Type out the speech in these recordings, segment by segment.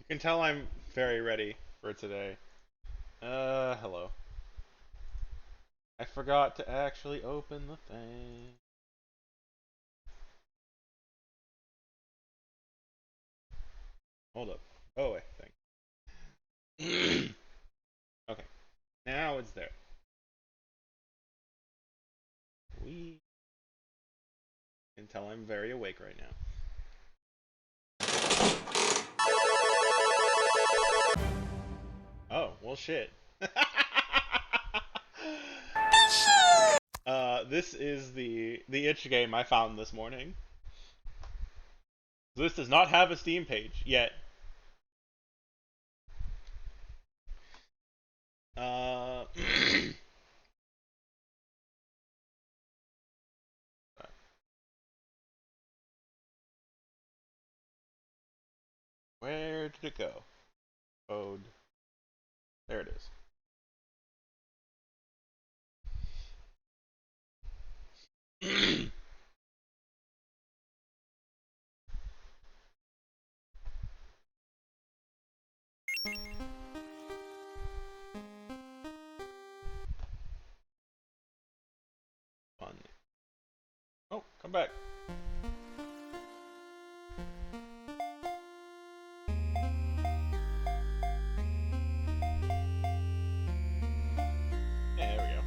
You can tell I'm very ready for today. Hello. I forgot to actually open the thing. Hold up. Oh, wait, thank. Okay, now it's there. We can tell I'm very awake right now. Oh, well, shit. This is the itch game I found this morning. This does not have a Steam page yet. Uh, where did it go? Code. There it is. Fun. Oh, come back. Yeah, there we go.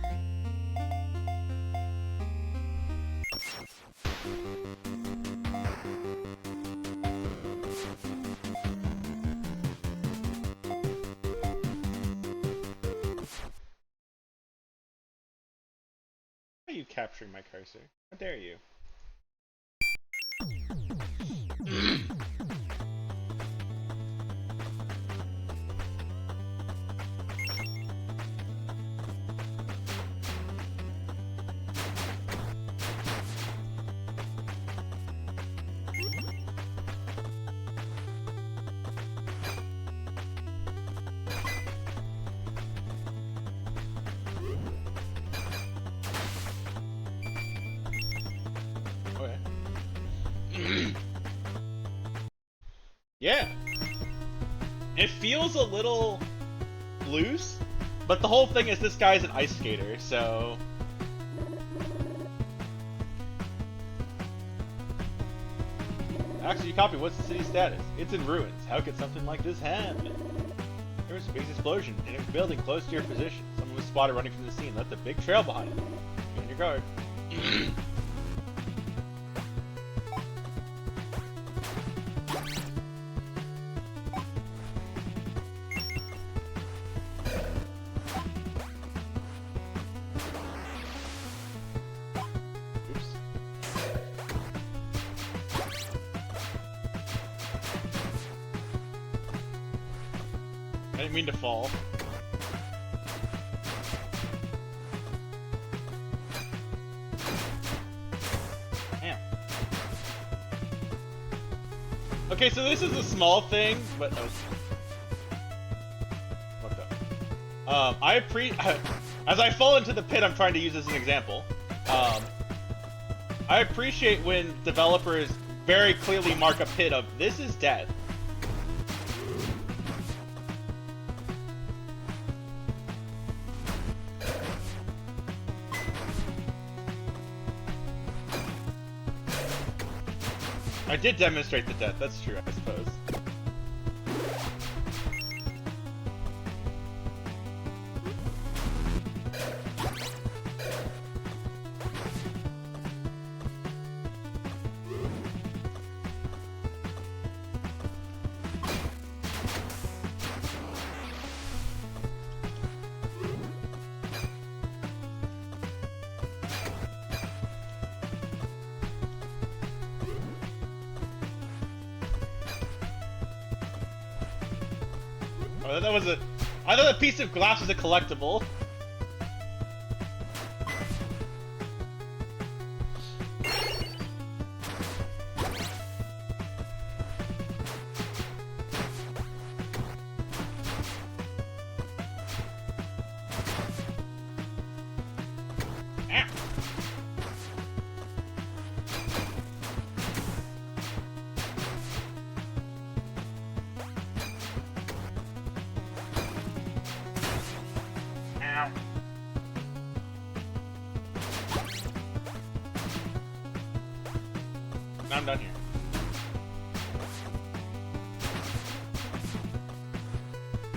Why are you capturing my cursor? How dare you? Okay. Yeah. It feels a little loose, but the whole thing is this guy's an ice skater, so... Actually, copy, what's the city's status? It's in ruins. How could something like this happen? There was a big explosion in a building close to your position. Someone was spotted running from the scene, left a big trail behind him. Be on your guard. I didn't mean to fall. Damn. Okay, so this is a small thing, but fucked up. As I fall into the pit, I'm trying to use as an example. I appreciate when developers very clearly mark a pit of this is death. I did demonstrate the death, that's true, I suppose. Oh, I thought a piece of glass was a collectible. Ah. I'm done here.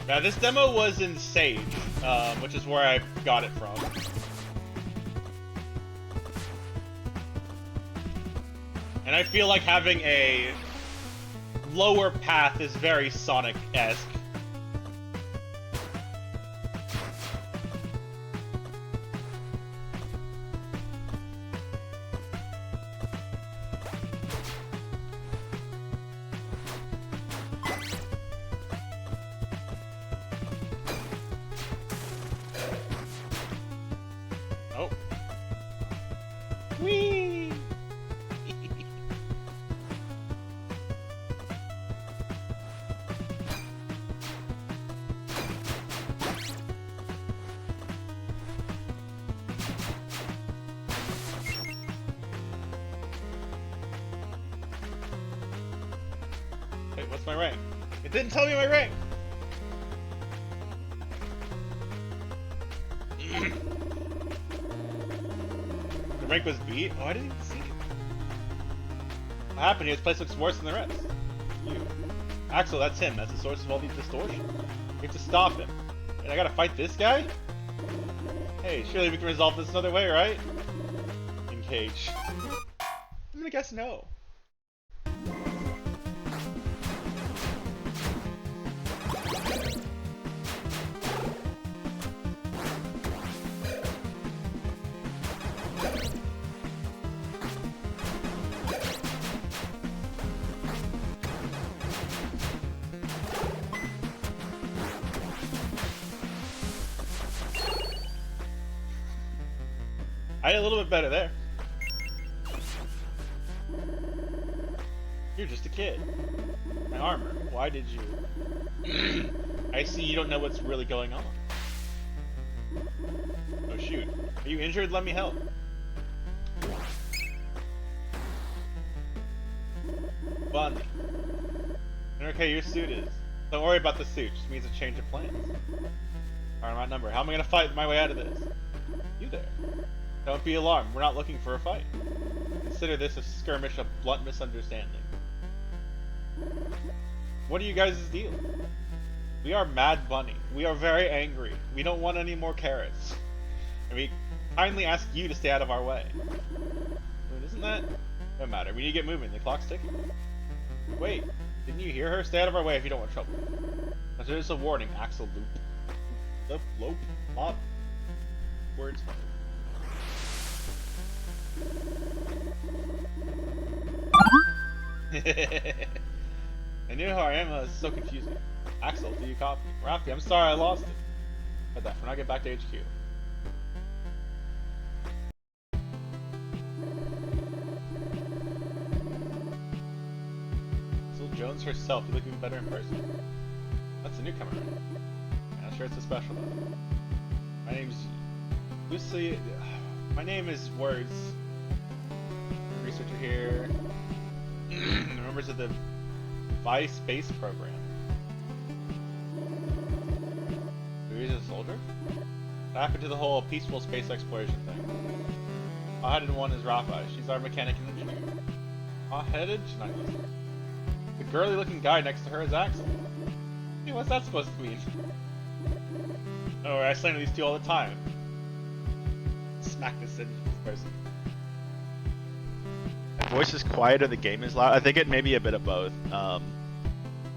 Now this demo was in Sage, which is where I got it from. And I feel like having a lower path is very Sonic-esque. Oh. Whee! Wait, what's my rank? It didn't tell me my rank! The rank was B? Oh, I didn't even see it. What happened here? This place looks worse than the rest. You. Axel, that's him. That's the source of all these distortions. We have to stop him. And I gotta fight this guy? Hey, surely we can resolve this another way, right? Engage. I'm gonna guess no. I did a little bit better there. You're just a kid. My armor. Why did you? I see you don't know what's really going on. Oh shoot. Are you injured? Let me help. Bunny. Okay, your suit is. Don't worry about the suit. Just means a change of plans. Alright, my number. How am I gonna fight my way out of this? You there. Don't be alarmed, we're not looking for a fight. Consider this a skirmish of blunt misunderstanding. What are you guys' deal? We are Mad Bunny. We are very angry. We don't want any more carrots. And we kindly ask you to stay out of our way. Wait, isn't that? No matter, we need to get moving, the clock's ticking. Wait, didn't you hear her? Stay out of our way if you don't want trouble. That's just a warning, Axel Loop. Lope? Mop? Words. I knew who I am, it was so confusing. Axel, do you copy? Rafi, I'm sorry I lost it. Got that, when I get back to HQ. Axel Jones herself, you look even better in person. That's a newcomer. I'm not sure it's a special though. My name's Lucy. My name is Words. Researcher here. Members of the Vice Space Program. Who is a soldier? What happened to the whole peaceful space exploration thing? Hot-headed one is Rafa. She's our mechanic and engineer. Hot-headed? She's not listening. The girly-looking guy next to her is Axel. Hey, what's that supposed to mean? Oh, I slam these two all the time. Smack this person. My voice is quiet or the game is loud. I think it may be a bit of both.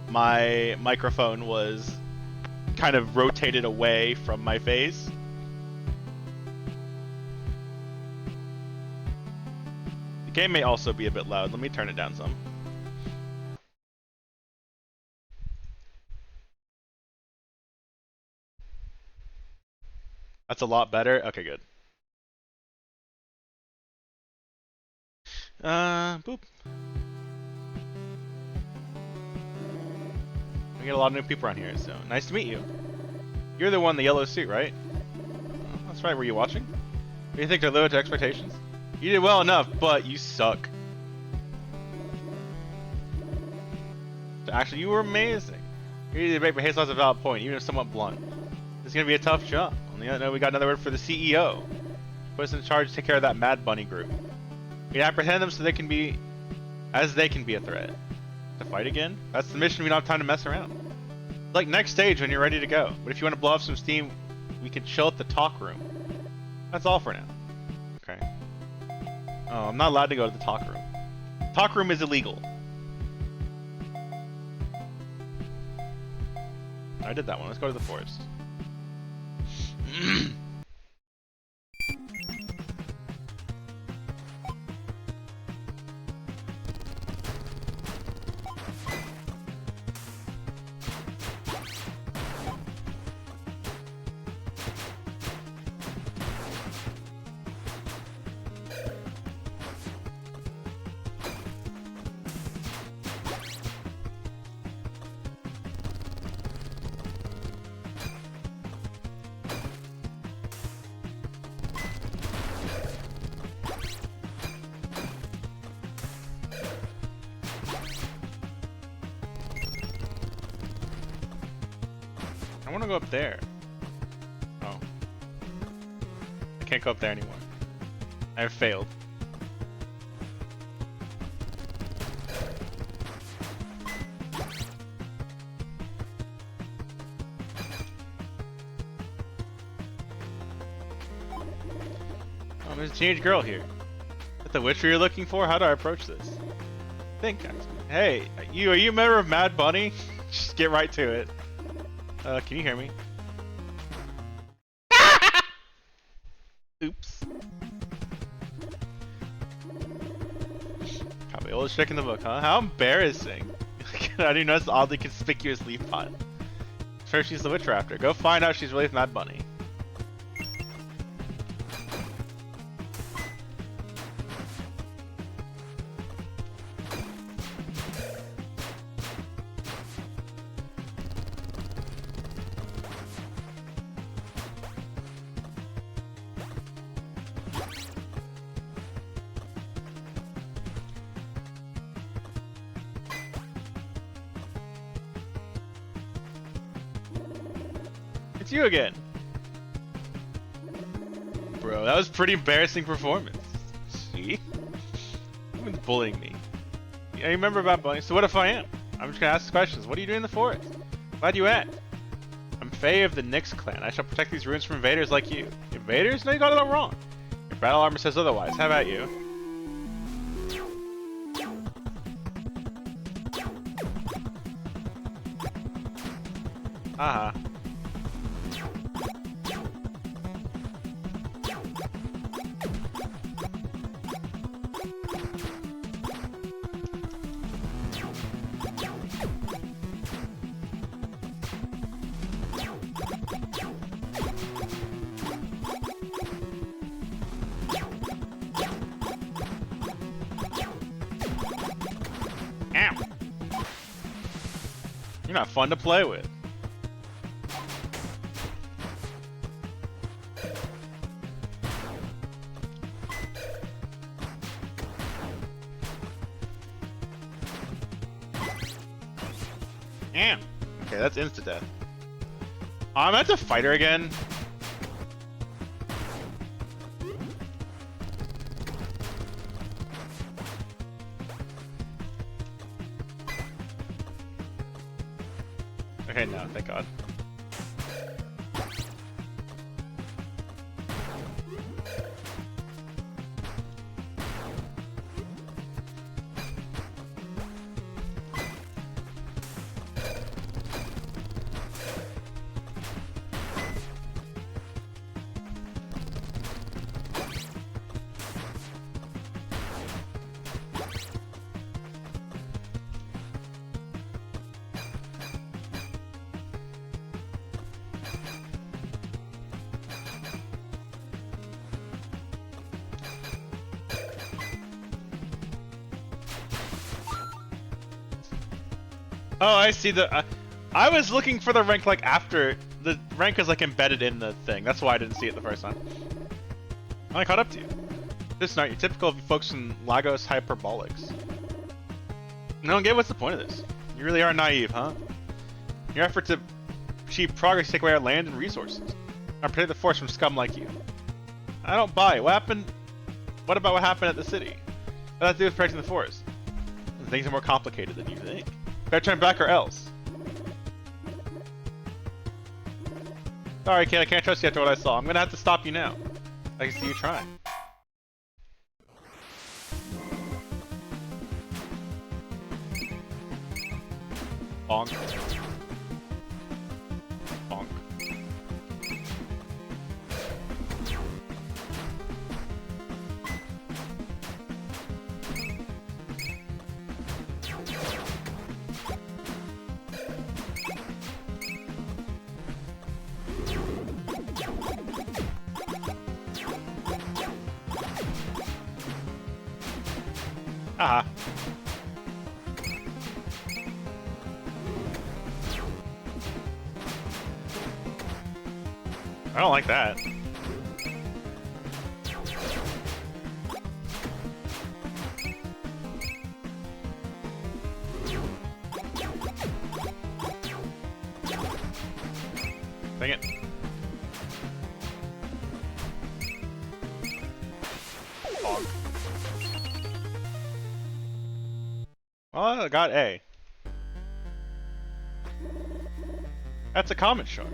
My microphone was kind of rotated away from my face. The game may also be a bit loud. Let me turn it down some. That's a lot better. Okay, good. Boop. We get a lot of new people around here, so nice to meet you. You're the one in the yellow suit, right? Oh, that's right, were you watching? Do you think they're low to expectations? You did well enough, but you suck. Actually, you were amazing. Your debate, but Hazel has a valid point, even if somewhat blunt. It's gonna be a tough job. On the other note, we got another word for the CEO. Put us in charge to take care of that Mad Bunny group. We apprehend them so they can be As they can be a threat. To fight again? That's the mission, we don't have time to mess around. Like next stage when you're ready to go. But if you want to blow off some steam, we can chill at the talk room. That's all for now. Okay. Oh, I'm not allowed to go to the talk room. Talk room is illegal. I did that one. Let's go to the forest. I want to go up there. Oh. I can't go up there anymore. I have failed. Oh, there's a teenage girl here. Is that the witcher you're looking for? How do I approach this? Hey, are you a member of Mad Bunny? Just get right to it. Can you hear me? Oops. Probably the oldest trick in the book, huh? How embarrassing. How do you notice the oddly conspicuous leaf pot? Sure, she's the witch raptor. Go find out she's really with Mad Bunny. It's you again. Bro, that was a pretty embarrassing performance. See? Everyone's bullying me. Yeah, you remember about Bunny? So what if I am? I'm just gonna ask questions. What are you doing in the forest? Glad you asked. I'm Faye of the Nyx clan. I shall protect these ruins from invaders like you. Invaders? No, you got it all wrong. Your battle armor says otherwise. How about you? Haha. Ow. You're not fun to play with. Damn. Okay, that's insta-death. Oh, I'm meant to fight her again. Okay, no, thank God. Oh, I see the. I was looking for the rank like after the rank is like embedded in the thing. That's why I didn't see it the first time. I caught up to you. This is not your typical folks in Lagos Hyperbolics. I don't get what's the point of this. You really are naive, huh? Your effort to achieve progress take away our land and resources. I protect the forest from scum like you. I don't buy it. What happened? What about what happened at the city? What does that have to do with protecting the forest? Things are more complicated than you think. Better turn back or else. Sorry, kid, I can't trust you after what I saw. I'm gonna have to stop you now. I can see you trying. Bonk. Bonk. Haha. I don't like that. Dang it. Bonk. Well, I got A. That's a common shard.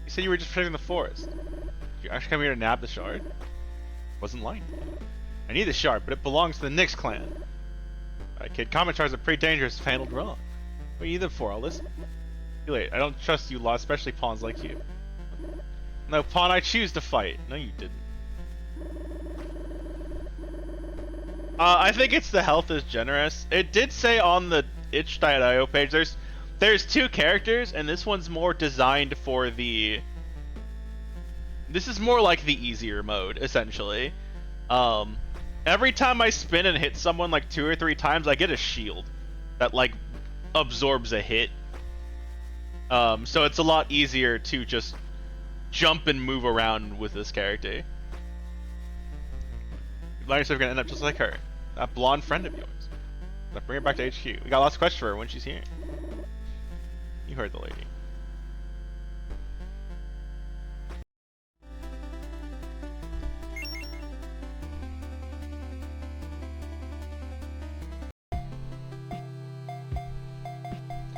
You said you were just protecting the forest. Did you actually come here to nab the shard? Wasn't lying. I need the shard, but it belongs to the Nyx clan. Alright, kid, common shards are pretty dangerous if handled wrong. What are you them for? I'll listen. Too late. I don't trust you, Law, especially pawns like you. No, pawn, I choose to fight. No, you didn't. I think it's the health is generous. It did say on the itch.io page there's two characters, and this one's more designed for the... This is more like the easier mode, essentially. Every time I spin and hit someone like 2 or 3 times, I get a shield that like absorbs a hit. So it's a lot easier to just jump and move around with this character. You're gonna end up just like her. That blonde friend of yours. Now bring her back to HQ. We got lots of questions for her when she's here. You heard the lady.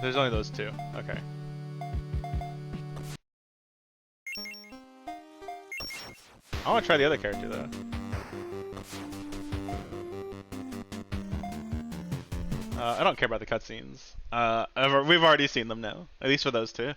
There's only those two. Okay. I want to try the other character though. I don't care about the cutscenes. We've already seen them now, at least for those two.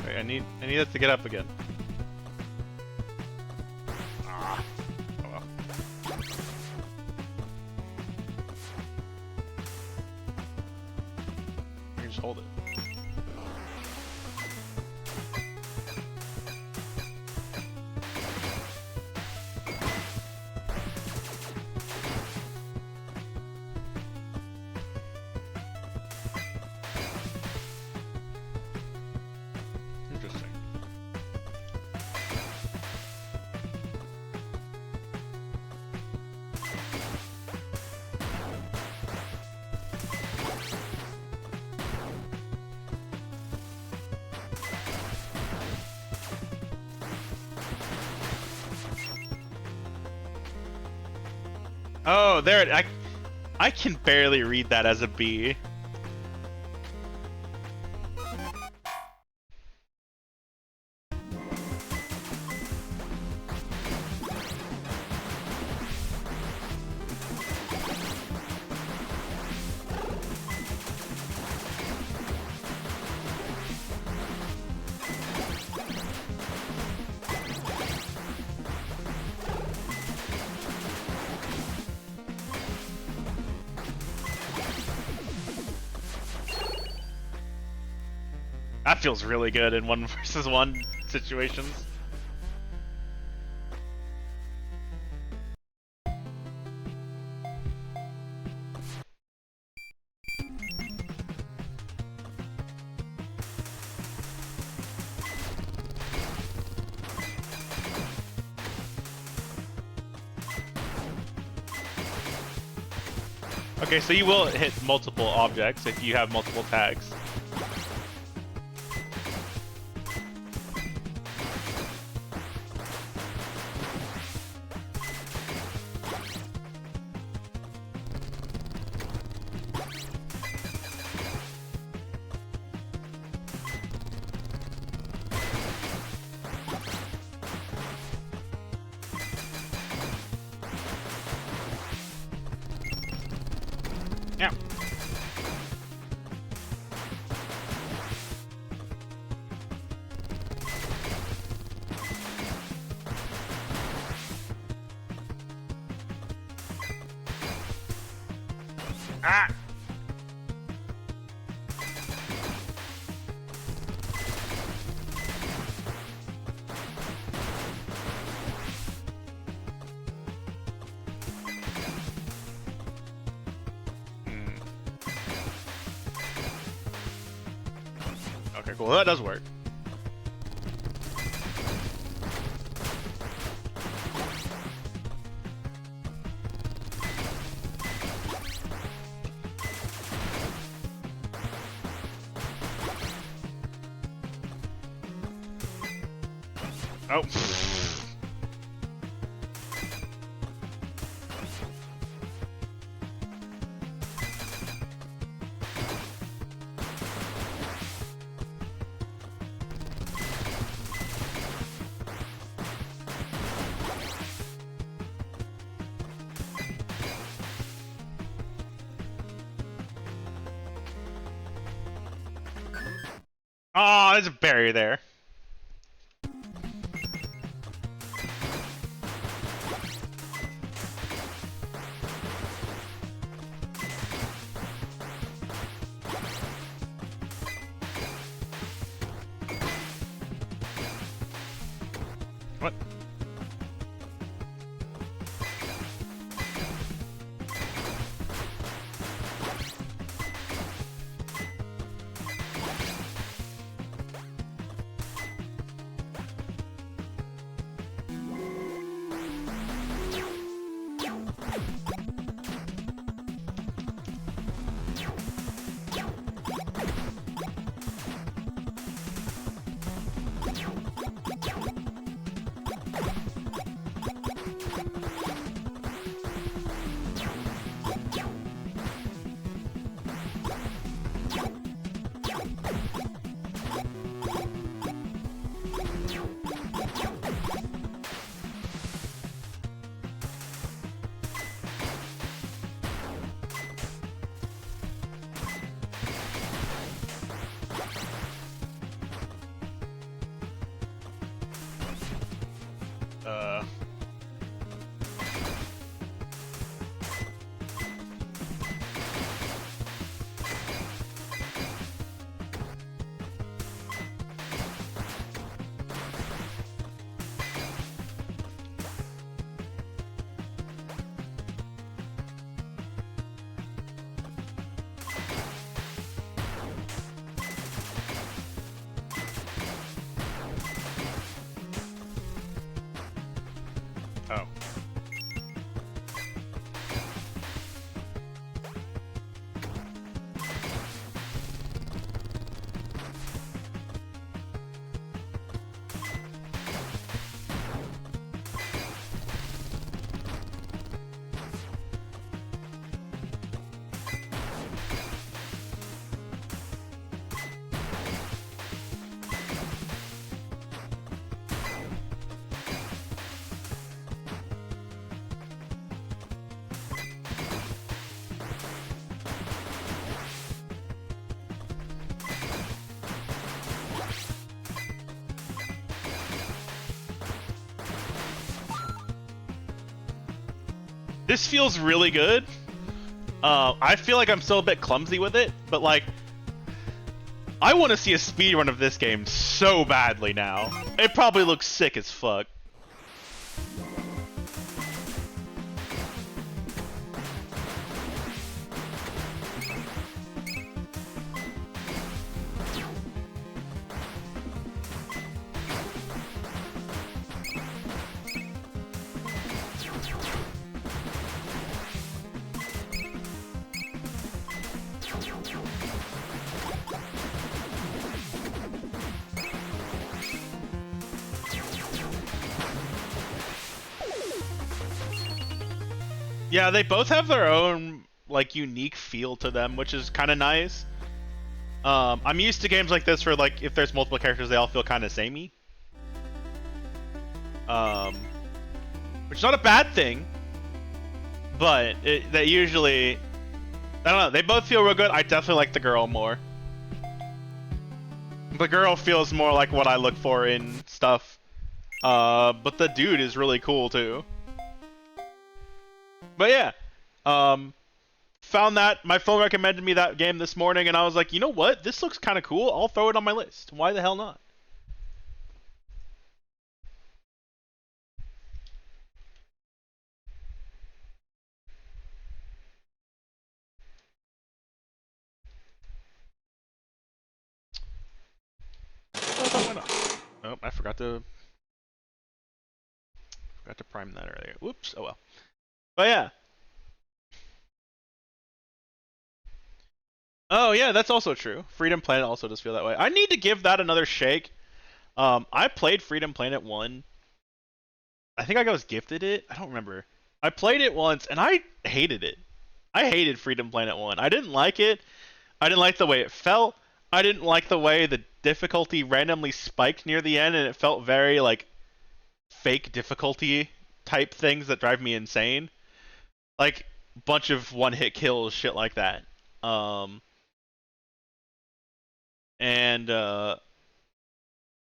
Wait, I need it to get up again. Ah. Oh well. just hold it. Interesting. Oh, there. I can barely read that as a B. That feels really good in 1v1 situations. Okay, so you will hit multiple objects if you have multiple tags. Yeah. Ah! Okay, cool. That does work. Oh. Oh, there's a barrier there. What? This feels really good. I feel like I'm still a bit clumsy with it, but like, I want to see a speedrun of this game so badly now. It probably looks sick as fuck. Yeah, they both have their own like unique feel to them, which is kind of nice. I'm used to games like this where like if there's multiple characters, they all feel kind of samey. Which is not a bad thing, but they usually, I don't know, they both feel real good. I definitely like the girl more. The girl feels more like what I look for in stuff. But the dude is really cool too. But yeah, found that my phone recommended me that game this morning, and I was like, you know what? This looks kind of cool. I'll throw it on my list. Why the hell not? Oh, I forgot to prime that earlier. Whoops. Oh well. But yeah. Oh yeah, that's also true. Freedom Planet also does feel that way. I need to give that another shake. I played Freedom Planet 1. I think I was gifted it. I don't remember. I played it once and I hated it. I hated Freedom Planet 1. I didn't like it. I didn't like the way it felt. I didn't like the way the difficulty randomly spiked near the end and it felt very like fake difficulty type things that drive me insane. Like bunch of one-hit kills, shit like that. And the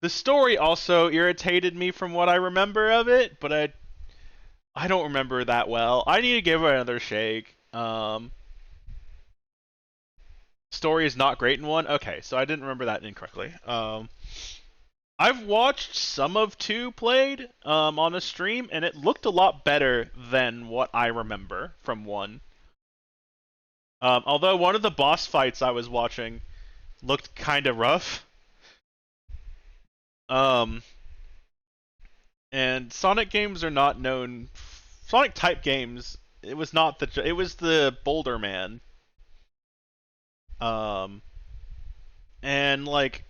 story also irritated me from what I remember of it, but I don't remember that well. I need to give it another shake. Story is not great in one. Okay, so I didn't remember that incorrectly. I've watched some of 2 played on a stream, and it looked a lot better than what I remember from 1. Although one of the boss fights I was watching looked kind of rough. And Sonic games are not known. Sonic type games. It was not the. It was the Boulder Man. Um, and like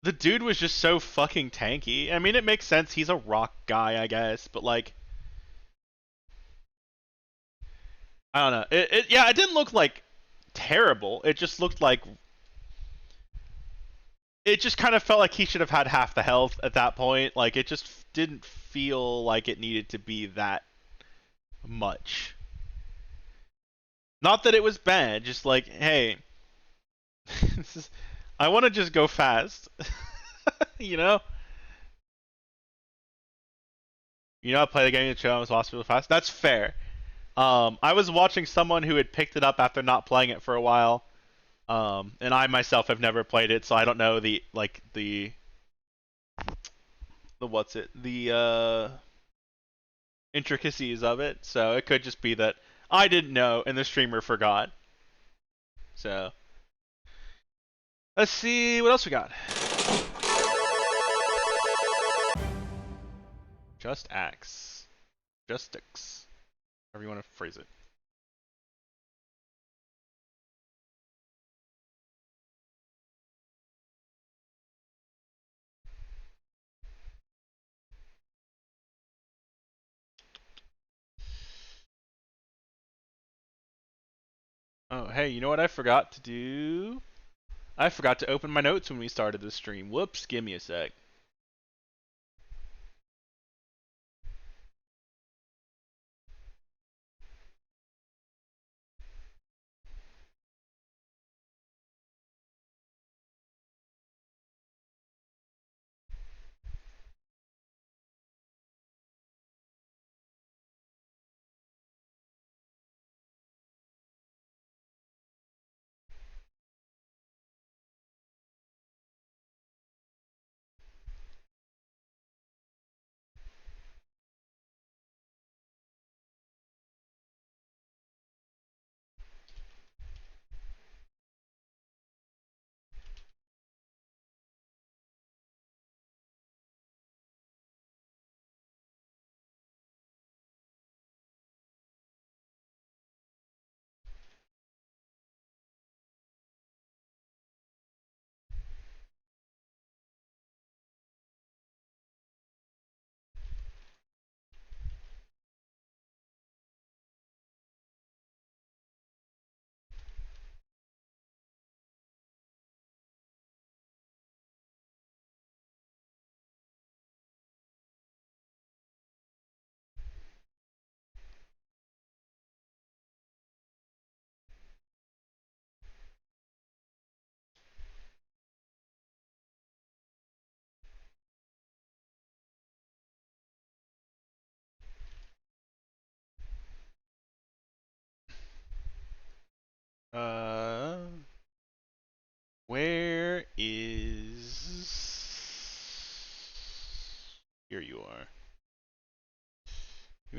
the dude was just so fucking tanky. I mean, it makes sense. He's a rock guy, I guess, but like, I don't know. Yeah, it didn't look like terrible. It just looked like it just kind of felt like he should have had half the health at that point. Like it just didn't feel like it needed to be that much. Not that it was bad, just like, hey, this is, I want to just go fast. you know? I play the game and chill and watch people fast. That's fair. I was watching someone who had picked it up after not playing it for a while. And I myself have never played it, so I don't know the what's it? The intricacies of it. So it could just be that I didn't know and the streamer forgot. So let's see what else we got. Just Axe. Justix. However you want to phrase it. Oh, hey, you know what I forgot to do? I forgot to open my notes when we started the stream. Whoops, give me a sec.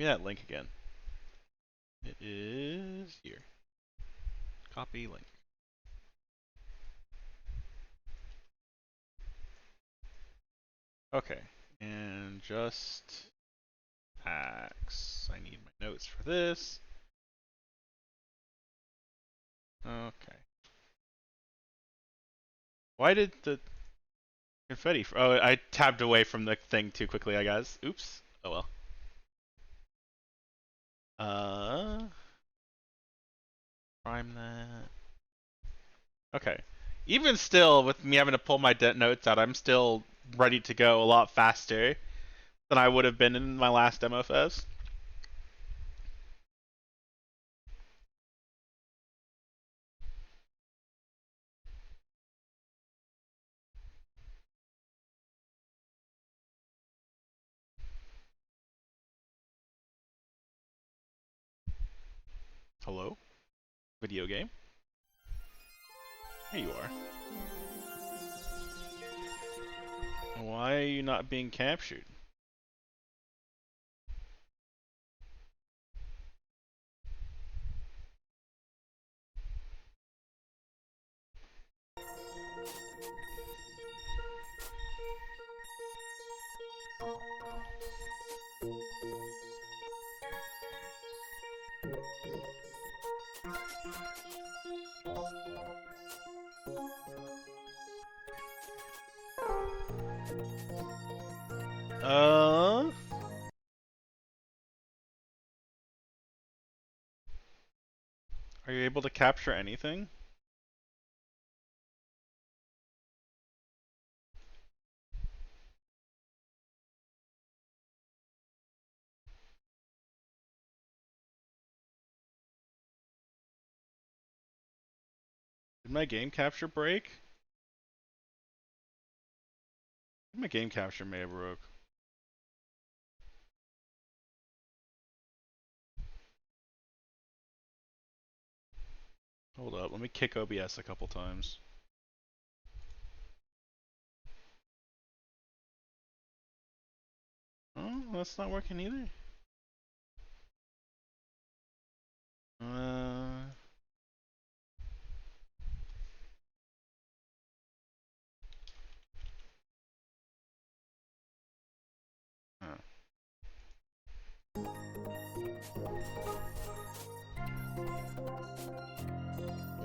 me that link again. It is here. Copy link. Okay, and just packs. I need my notes for this. Okay. Why did the confetti? Oh, I tabbed away from the thing too quickly, I guess. Oops. Oh well. Prime that. Okay. Even still, with me having to pull my notes out, I'm still ready to go a lot faster than I would have been in my last demo fest. Hello? Video game? Here you are. Why are you not being captured? Are you able to capture anything? Did my game capture break? My game capture may have broke. Hold up, let me kick OBS a couple times. Oh, that's not working either.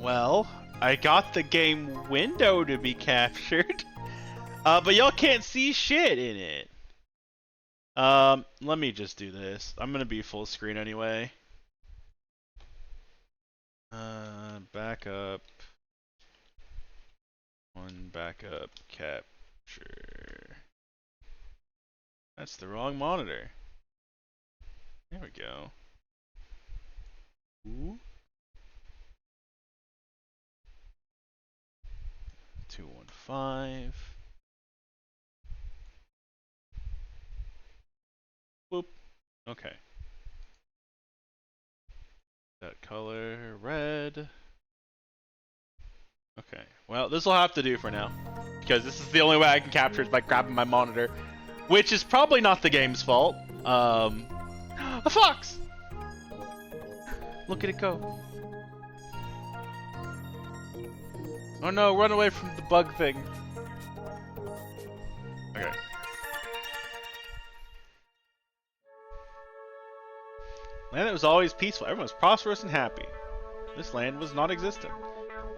Well, I got the game window to be captured, but y'all can't see shit in it. Let me just do this. I'm gonna be full screen anyway. Backup. One backup capture. That's the wrong monitor. There we go. Ooh. 215. Boop. Okay. That color red. Okay. Well, this will have to do for now, because this is the only way I can capture is by grabbing my monitor, which is probably not the game's fault. A fox! Look at it go. Oh no, run away from the bug thing. Okay. Land that was always peaceful. Everyone was prosperous and happy. This land was non-existent.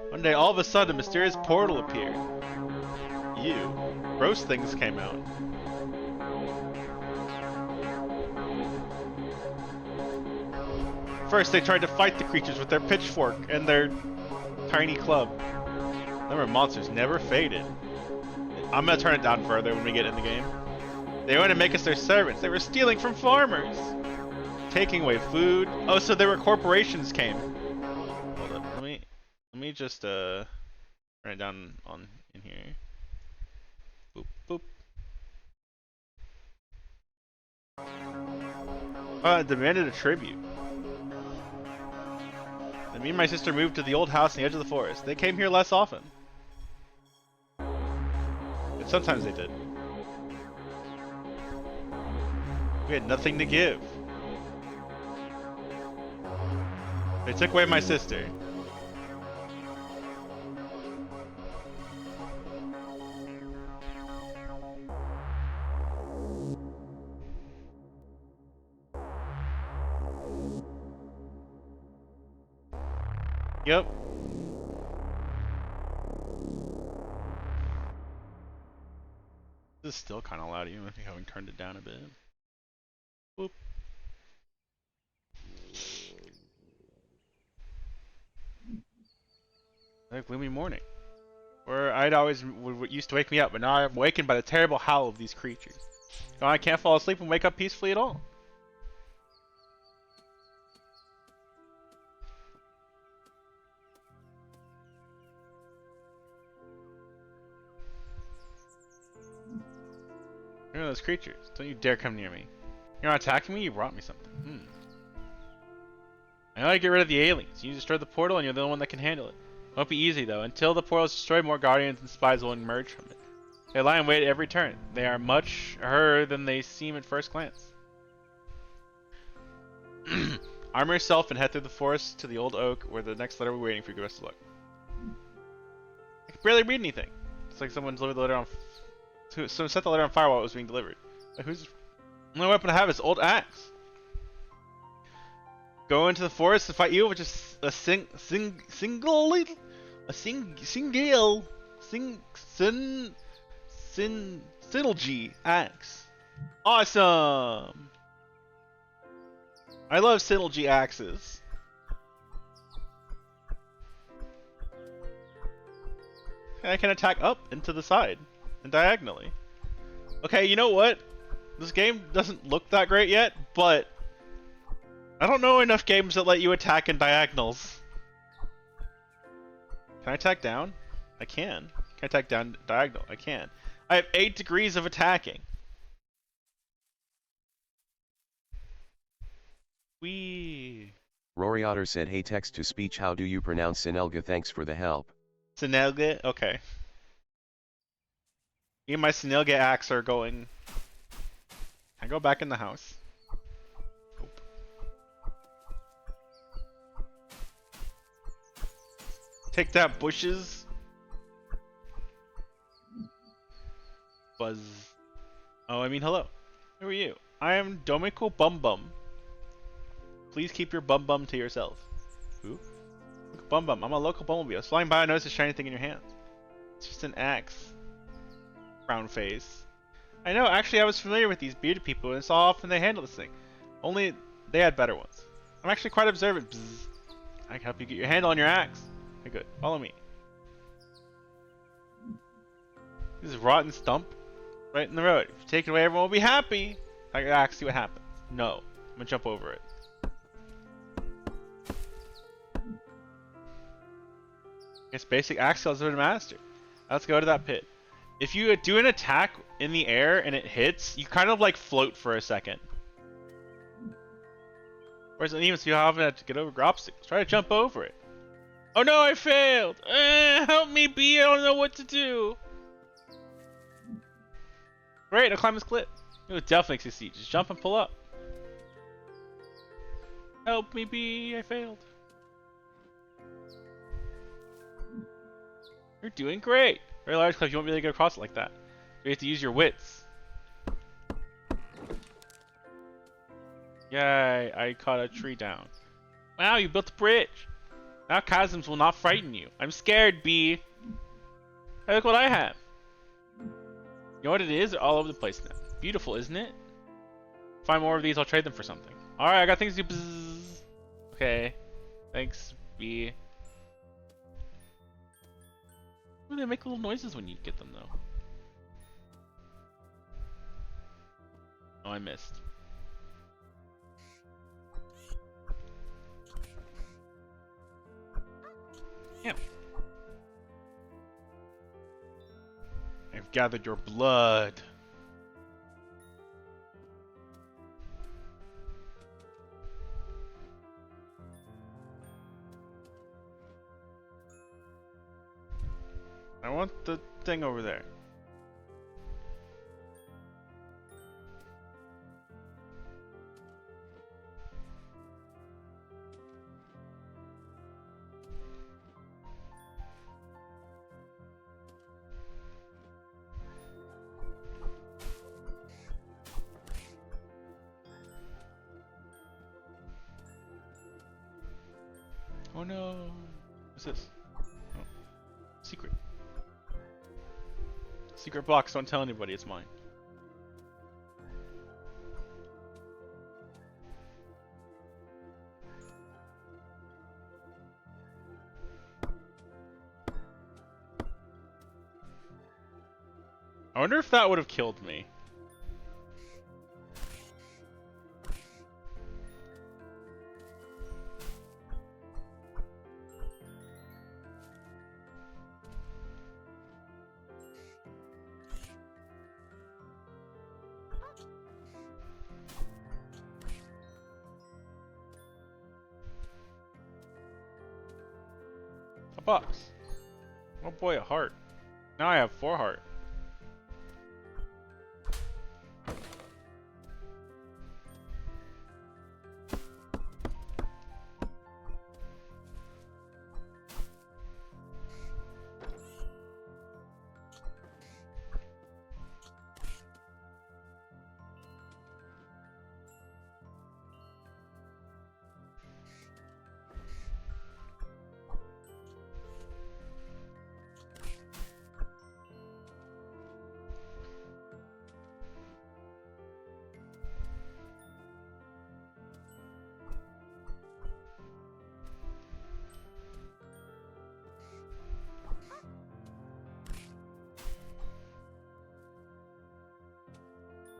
One day, all of a sudden, a mysterious portal appeared. Gross things came out. First, they tried to fight the creatures with their pitchfork and their tiny club. Remember, monsters never faded. I'm gonna turn it down further when we get in the game. They wanted to make us their servants. They were stealing from farmers, taking away food. Oh, so there were corporations came. Hold up, let me just turn it down on in here. Boop boop. Demanded a tribute. Then me and my sister moved to the old house on the edge of the forest. They came here less often. But sometimes they did. We had nothing to give. They took away my sister. Yep. This is still kind of loud, even if you haven't turned it down a bit. Boop. A gloomy morning, where I'd always used to wake me up, but now I'm awakened by the terrible howl of these creatures. Now I can't fall asleep and wake up peacefully at all. You're one of those creatures. Don't you dare come near me. You're not attacking me, you brought me something. I know how to get rid of the aliens. You destroyed the portal and you're the only one that can handle it. It won't be easy though. Until the portal is destroyed, more guardians and spies will emerge from it. They lie in wait at every turn. They are much harder than they seem at first glance. Armor yourself and head through the forest to the old oak where the next letter will be waiting for you. Best of luck. I can barely read anything. It's like someone delivered the letter on... Someone set the letter on fire while it was being delivered. Like, who's... The only weapon I have is old axe. Go into the forest to fight you, which is a single synergy axe. Awesome. I love synergy axes. I can attack up and to the side and diagonally. Okay, you know what? This game doesn't look that great yet, but I don't know enough games that let you attack in diagonals. Can I attack down? I can. Can I attack down diagonal? I can. I have 8 degrees of attacking. Whee! Rory Otter said, hey, text to speech, how do you pronounce Sinelga? Thanks for the help. Sinelga? Okay. Me and my Sinelga axe are going. Can I go back in the house? Nope. Take that, bushes. Buzz. Oh, I mean hello. Who are you? I am Domiko Bum Bum. Please keep your bum bum to yourself. Who? Bum Bum. I'm a local bumblebee. I was flying by, I noticed a shiny thing in your hand. It's just an axe. Brown face. I know, actually I was familiar with these bearded people and saw how often they handle this thing. Only they had better ones. I'm actually quite observant. Bzz. I can help you get your handle on your axe. Okay, good. Follow me. This is rotten stump. Right in the road. If you take it away, everyone will be happy. I can axe, see what happens. No. I'm gonna jump over it. It's basic axe skills have been mastered. Let's go to that pit. If you do an attack in the air and it hits, you kind of like float for a second. Whereas even so you often have to get over obstacles. Try to jump over it. Oh no, I failed! Help me, B, I don't know what to do. Great, I'll climb this cliff. You'll definitely succeed. Just jump and pull up. Help me, B, I failed. You're doing great. Very large cliff, you won't be able to get across it like that. You have to use your wits. Yay, I cut a tree down. Wow, you built a bridge. Now chasms will not frighten you. I'm scared, B. Hey, look what I have. You know what it is? They're all over the place now. Beautiful, isn't it? Find more of these, I'll trade them for something. Alright, I got things to do. Bzzz. Okay. Thanks, B. They make little noises when you get them, though. Oh, I missed. Yeah. I've gathered your blood. I want the thing over there. Oh no. What's this? Oh. Secret. Secret box, don't tell anybody, it's mine. I wonder if that would have killed me. A box. Oh boy, a heart. Now I have 4 heart.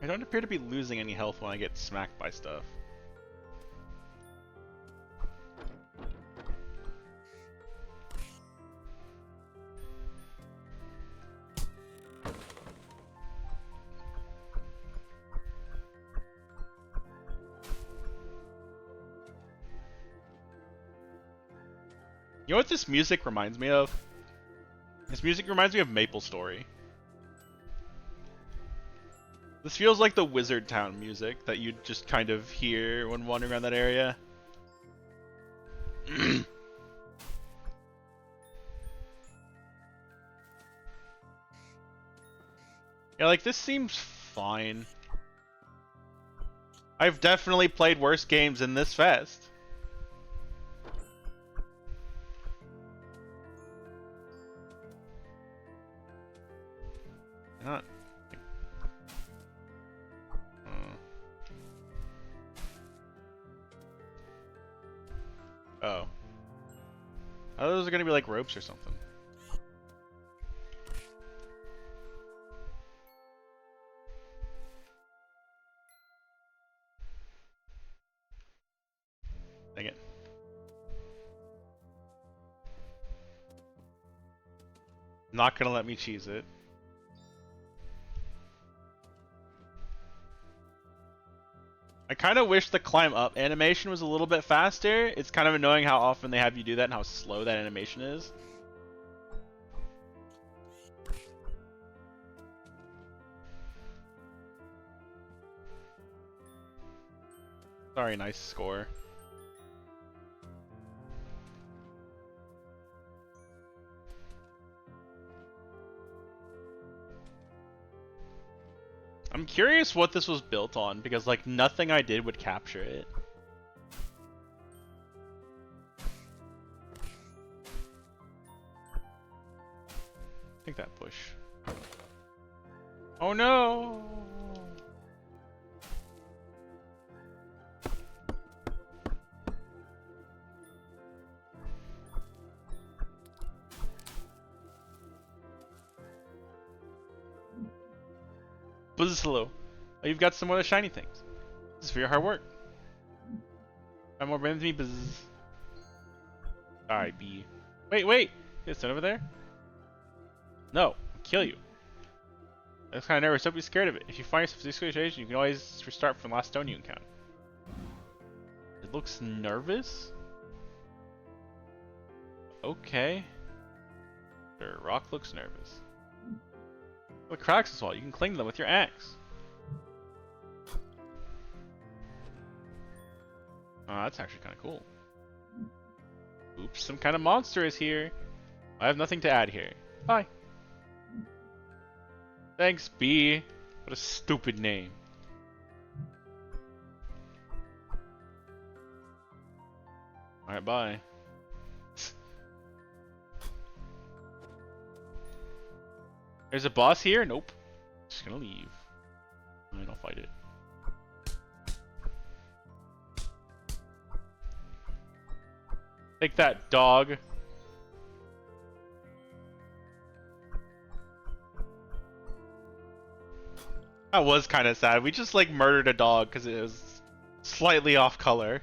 I don't appear to be losing any health when I get smacked by stuff. You know what this music reminds me of? This music reminds me of MapleStory. This feels like the Wizard Town music that you'd just kind of hear when wandering around that area. Yeah, like this seems fine. I've definitely played worse games in this fest. Not. Oh. Oh, those are gonna be like ropes or something. Dang it. Not gonna let me cheese it. I kind of wish the climb up animation was a little bit faster. It's kind of annoying how often they have you do that and how slow that animation is. Sorry, nice score. I'm curious what this was built on, because like nothing I did would capture it. Take that push. Oh no! Buzz, hello. Oh, you've got some other shiny things. This is for your hard work. I'm more brand than me, Buzz. Alright, B. Wait! Is it over there? No, I'll kill you. I was kind of nervous, don't be scared of it. If you find yourself in this situation, you can always restart from the last stone you encounter. It looks nervous? Okay. Sure, rock looks nervous. With cracks as well, you can cling to them with your axe. Oh, that's actually kind of cool. Oops, some kind of monster is here. I have nothing to add here. Bye. Thanks, B. What a stupid name. Alright, bye. There's a boss here? Nope. Just gonna leave. I don't fight it. Take that, dog. That was kind of sad. We just like murdered a dog because it was slightly off color.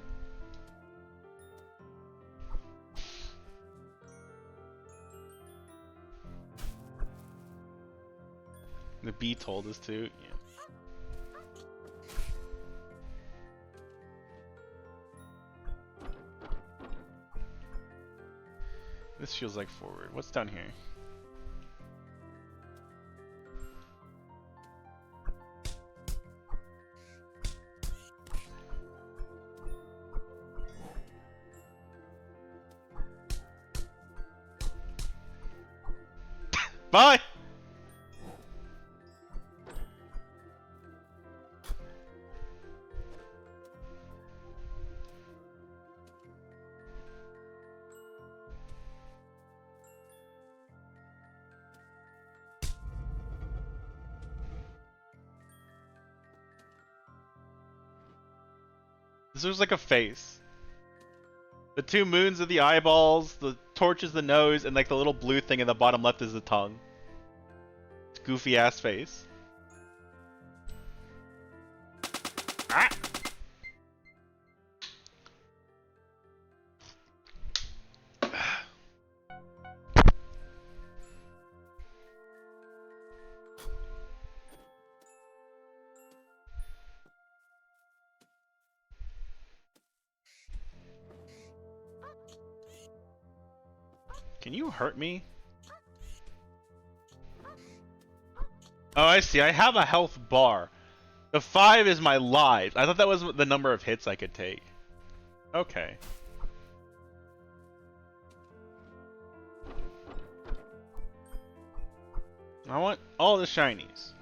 The bee told us to. Yeah. This feels like forward. What's down here? Bye! This looks like a face. The two moons are the eyeballs, the torch is the nose, and like the little blue thing in the bottom left is the tongue. It's goofy ass face. Ah! Can you hurt me? Oh, I see. I have a health bar. The 5 is my lives. I thought that was the number of hits I could take. Okay. I want all the shinies.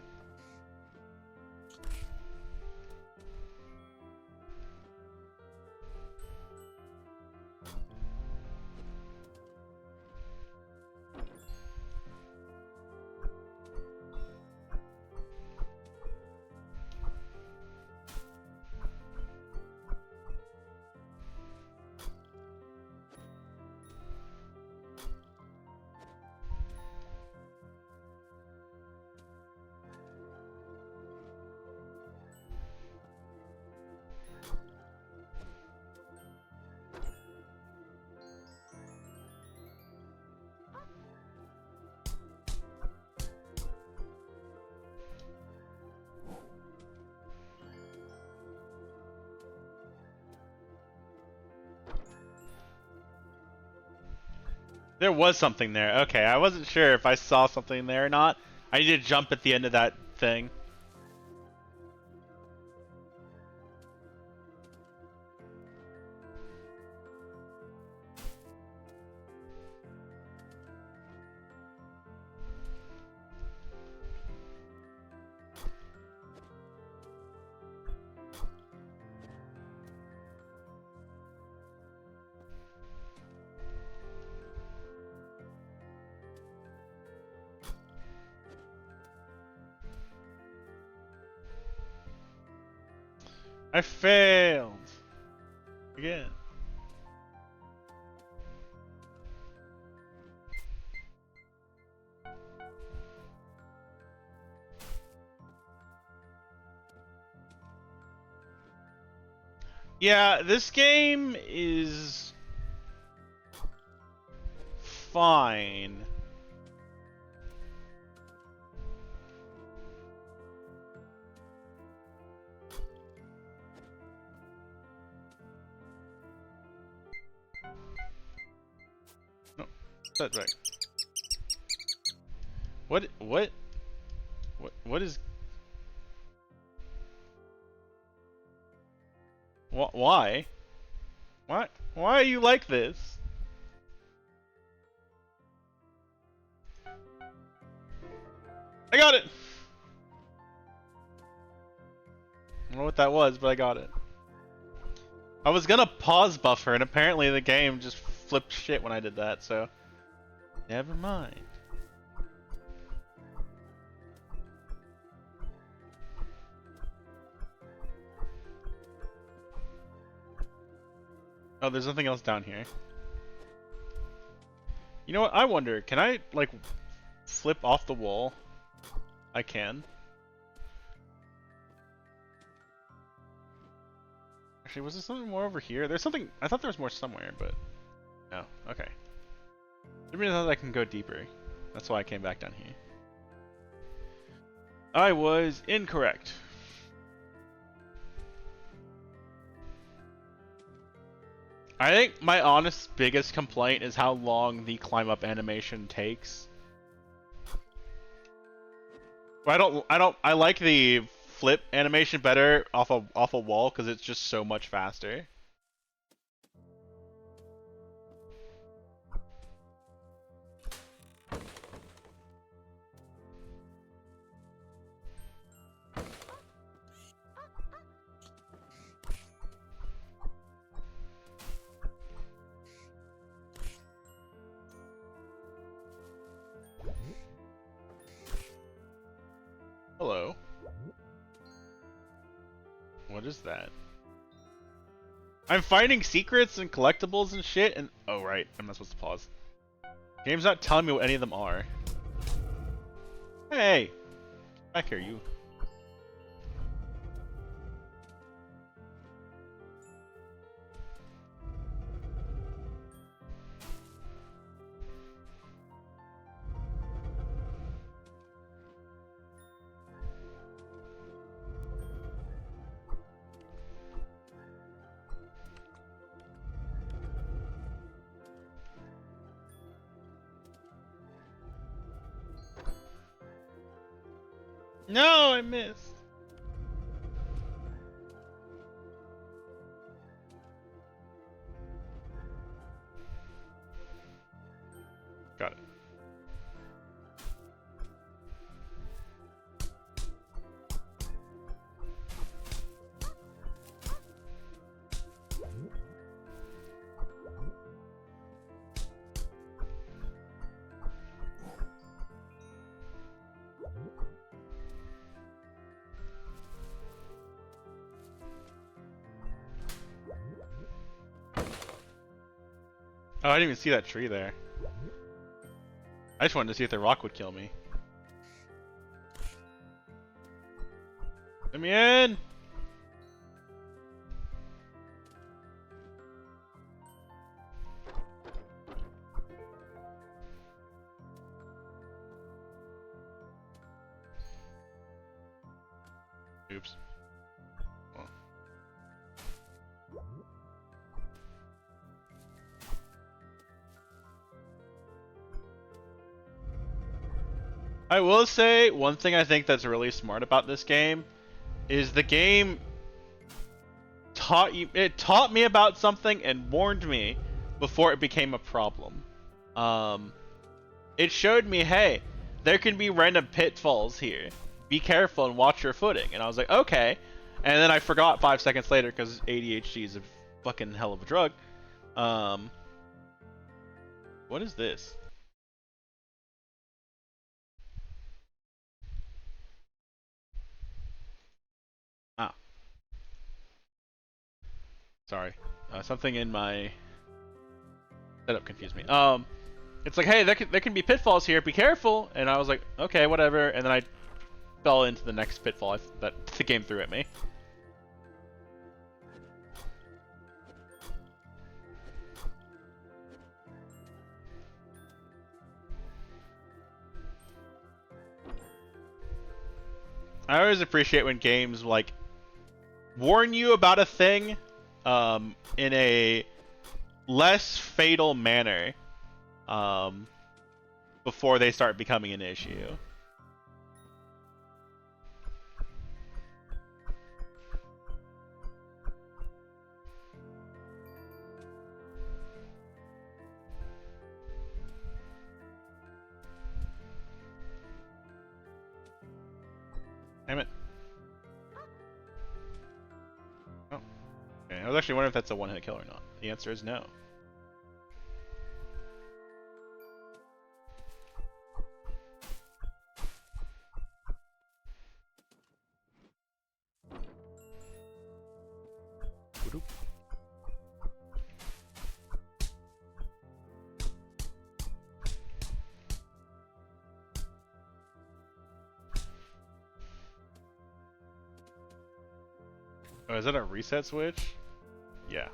There was something there. Okay, I wasn't sure if I saw something there or not. I need to jump at the end of that thing. I failed. Again. Yeah, this game is fine. That's right. What is... Why? Why are you like this? I got it! I don't know what that was, but I got it. I was gonna pause buffer, and apparently the game just flipped shit when I did that, so... Never mind. Oh, there's nothing else down here. You know what? I wonder, can I, like, flip off the wall? I can. Actually, was there something more over here? There's something... I thought there was more somewhere, but... No. Okay. Maybe I thought I can go deeper. That's why I came back down here. I was incorrect. I think my honest biggest complaint is how long the climb up animation takes. I like the flip animation better off a wall because it's just so much faster. Hello. What is that? I'm finding secrets and collectibles and shit and... Oh, right. I'm not supposed to pause. Game's not telling me what any of them are. Hey! Back here, you. No, I missed. Got it. Oh, I didn't even see that tree there. I just wanted to see if the rock would kill me. Let me in! Oops. Well. I will say, one thing I think that's really smart about this game is the game taught me about something and warned me before it became a problem. It showed me, hey, there can be random pitfalls here. Be careful and watch your footing. And I was like, okay. And then I forgot 5 seconds later because ADHD is a fucking hell of a drug. What is this? Ah. Sorry. Something in my setup confused me. It's like, hey, there can be pitfalls here. Be careful. And I was like, okay, whatever. And then I fell into the next pitfall that the game threw at me. I always appreciate when games like warn you about a thing in a less fatal manner before they start becoming an issue. Damn it. Oh. Okay, I was actually wondering if that's a one-hit kill or not. The answer is no. is that a reset switch? Yeah.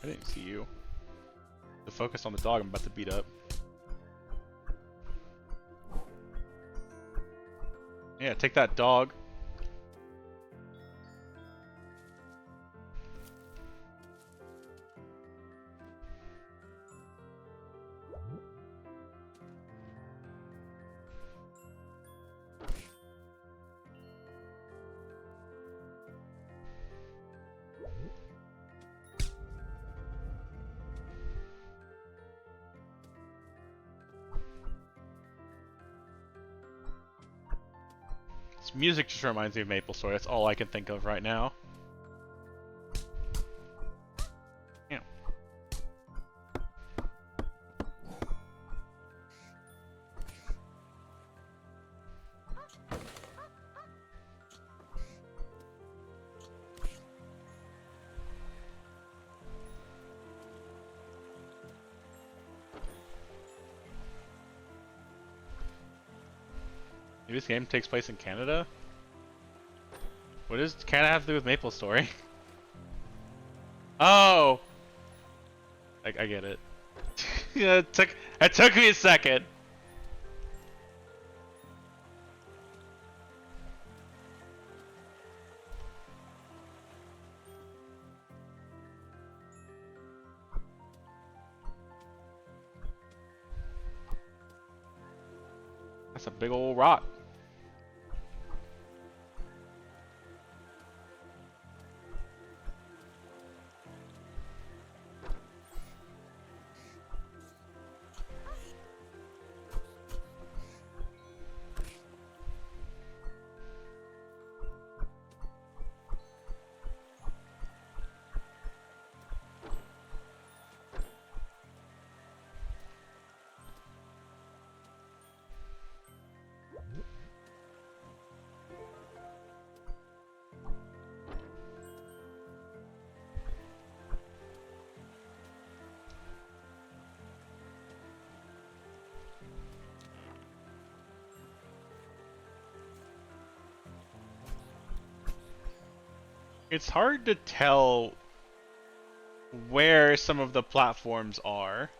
I didn't see you. The focus on the dog I'm about to beat up. Yeah, take that, dog. This music just reminds me of Maple Story. That's all I can think of right now. Yeah. Maybe this game takes place in Canada? What does Canada have to do with Maple Story? Oh! I get it. Yeah, it took me a second. That's a big old rock. It's hard to tell where some of the platforms are.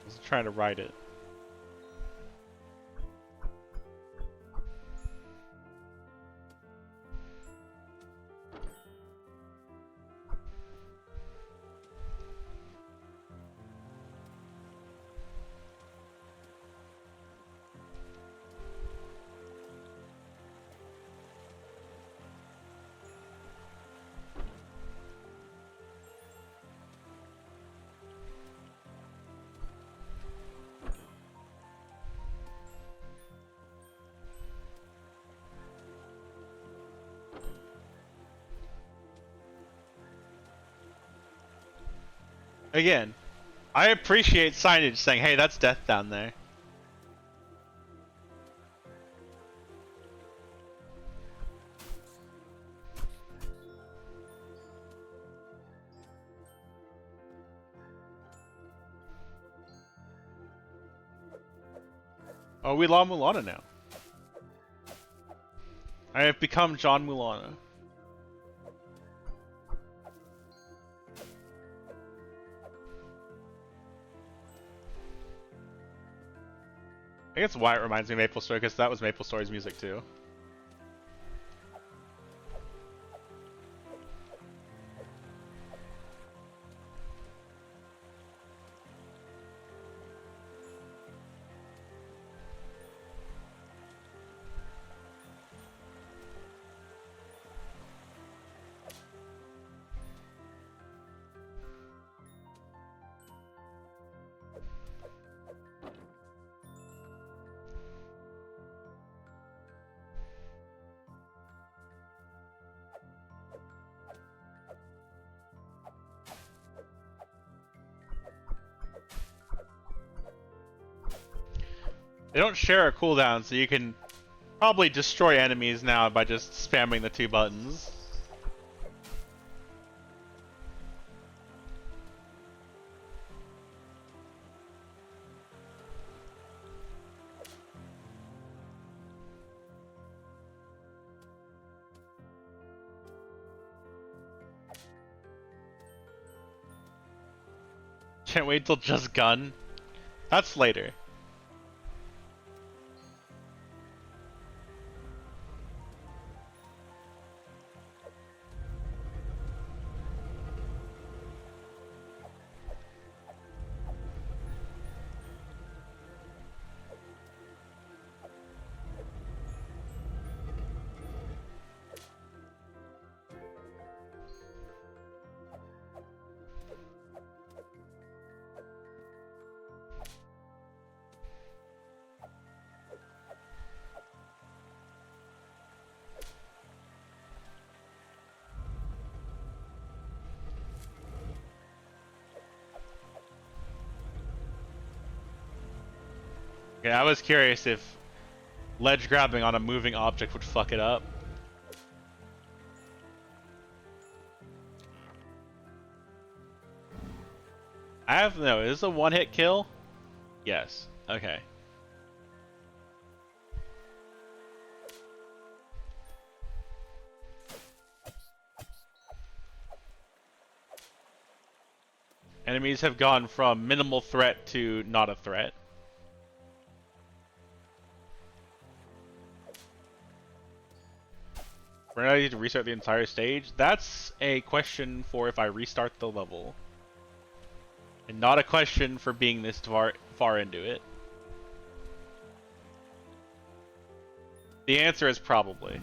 I was trying to write it. Again, I appreciate signage saying, hey, that's death down there. Oh, we La Mulana now. I have become John Mulana. I guess why it reminds me of Maple Story, because that was Maple Story's music too. They don't share a cooldown, so you can probably destroy enemies now by just spamming the 2 buttons. Can't wait till Just Gun. That's later. Yeah, I was curious if ledge grabbing on a moving object would fuck it up. No, is this a one-hit kill? Yes. Okay. Enemies have gone from minimal threat to not a threat. We're gonna need to restart the entire stage. That's a question for if I restart the level. And not a question for being this far into it. The answer is probably.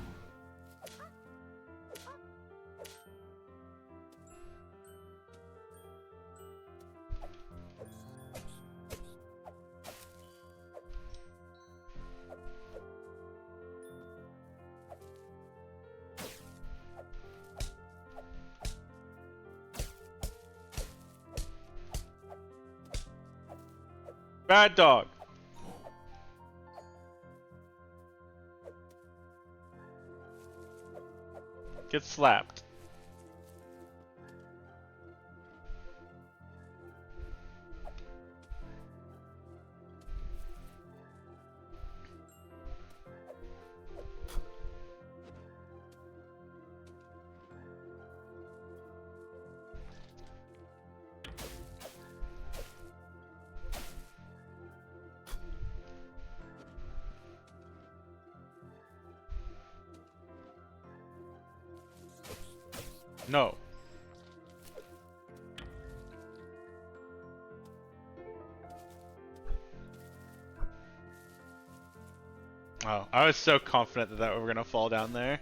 Bad dog. Get slapped. No. Oh, I was so confident that we were gonna fall down there.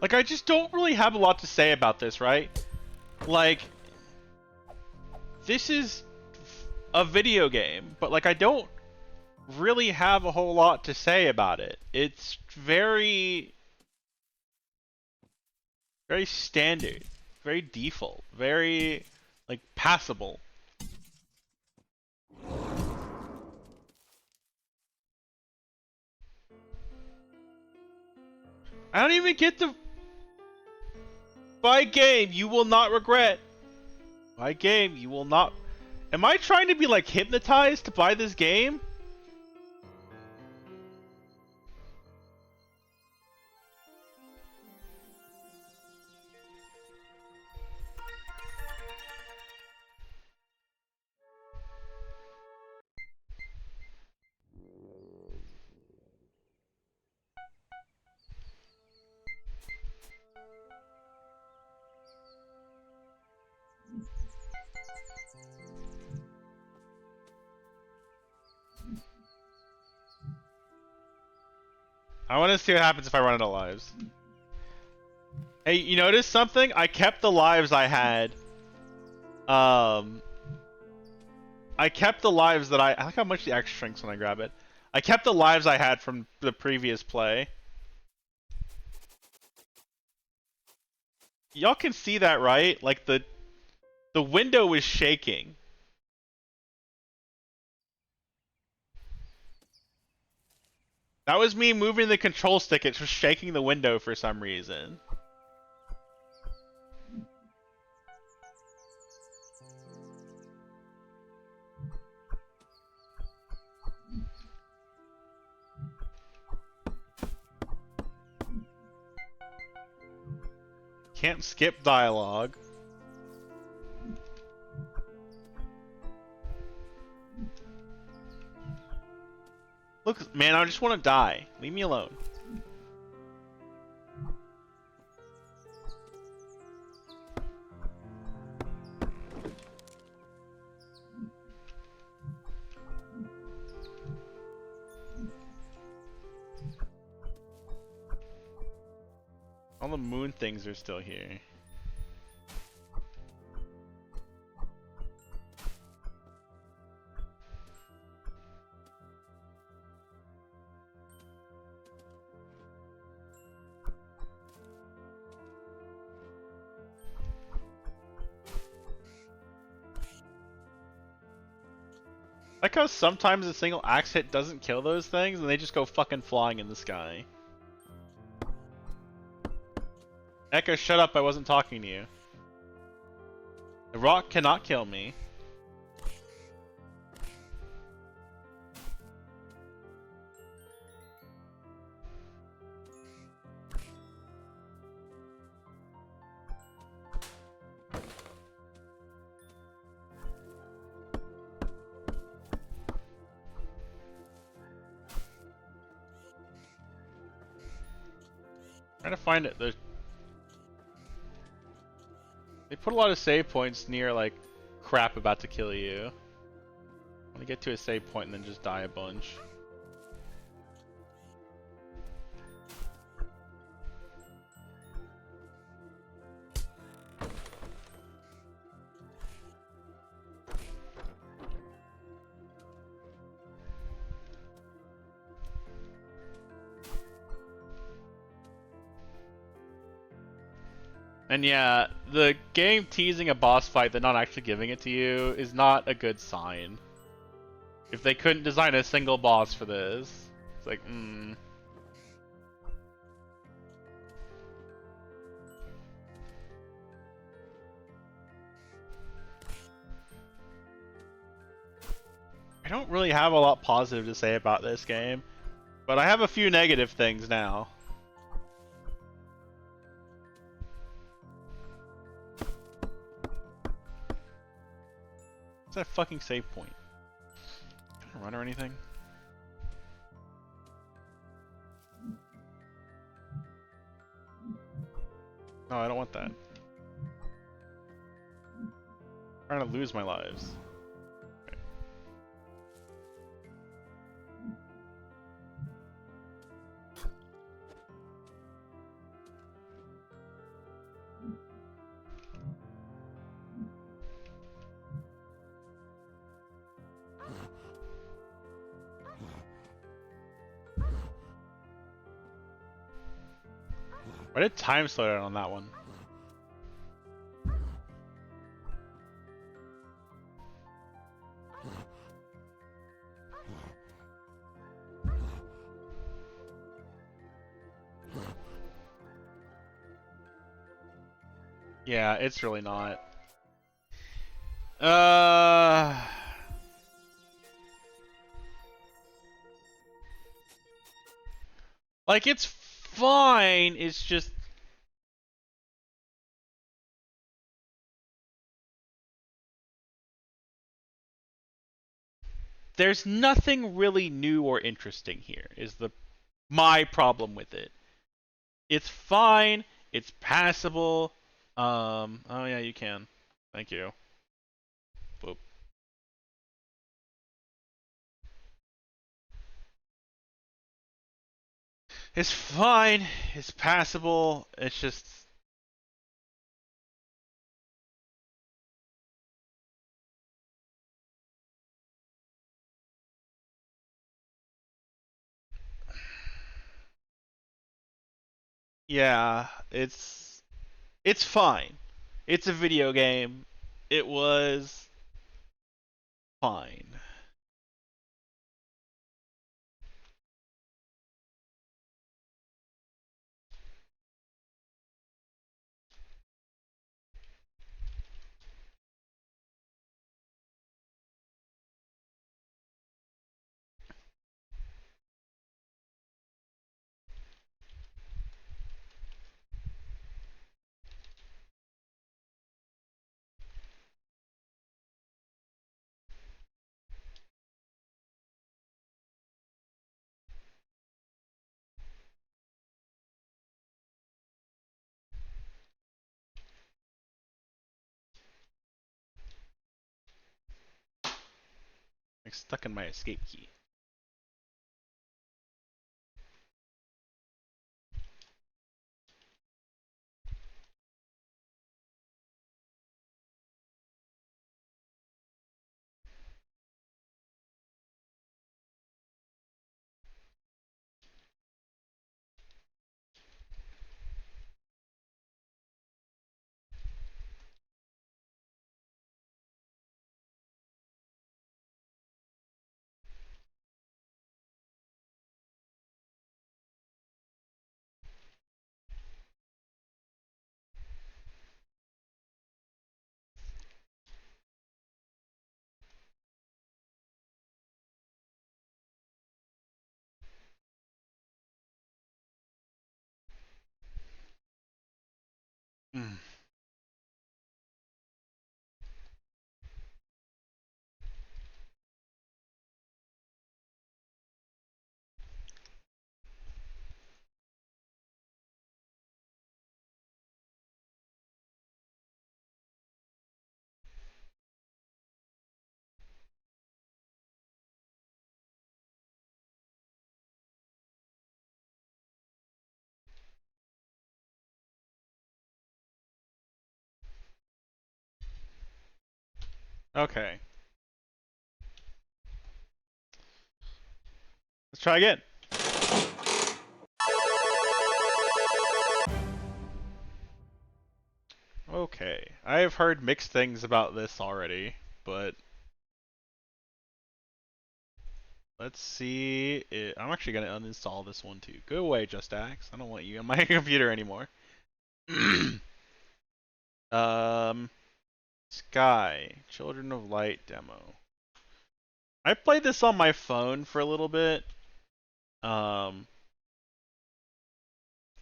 Like, I just don't really have a lot to say about this, right? Like, this is a video game, but like, I don't really have a whole lot to say about it. It's very standard, very default, very, like, passable. I don't even get to buy game. You will not regret. Buy game. You will not. Am I trying to be like hypnotized to buy this game? I want to see what happens if I run out of lives. Hey, you notice something? I kept the lives I had. I kept the lives that I like how much the X shrinks when I grab it. I kept the lives I had from the previous play. Y'all can see that, right? Like the window is shaking. That was me moving the control stick. It's just shaking the window for some reason. Can't skip dialogue. Look, man, I just want to die. Leave me alone. All the moon things are still here. Like how sometimes a single axe hit doesn't kill those things and they just go fucking flying in the sky. Echo, shut up, I wasn't talking to you. The rock cannot kill me. Trying to find it. They put a lot of save points near like crap about to kill you. I want to get to a save point and then just die a bunch. And yeah, the game teasing a boss fight but not actually giving it to you is not a good sign. If they couldn't design a single boss for this, it's like, I don't really have a lot positive to say about this game, but I have a few negative things now. What's that fucking save point? Can I run or anything? No, I don't want that. I'm trying to lose my lives. Okay. Why did time slow down on that one? Yeah, it's really not. Uh... Like, it's fine, it's just... There's nothing really new or interesting here, is my problem with it. It's fine, it's passable. Oh yeah, you can. Thank you. Boop. It's fine, it's passable, it's just... Yeah, it's fine. It's a video game. It was fine. Like stuck in my escape key. Mm. Okay. Let's try again. Okay. I have heard mixed things about this already, but let's see. I'm actually gonna uninstall this one too. Go away, JustAxe. I don't want you on my computer anymore. Sky, Children of Light demo. I played this on my phone for a little bit. Um,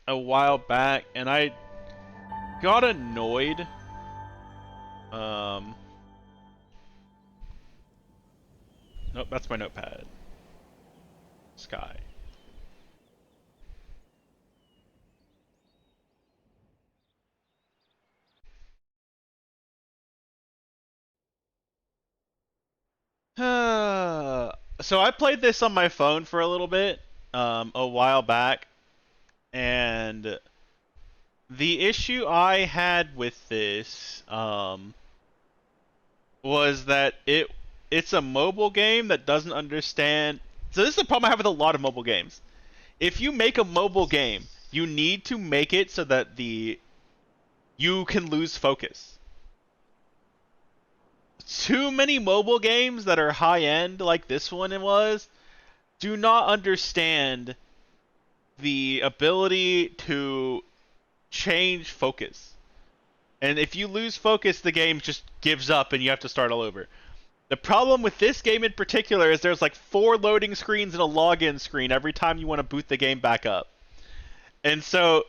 a while back, and I got annoyed. Nope, that's my notepad. Sky. So I played this on my phone for a little bit, a while back, and the issue I had with this, was that it's a mobile game that doesn't understand. So this is the problem I have with a lot of mobile games. If you make a mobile game, you need to make it so that you can lose focus. Too many mobile games that are high end, like this one was, do not understand the ability to change focus. And if you lose focus, the game just gives up and you have to start all over. The problem with this game in particular is there's like 4 loading screens and a login screen every time you want to boot the game back up. And so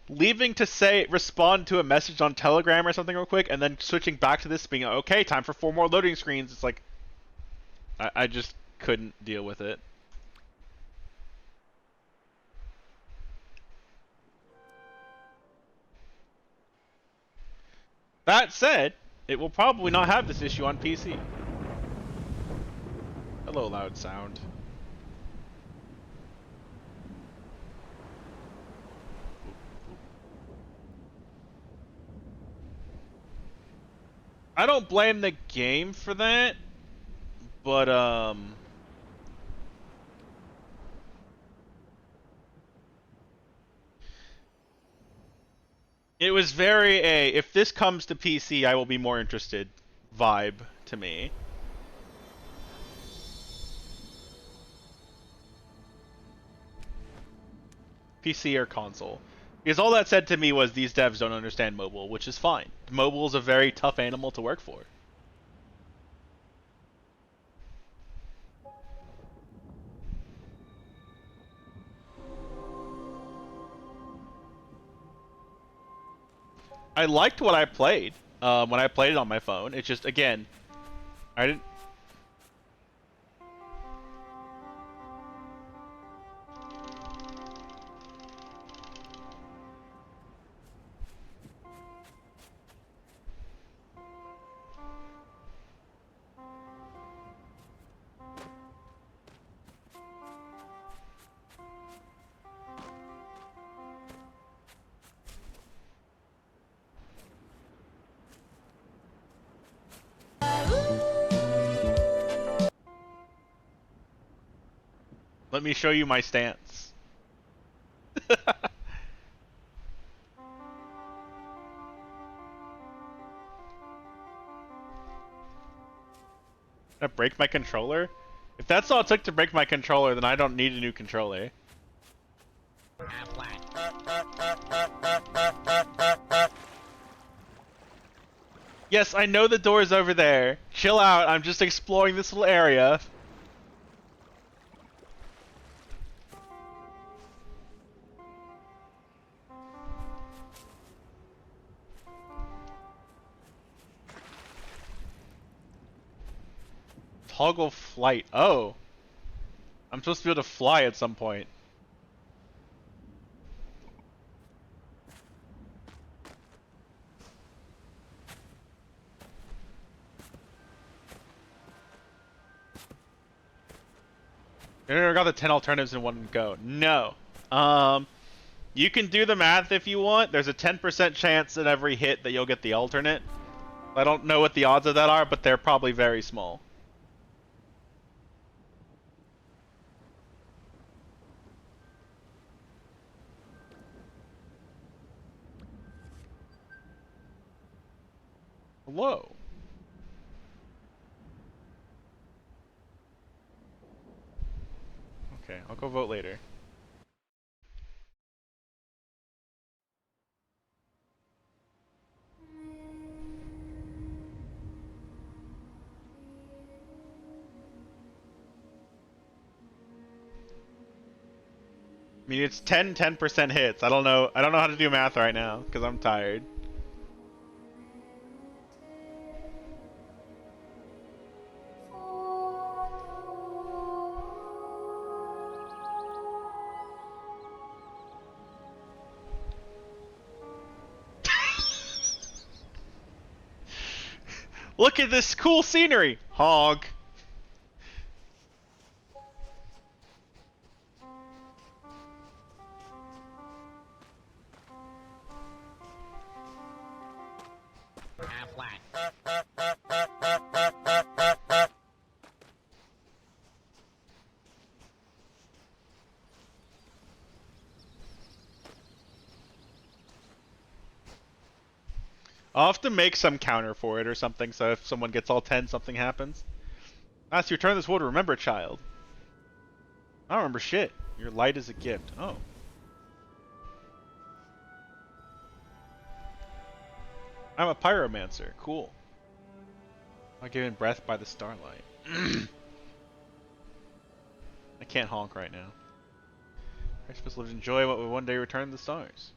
leaving to say respond to a message on Telegram or something real quick and then switching back to this being okay, time for 4 more loading screens, it's like I just couldn't deal with it. That said, it will probably not have this issue on PC. Hello, loud sound. I don't blame the game for that, but it was very if this comes to PC, I will be more interested vibe to me. PC or console. Because all that said to me was these devs don't understand mobile, which is fine. Mobile is a very tough animal to work for. I liked what I played when I played it on my phone. It's just, again, I didn't... Let me show you my stance. I break my controller? If that's all it took to break my controller, then I don't need a new controller. Yes, I know the door's over there. Chill out, I'm just exploring this little area. Toggle flight. Oh. I'm supposed to be able to fly at some point. I got the 10 alternatives in one go. No. You can do the math if you want. There's a 10% chance at every hit that you'll get the alternate. I don't know what the odds of that are, but they're probably very small. Hello. Okay, I'll go vote later. I mean, it's 10% hits. I don't know how to do math right now because I'm tired. Look at this cool scenery! Hog. I'll have to make some counter for it or something, so if someone gets all 10, something happens. Ah, so you return this world to remember, child. I don't remember shit. Your light is a gift. Oh. I'm a pyromancer. Cool. I'm given breath by the starlight. I can't honk right now. I'm supposed to live to enjoy what will one day return to the stars.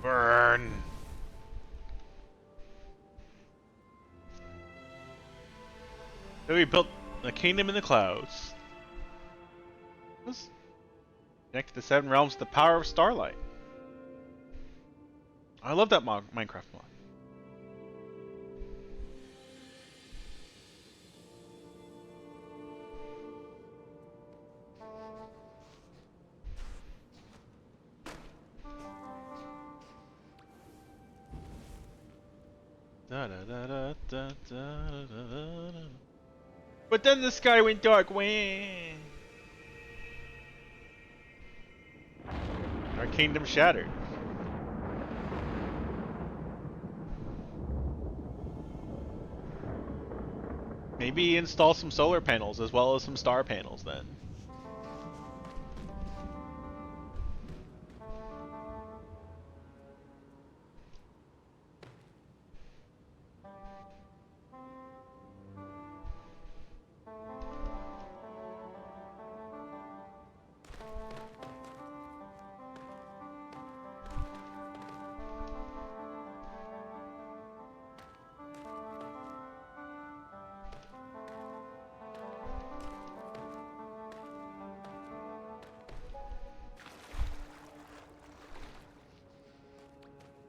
Burn! So we built a kingdom in the clouds. Let's connect to the seven realms with the power of starlight. I love that Minecraft mod. Da, da, da, da, da, da, da, da. But then the sky went dark. Wah. Our kingdom shattered. Maybe install some solar panels as well as some star panels then.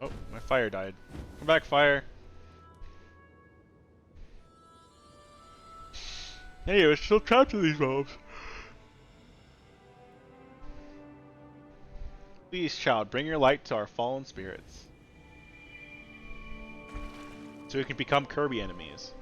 Oh, my fire died. Come back, fire. Hey, we're still trapped in these mobs. Please, child, bring your light to our fallen spirits. So we can become Kirby enemies.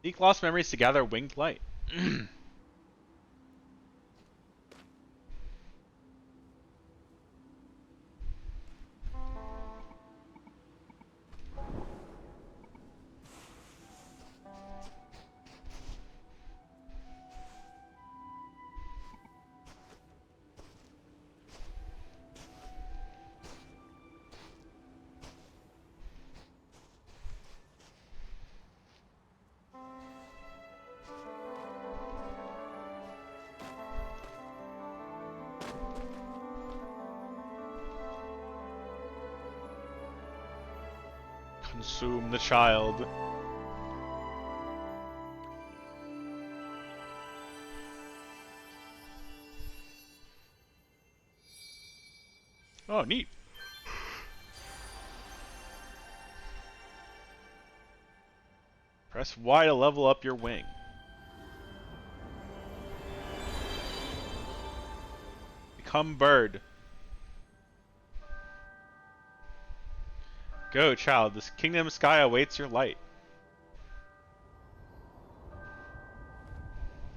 Seek lost memories to gather winged light. Consume the child. Oh, neat. Press Y to level up your wing. Become bird. Go, child. This kingdom sky awaits your light.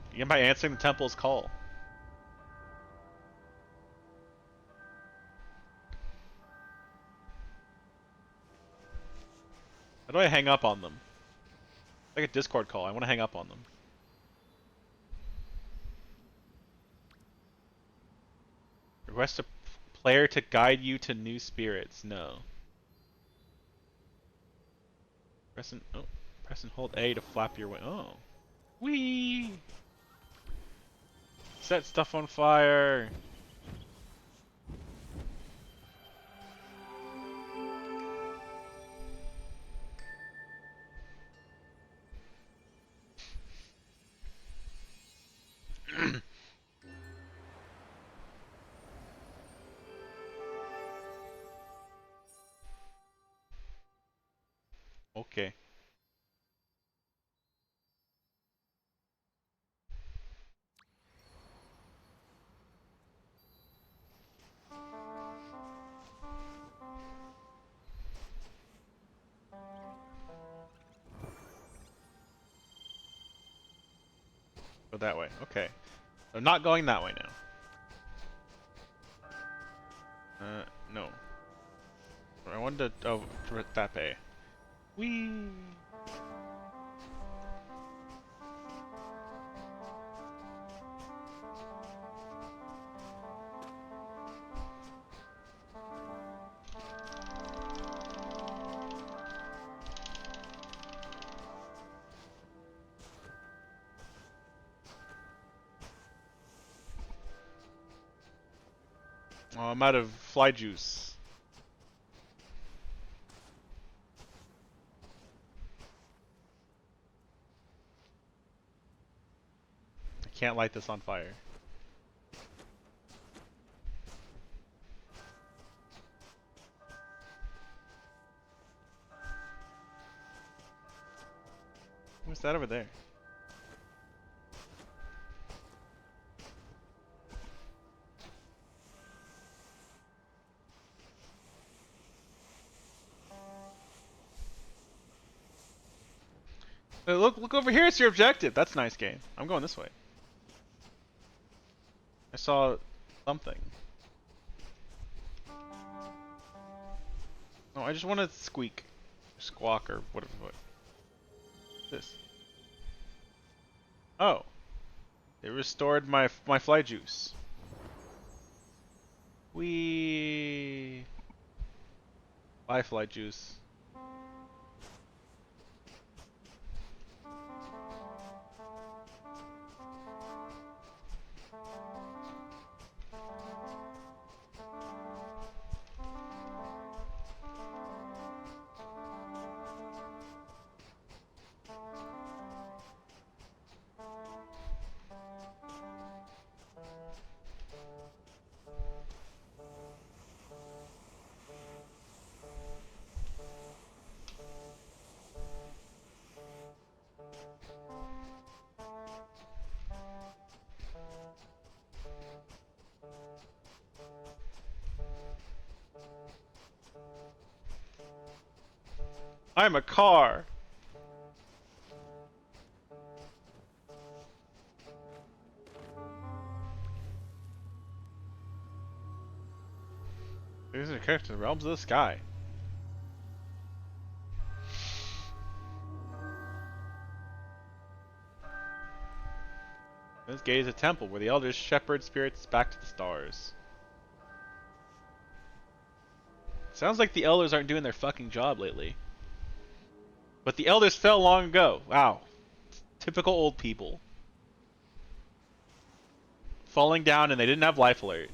Begin by answering the temple's call. How do I hang up on them? Like a Discord call. I want to hang up on them. Request a player to guide you to new spirits. No. Press and hold A to flap your wing. Oh. Whee! Set stuff on fire. Okay. Go that way. Okay. I'm not going that way now. No. I wanted to... Oh, that way. Whee! Oh, I'm out of fly juice. I can't light this on fire. What's that over there? Hey, look over here, it's your objective. That's a nice game. I'm going this way. I saw something. No, I just want to squeak. Squawk or whatever. What? This. Oh. It restored my fly juice. Wee. Bye, fly juice. I'm a car. These are characters in the realms of the sky. This gate is a temple where the elders shepherd spirits back to the stars. Sounds like the elders aren't doing their fucking job lately. But the elders fell long ago. Wow. Typical old people. Falling down and they didn't have life alert.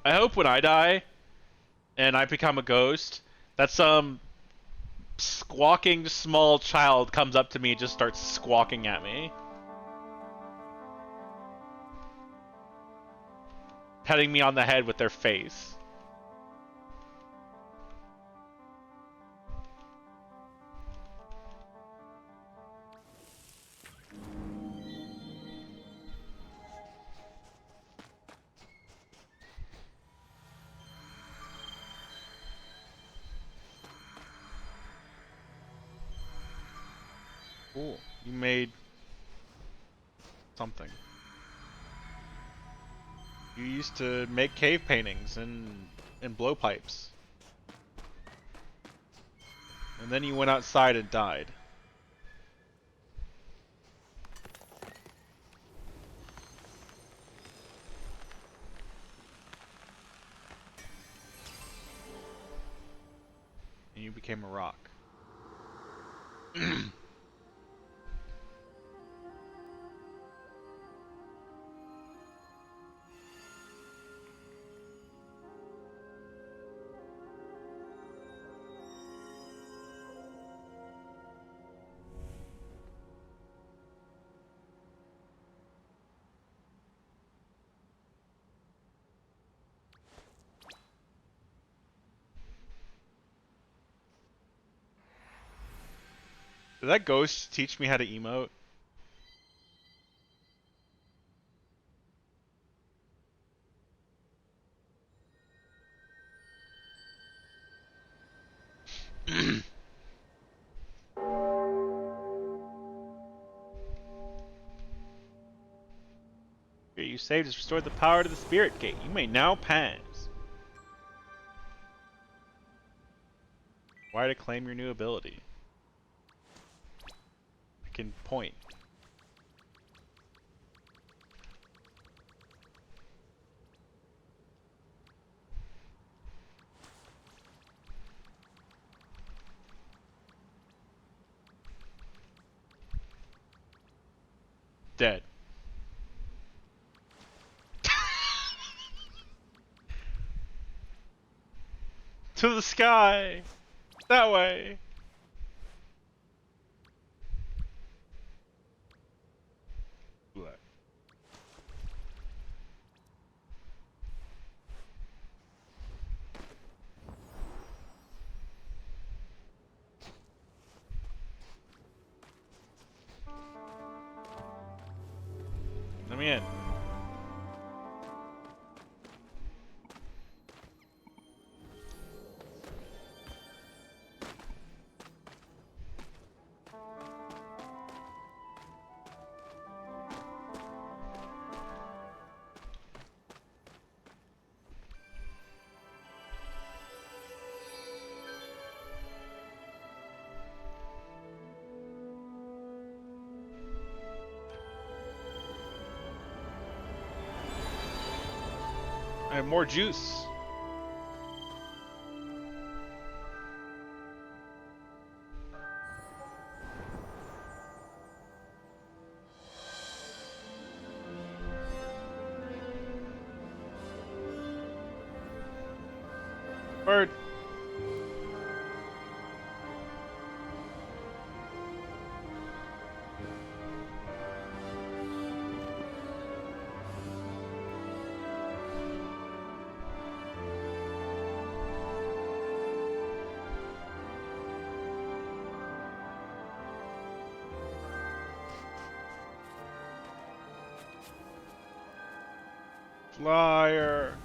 I hope when I die and I become a ghost that some squawking small child comes up to me and just starts squawking at me. Petting me on the head with their face. Cool. You made something. You used to make cave paintings and blowpipes. And then you went outside and died. And you became a rock. Did that ghost teach me how to emote? Spirit you saved has restored the power to the Spirit Gate. You may now pass. Why to claim your new ability? I can point. Dead. To the sky! That way! What? Let me in. I have more juice. Bird. Flyer.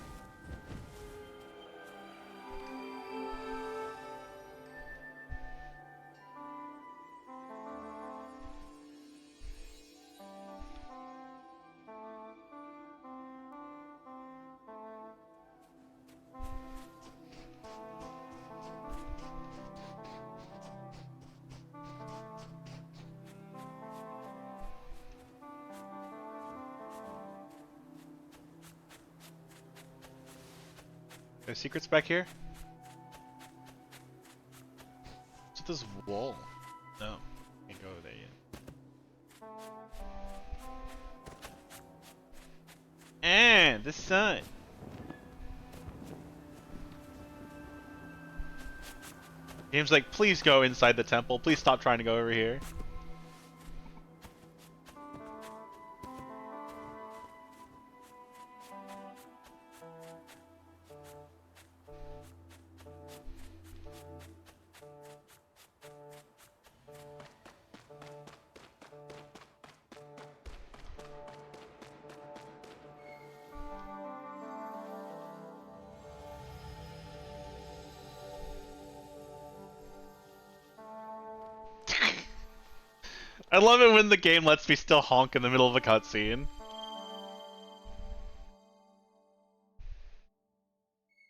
There's secrets back here? What's with this wall? No, can't go there yet. And the sun. Game's like, please go inside the temple. Please stop trying to go over here. I love it when the game lets me still honk in the middle of a cutscene.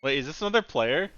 Wait, is this another player?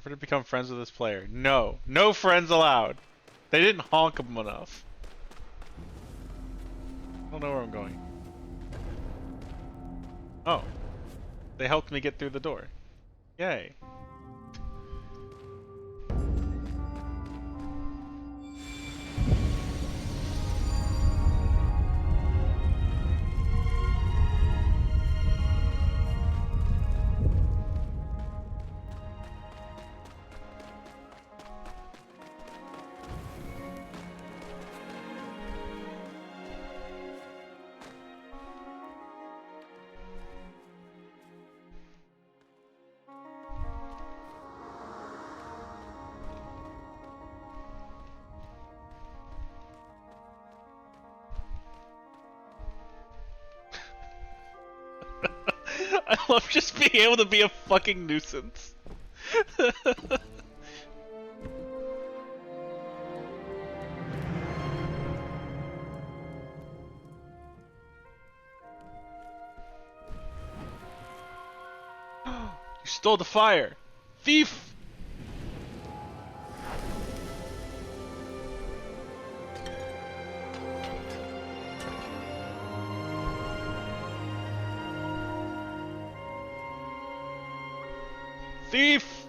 Offer to become friends with this player. No. No friends allowed. They didn't honk them enough. I don't know where I'm going. Oh. They helped me get through the door. Yay. I love just being able to be a fucking nuisance. You stole the fire! Thief! Thief!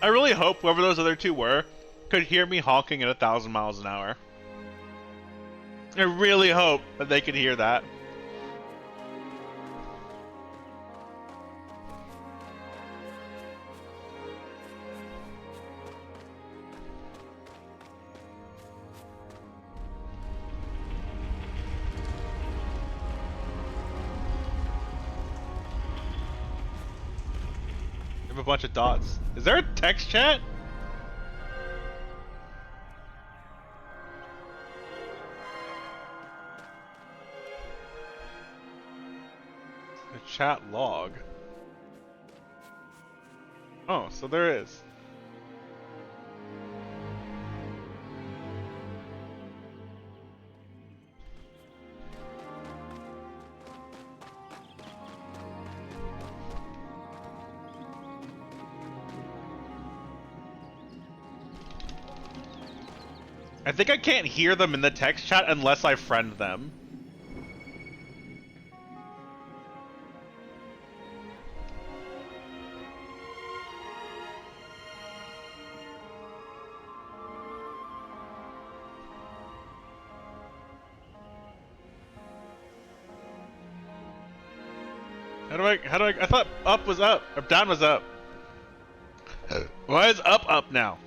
I really hope whoever those other two were could hear me honking at 1,000 miles an hour. I really hope that they could hear that. I have a bunch of dots. Is there a text chat? A chat log. Oh, so there is. I think I can't hear them in the text chat unless I friend them. I thought up was up, or down was up. Why is up now?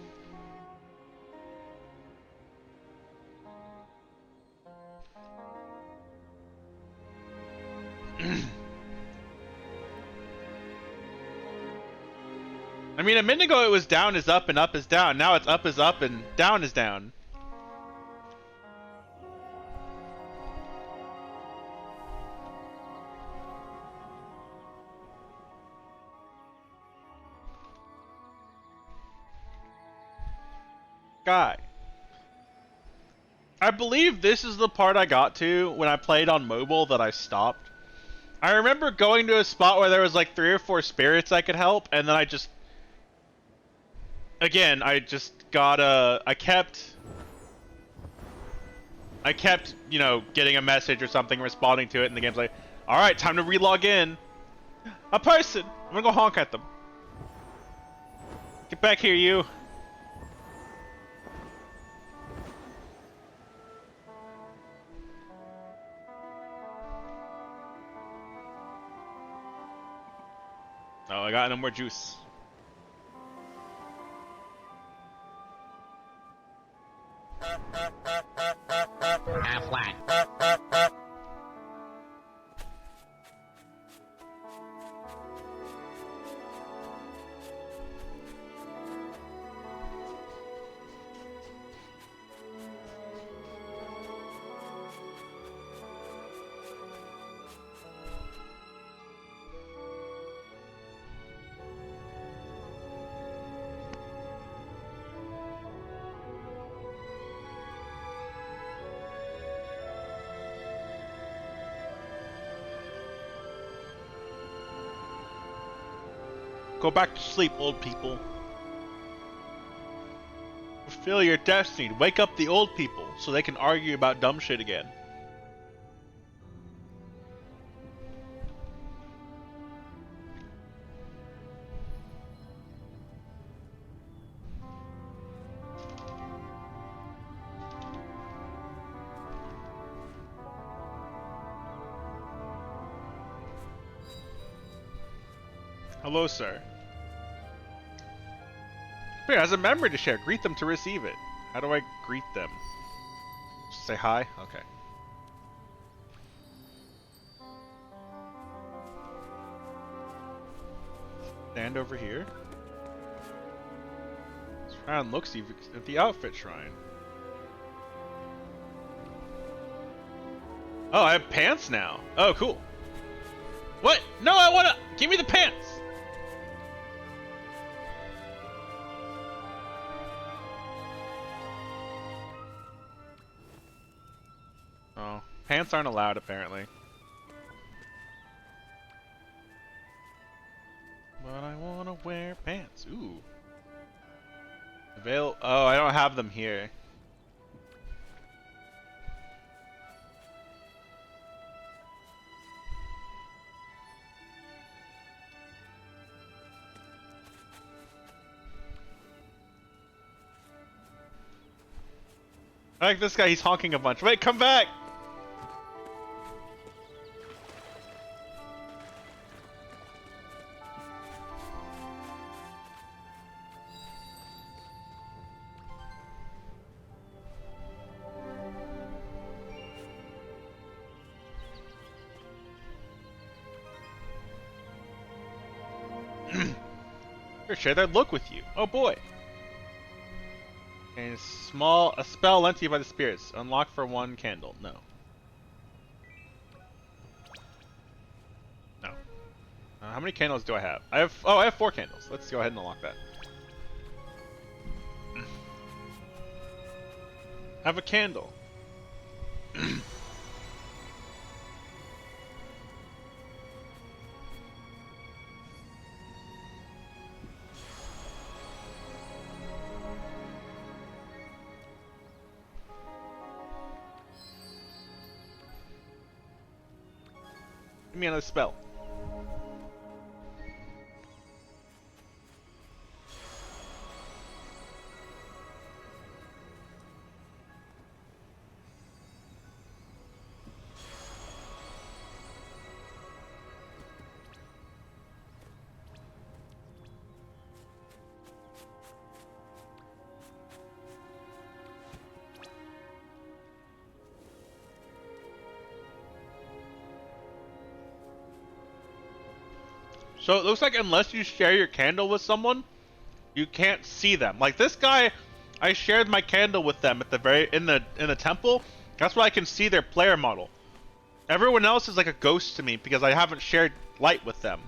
I mean, a minute ago it was down is up and up is down. Now it's up is up and down is down. Guy. I believe this is the part I got to when I played on mobile that I stopped. I remember going to a spot where there was like 3 or 4 spirits I could help, and then I just... Again, I just got I kept, you know, getting a message or something, responding to it, and the game's like, alright, time to relog in. A person! I'm gonna go honk at them. Get back here, you. Oh, I got no more juice. Flat. Go back to sleep, old people. Fulfill your destiny. Wake up the old people so they can argue about dumb shit again. Hello, sir. Here, as a memory to share, greet them to receive it. How do I greet them? Just say hi? Okay. Stand over here. Let's try and look, see if the outfit shrine. Oh, I have pants now. Oh, cool. What? No, I wanna... Give me the pants! Oh, pants aren't allowed, apparently. But I wanna wear pants. Ooh. Oh, I don't have them here. I like this guy, he's honking a bunch. Wait, come back! Share that look with you. Oh boy. And a spell lent to you by the spirits. Unlock for 1 candle. No. No. How many candles do I have? I have 4 candles. Let's go ahead and unlock that. I have a candle. Give me another spell. So it looks like unless you share your candle with someone, you can't see them. Like this guy, I shared my candle with them at the in the temple. That's why I can see their player model. Everyone else is like a ghost to me because I haven't shared light with them.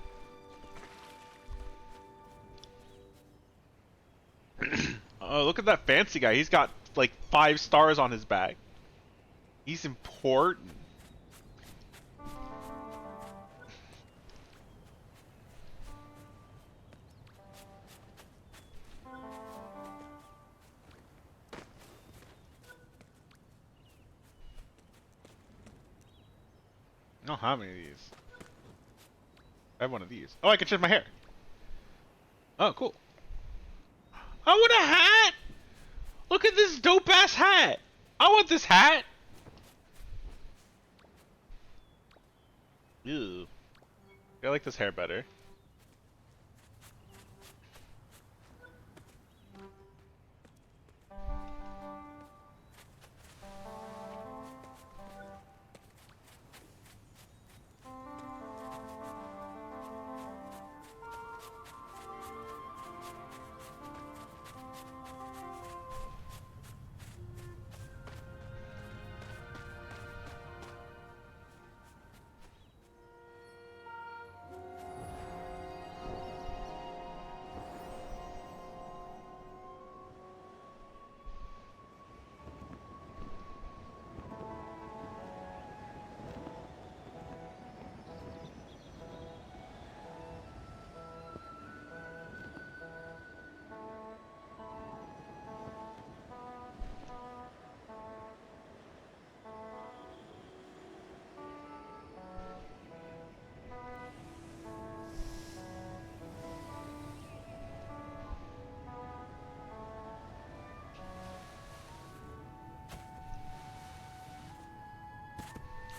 Oh, look at that fancy guy. He's got like 5 stars on his bag. He's important. I don't have any of these. I have one of these. Oh, I can change my hair. Oh, cool. I want a hat! Look at this dope-ass hat! I want this hat! Ew. I like this hair better.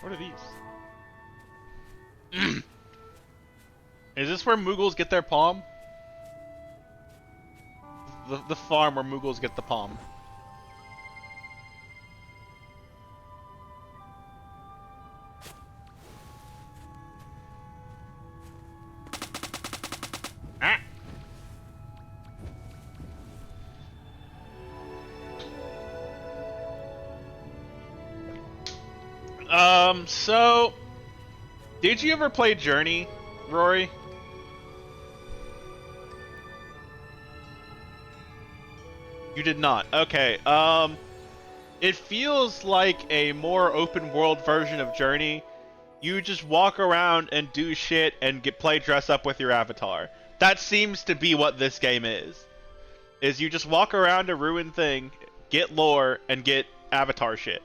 What are these? Is this where Moogles get their palm? The farm where Moogles get the palm. So, did you ever play Journey, Rory? You did not. Okay. It feels like a more open world version of Journey. You just walk around and do shit and play dress up with your avatar. That seems to be what this game is. Is you just walk around a ruined thing, get lore, and get avatar shit.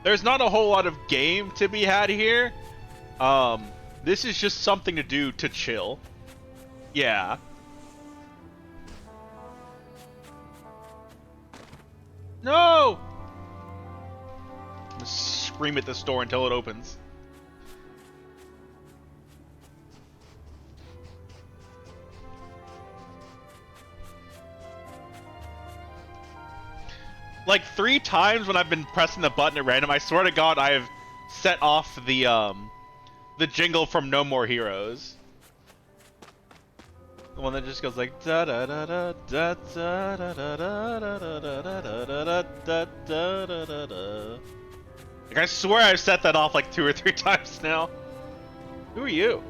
There's not a whole lot of game to be had here. This is just something to do to chill. Yeah. No! I'm gonna scream at this door until it opens. Like 3 times when I've been pressing the button at random, I swear to God, I have set off the jingle from No More Heroes. The one that just goes like da da da da da da da da da da da da da da da. Like I swear I've set that off like 2 or 3 times now. Who are you?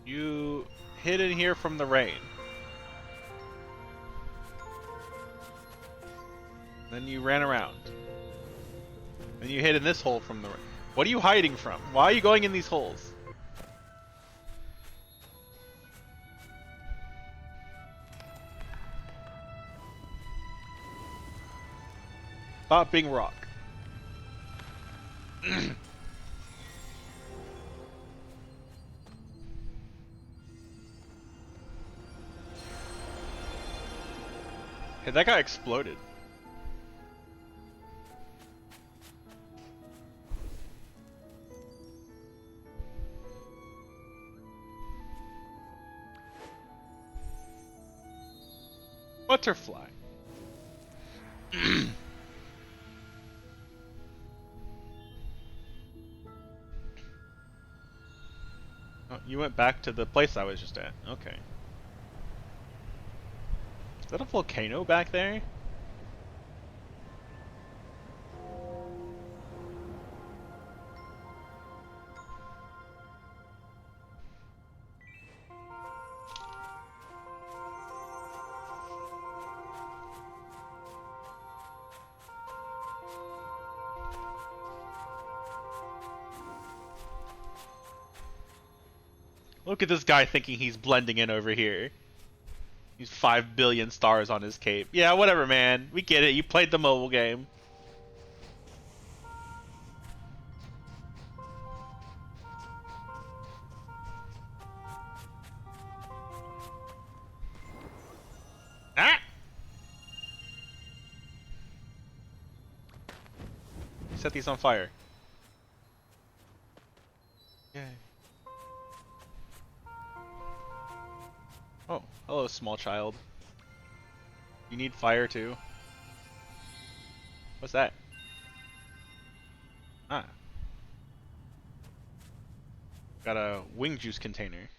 You hid in here from the rain. Then you ran around. Then you hid in this hole from the rain. What are you hiding from? Why are you going in these holes? Stop being rock. Hey, that guy exploded. Butterfly. Oh, you went back to the place I was just at. Okay. Is that a volcano back there? Look at this guy thinking he's blending in over here. He's 5 billion stars on his cape. Yeah, whatever, man. We get it. You played the mobile game. Ah! Set these on fire. Yay. Oh, hello, small child. You need fire too. What's that? Ah. Got a wing juice container.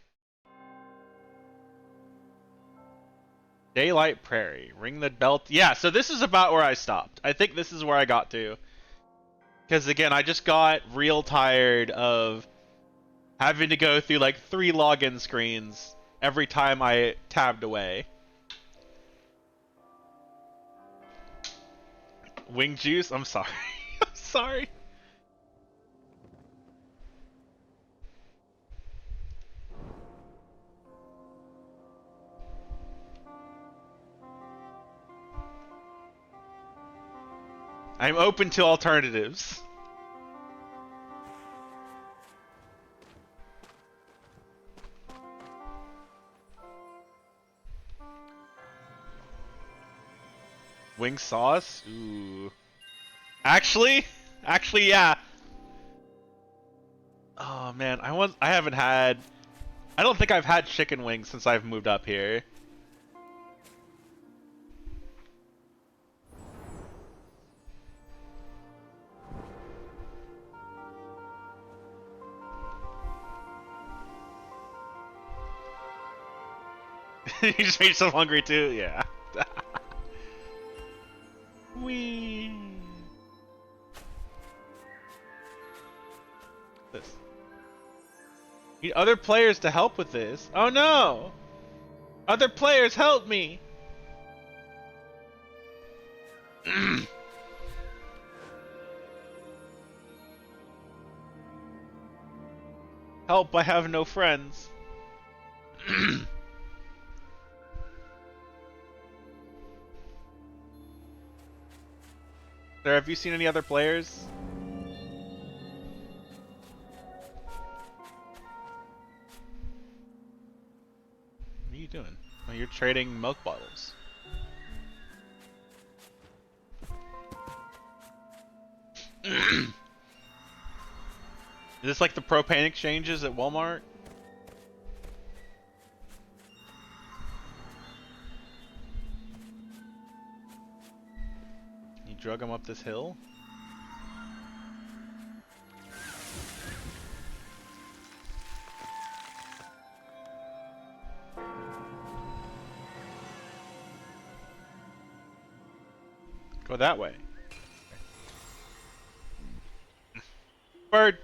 Daylight Prairie. Ring the bell. Yeah, so this is about where I stopped. I think this is where I got to. Because again, I just got real tired of having to go through like 3 login screens every time I tabbed away. Wing juice? I'm sorry. I'm sorry. I'm open to alternatives. Wing sauce? Ooh. Actually, yeah. Oh man, I haven't had. I don't think I've had chicken wings since I've moved up here. You just made yourself hungry too? Yeah. Wee. This. Need other players to help with this. Oh no! Other players help me! Help, I have no friends. Sir, have you seen any other players? What are you doing? Oh, you're trading milk bottles. Is this like the propane exchanges at Walmart? You drug him up this hill? Go that way. Bird!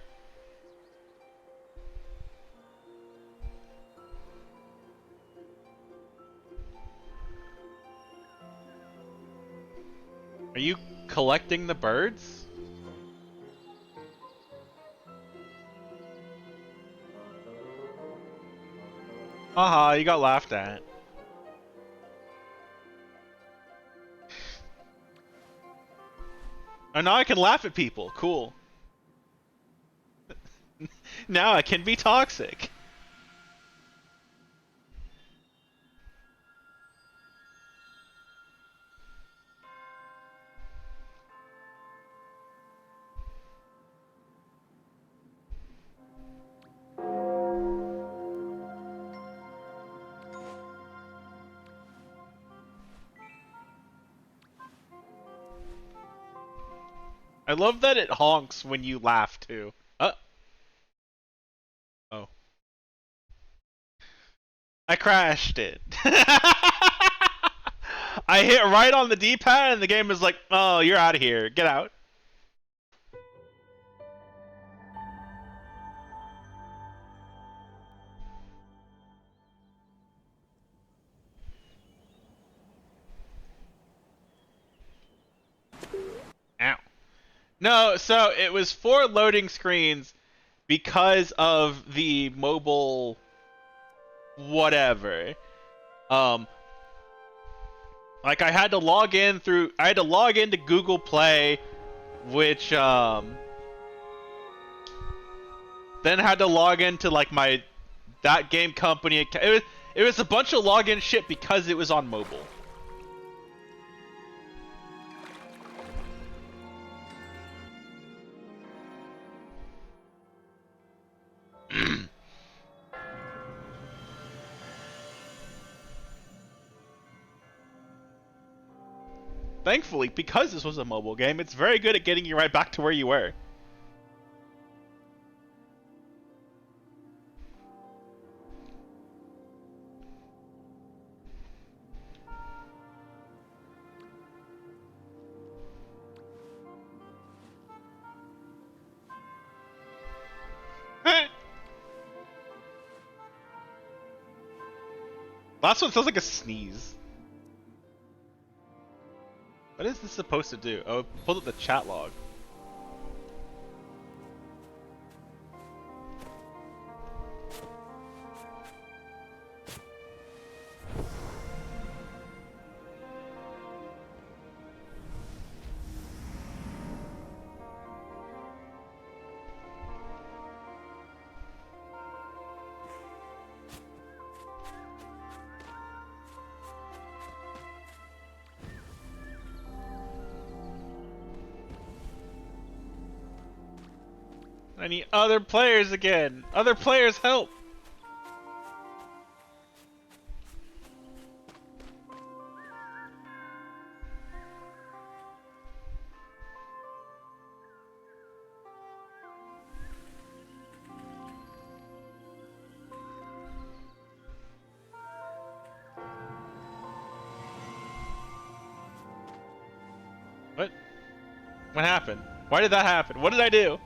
Are you collecting the birds? Haha, you got laughed at. Oh, now I can laugh at people. Cool. Now I can be toxic. I love that it honks when you laugh too. Oh. I crashed it. I hit right on the D-pad and the game is like, oh, you're out of here. Get out. Ow. No, so it was 4 loading screens because of the mobile whatever. Like I had to log into Google Play, which then had to log into like that game company. It was a bunch of login shit because it was on mobile. Thankfully, because this was a mobile game, it's very good at getting you right back to where you were. Last one sounds like a sneeze. What is this supposed to do? Oh, pull up the chat log. I need other players again. Other players help. What? What happened? Why did that happen? What did I do?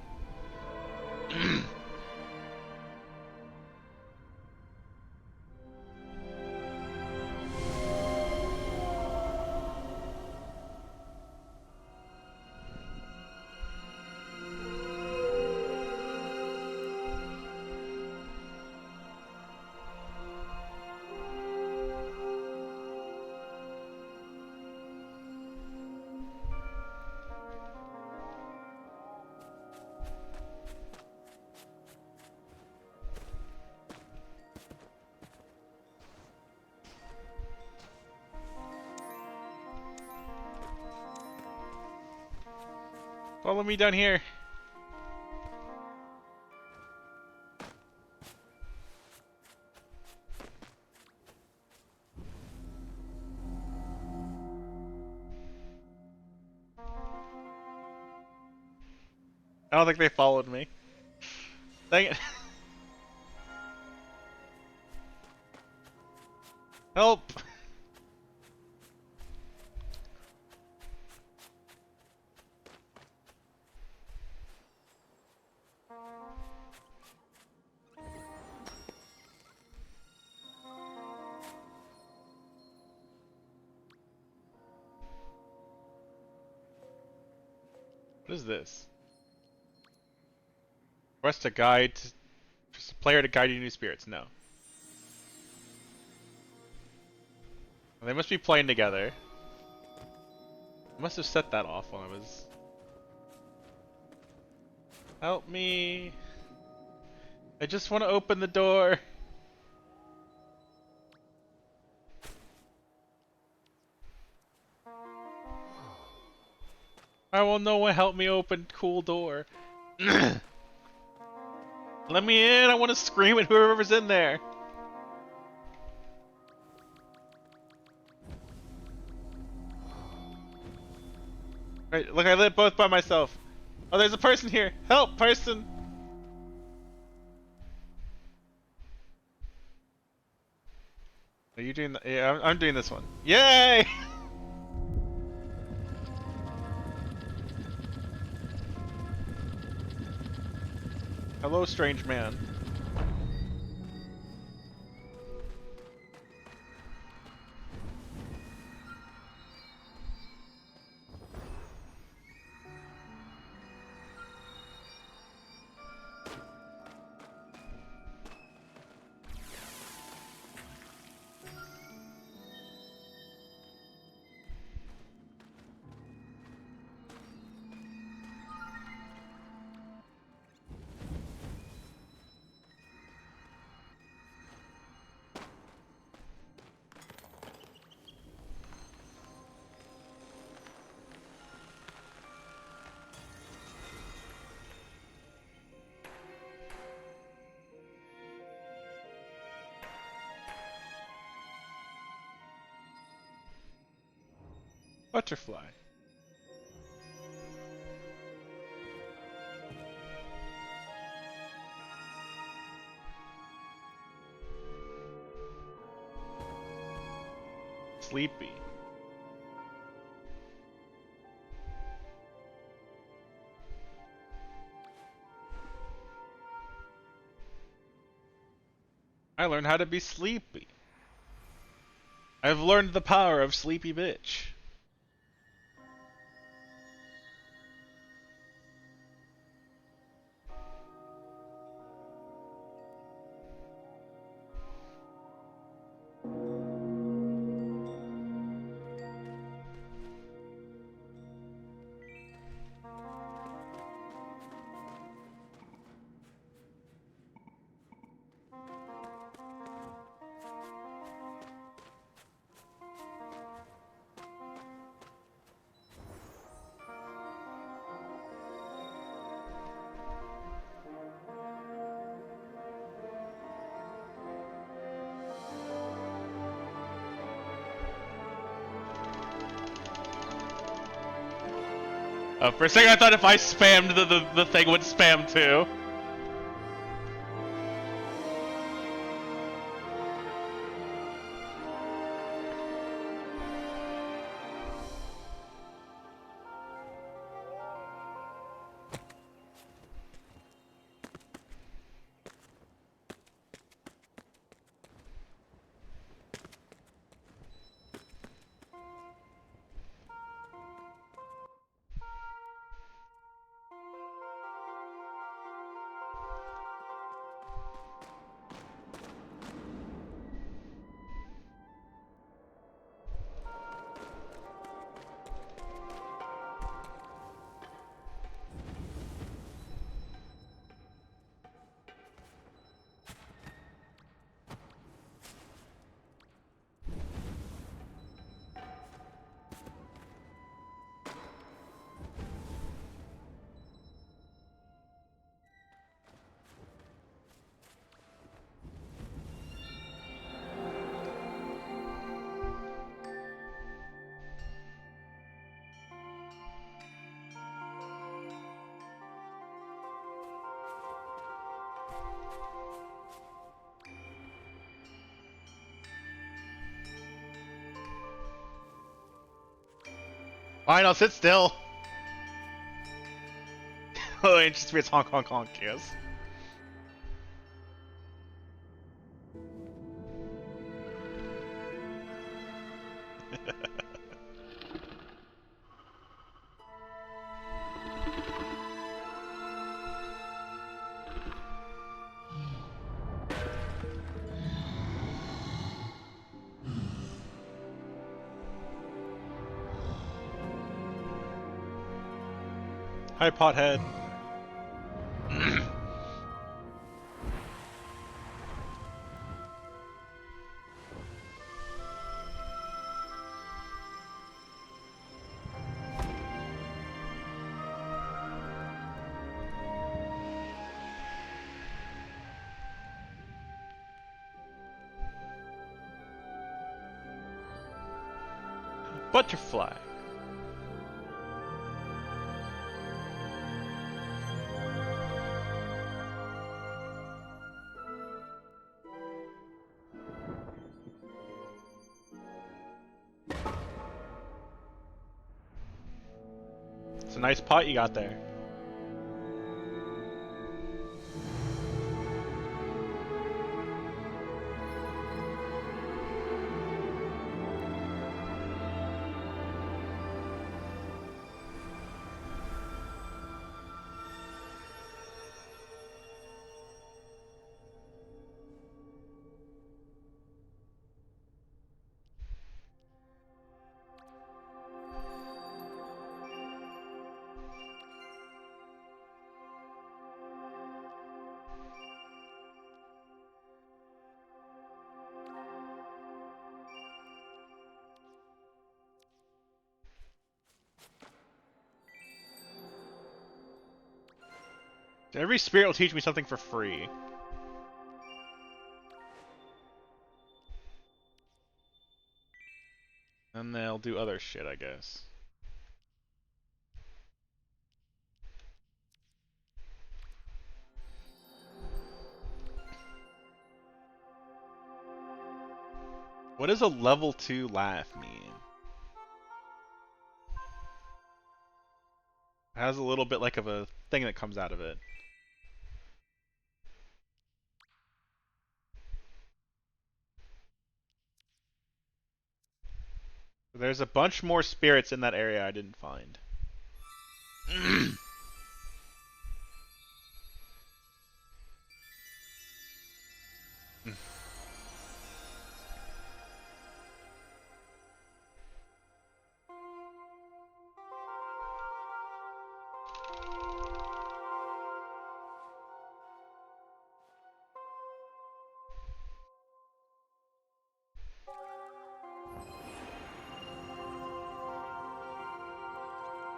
Follow me down here. I don't think they followed me. Dang it. Help! What is this? Request a guide. Just a player to guide you to new spirits. No. They must be playing together. I must have set that off when I was... Help me. I just want to open the door. Why will no one help me open cool door? Let me in, I want to scream at whoever's in there. Right, look, I lit both by myself. Oh, there's a person here. Help, person. Are you doing that? Yeah, I'm doing this one. Yay! Hello, strange man. Butterfly. Sleepy. I learned how to be sleepy. I've learned the power of sleepy bitch. For a second I thought if I spammed the thing would spam too. Fine, I'll sit still. Oh, ancient spirits honk honk honk, yes. Hi, pothead. Butterfly. It's a nice pot you got there. Every spirit will teach me something for free. And they'll do other shit, I guess. What does a level 2 laugh mean? It has a little bit like of a thing that comes out of it. There's a bunch more spirits in that area I didn't find.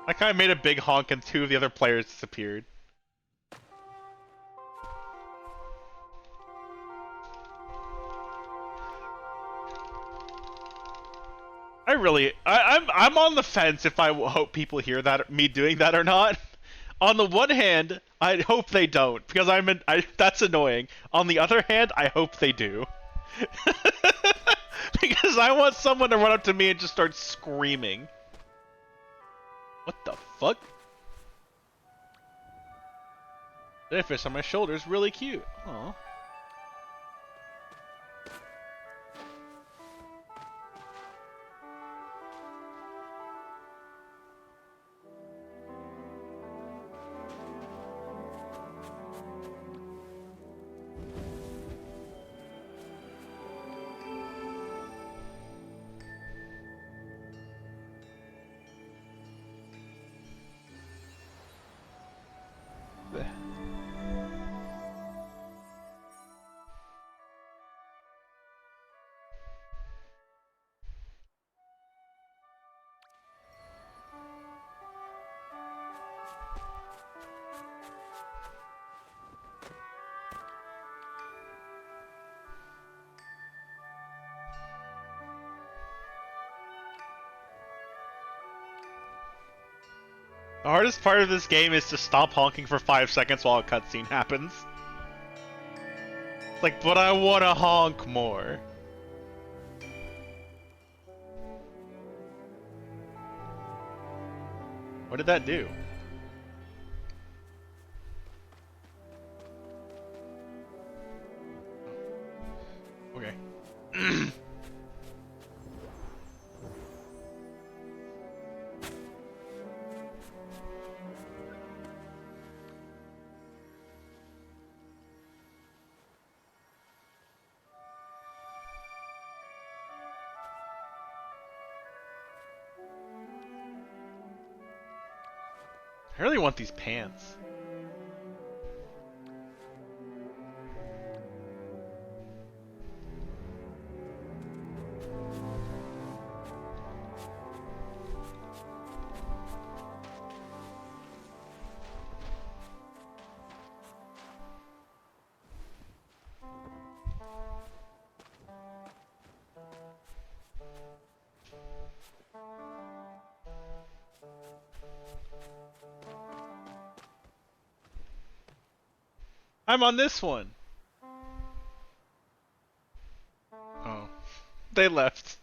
That guy made a big honk and two of the other players disappeared. I I'm on the fence if I hope people hear that me doing that or not. On the one hand, I hope they don't because that's annoying. On the other hand, I hope they do. Because I want someone to run up to me and just start screaming. What the fuck? That fish on my shoulder is really cute. Aww. The hardest part of this game is to stop honking for 5 seconds while a cutscene happens. It's like, but I wanna honk more. What did that do? Okay. I really want these pants. I'm on this one. Oh. They left.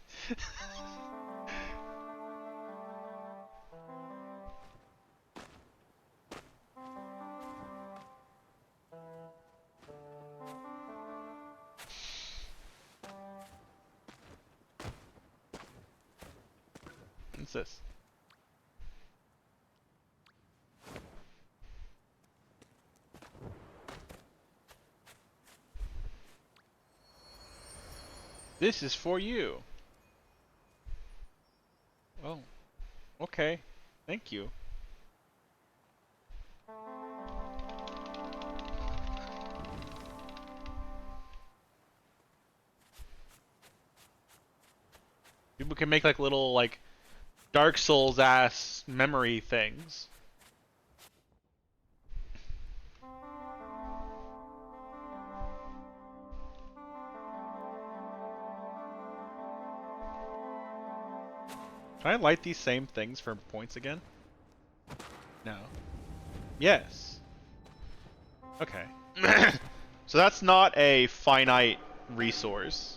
What's this? This is for you. Oh, okay. Thank you. People can make like little like Dark Souls ass memory things. Can I light these same things for points again? No. Yes. Okay. So that's not a finite resource.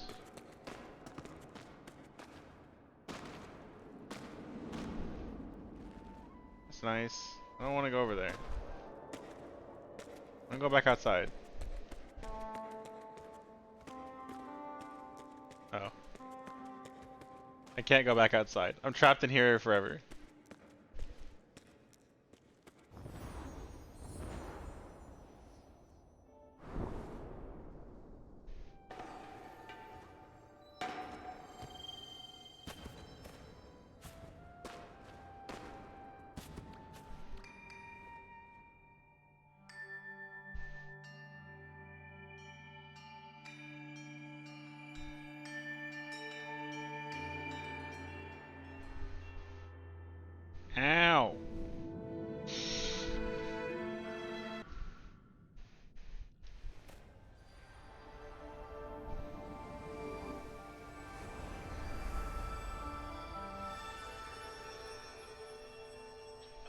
That's nice. I don't want to go over there. I'm gonna go back outside. Oh. I can't go back outside. I'm trapped in here forever. Ow.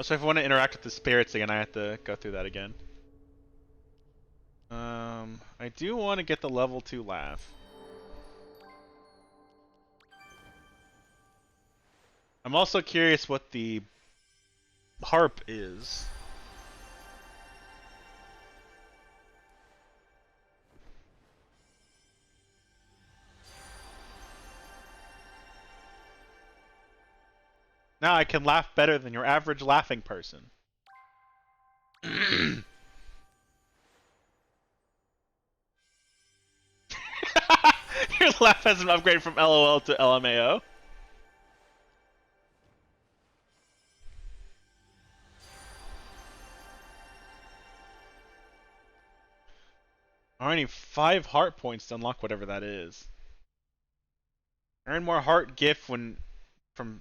So if I want to interact with the spirits again, I have to go through that again. I do want to get the level 2 laugh. I'm also curious what the harp is. Now I can laugh better than your average laughing person. Your laugh has an upgrade from LOL to LMAO. I need 5 heart points to unlock whatever that is. Earn more heart gift when from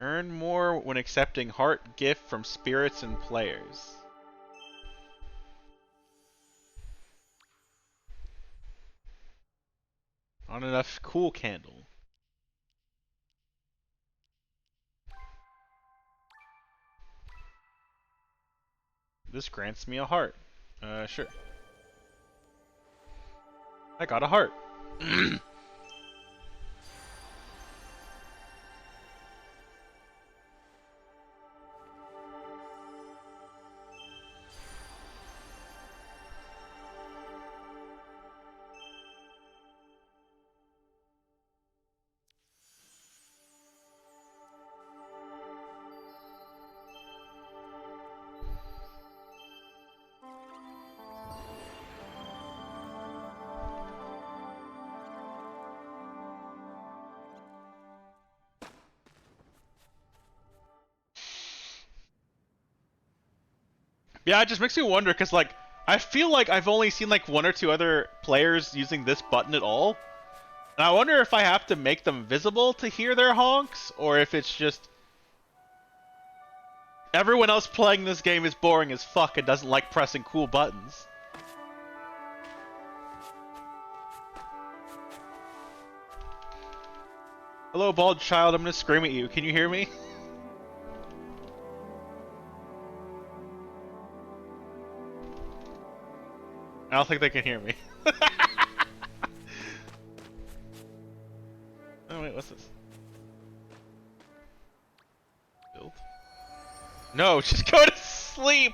earn more when accepting heart gift from spirits and players. Not enough cool candle. This grants me a heart. Sure. I got a heart. Yeah, it just makes me wonder, because, like, I feel like I've only seen, like, 1 or 2 other players using this button at all. And I wonder if I have to make them visible to hear their honks, or if it's just... everyone else playing this game is boring as fuck and doesn't like pressing cool buttons. Hello, bald child, I'm gonna scream at you. Can you hear me? I don't think they can hear me. Oh wait, what's this? Build? No, just go to sleep!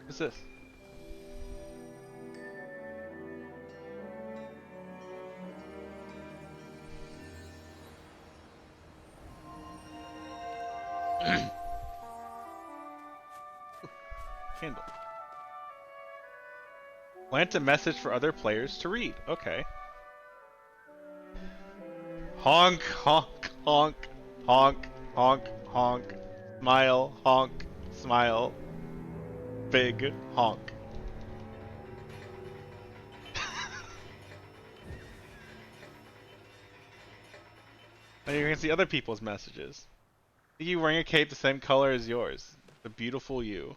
What's this? Candle. Plant a message for other players to read. Okay. Honk, honk, honk, honk, honk, honk. Smile, honk, smile. Big honk. Now you can see other people's messages. See you wearing a cape the same color as yours. The beautiful you.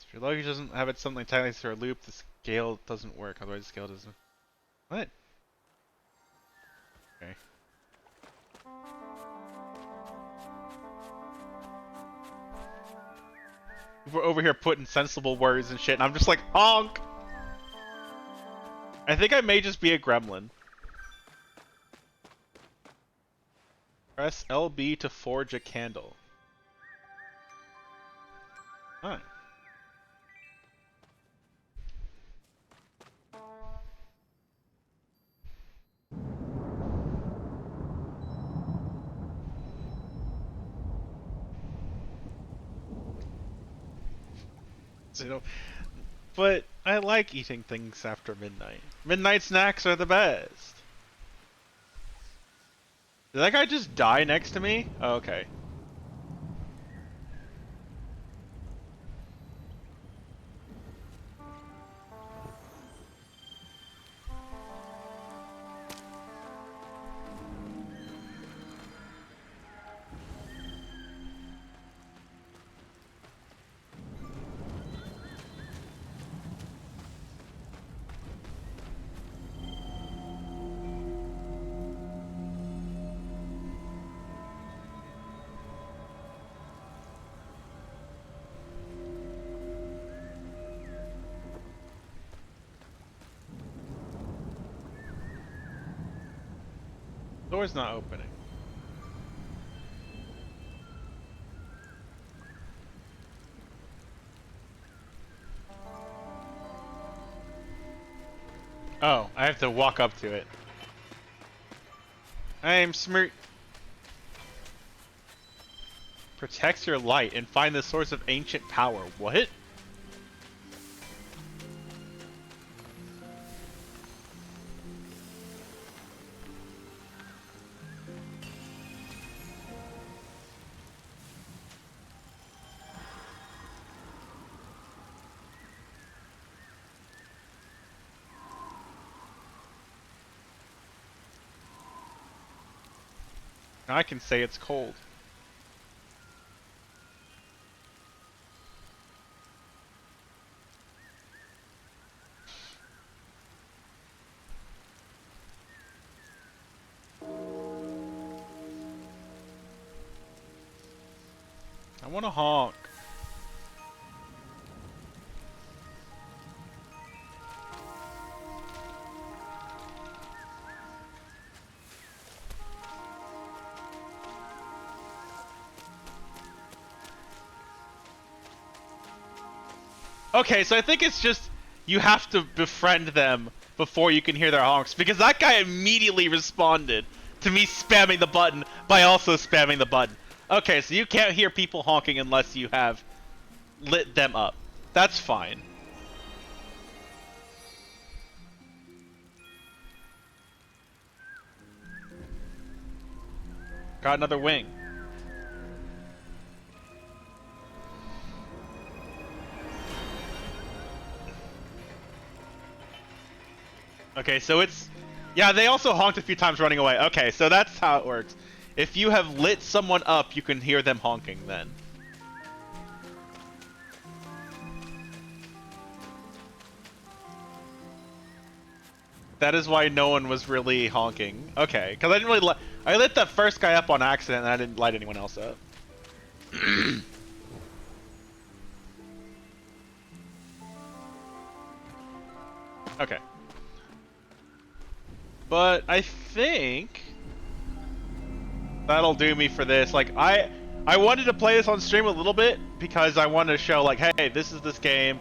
If your luggage doesn't have it something tightly through a loop, the scale doesn't work. Otherwise the scale doesn't... What? Okay. We're over here putting sensible words and shit, and I'm just like, honk! I think I may just be a gremlin. Press LB to forge a candle. Alright. So, but I like eating things after midnight. Midnight snacks are the best. Did that guy just die next to me? Oh, okay. Door's not opening. Oh, I have to walk up to it. I'm smirk. Protects your light and find the source of ancient power. What? I can say it's cold. I want to honk. Okay, so I think it's just you have to befriend them before you can hear their honks, because that guy immediately responded to me spamming the button by also spamming the button. Okay, so you can't hear people honking unless you have lit them up. That's fine. Got another wing. Okay, so it's... Yeah, they also honked a few times running away. Okay, so that's how it works. If you have lit someone up, you can hear them honking then. That is why no one was really honking. Okay, because I didn't really I lit that first guy up on accident and I didn't light anyone else up. Okay. But I think that'll do me for this. Like, I wanted to play this on stream a little bit because I wanted to show, like, hey, this is this game.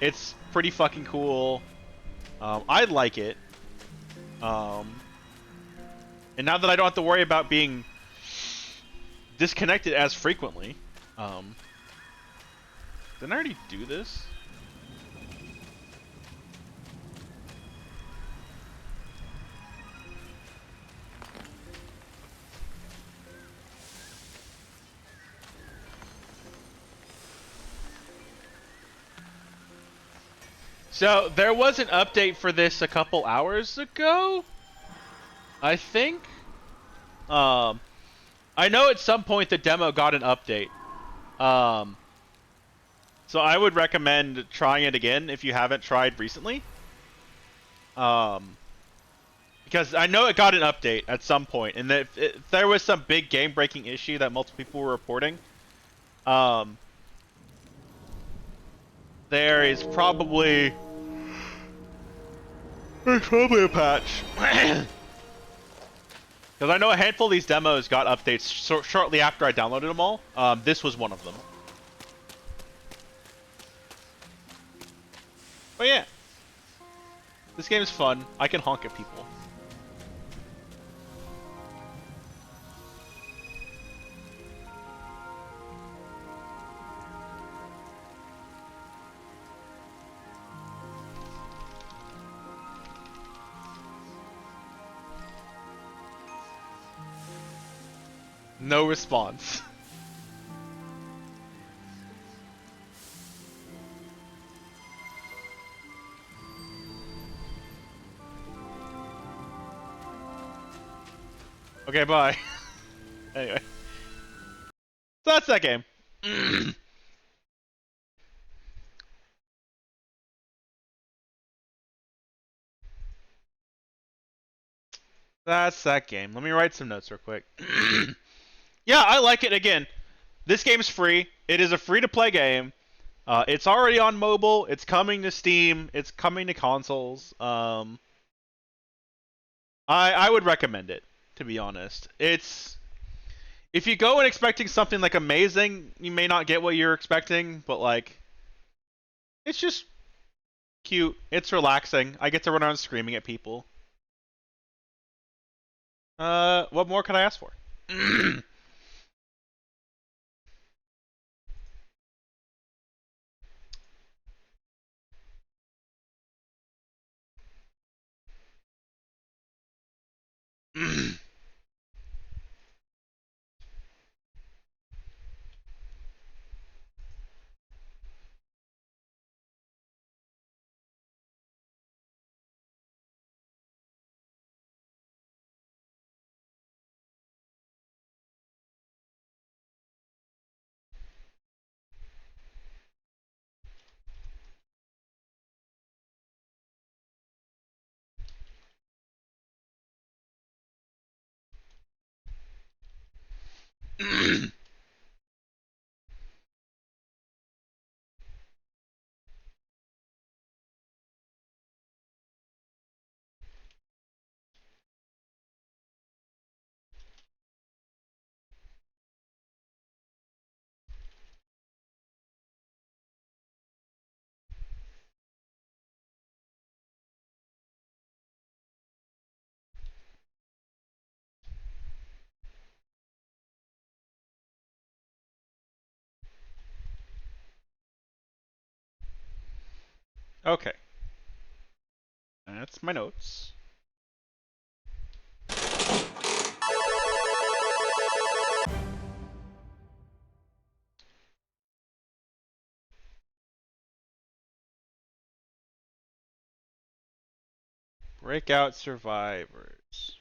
It's pretty fucking cool. I like it. And now that I don't have to worry about being disconnected as frequently, didn't I already do this? So, there was an update for this a couple hours ago, I think. I know at some point the demo got an update. So I would recommend trying it again if you haven't tried recently. Because I know it got an update at some point, and if there was some big game-breaking issue that multiple people were reporting, there is probably... There's probably a patch. Because I know a handful of these demos got updates shortly after I downloaded them all. This was one of them. But yeah, this game is fun. I can honk at people. No response. Okay, bye. Anyway. So that's that game. That's that game. Let me write some notes real quick. Yeah, I like it. Again, this game's free. It is a free-to-play game. It's already on mobile. It's coming to Steam. It's coming to consoles. I would recommend it, to be honest. It's if you go in expecting something like amazing, you may not get what you're expecting, but like it's just cute. It's relaxing. I get to run around screaming at people. What more could I ask for? Okay. That's my notes. Breakout survivors.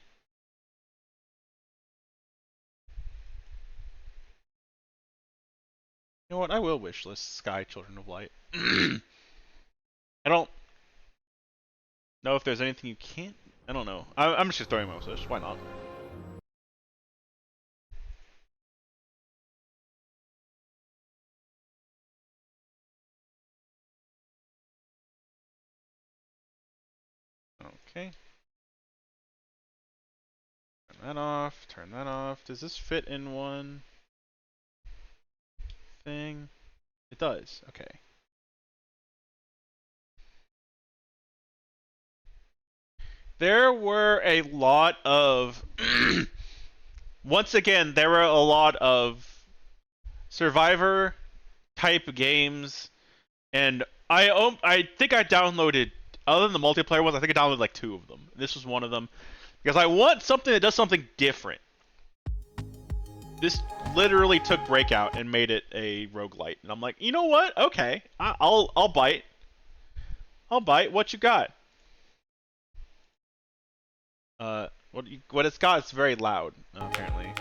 You know what? I will wishlist Sky Children of Light. I don't know if there's anything you can't. I don't know. I'm just throwing my wish. Why not? Okay. Turn that off. Turn that off. Does this fit in one thing? It does. Okay. There were a lot of. Once again, there were a lot of Survivor type games, and I think I downloaded, other than the multiplayer ones, I think I downloaded like 2 of them. This was one of them because I want something that does something different. This literally took Breakout and made it a roguelite, and I'm like, you know what? Okay, I'll bite. I'll bite. What you got? What it's got is very loud, apparently.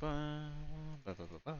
Ba, ba, ba, ba, ba.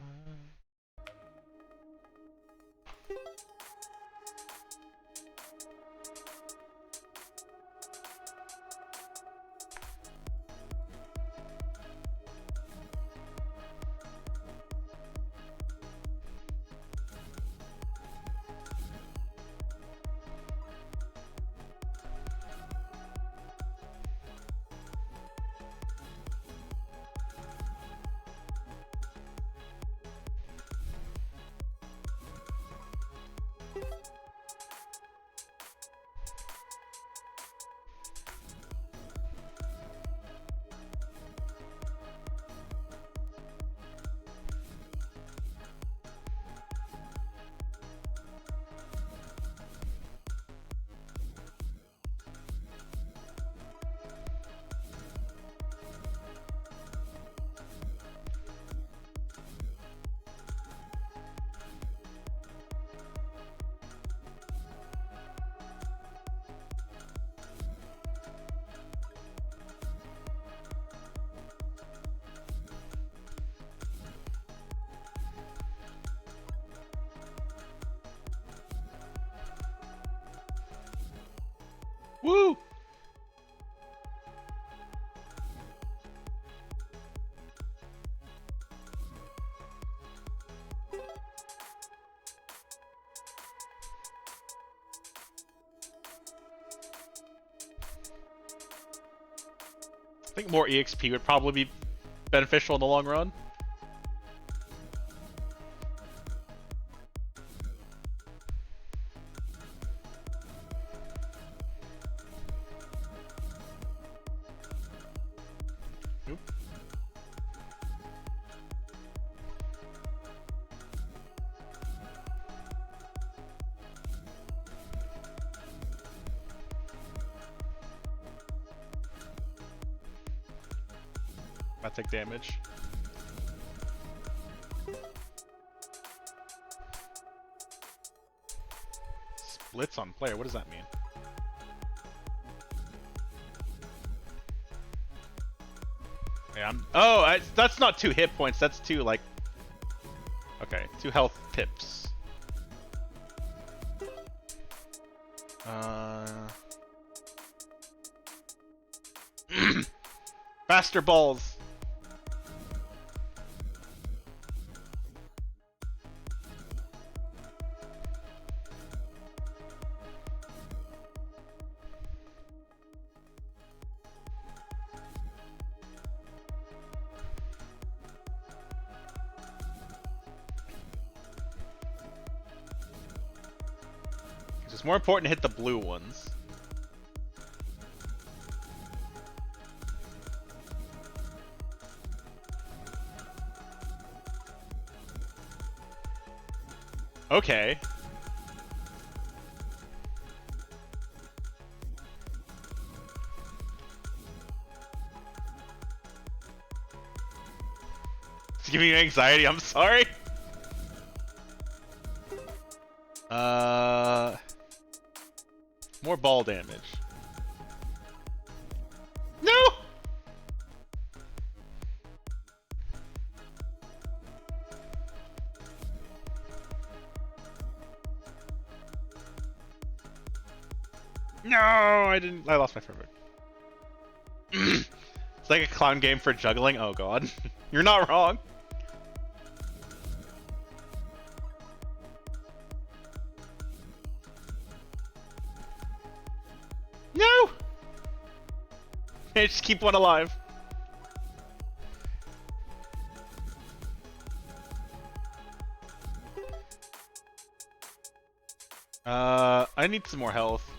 Woo! I think more EXP would probably be beneficial in the long run. Oop. I take damage. Splits on player, what does that mean? Yeah, that's not 2 hit points, that's 2, like... Okay, 2 health pips. Faster balls! It's more important to hit the blue ones. Okay. It's giving you anxiety, I'm sorry. More ball damage. No! No, I didn't. I lost my favorite. It's like a clown game for juggling. Oh god. You're not wrong. No! Hey, just keep one alive. I need some more health.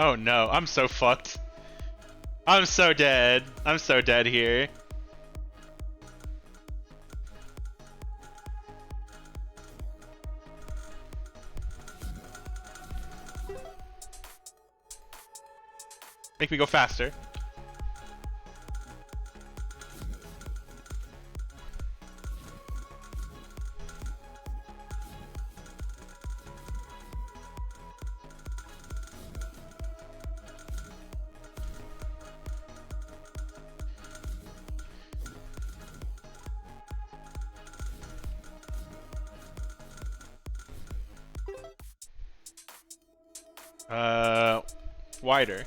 Oh no, I'm so fucked. I'm so dead. I'm so dead here. Make me go faster. Wider.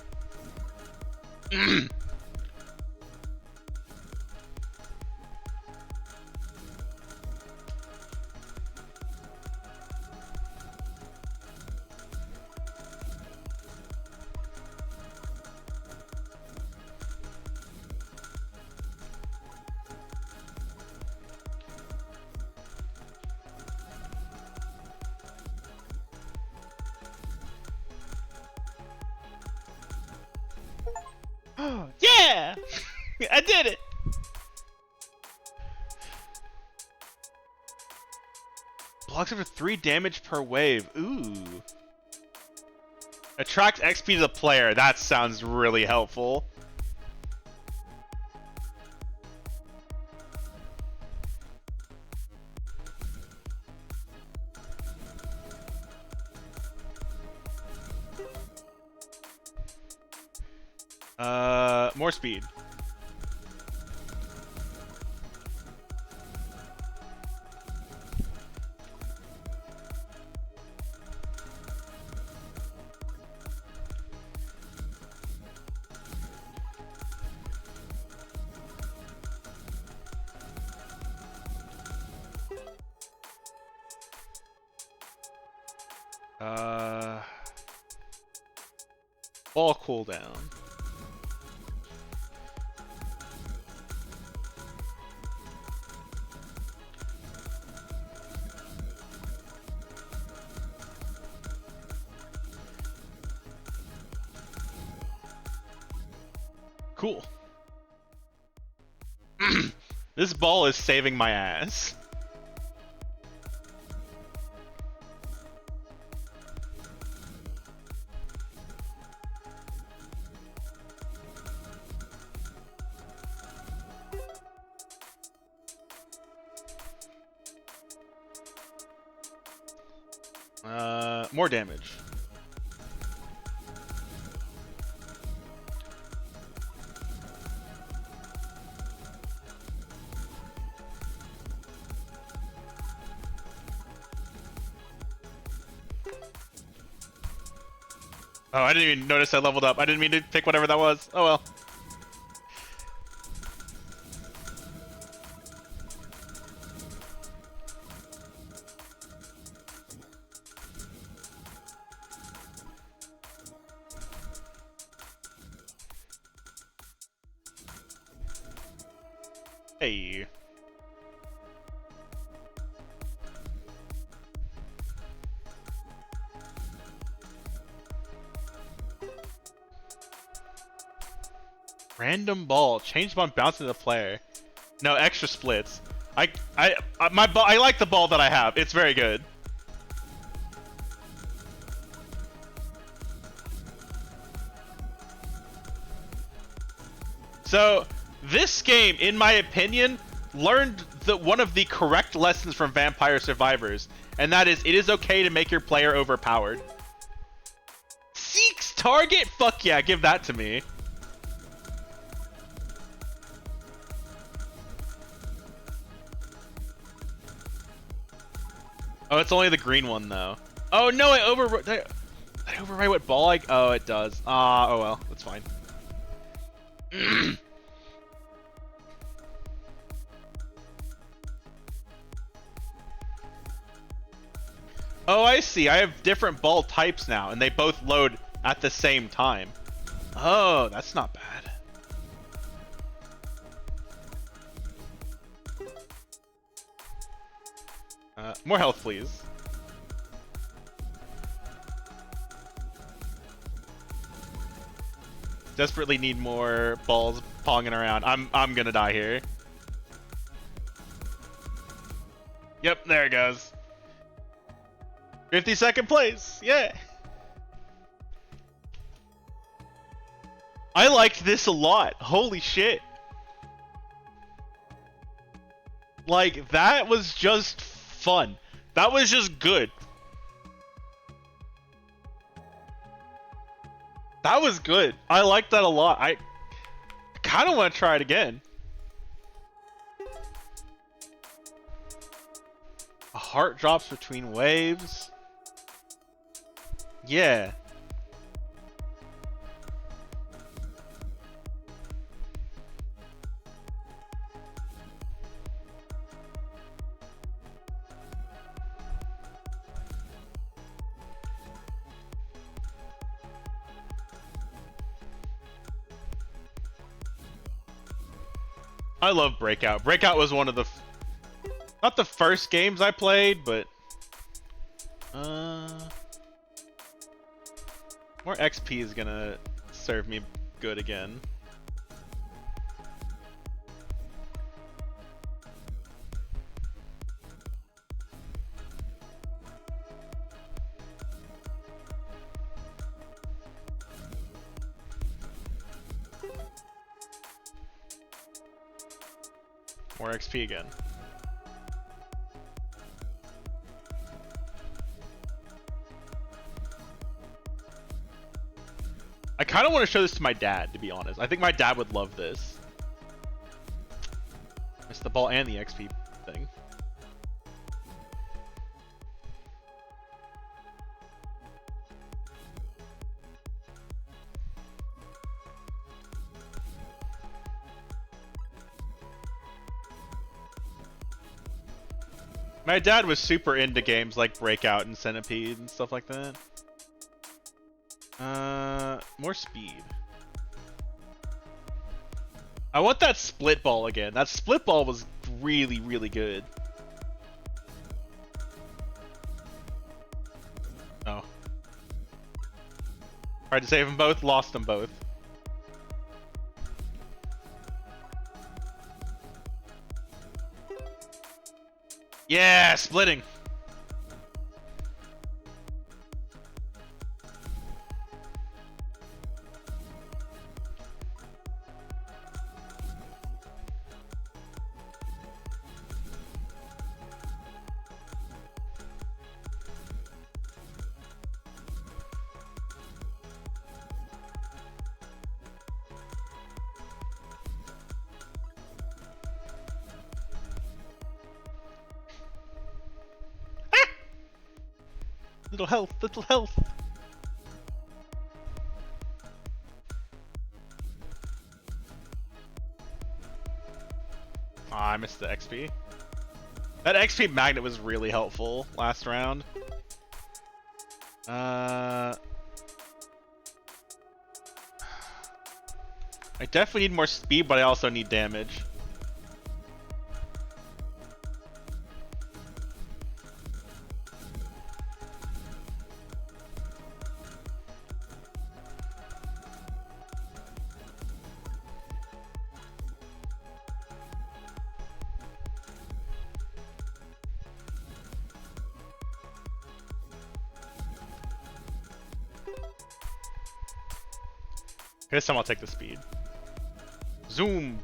Yeah! I did it! Blocks over 3 damage per wave. Ooh. Attract XP to the player. That sounds really helpful. More speed. Ball cooldown. Cool. This ball is saving my ass. More damage. Oh, I didn't even notice I leveled up. I didn't mean to pick whatever that was. Oh well. Hey. Random ball. Change on bouncing the player. No extra splits. I like the ball that I have. It's very good. So this game, in my opinion, learned one of the correct lessons from Vampire Survivors, and that is it is okay to make your player overpowered. Seeks target? Fuck yeah, give that to me. Oh, it's only the green one though. Oh no, did I overwrite what ball I... Oh, it does. Oh well, that's fine. Oh, I see. I have different ball types now, and they both load at the same time. Oh, that's not bad. More health, please. Desperately need more balls ponging around. I'm gonna die here. Yep, there it goes. 52nd place, yeah. I liked this a lot. Holy shit. Like, that was just fun. That was just good. That was good. I liked that a lot. I kind of want to try it again. A heart drops between waves. Yeah. I love Breakout. Breakout was one of the... not the first games I played, but... more XP is gonna serve me good again. More XP again. I kind of want to show this to my dad, to be honest. I think my dad would love this. Missed the ball and the XP thing. My dad was super into games like Breakout and Centipede and stuff like that. More speed. I want that split ball again. That split ball was really, really good. Oh. Tried to save them both, lost them both. Yeah, splitting. Little health, little health. Ah, I missed the XP. That XP magnet was really helpful last round. I definitely need more speed, but I also need damage. This time I'll take the speed. Zoom!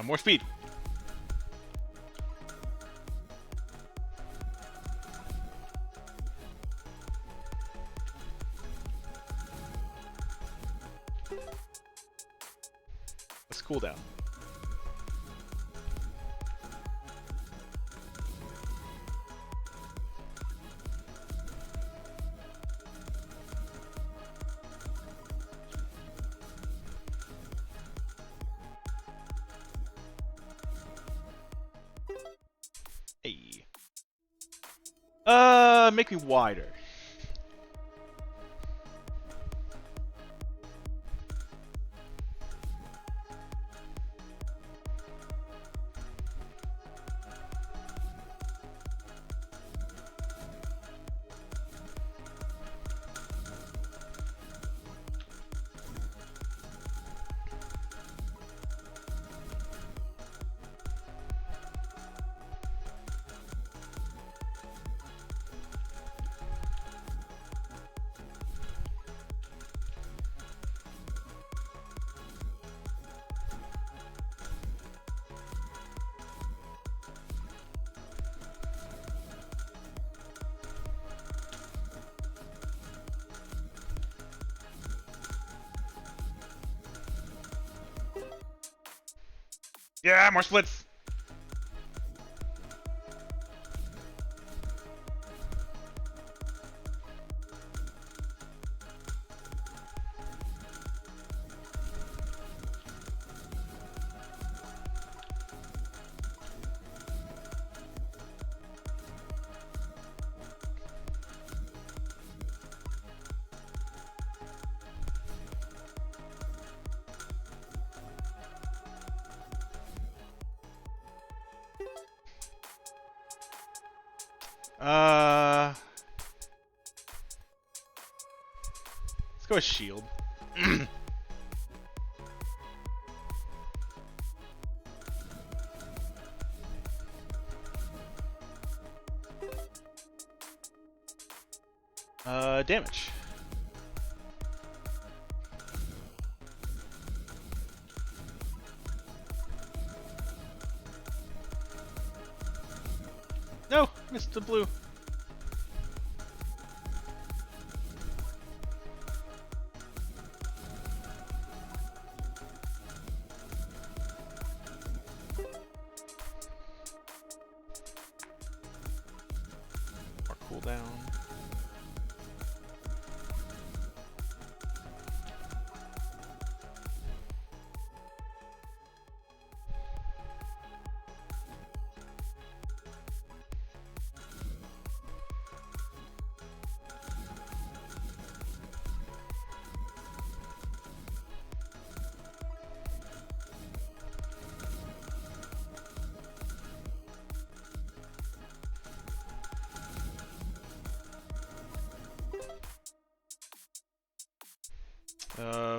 More speed. Let's cool down. Make me wider. Yeah, more splits. Let's go with shield. Damage. No, missed the blue. More cooldown.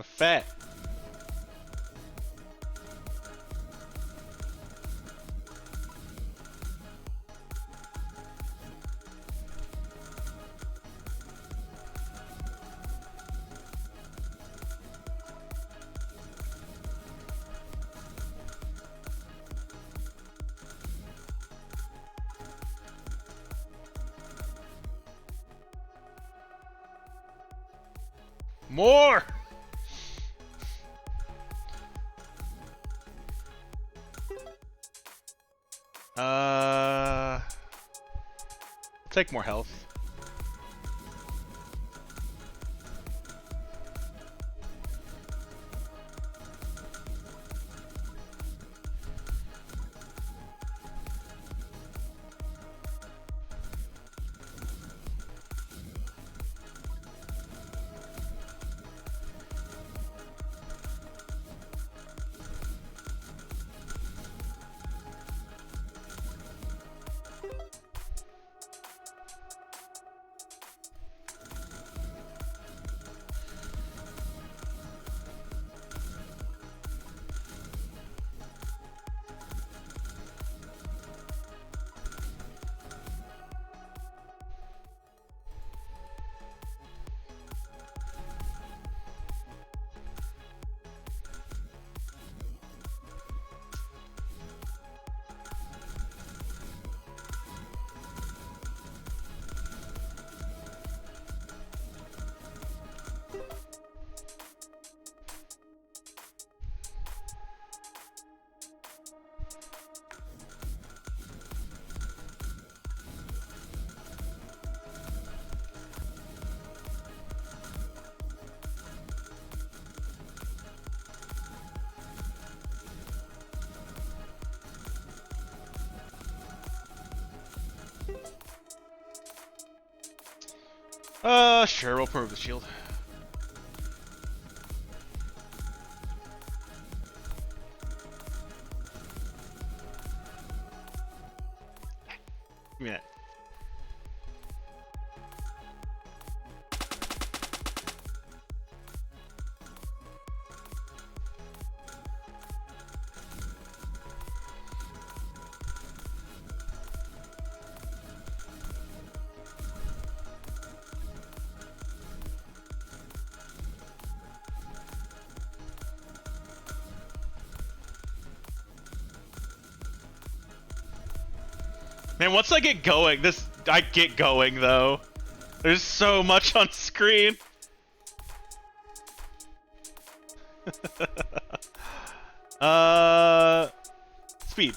Fat. More! Take more health. Sure, we'll remove the shield. Give me that. Man, once I get going, I get going though. There's so much on screen. Speed.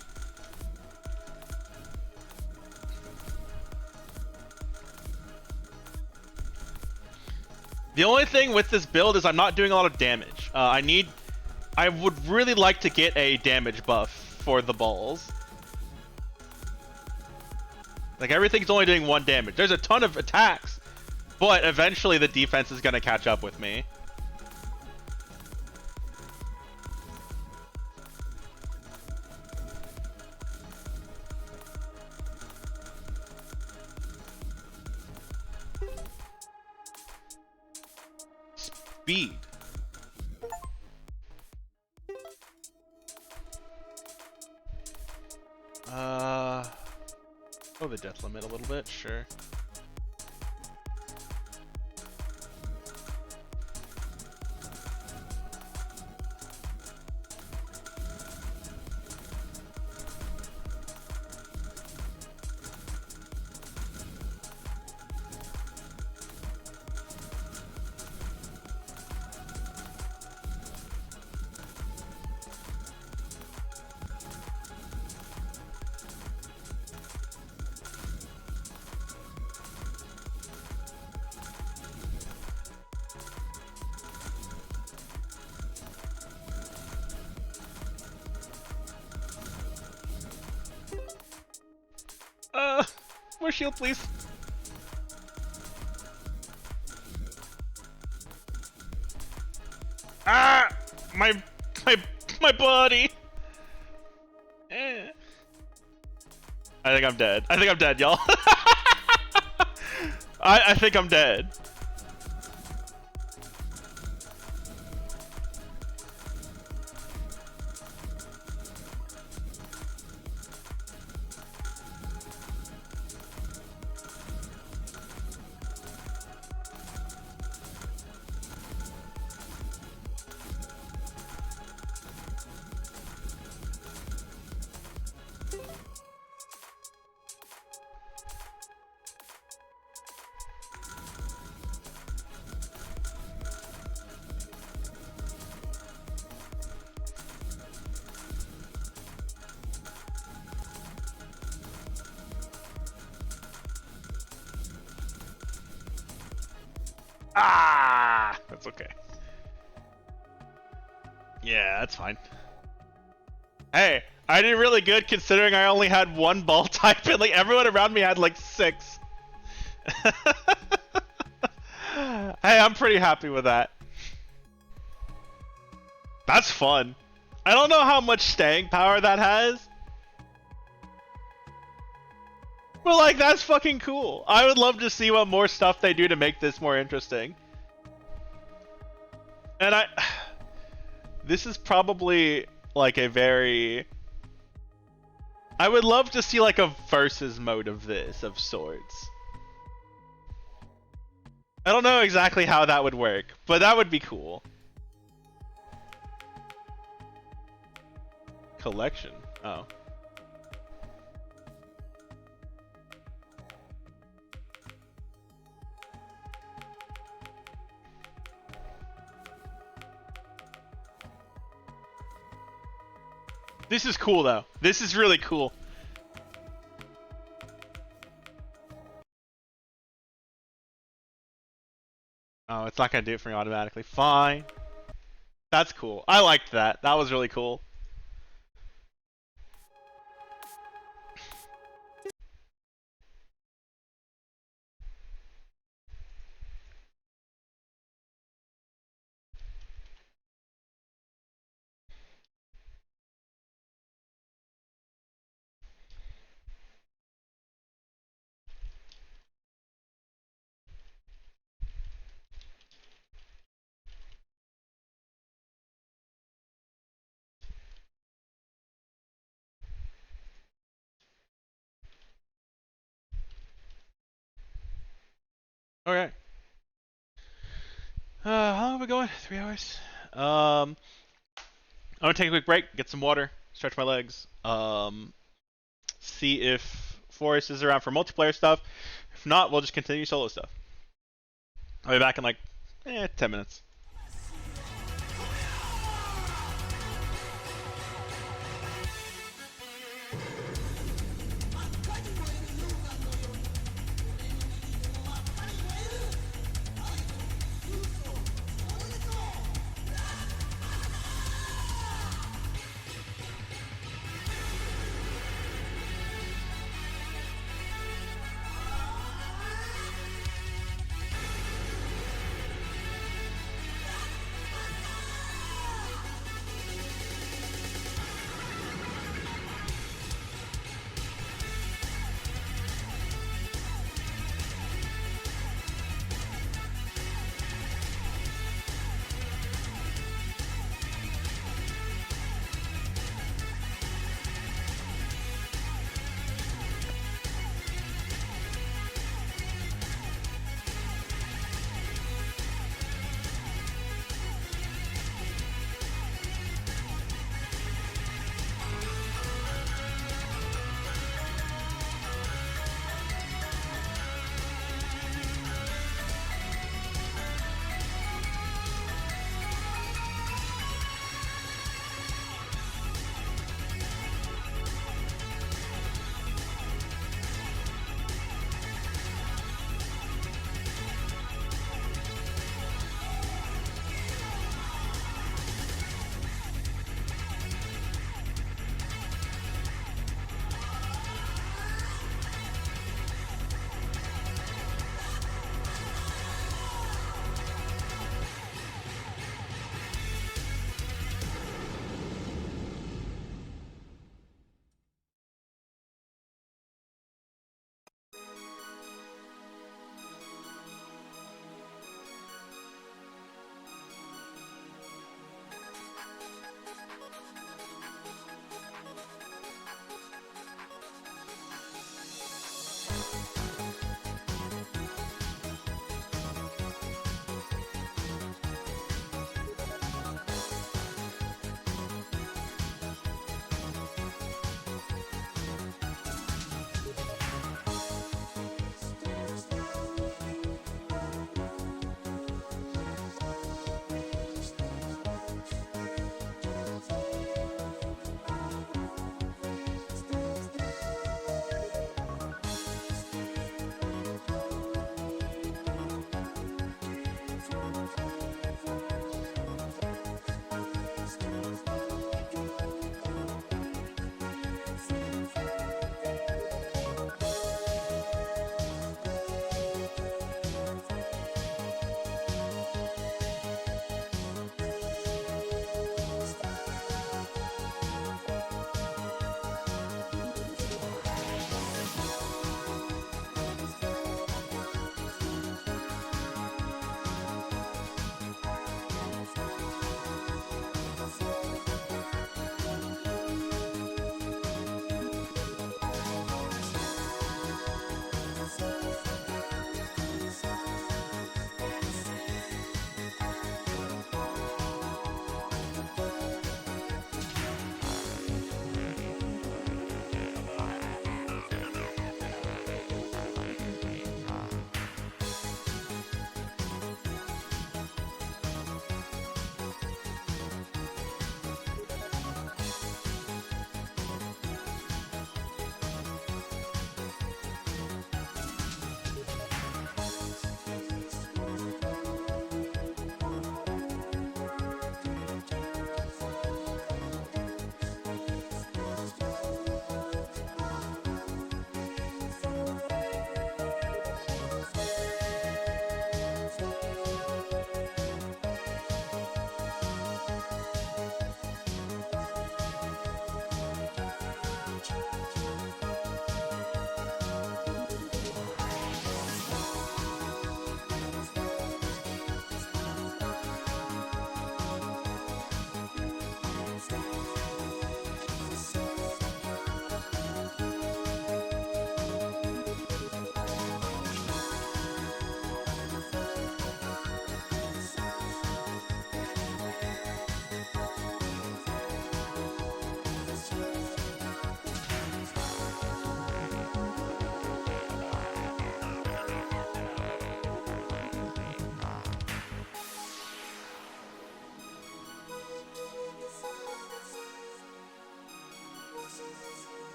The only thing with this build is I'm not doing a lot of damage. I would really like to get a damage buff for the balls. Like, everything's only doing 1 damage. There's a ton of attacks, but eventually the defense is going to catch up with me. speed. Oh, the death limit a little bit, sure. More shield, please. Ah! My body! I think I'm dead. I think I'm dead, y'all. I think I'm dead. Ah! That's okay. Yeah, that's fine. Hey, I did really good considering I only had one ball type and like everyone around me had like 6. Hey, I'm pretty happy with that. That's fun. I don't know how much staying power that has. But like, that's fucking cool. I would love to see what more stuff they do to make this more interesting. And this is probably like a very... I would love to see like a versus mode of this, of sorts. I don't know exactly how that would work, but that would be cool. Collection? Oh. This is cool though. This is really cool. Oh, it's not gonna do it for me automatically. Fine. That's cool. I liked that. That was really cool. Okay. How long have we going? 3 hours. I'm gonna take a quick break, get some water, stretch my legs. See if Forrest is around for multiplayer stuff. If not, we'll just continue solo stuff. I'll be back in like 10 minutes.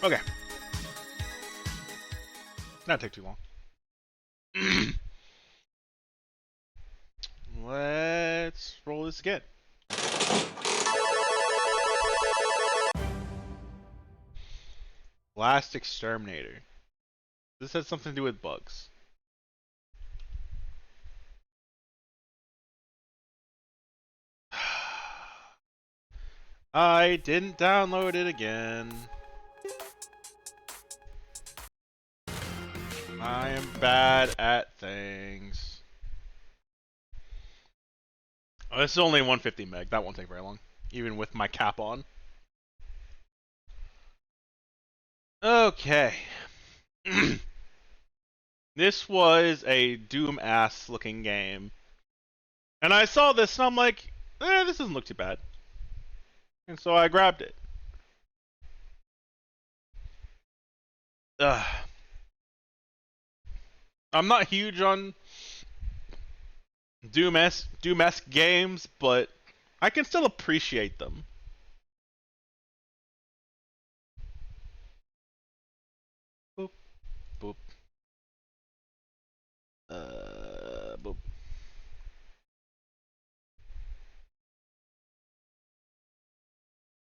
Okay. Not take too long. Let's roll this again. Last Exterminator. This has something to do with bugs. I didn't download it again. I am bad at things. Oh, this is only 150 meg. That won't take very long, even with my cap on. Okay. This was a Doom-ass looking game. And I saw this and I'm like, this doesn't look too bad. And so I grabbed it. I'm not huge on Doom-esque games, but I can still appreciate them. Boop, boop. Boop.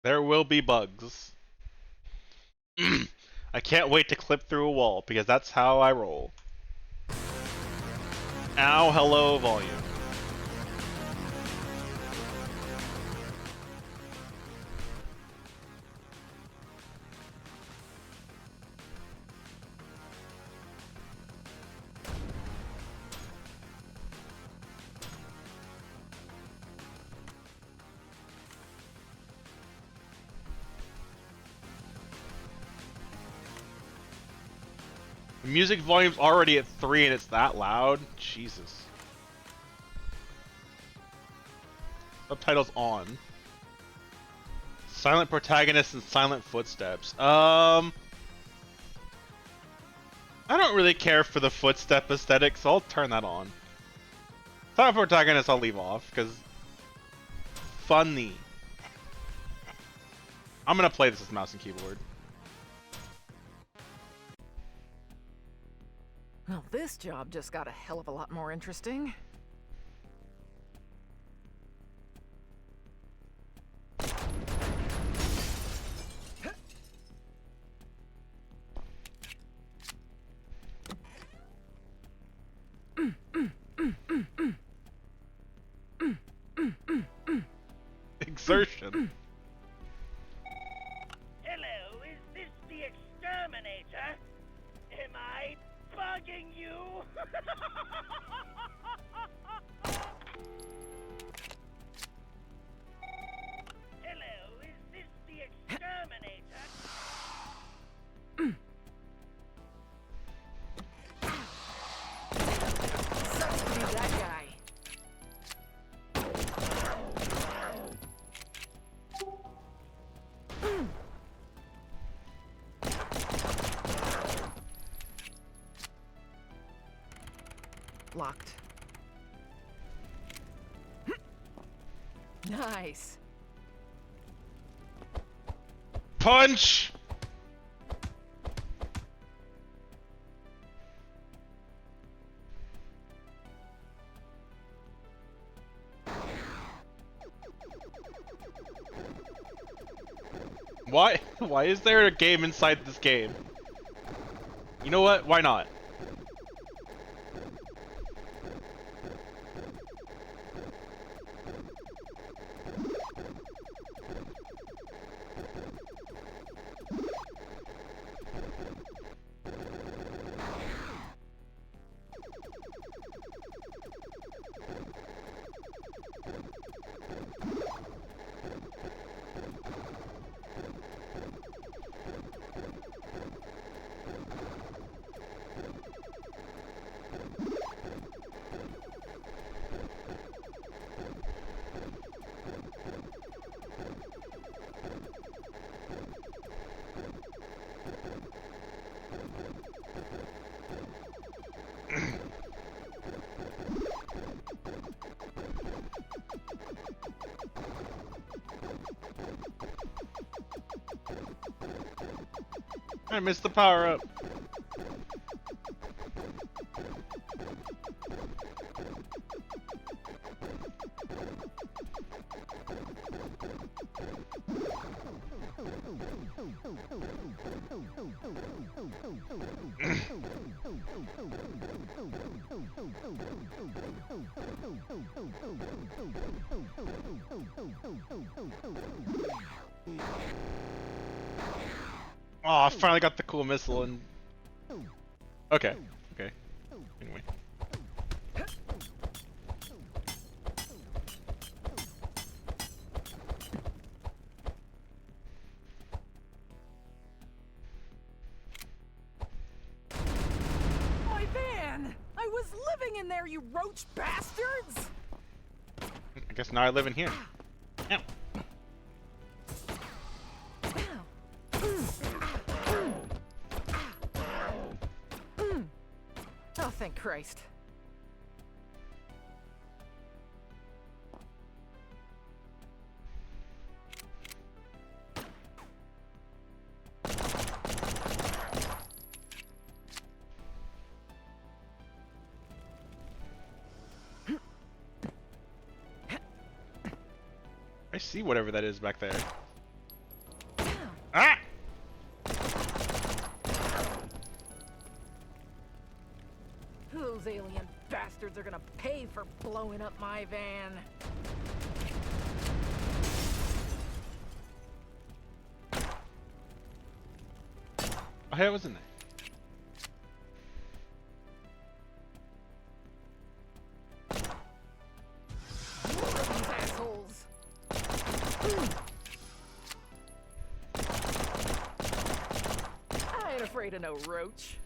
There will be bugs. I can't wait to clip through a wall, because that's how I roll. Ow, hello, volume. The music volume's already at 3 and it's that loud? Jesus. Subtitles on. Silent protagonists and silent footsteps. I don't really care for the footstep aesthetic, so I'll turn that on. Silent protagonists I'll leave off, because funny. I'm gonna play this with mouse and keyboard. Well, this job just got a hell of a lot more interesting. Exertion. Hello, is this the Exterminator? Am I bugging you? Hello, is this the Exterminator? Sucks to be that guy. Locked. Nice. Punch! Why? Why is there a game inside this game? You know what? Why not? I missed the power up. Oh, I finally got the cool missile and... Okay, okay. Anyway. My van! I was living in there, you roach bastards! I guess now I live in here. Yeah. Oh, thank Christ. I see whatever that is back there. Ah! Those alien bastards are gonna pay for blowing up my van. Oh, hey, I was in there. These assholes. I ain't afraid of no roach.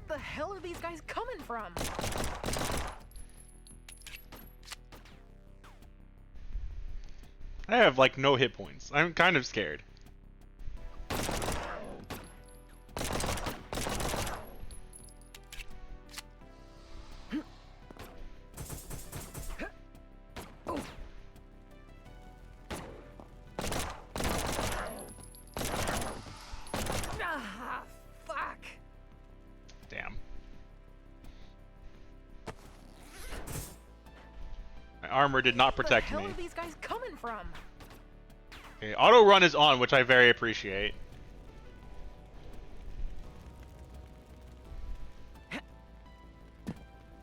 The hell are these guys coming from? I have like no hit points. I'm kind of scared. Ah, fuck. Damn. My armor did not protect Where me. the hell are these guys coming from? Okay, auto run is on, which I very appreciate.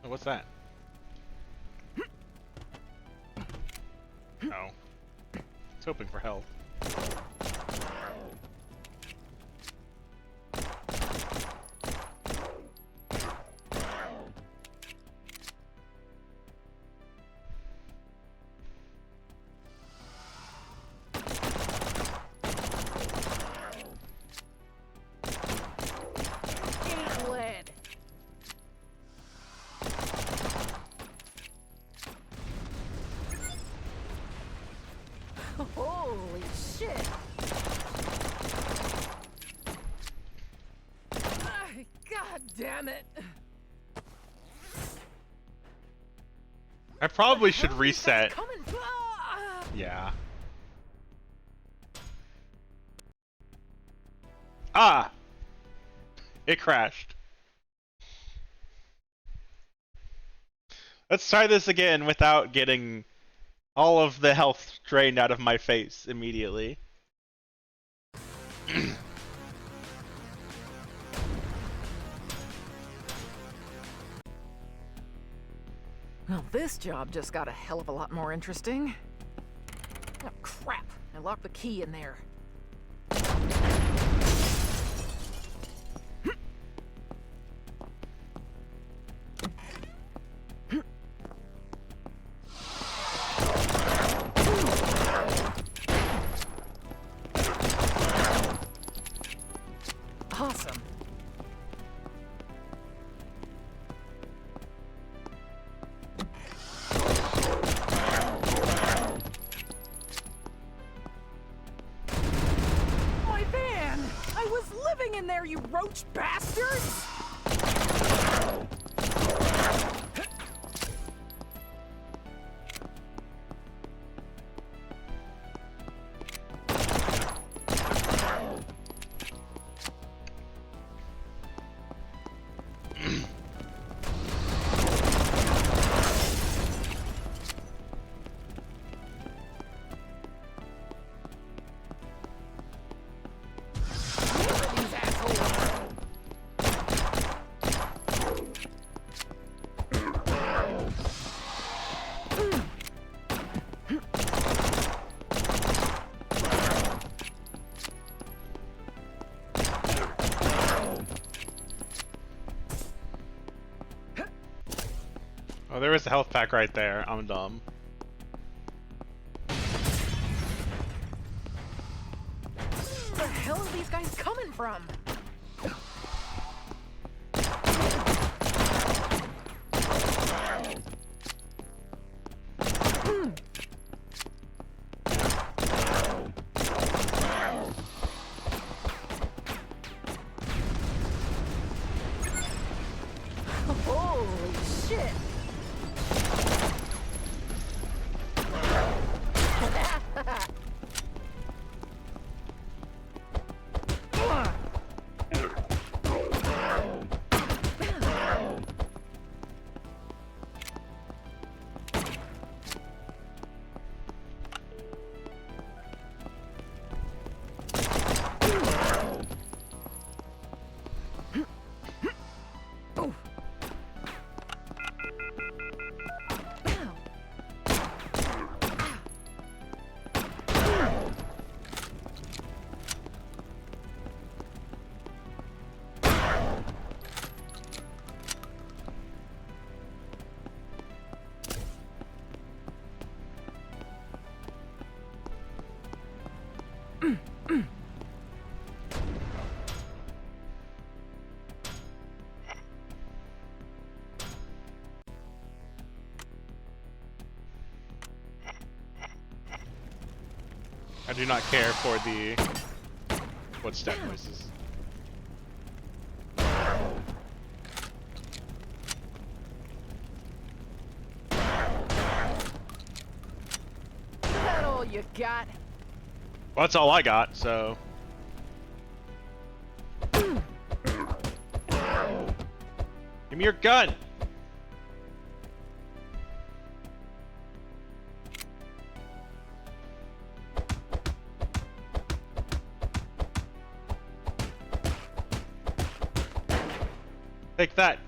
Oh, what's that? Oh. It's hoping for help. Ain't lead. Holy shit! God damn it! I probably Where should are these guys reset. coming from? Ah! Yeah. Ah! It crashed. Let's try this again without getting all of the health drained out of my face immediately. Well, this job just got a hell of a lot more interesting. Oh, crap. I locked the key in there. Awesome. My van! I was living in there, you roach bastards! Oh, there was a health pack right there. I'm dumb. Where the hell are these guys coming from? Holy shit! I do not care for the footstep noises. Is that all you got? Well, that's all I got, so. Give me your gun! Take that!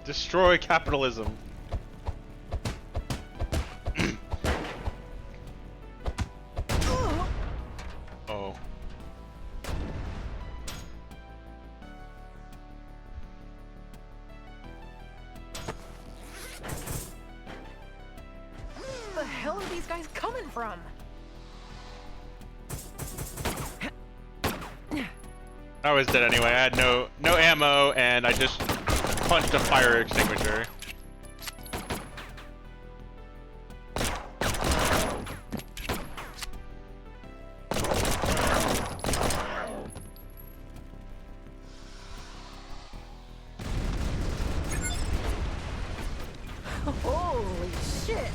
Destroy capitalism. Oh. Where the hell are these guys coming from? I was dead anyway. I had no ammo, and I just punched a fire extinguisher. Holy shit!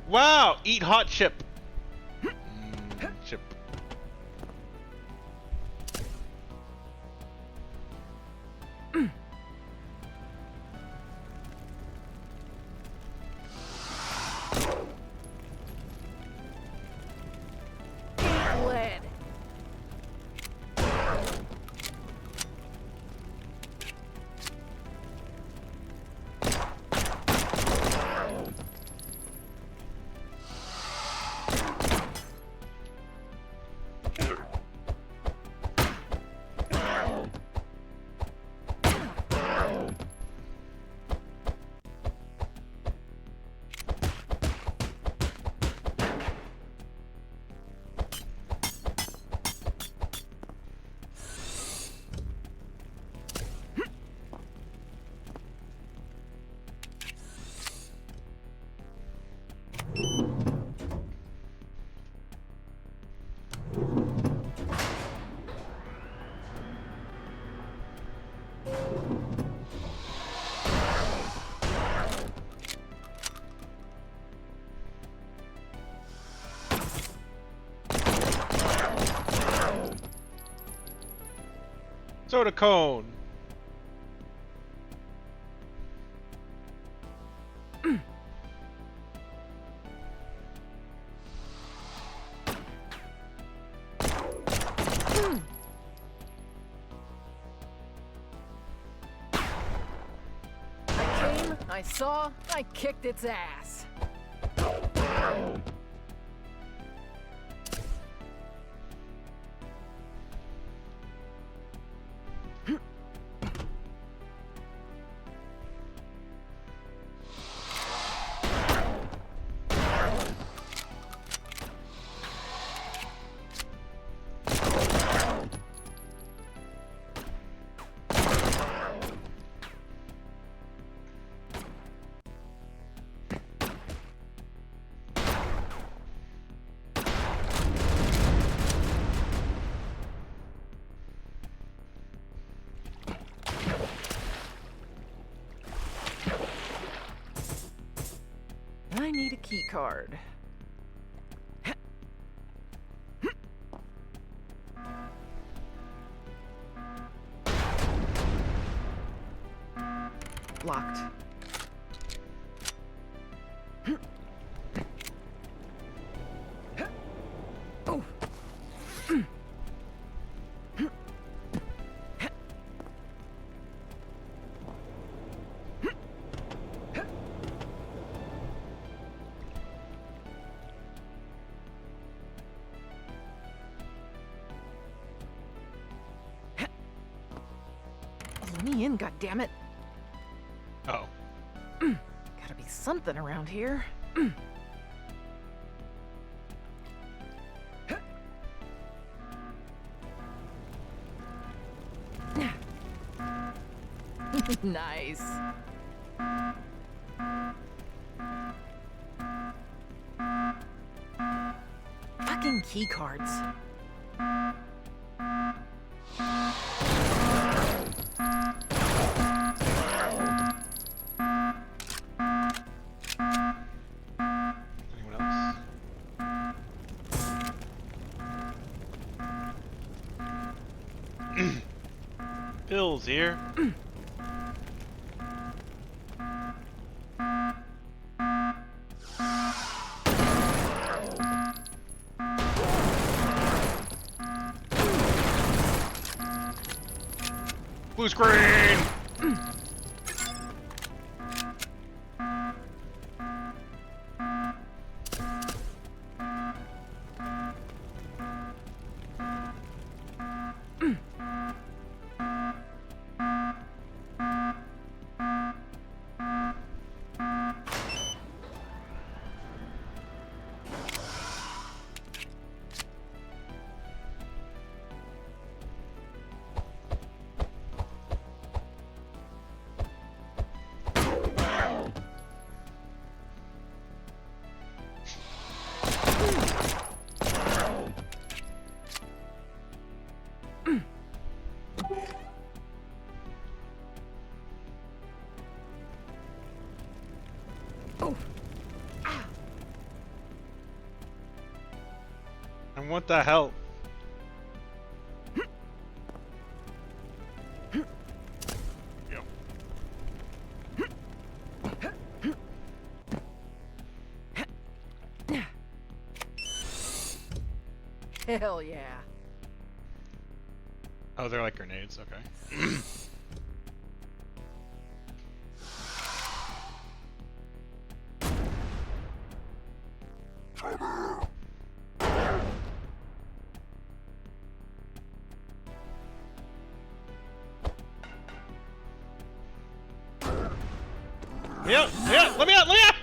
Wow! Eat hot chip. Chip. Eat lead. Soda cone. I came, I saw, I kicked its ass. I need a key card. Locked. Oh. Let me in, goddammit. Oh. Gotta be something around here. Nice. Fucking key cards. Anyone else? Bill's here. Blue screen! And what the hell? Hell yeah. Oh, they're like grenades, okay. Yeah, let me out, let me out!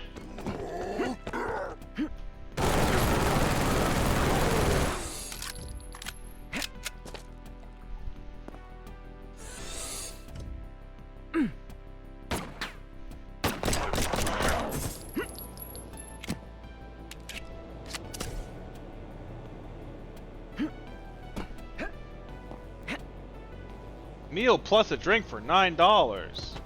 Meal plus a drink for $9.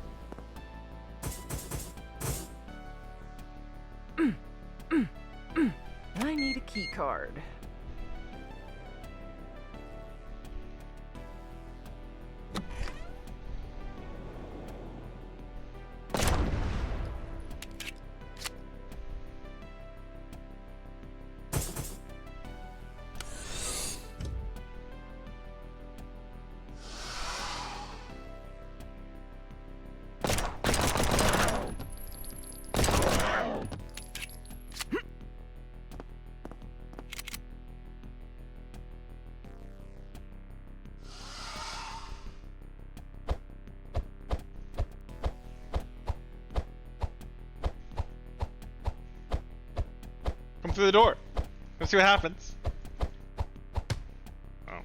I need a key card. through the door. Let's see what happens. Oh.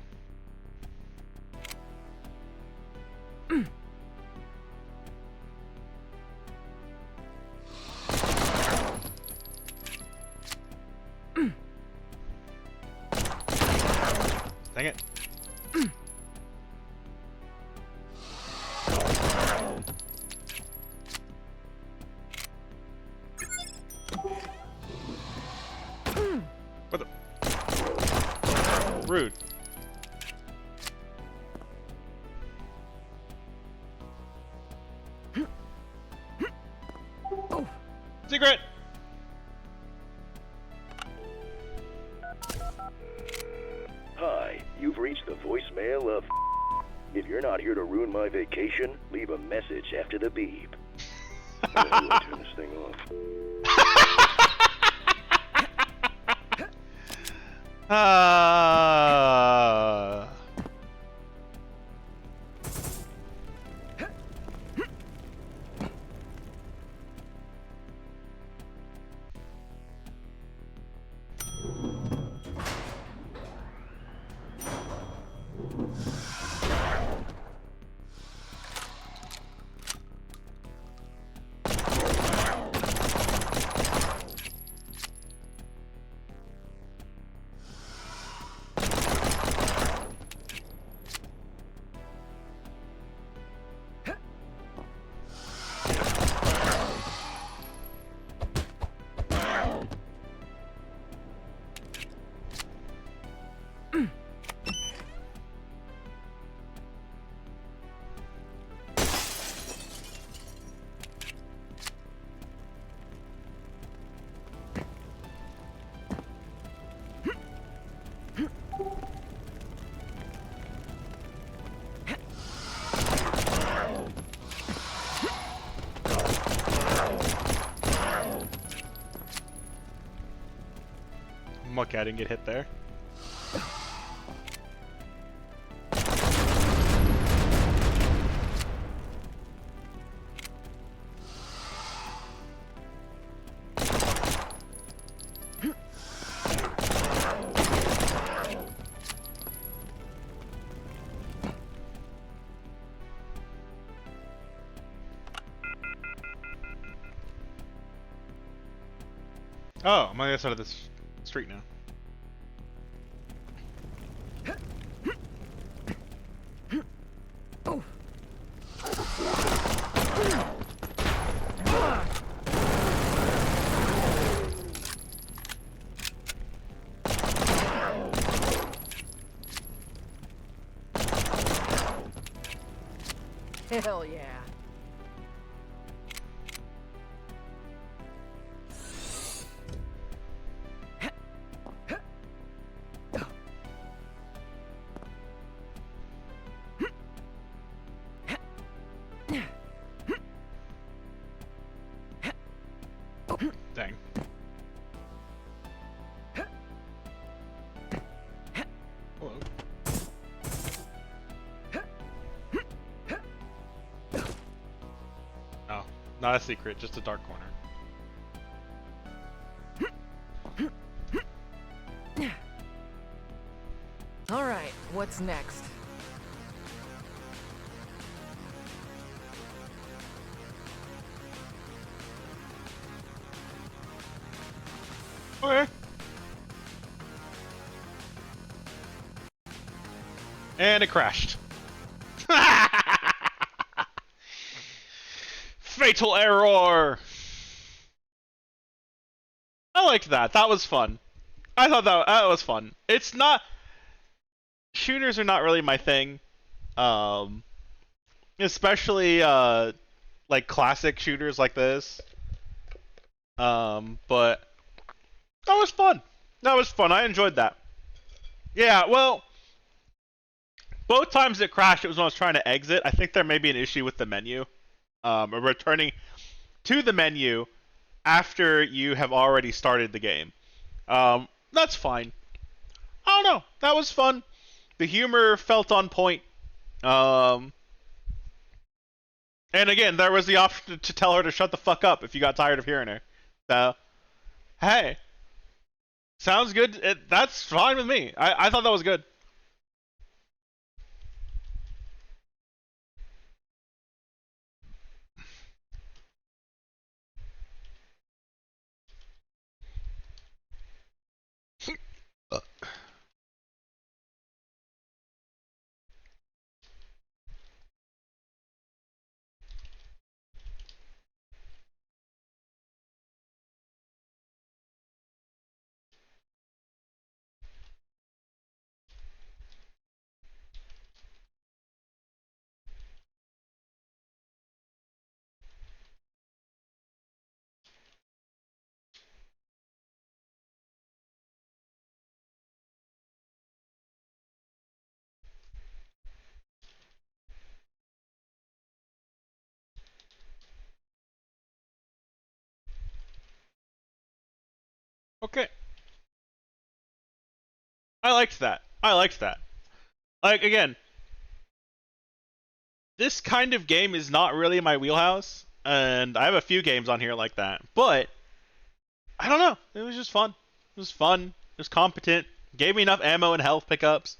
Dang it. What the? Rude. Secret! Hi, you've reached the voicemail of. If you're not here to ruin my vacation, leave a message after the beep. How do I turn this thing off? Muck, I didn't get hit there. Oh, I'm on the other side of this street now. Hell yeah. Dang. Hello. Oh, not a secret, just a dark corner. All right, what's next? Okay. And it crashed. Fatal error! I liked that. That was fun. I thought that was fun. It's not... Shooters are not really my thing. Especially, like, classic shooters like this. But... That was fun. That was fun. I enjoyed that. Yeah, well... Both times it crashed, it was when I was trying to exit. I think there may be an issue with the menu. Or returning to the menu after you have already started the game. That's fine. I don't know. That was fun. The humor felt on point. And again, there was the option to tell her to shut the fuck up if you got tired of hearing her. So, hey. Sounds good. That's fine with me. I thought that was good. Okay. I liked that. I liked that. Like, again, this kind of game is not really my wheelhouse, and I have a few games on here like that, but I don't know. It was just fun. It was fun. It was competent. Gave me enough ammo and health pickups.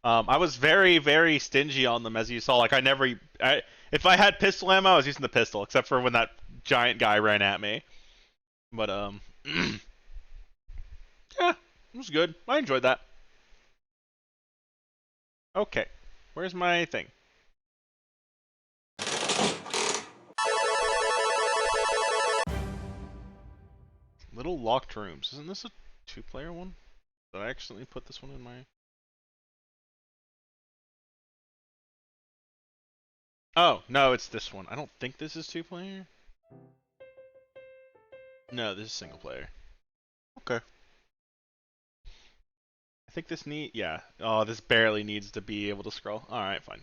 I was very, very stingy on them, as you saw. Like, if I had pistol ammo, I was using the pistol, except for when that giant guy ran at me. But, yeah, it was good. I enjoyed that. Okay, where's my thing? Little locked rooms. Isn't this a 2-player one? Did I accidentally put this one in my... Oh, no, it's this one. I don't think this is 2-player. No, this is single player. Okay. I think this yeah. Oh, this barely needs to be able to scroll. Alright, fine.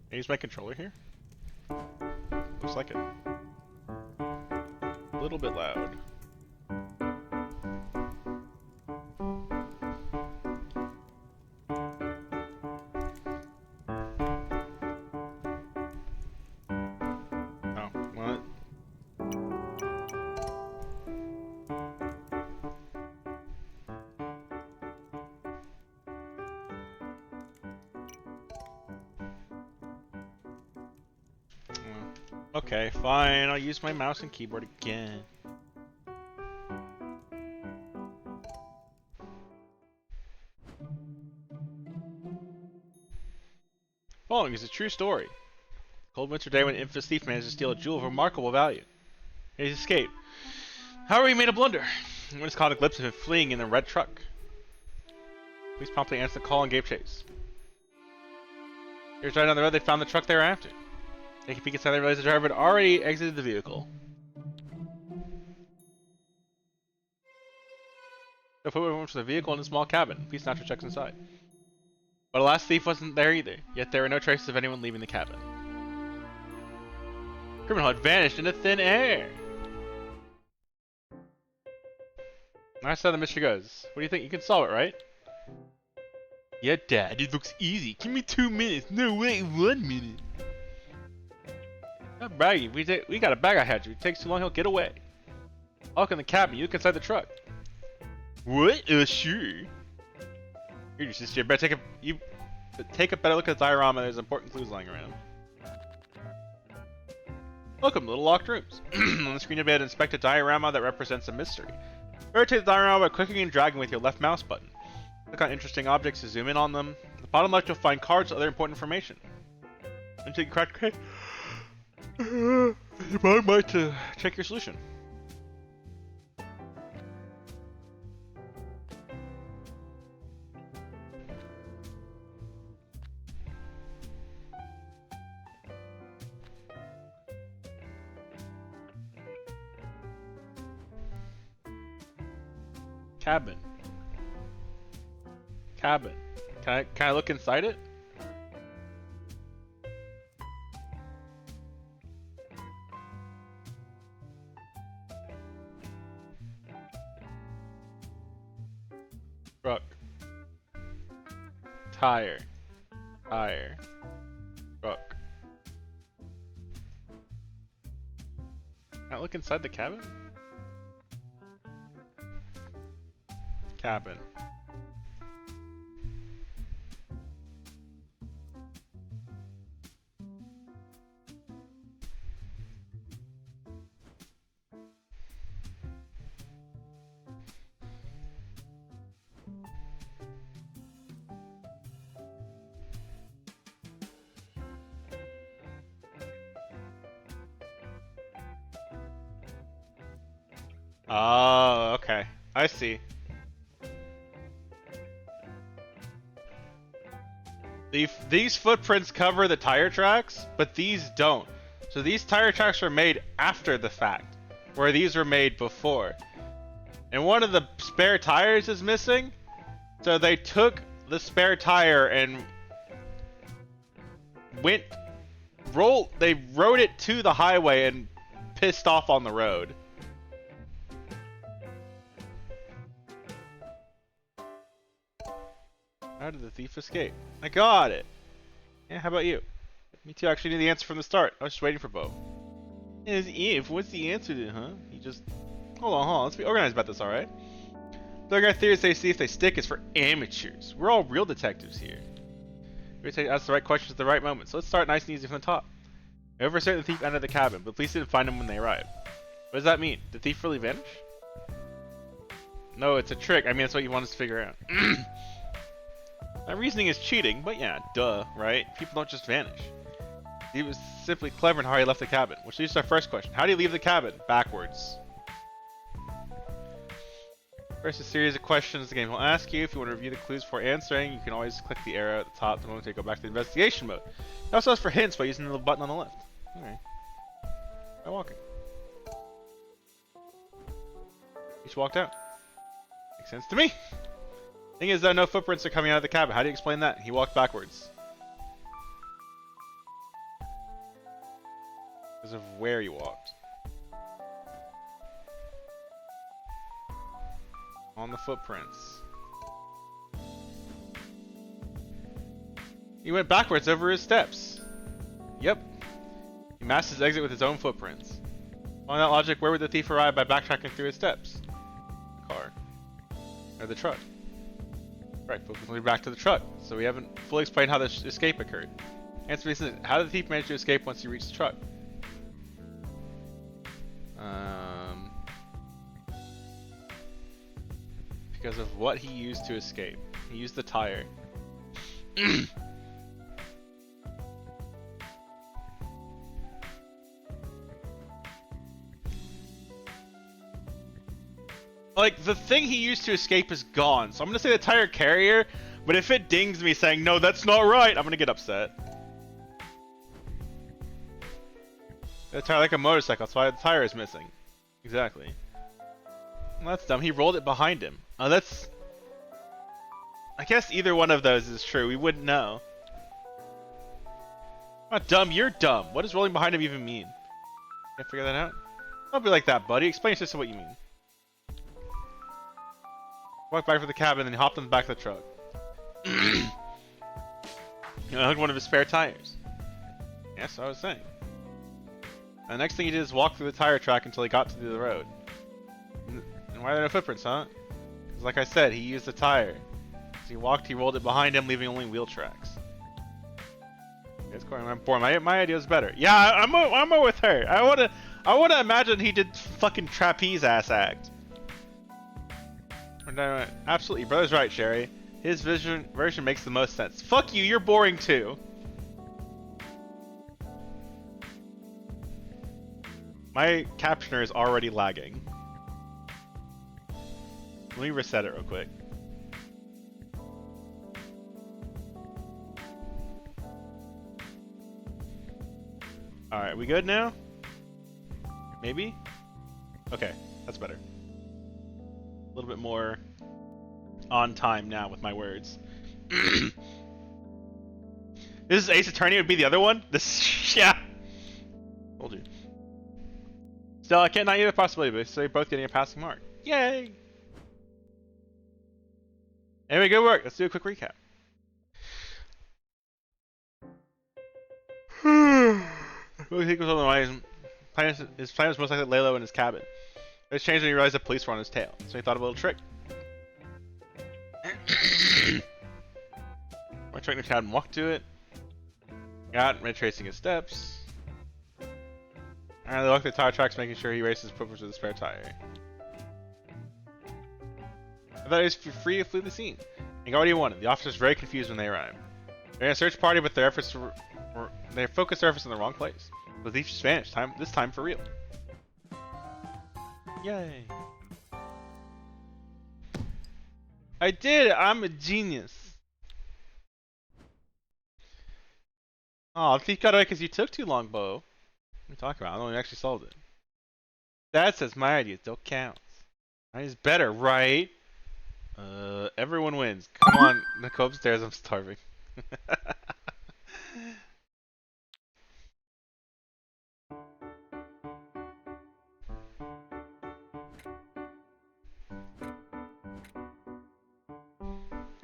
Can I use my controller here? Looks like it. A little bit loud. Oh, what? Okay, fine. I'll use my mouse and keyboard again. Following is a true story. Cold winter day when an infamous thief managed to steal a jewel of remarkable value. He escaped. However, he made a blunder. When his caught a glimpse of him fleeing in a red truck. Police promptly answered the call and gave chase. Here's right down the road, they found the truck they were after. Taking a peek inside, they realized the driver had already exited the vehicle. The footman went from the vehicle in a small cabin. Police snatcher checks inside. But the last thief wasn't there either, yet there were no traces of anyone leaving the cabin. The criminal had vanished into thin air. That's how the mystery goes. What do you think? You can solve it, right? Yeah, Dad, it looks easy. Give me 2 minutes. No, wait, 1 minute. Not bragging. We got a bag I had you. If it takes too long, he'll get away. I'll look in the cabin. You look inside the truck. What? Sure. Here, your sister. You better take a better look at the diorama. There's important clues lying around. Welcome to Little Locked Rooms. On the screen, you'll be able to inspect a diorama that represents a mystery. Rotate the diorama by clicking and dragging with your left mouse button. Click on interesting objects to zoom in on them. At the bottom left, you'll find cards and other important information. Until you crack the you might to check your solution. Cabin. Cabin. Can I look inside it? Truck. Tire. Tire. Truck. Can I look inside the cabin? Cabin. Oh, okay. I see. These footprints cover the tire tracks, but these don't. So these tire tracks were made after the fact, where these were made before. And one of the spare tires is missing, so they took the spare tire and they rode it to the highway and pissed off on the road. How did the thief escape? I got it! Yeah, how about you? Me too, I actually knew the answer from the start. I was just waiting for Bo. As if, what's the answer then, huh? He just... Hold on, let's be organized about this, alright? Doug, our theories say see if they stick is for amateurs. We're all real detectives here. We ask the right questions at the right moment, so let's start nice and easy from the top. Over a certain thief entered the cabin, but police didn't find him when they arrived. What does that mean? Did the thief really vanish? No, it's a trick. I mean, that's what you want us to figure out. That reasoning is cheating, but yeah, duh, right? People don't just vanish. He was simply clever in how he left the cabin, which leads to our first question. How do you leave the cabin? Backwards. First, a series of questions the game will ask you. If you want to review the clues before answering, you can always click the arrow at the top to go back to the investigation mode. It also asks for hints by using the little button on the left. Alright. By walking. He just walked out. Makes sense to me. Thing is, though, no footprints are coming out of the cabin. How do you explain that? He walked backwards. Because of where he walked. On the footprints. He went backwards over his steps. Yep. He masked his exit with his own footprints. Following that logic, where would the thief arrive by backtracking through his steps? The car. Or the truck. Right, but we'll back to the truck. So we haven't fully explained how this escape occurred. Answer is, how did the thief manage to escape once he reached the truck? Because of what he used to escape. He used the tire. Like, the thing he used to escape is gone, so I'm gonna say the tire carrier, but if it dings me saying, no, that's not right, I'm gonna get upset. The tire like a motorcycle, that's why the tire is missing. Exactly. Well, that's dumb, he rolled it behind him. Oh, that's... I guess either one of those is true, we wouldn't know. Not dumb, you're dumb. What does rolling behind him even mean? Can't figure that out? Don't be like that, buddy. Explain to us what you mean. Walked back to the cabin, then he hopped on the back of the truck. Hooked one of his spare tires. Yes, I was saying. And the next thing he did is walk through the tire track until he got to the road. And why are there no footprints, huh? Because like I said, he used the tire. As he walked, he rolled it behind him, leaving only wheel tracks. It's going on board. My idea is better. Yeah, I'm with her. I wanna imagine he did fucking trapeze ass act. No, absolutely, brother's right, Sherry. His version makes the most sense. Fuck you, you're boring too. My captioner is already lagging. Let me reset it real quick. Alright, we good now? Maybe? Okay, that's better. A little bit more on time now with my words. This is Ace Attorney, would be the other one? This, yeah. Told you. Still, I can't not either possibility, but so you're both getting a passing mark. Yay! Anyway, good work. Let's do a quick recap. Who do you think was on the rise? His plan was most likely lay low in his cabin. It was changed when he realized the police were on his tail, so he thought of a little trick. Went straight in the cabin, walked to it. Got retracing his steps. Alright, they looked at the tire tracks, making sure he races purpose with a spare tire. I thought he was free to flee the scene. He got what he wanted. The officers were very confused when they arrived. They're in a search party, but their efforts they focused their efforts in the wrong place. The thief just vanished. This time for real. Yay! I did it! I'm a genius. Oh, the thief got away because you took too long, Bo. What are you talking about? I don't even actually solved it. That says my ideas don't count. Mine is better, right? Everyone wins. Come on, go upstairs. I'm starving.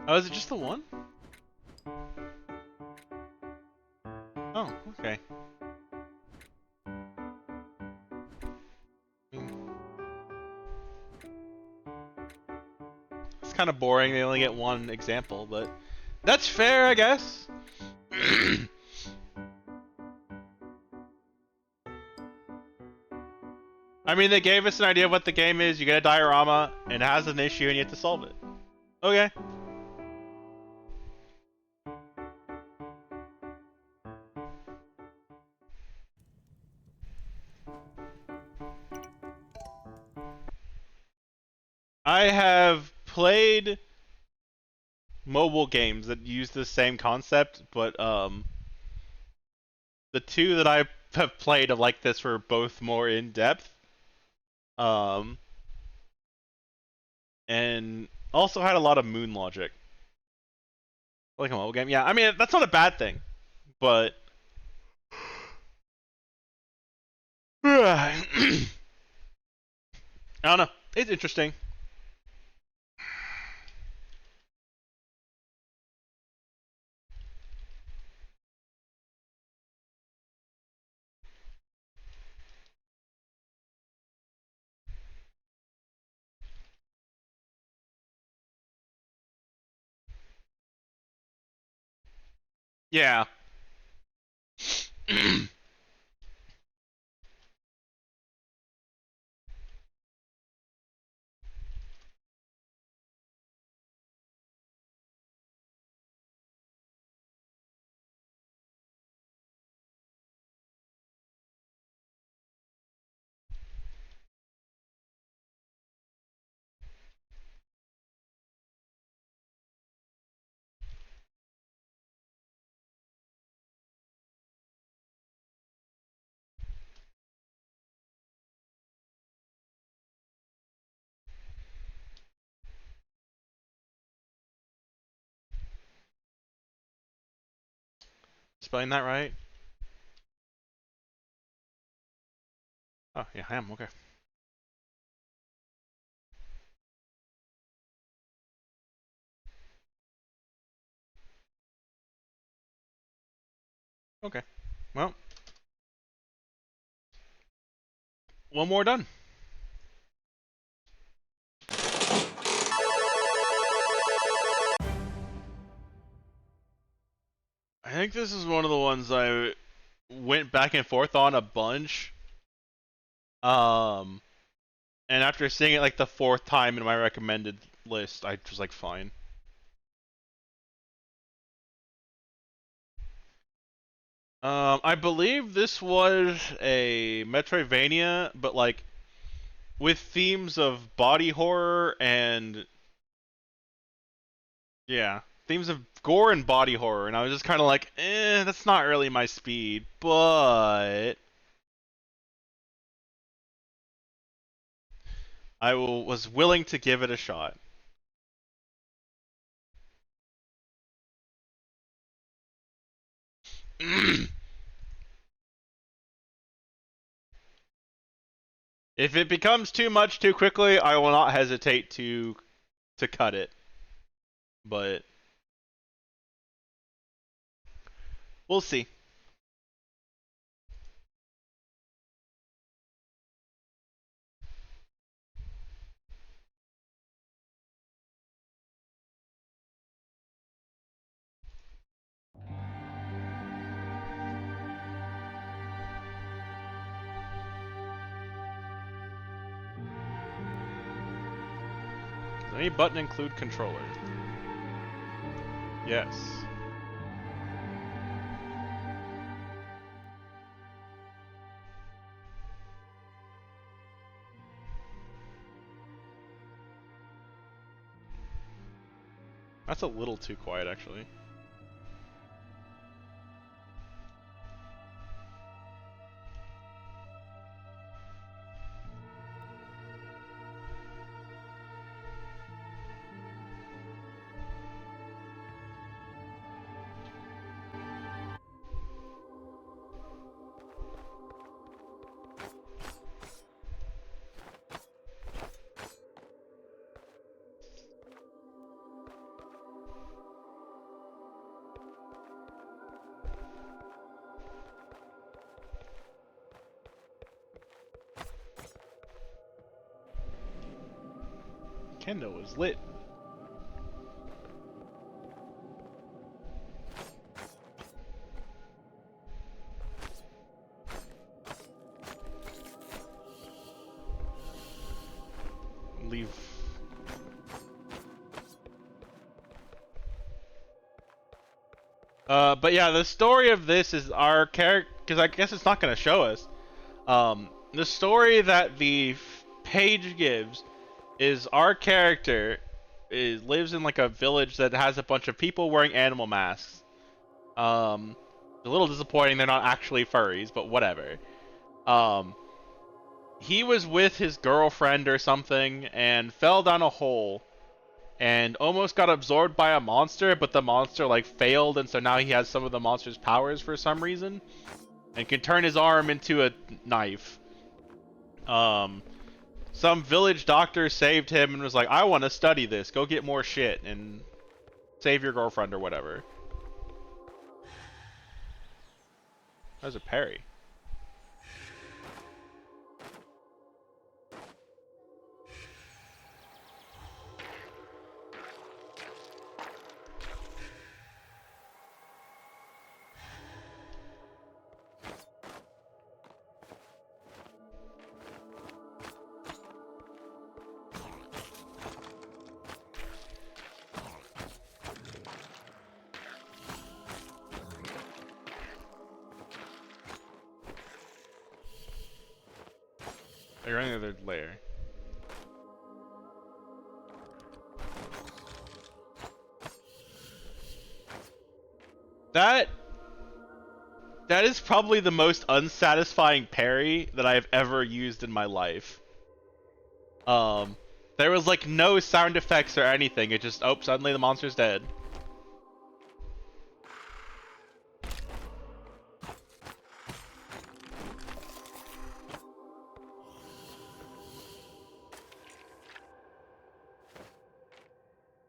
Oh, is it just the one? Oh, okay. It's kind of boring. They only get one example, but that's fair, I guess. I mean, they gave us an idea of what the game is. You get a diorama, and it has an issue, and you have to solve it. Okay. I have played mobile games that use the same concept, but the two that I have played like this were both more in depth, and also had a lot of moon logic. Like a mobile game, yeah. I mean, that's not a bad thing, but I don't know. It's interesting. Yeah. Spelling that right? Oh, yeah, I am. Okay. Okay. Well, one more done. I think this is one of the ones I went back and forth on a bunch. And after seeing it like the fourth time in my recommended list, I was like, fine. I believe this was a Metroidvania, but like with themes of body horror and yeah, themes of gore and body horror, and I was just kind of like, that's not really my speed, but was willing to give it a shot. If it becomes too much too quickly, I will not hesitate to cut it. but we'll see. Does any button include controller? Yes. That's a little too quiet, actually. Kendo is lit. Leave. But yeah, the story of this is our character, because I guess it's not going to show us. The story that the page gives is our character lives in like a village that has a bunch of people wearing animal masks. A little disappointing they're not actually furries, but whatever. He was with his girlfriend or something and fell down a hole and almost got absorbed by a monster, but the monster like failed, and so now he has some of the monster's powers for some reason and can turn his arm into a knife. Some village doctor saved him and was like, I want to study this. Go get more shit and save your girlfriend or whatever. That was a parry. You're in the other layer. That is probably the most unsatisfying parry that I have ever used in my life. There was like no sound effects or anything. It just, oh, suddenly the monster's dead.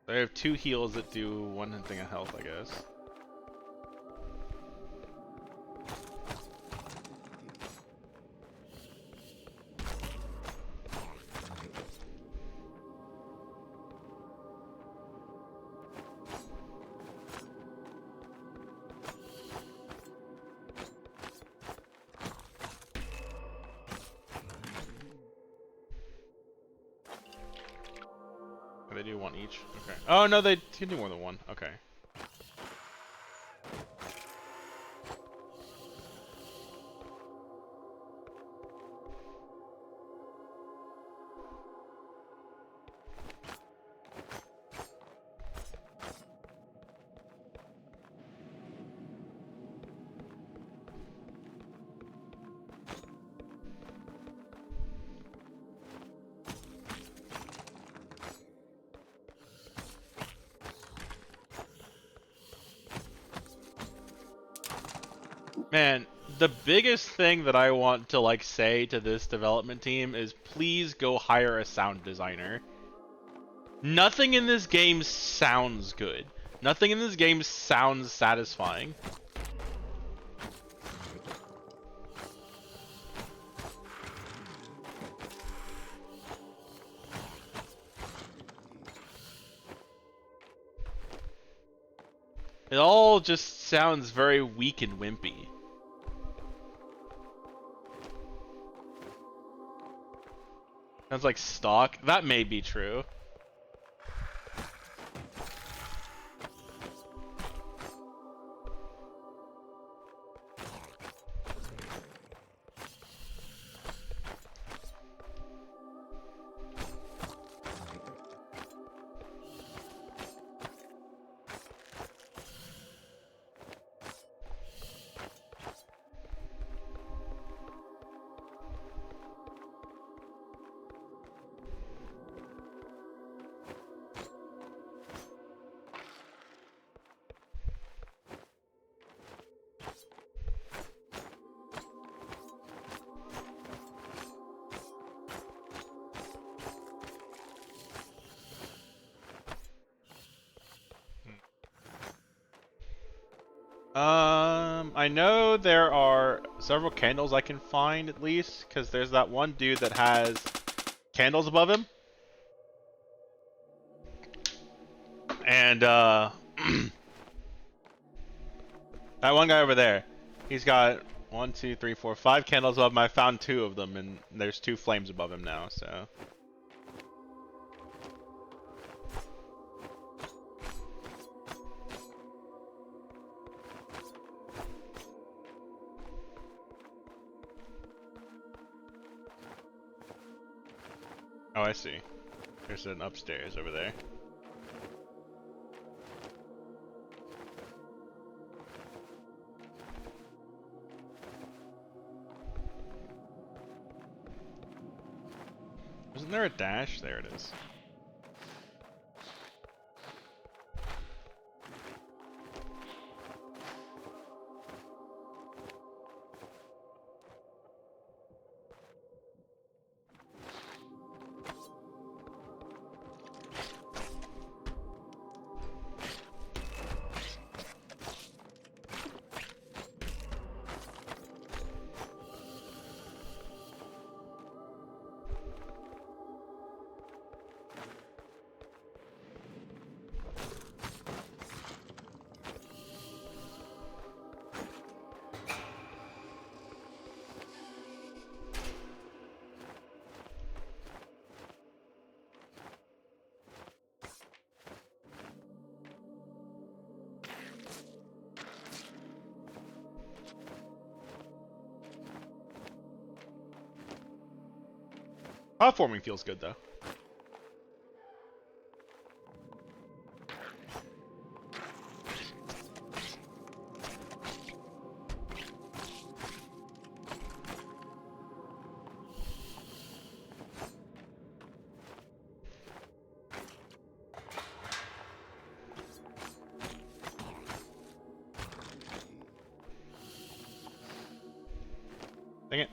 I have 2 heals that do 1 thing of health, I guess. They do 1 each? Okay. Oh no, they can do more than 1. Okay. Man, the biggest thing that I want to like say to this development team is please go hire a sound designer. Nothing in this game sounds good. Nothing in this game sounds satisfying. It all just sounds very weak and wimpy. Sounds like stock. That may be true. I know there are several candles I can find at least, because there's that one dude that has candles above him. And, that one guy over there, he's got 1, 2, 3, 4, 5 candles above him. I found 2 of them, and there's 2 flames above him now, so. Oh, I see. There's an upstairs over there. Isn't there a dash? There it is. Platforming feels good though. Dang it.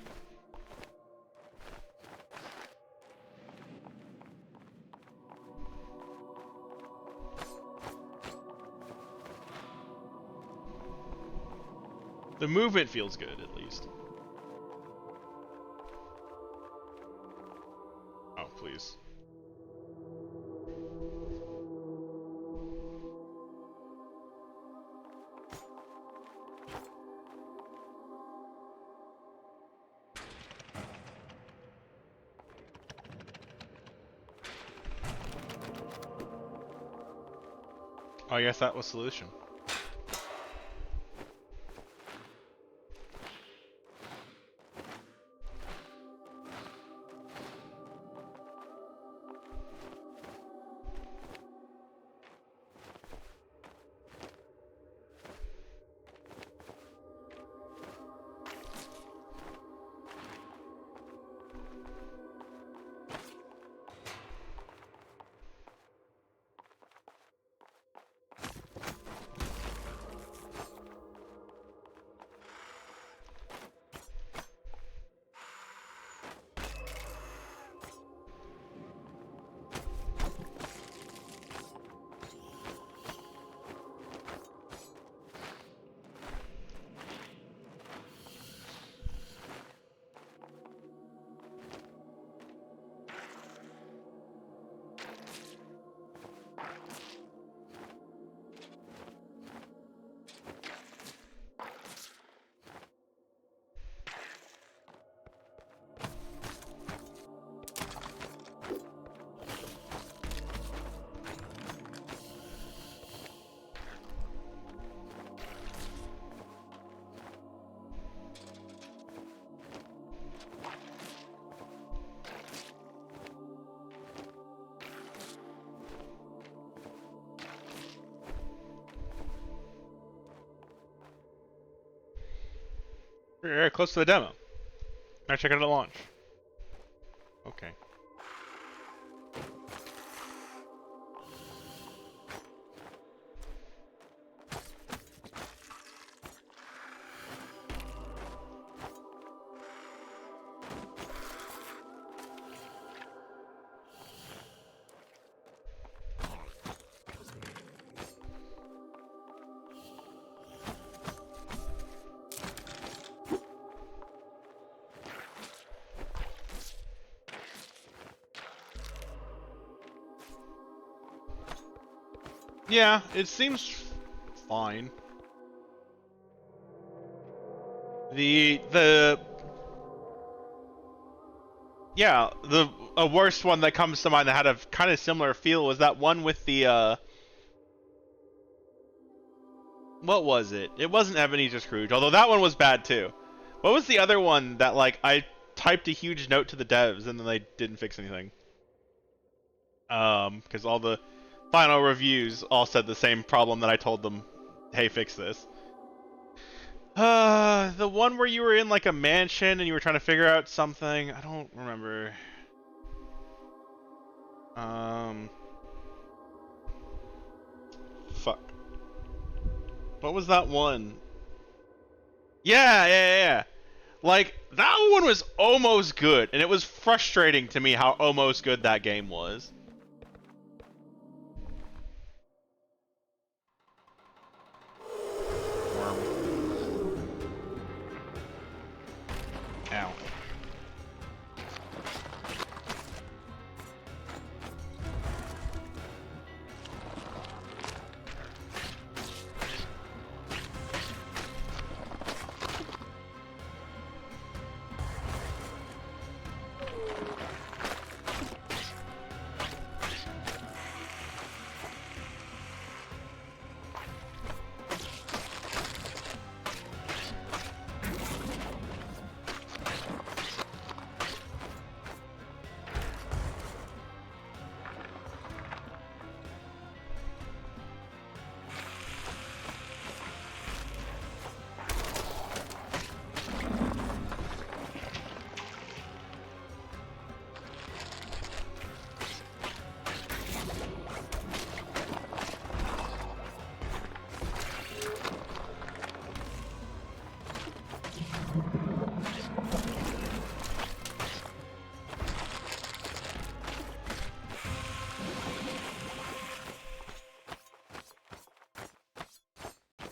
The movement feels good, at least. Oh, please. Oh, I guess that was solution. You're very close to the demo. I check it out at launch. Okay. Yeah, it seems fine. A worst one that comes to mind that had a kind of similar feel was that one with the what was it? It wasn't Ebenezer Scrooge, although that one was bad too. What was the other one that like I typed a huge note to the devs and then they didn't fix anything? Because all the final reviews all said the same problem that I told them, hey, fix this. The one where you were in like a mansion and you were trying to figure out something. I don't remember. Fuck. What was that one? Yeah. Like, that one was almost good, and it was frustrating to me how almost good that game was. Ow.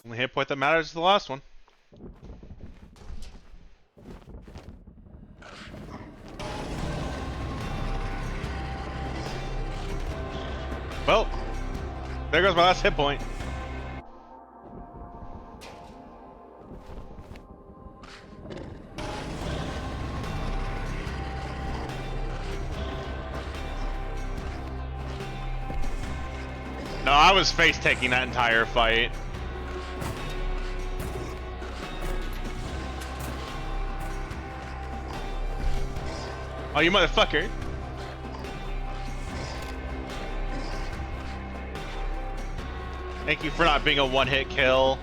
Only hit point that matters is the last one. Well, there goes my last hit point. No, I was face taking that entire fight. Oh, you motherfucker. Thank you for not being a one-hit kill.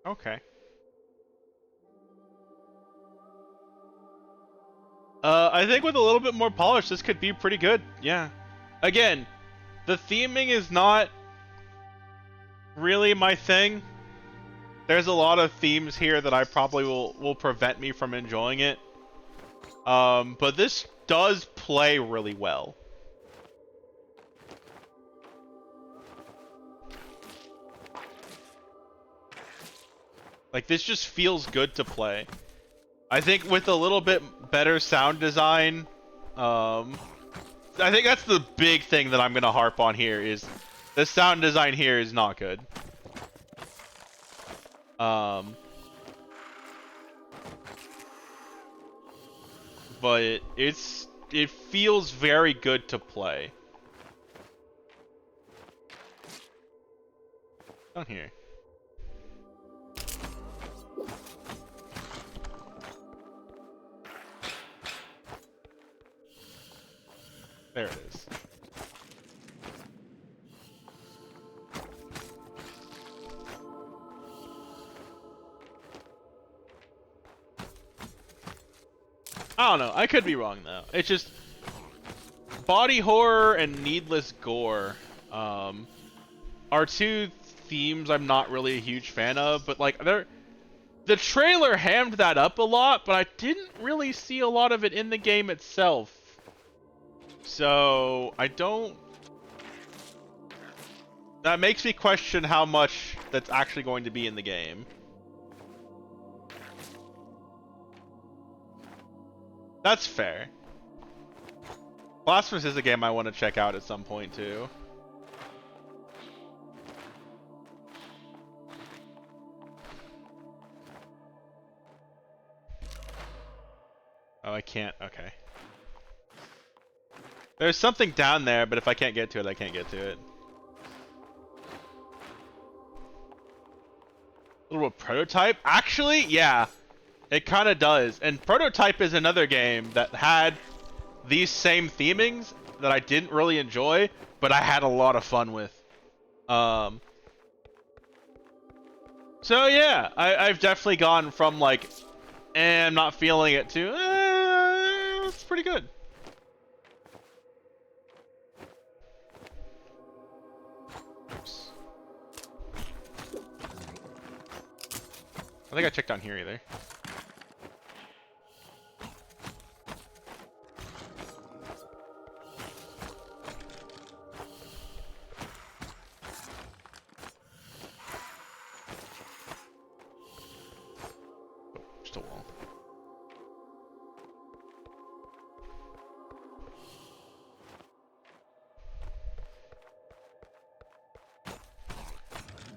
Okay. I think with a little bit more polish, this could be pretty good. Yeah. Again, the theming is not really my thing. there's a lot of themes here that I probably will prevent me from enjoying it. But this does play really well. Like, this just feels good to play. I think with a little bit better sound design, I think that's the big thing that I'm gonna harp on here is the sound design here is not good. But it feels very good to play. Down here. There it is. I don't know. I could be wrong though. It's just body horror and needless gore are two themes I'm not really a huge fan of, but like the trailer hammed that up a lot, but I didn't really see a lot of it in the game itself. So I don't. That makes me question how much that's actually going to be in the game. That's fair. Blasphemous is a game I want to check out at some point too. Oh, I can't. Okay. There's something down there, but if I can't get to it, I can't get to it. A little Prototype? Actually, yeah. It kind of does. And Prototype is another game that had these same themings that I didn't really enjoy, but I had a lot of fun with. So yeah, I've definitely gone from like, I'm not feeling it to, it's pretty good. Oops. I think I checked down here either. Just a wall.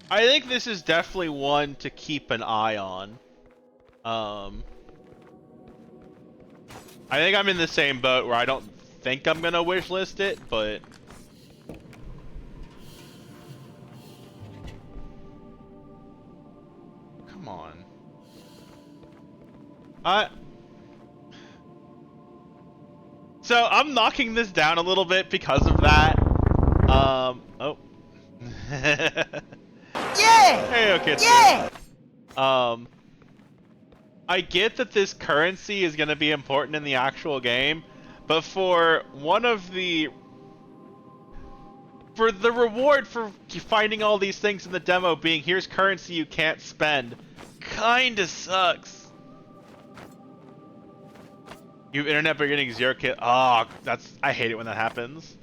I think this is definitely one to keep an eye on. I think I'm in the same boat where I don't think I'm gonna wishlist it, but come on. So I'm knocking this down a little bit because of that. Oh. Yeah! Hey, okay. Yeah! I get that this currency is going to be important in the actual game, but for the reward for finding all these things in the demo being here's currency you can't spend, kinda sucks. You have internet but you're getting 0 kit. Oh, I hate it when that happens.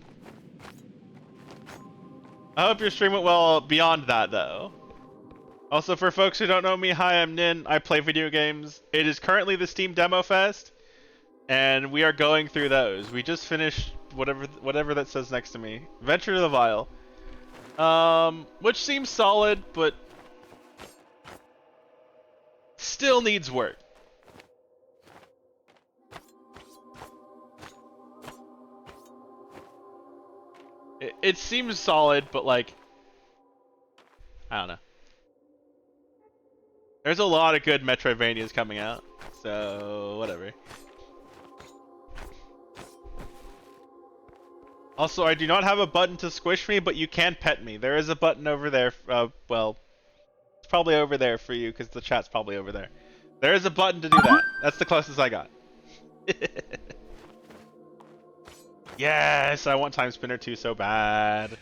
I hope your stream went well beyond that, though. Also, for folks who don't know me, hi, I'm Nin. I play video games. It is currently the Steam Demo Fest, and we are going through those. We just finished whatever that says next to me. Venture to the Vile. Which seems solid, but still needs work. It seems solid, but like, I don't know. There's a lot of good Metroidvanias coming out, so whatever. Also, I do not have a button to squish me, but you can pet me. There is a button over there. Well, it's probably over there for you because the chat's probably over there. There is a button to do that. That's the closest I got. Yes, I want Time Spinner 2 so bad.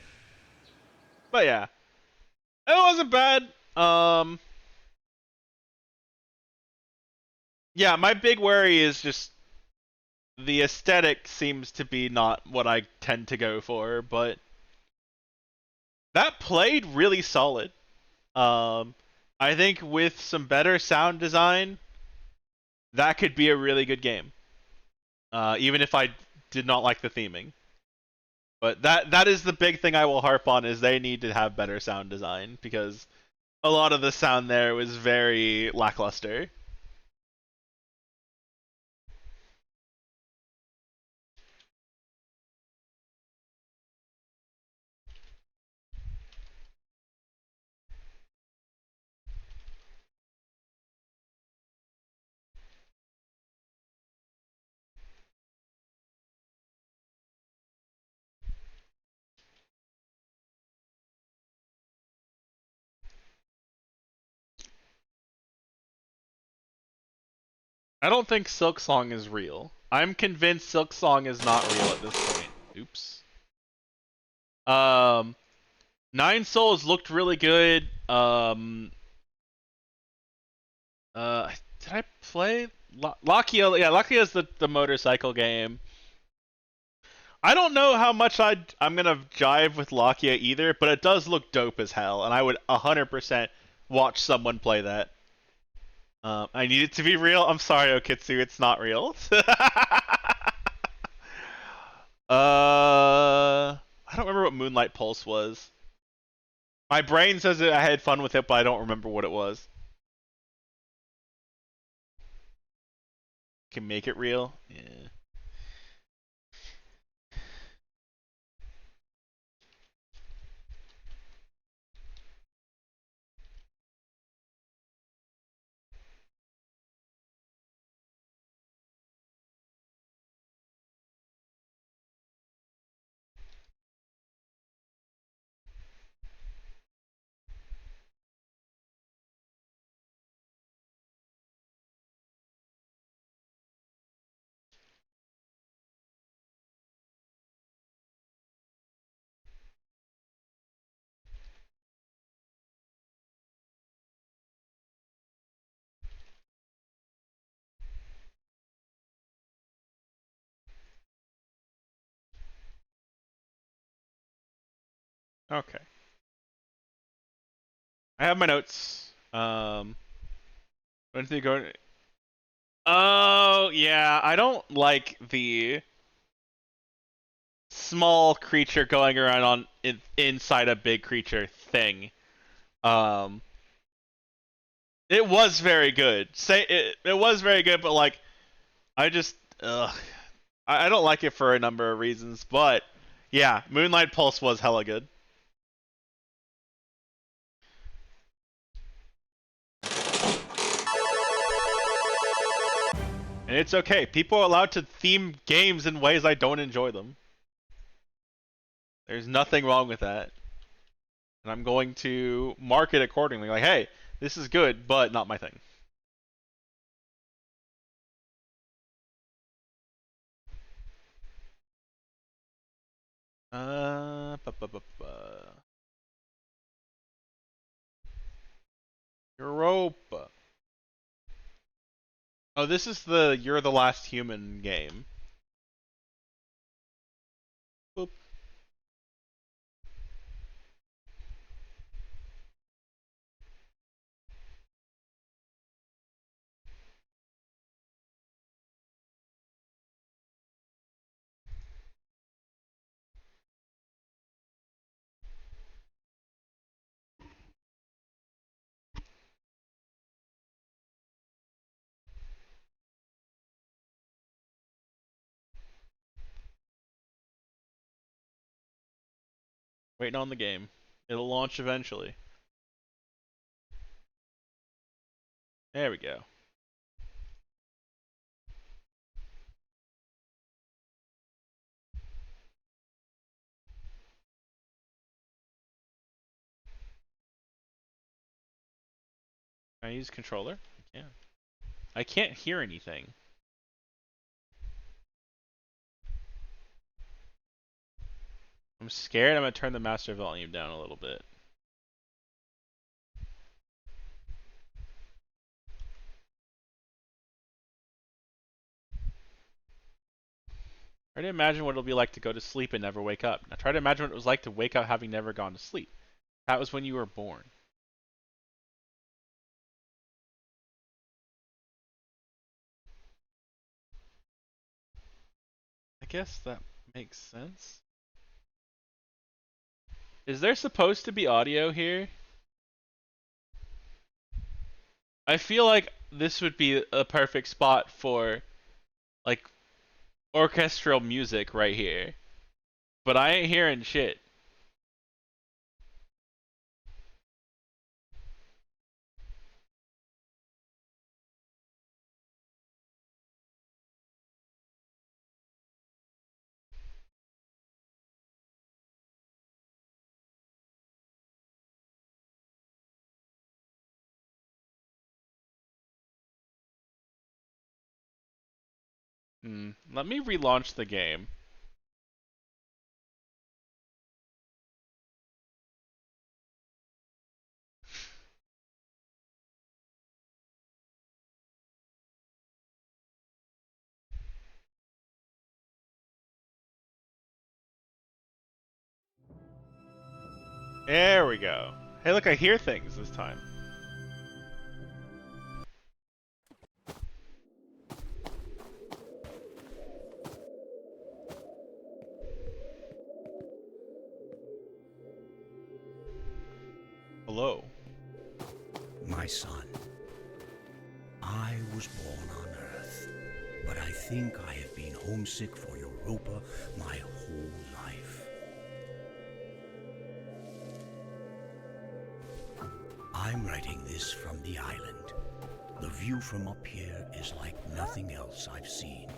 But yeah, it wasn't bad. Yeah, my big worry is just the aesthetic seems to be not what I tend to go for, but that played really solid. Um, I think with some better sound design, that could be a really good game. Even if I did not like the theming. But that is the big thing I will harp on is they need to have better sound design because a lot of the sound there was very lackluster. I don't think Silksong is real. I'm convinced Silksong is not real at this point. Oops. Um, Nine Souls looked really good. Did I play Lakia? Yeah, Lakia is the motorcycle game. I don't know how much I'm gonna jive with Lakia either, but it does look dope as hell, and I would 100% watch someone play that. I need it to be real. I'm sorry, Okitsu, it's not real. I don't remember what Moonlight Pulse was. My brain says that I had fun with it, but I don't remember what it was. Can make it real? Yeah. Okay. I have my notes. When did they go? Oh, yeah. I don't like the small creature going around inside a big creature thing. Um, it was very good. It was very good, but like I just I don't like it for a number of reasons. But yeah, Moonlight Pulse was hella good. And it's okay. People are allowed to theme games in ways I don't enjoy them. There's nothing wrong with that. And I'm going to mark it accordingly. Like, hey, this is good, but not my thing. Ba, ba, ba, ba. Europa. Oh, this is the You're the Last Human game. Boop. Waiting on the game. It'll launch eventually. There we go. Can I use controller? I can. I can't hear anything. I'm scared I'm gonna turn the master volume down a little bit. Try to imagine what it'll be like to go to sleep and never wake up. Now try to imagine what it was like to wake up having never gone to sleep. That was when you were born. I guess that makes sense. Is there supposed to be audio here? I feel like this would be a perfect spot for, like, orchestral music right here. But I ain't hearing shit. Let me relaunch the game. There we go. Hey, look, I hear things this time. Hello. My son, I was born on Earth, but I think I have been homesick for Europa my whole life. I'm writing this from the island. The view from up here is like nothing else I've seen.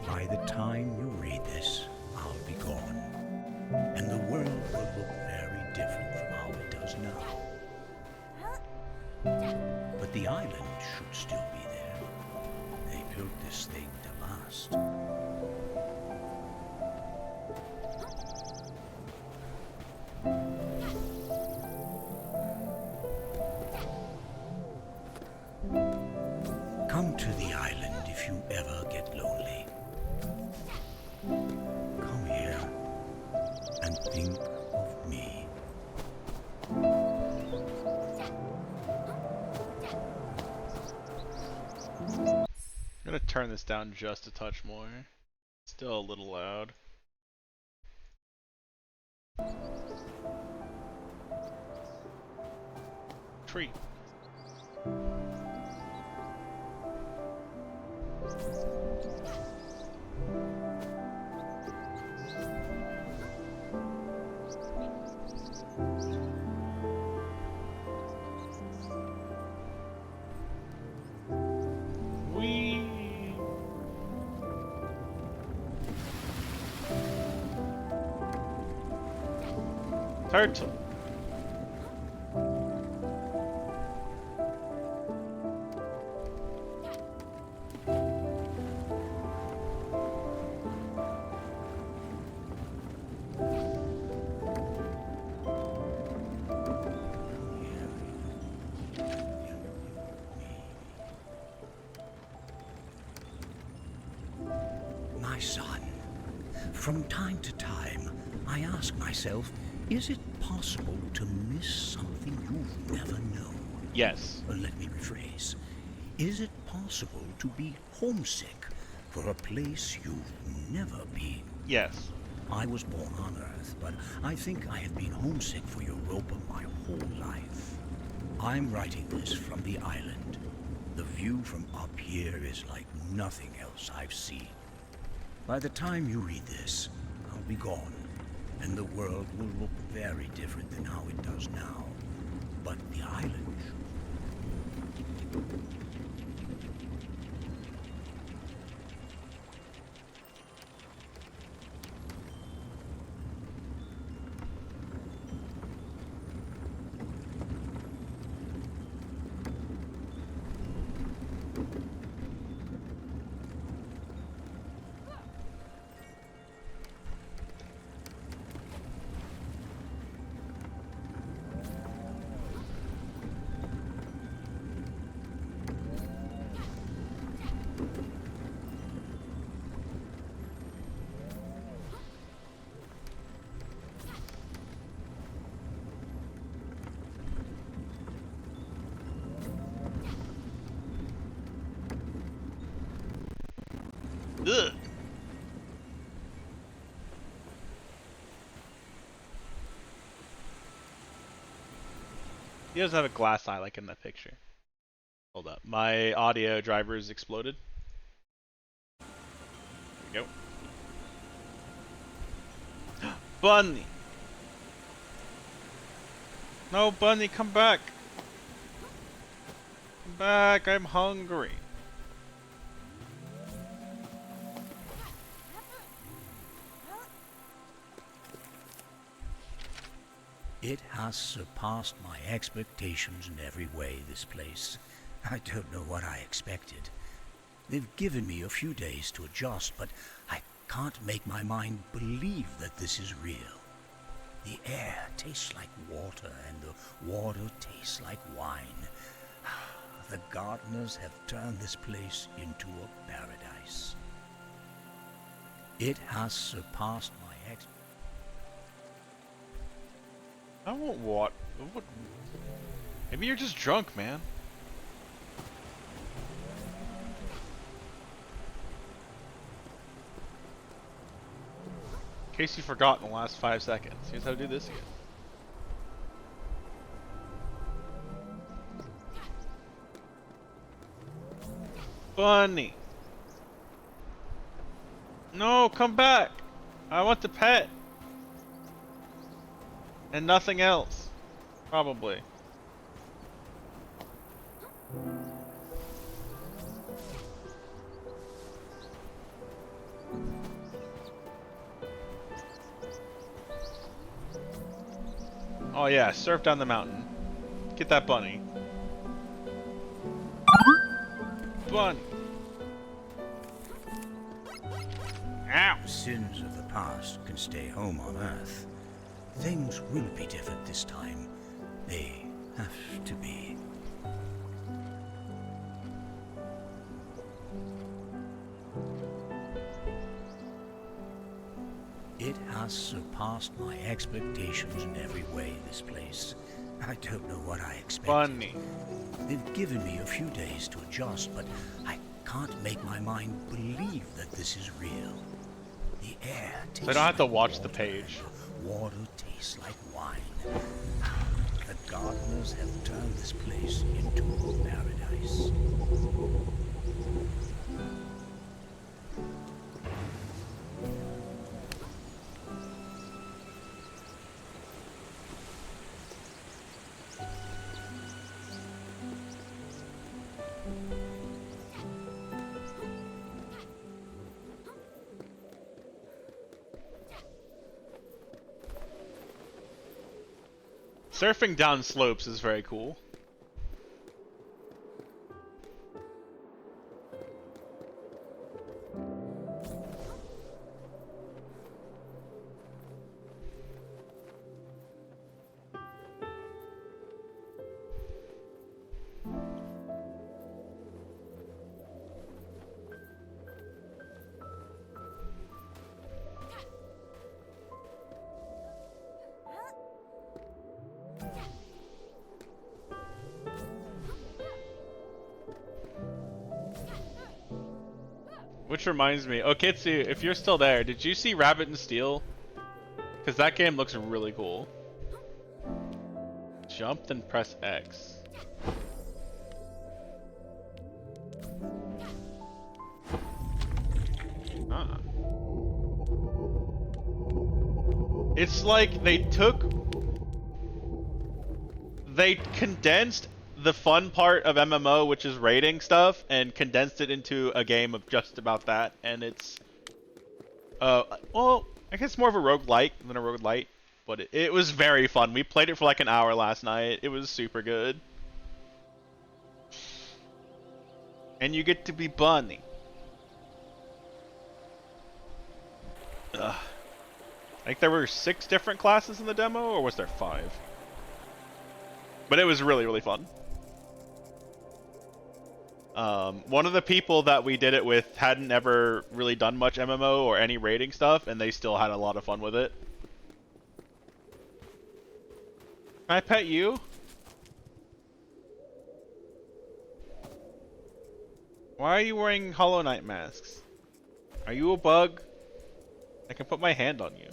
By the time you read this, I'll be gone, and the world will look very different from how it does now. But the island should still be there. They built this thing to last. Come to the island if you ever get lonely. Come here and think of me. I'm gonna turn this down just a touch more. Still a little loud. Tree. Whee! Turtle. My son, from time to time, I ask myself, is it possible to miss something you've never known? Yes. Let me rephrase. Is it possible to be homesick for a place you've never been? Yes. I was born on Earth, but I think I have been homesick for Europa my whole life. I'm writing this from the island. The view from up here is like nothing else I've seen. By the time you read this, I'll be gone, and the world will look very different than how it does now. But the island... Ugh. He doesn't have a glass eye like in that picture. Hold up. My audio drivers exploded. There we go. Bunny! No, Bunny, come back! Come back, I'm hungry. It has surpassed my expectations in every way, this place. I don't know what I expected. They've given me a few days to adjust, but I can't make my mind believe that this is real. The air tastes like water, and the water tastes like wine. The gardeners have turned this place into a paradise. It has surpassed my expectations. I won't what? Maybe you're just drunk, man. In case you forgot in the last 5 seconds, here's how to do this again. Bunny! No, come back! I want the pet! And nothing else. Probably. Oh yeah, surf down the mountain. Get that bunny. Bunny! Ow! The sins of the past can stay home on Earth. Things will be different this time. They have to be. It has surpassed my expectations in every way, this place. I don't know what I expected. Bunny. They've given me a few days to adjust, but I can't make my mind believe that this is real. The air tastes I don't have to like watch the water, page. and water tastes like wine. The gardeners have turned this place into a paradise. Surfing down slopes is very cool. Which reminds me, Okitsu, if you're still there, did you see Rabbit and Steel? Because that game looks really cool. Jump, then press X. Ah. It's like they condensed the fun part of MMO, which is raiding stuff, and condensed it into a game of just about that, and it's well, I guess more of a roguelike than a roguelite, but it was very fun. We played it for like an hour last night. It was super good. And you get to be Bunny. Ugh. I think there were 6 different classes in the demo, or was there 5? But it was really, really fun. One of the people that we did it with hadn't ever really done much MMO or any raiding stuff, and they still had a lot of fun with it. Can I pet you? Why are you wearing Hollow Knight masks? Are you a bug? I can put my hand on you.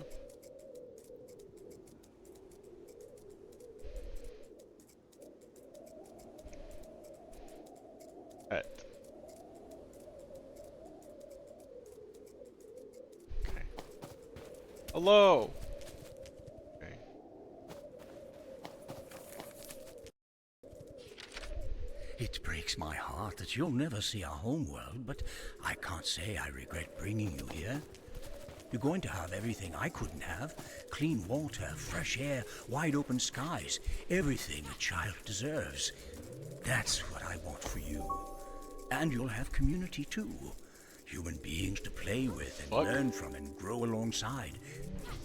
Pet. Okay. Hello! Okay. It breaks my heart that you'll never see our homeworld, but I can't say I regret bringing you here. You're going to have everything I couldn't have. Clean water, fresh air, wide open skies. Everything a child deserves. That's what I want for you. And you'll have community too. Human beings to play with and learn from and grow alongside.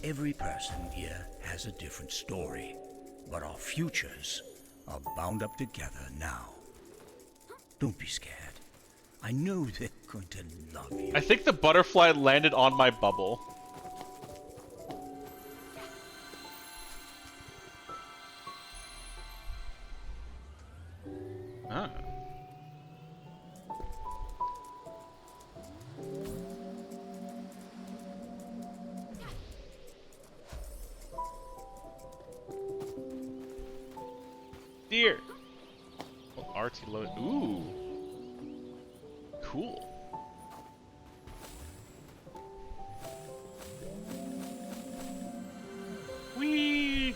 Every person here has a different story, but our futures are bound up together now. Don't be scared. I know they're going to love you. I think the butterfly landed on my bubble. Ah. Deer. Oh, RT load. Ooh. Cool. Whee!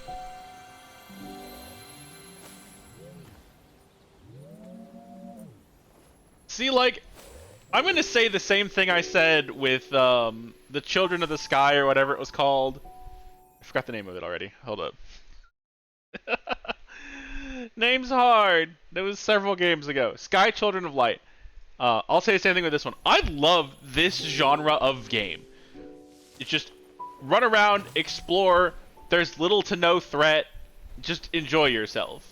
See, like, I'm gonna say the same thing I said with the Children of the Sky or whatever it was called. I forgot the name of it already. Hold up. Name's hard. That was several games ago. Sky Children of Light. I'll say the same thing with this one. I love this genre of game. It's just run around, explore. There's little to no threat. Just enjoy yourself.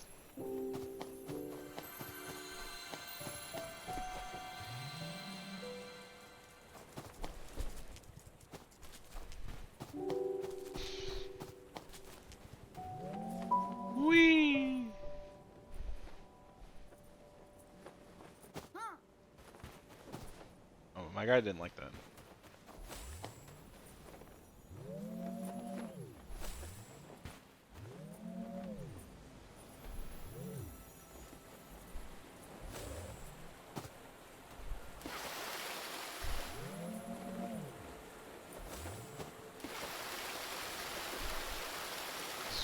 Whee! Oh, my guy didn't like that.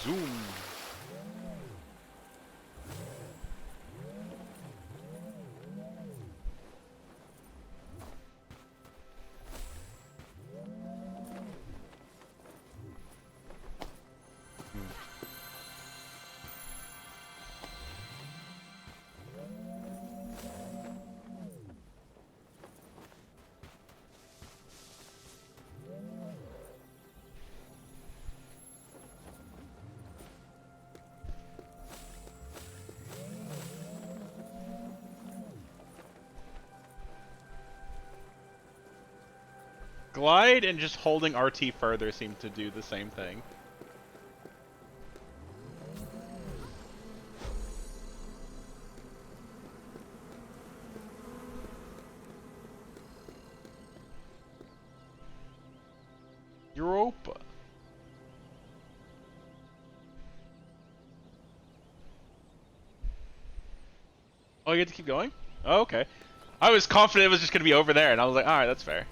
Zoom. Glide and just holding RT further seem to do the same thing. Europa. Oh, you get to keep going? Oh, okay. I was confident it was just going to be over there, and I was like, alright, that's fair.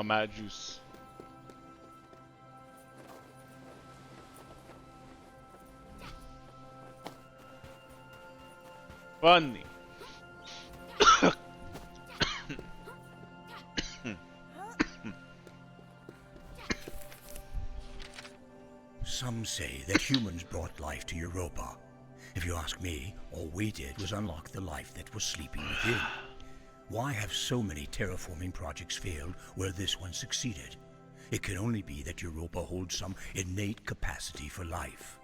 Mad Juice. Funny. Some say that humans brought life to Europa. If you ask me, all we did was unlock the life that was sleeping within. Why have so many terraforming projects failed where this one succeeded? It can only be that Europa holds some innate capacity for life.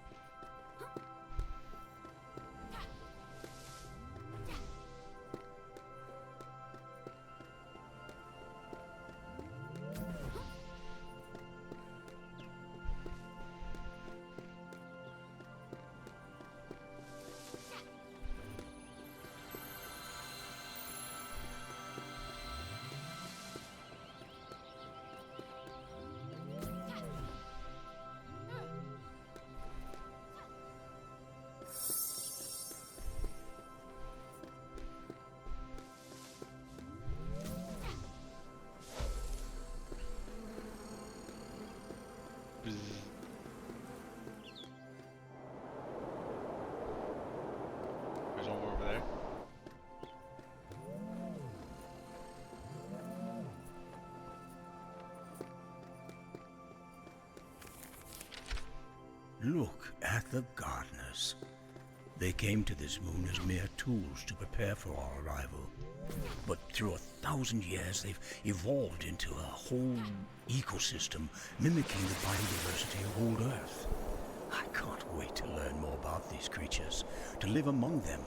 There's one more over there. Look at the gardeners. They came to this moon as mere tools to prepare for our arrival. But through 1,000 years, they've evolved into a whole ecosystem, mimicking the biodiversity of old Earth. I can't wait to learn more about these creatures, to live among them.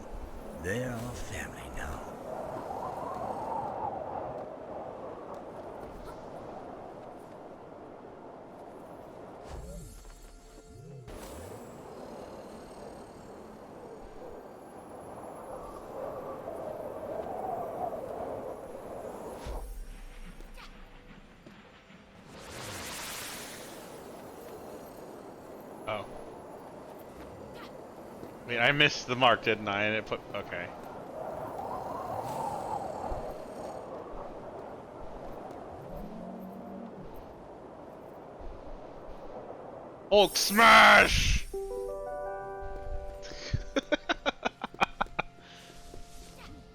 They're our family now. Oh. Wait, I missed the mark, didn't I? And it put... Okay. Hulk smash!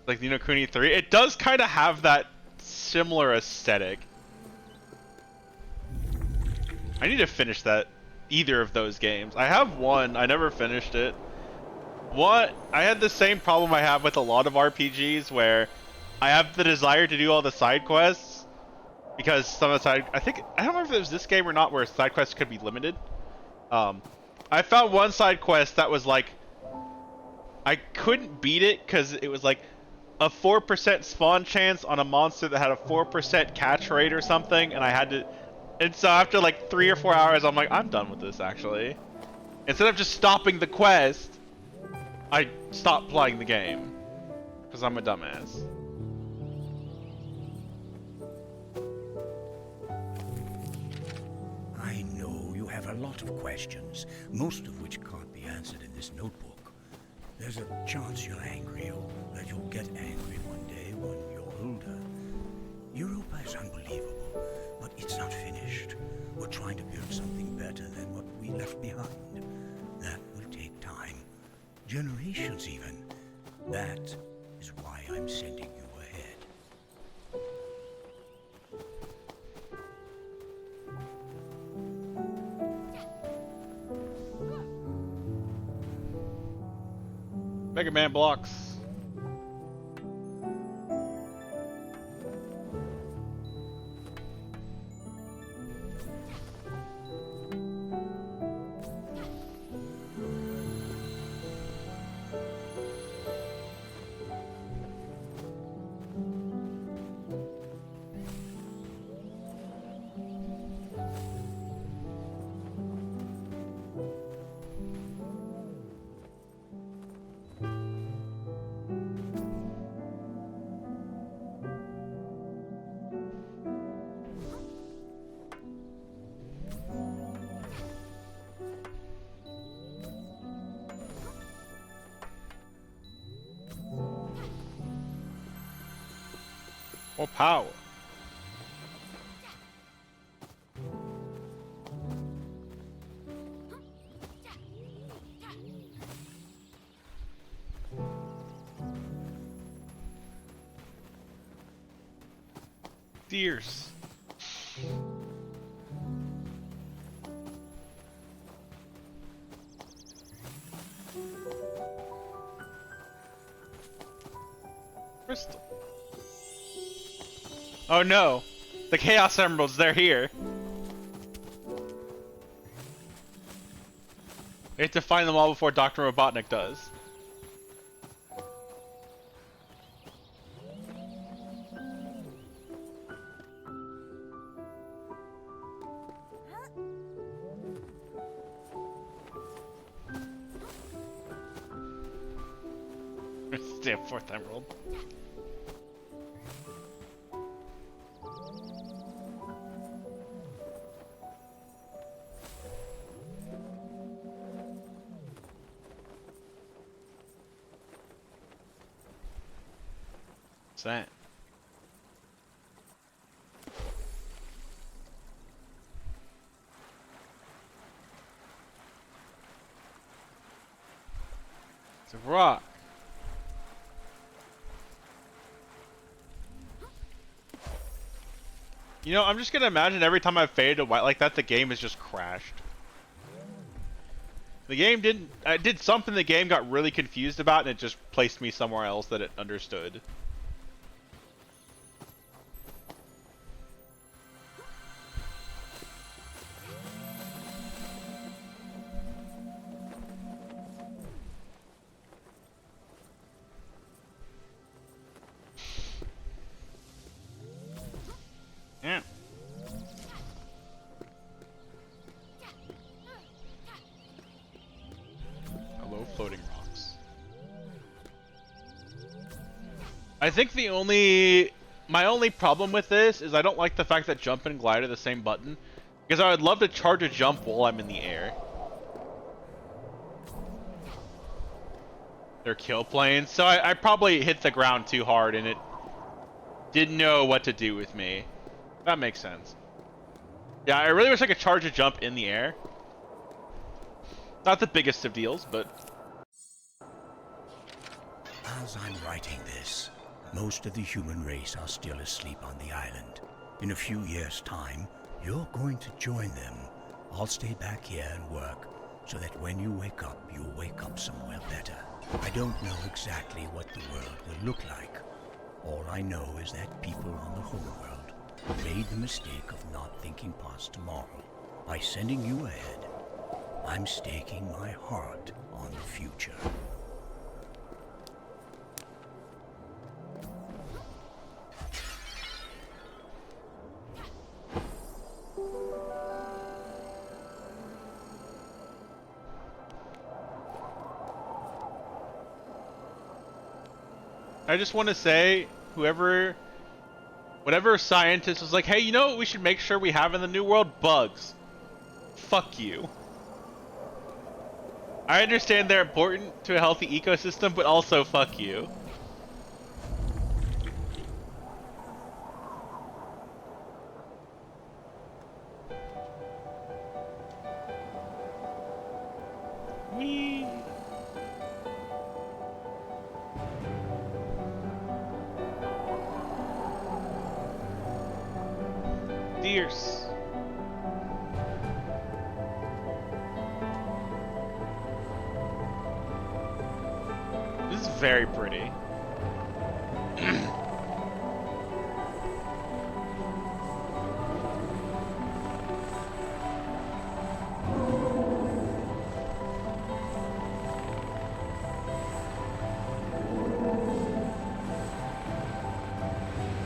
Like Ni no Kuni 3. It does kind of have that similar aesthetic. I need to finish that. Either of those games. I have one. I never finished it. What? I had the same problem I have with a lot of RPGs where I have the desire to do all the side quests because some of the side... I don't remember if it was this game or not where side quests could be limited. I found one side quest that was like... I couldn't beat it because it was like a 4% spawn chance on a monster that had a 4% catch rate or something, and I had to... And so after like 3 or 4 hours, I'm like, I'm done with this actually. Instead of just stopping the quest, I stopped playing the game. Because I'm a dumbass. I know you have a lot of questions, most of which can't be answered in this notebook. There's a chance you're angry, or that you'll get angry one day when you're older. Europa is unbelievable. But it's not finished. We're trying to build something better than what we left behind. That will take time. Generations even. That is why I'm sending you ahead. Mega Man blocks. More power. Deers. Crystal. Oh no! The Chaos Emeralds, they're here! We have to find them all before Dr. Robotnik does. Damn, fourth emerald. What's that? It's a rock. You know, I'm just gonna imagine every time I've faded to white like that, the game has just crashed. The game didn't... I did something the game got really confused about, and it just placed me somewhere else that it understood. Yeah. Hello, floating rocks. I think my only problem with this is I don't like the fact that jump and glide are the same button, because I would love to charge a jump while I'm in the air. They're kill planes, so I probably hit the ground too hard and it didn't know what to do with me. That makes sense. Yeah, I really wish I could charge a jump in the air. Not the biggest of deals, but... As I'm writing this, most of the human race are still asleep on the island. In a few years' time, you're going to join them. I'll stay back here and work, so that when you wake up, you'll wake up somewhere better. I don't know exactly what the world will look like. All I know is that people on the homeworld made the mistake of not thinking past tomorrow. By sending you ahead, I'm staking my heart on the future. I just want to say, whatever scientist was like, hey, you know what we should make sure we have in the new world? Bugs. Fuck you. I understand they're important to a healthy ecosystem, but also fuck you. Whee! Deers. This is very pretty.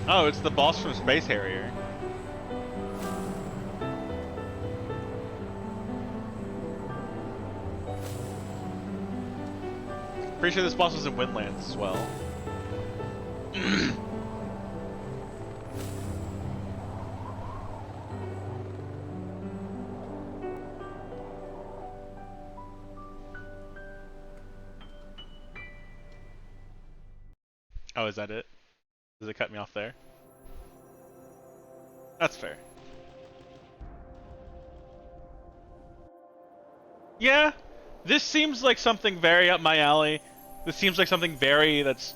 Oh, it's the boss from Space Harrier. Pretty sure this boss was in Windlands as well. Oh, is that it? Does it cut me off there? That's fair. Yeah, this seems like something very up my alley. This seems like something very that's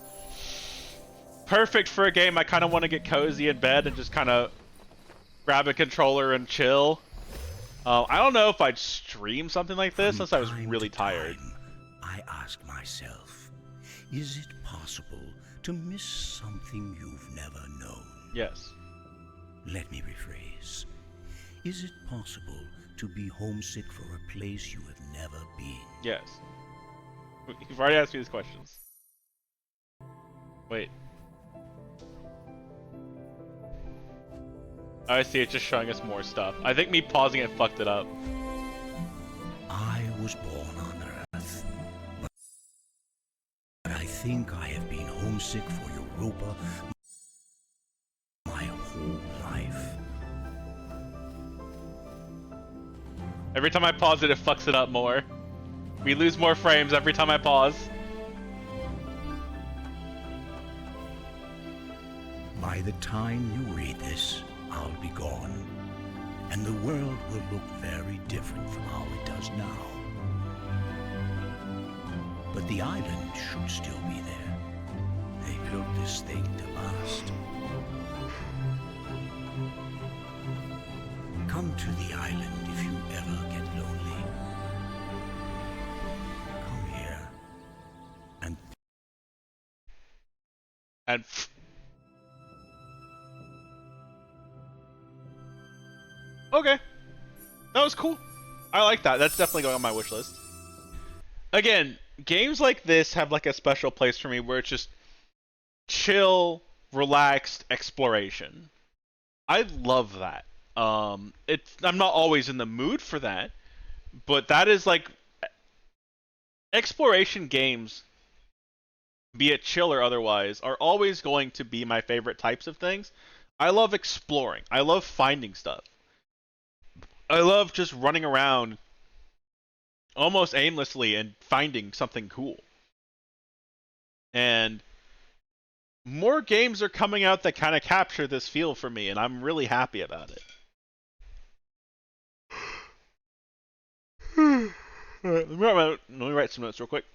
perfect for a game I kind of want to get cozy in bed and just kind of grab a controller and chill. I don't know if I'd stream something like this unless I was really tired. I ask myself, is it possible to miss something you've never known? Yes. Let me rephrase. Is it possible to be homesick for a place you have never been? Yes. You've already asked me these questions. Wait. I see, it's just showing us more stuff. I think me pausing it fucked it up. I was born on Earth, but I think I have been homesick for Europa my whole life. Every time I pause it, it fucks it up more. We lose more frames every time I pause. By the time you read this, I'll be gone, and the world will look very different from how it does now. But the island should still be there. They built this thing to last. Come to the island if you ever get lonely. Come here and Okay. That was cool. I like that. That's definitely going on my wish list. Again, games like this have like a special place for me where it's just chill, relaxed exploration. I love that. I'm not always in the mood for that, but that is like exploration games, be it chill or otherwise, are always going to be my favorite types of things. I love exploring. I love finding stuff. I love just running around almost aimlessly and finding something cool. And more games are coming out that kind of capture this feel for me, and I'm really happy about it. Alright, let me write some notes real quick.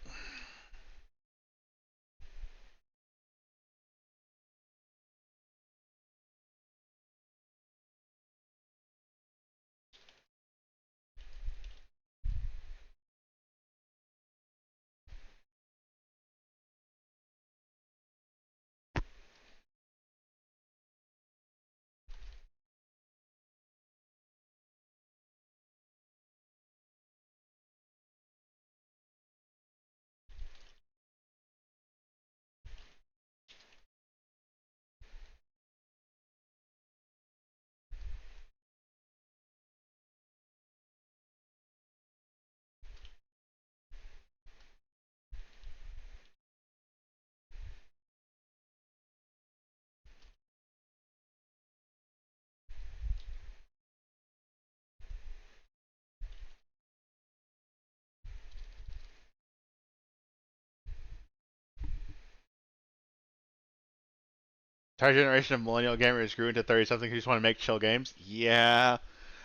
Entire generation of millennial gamers grew into 30-something who just want to make chill games. Yeah.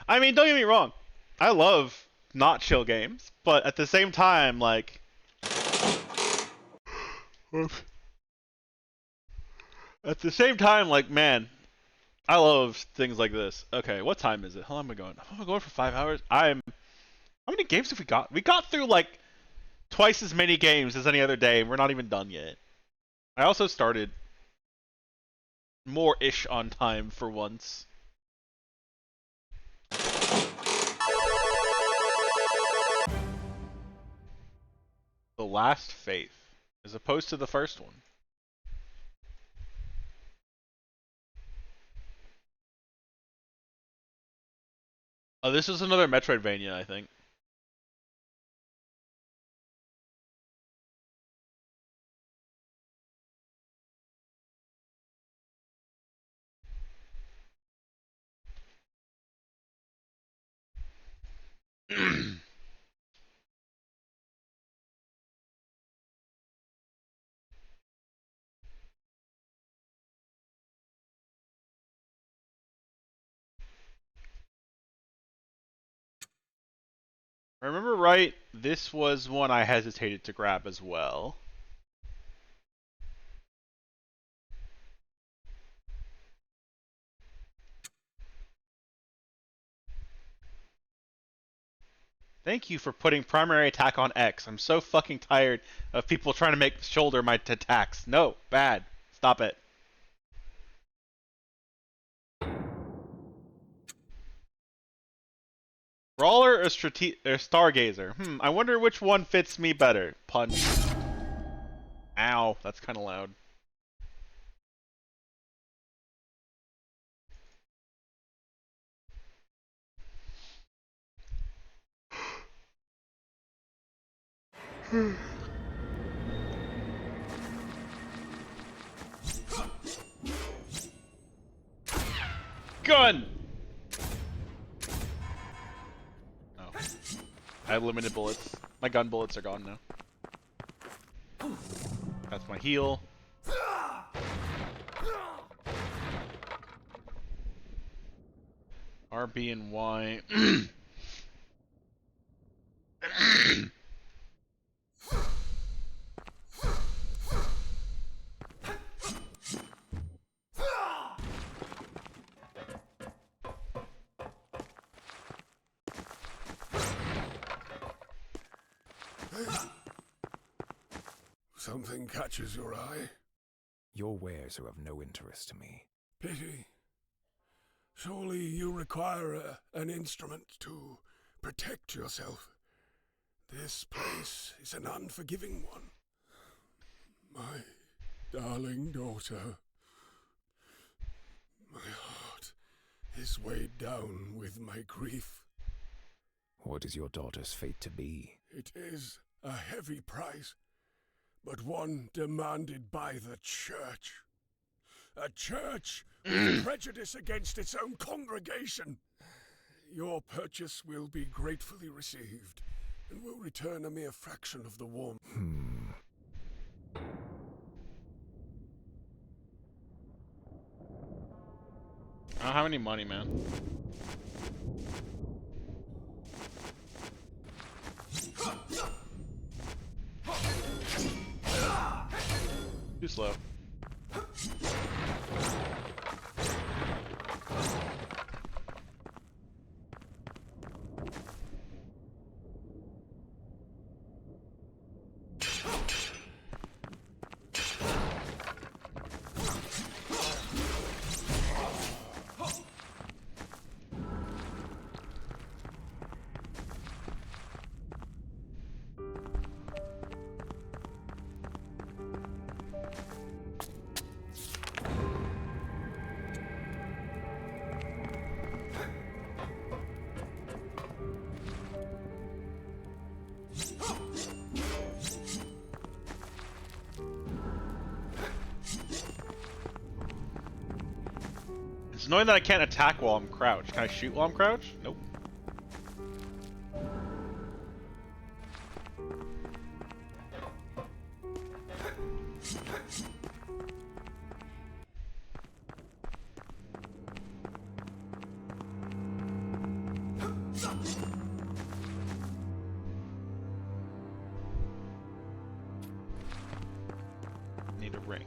I mean, don't get me wrong. I love not chill games, but at the same time, like... At the same time, like, man, I love things like this. Okay, what time is it? How long am I going? Am I going for 5 hours? How many games have we got? We got through, like, twice as many games as any other day, and we're not even done yet. I also started more-ish on time for once. The Last Faith, as opposed to the first one. Oh, this is another Metroidvania, I think. Remember right, this was one I hesitated to grab as well. Thank you for putting primary attack on X. I'm so fucking tired of people trying to make shoulder my attacks. No, bad. Stop it. Brawler or Stargazer? I wonder which one fits me better. Punch. Ow, that's kind of loud. Gun! Oh. I have limited bullets. My gun bullets are gone now. That's my heal. R, B, and Y. Something catches your eye? Your wares are of no interest to me. Pity. Surely you require an instrument to protect yourself. This place is an unforgiving one. My darling daughter. My heart is weighed down with my grief. What is your daughter's fate to be? It is a heavy price, but one demanded by the church. A church with prejudice against its own congregation. Your purchase will be gratefully received, and will return a mere fraction of the warmth. I don't have any money, man. Too slow. It's annoying that I can't attack while I'm crouched. Can I shoot while I'm crouched? Nope. Need a ring.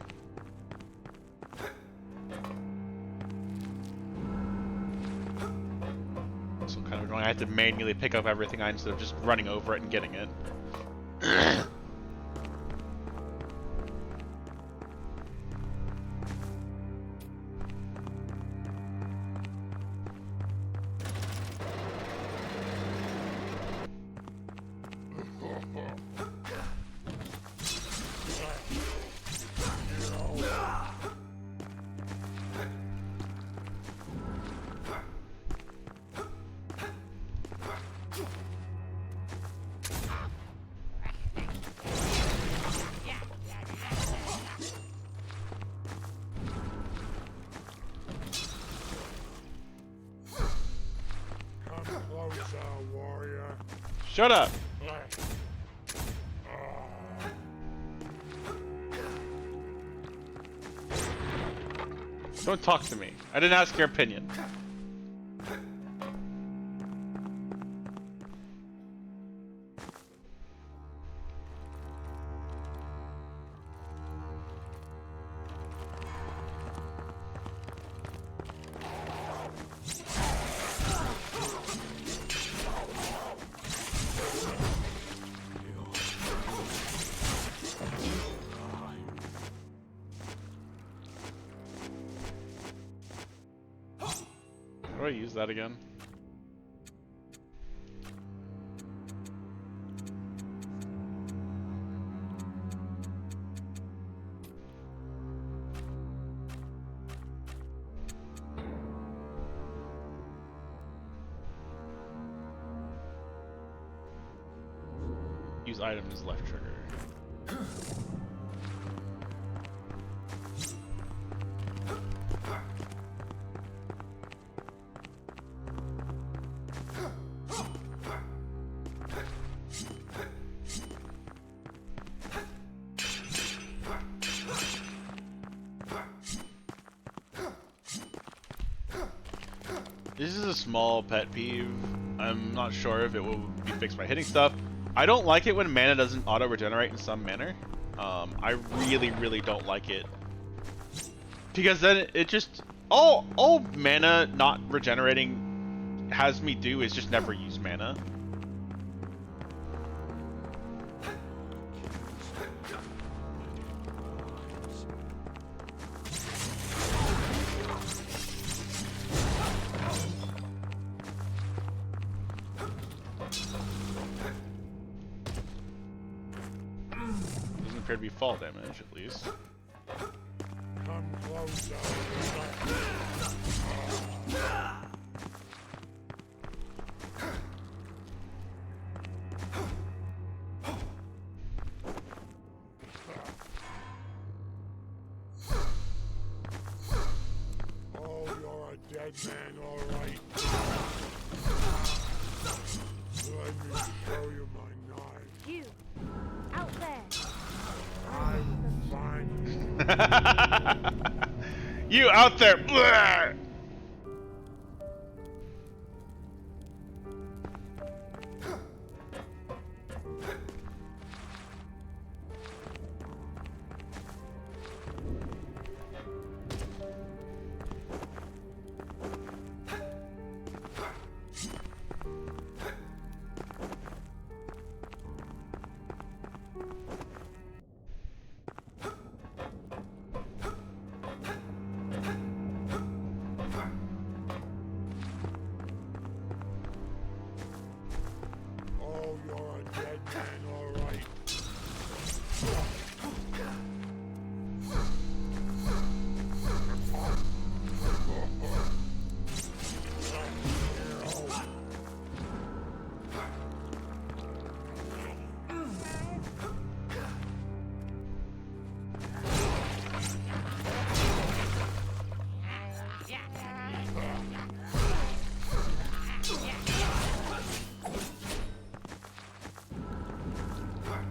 So kind of annoying. I have to manually pick up everything instead of just running over it and getting it. Shut up! Don't talk to me. I didn't ask your opinion. I use that again? Use item is left trigger. This is a small pet peeve. I'm not sure if it will be fixed by hitting stuff. I don't like it when mana doesn't auto-regenerate in some manner. I really don't like it. Because then it just... All mana not regenerating has me do is just never use mana. Doesn't appear to be fall damage, at least. Come closer. Oh, you're a dead man, all right. Let me show you my knife. You, out there. I'm fine. You out there! Bleh! Oh, you're a dead man, all right.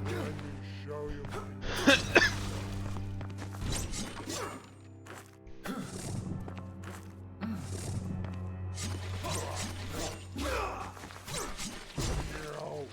Let me show you my knife. Hero.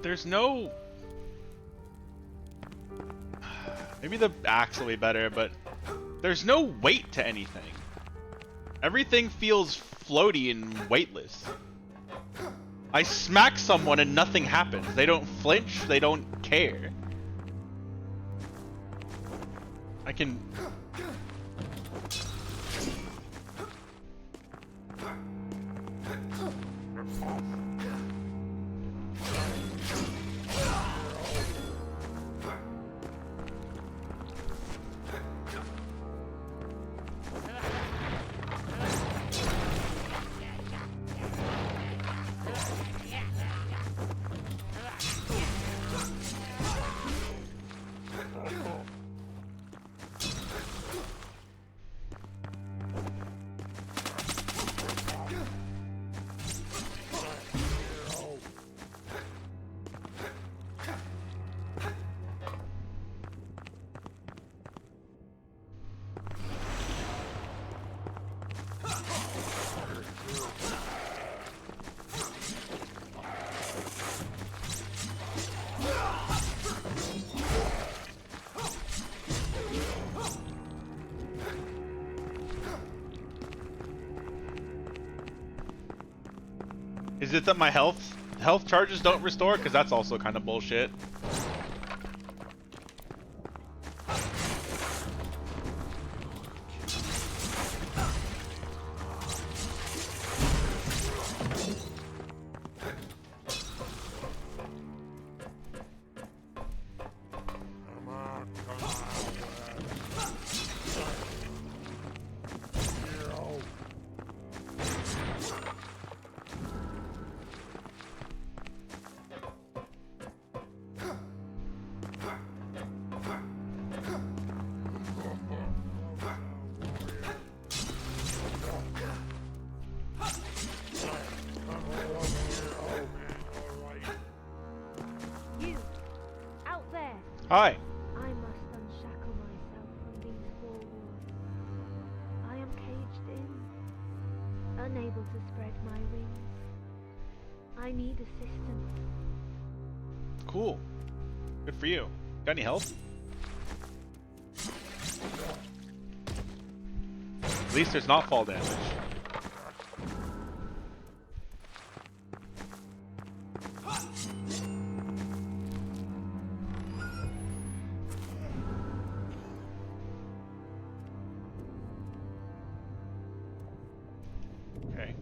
There's no... Maybe the axe will be better, but there's no weight to anything. Everything feels floaty and weightless. I smack someone and nothing happens. They don't flinch, they don't care. I can... Is it that my health charges don't restore? Because that's also kind of bullshit. You, out there. Hi. I must unshackle myself from these four walls. I am caged in, unable to spread my wings. I need assistance. Cool. Good for you. Got any help? At least there's not fall damage. Okay.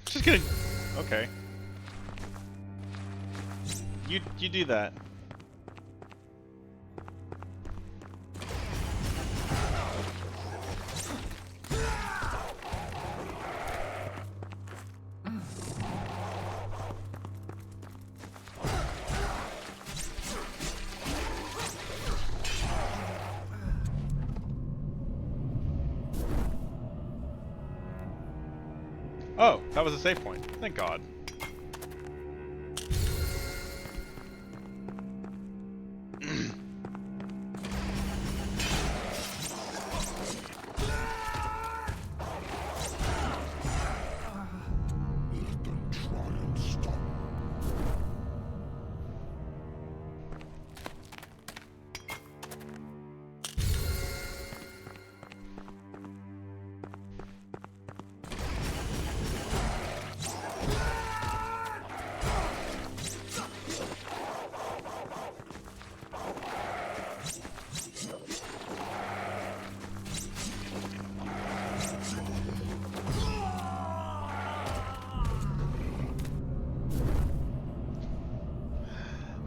Just kidding. Okay. You do that. Oh, that was a save point. Thank God.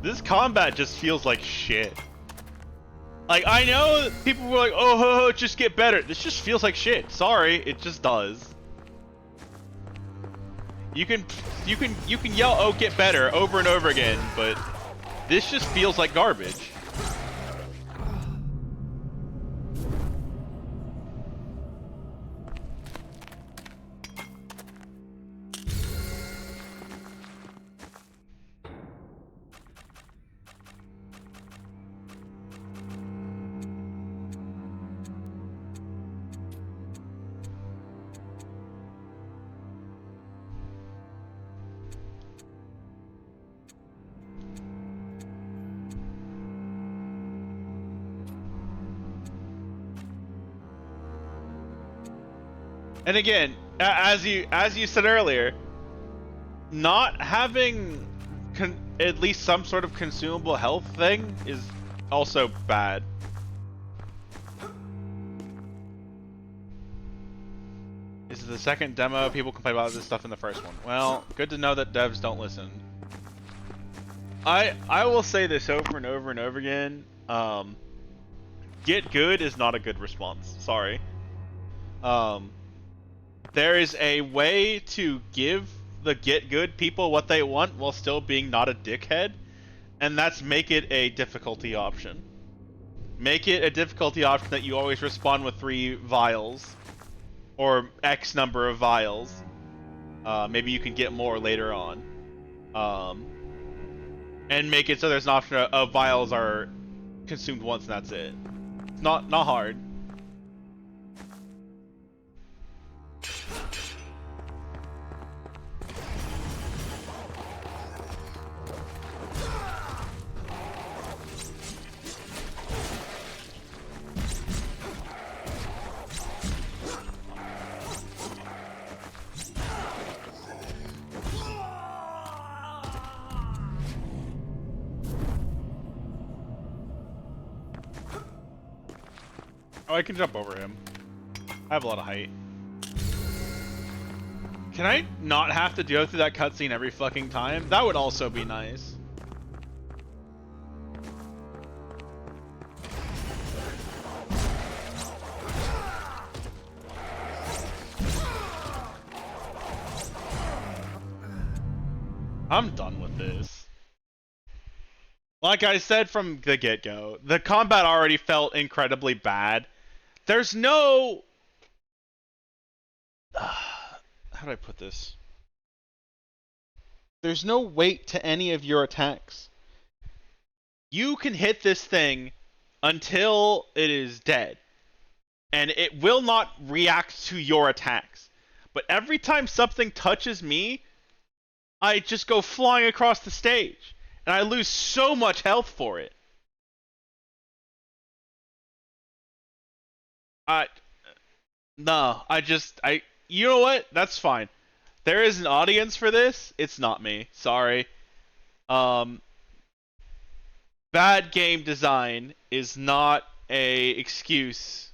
This combat just feels like shit. Like, I know people were like, oh, ho, ho, just get better. This just feels like shit. Sorry, it just does. You can yell, oh, get better over and over again, but this just feels like garbage. And again, as you said earlier, not having at least some sort of consumable health thing is also bad. This is the second demo. People complain about this stuff in the first one. Well, good to know that devs don't listen. I will say this over and over and over again. Get good is not a good response. Sorry. There is a way to give the get good people what they want while still being not a dickhead, and that's make it a difficulty option. Make it a difficulty option that you always respond with 3 vials, or X number of vials. Maybe you can get more later on. and make it so there's an option of vials are consumed once and that's it. It's not hard. Oh, I can jump over him. I have a lot of height. Can I not have to go through that cutscene every fucking time? That would also be nice. I'm done with this. Like I said from the get-go, the combat already felt incredibly bad. There's no... how do I put this? There's no weight to any of your attacks. You can hit this thing until it is dead, and it will not react to your attacks. But every time something touches me, I just go flying across the stage, and I lose so much health for it. You know what? That's fine. There is an audience for this. It's not me. Sorry. Bad game design is not a excuse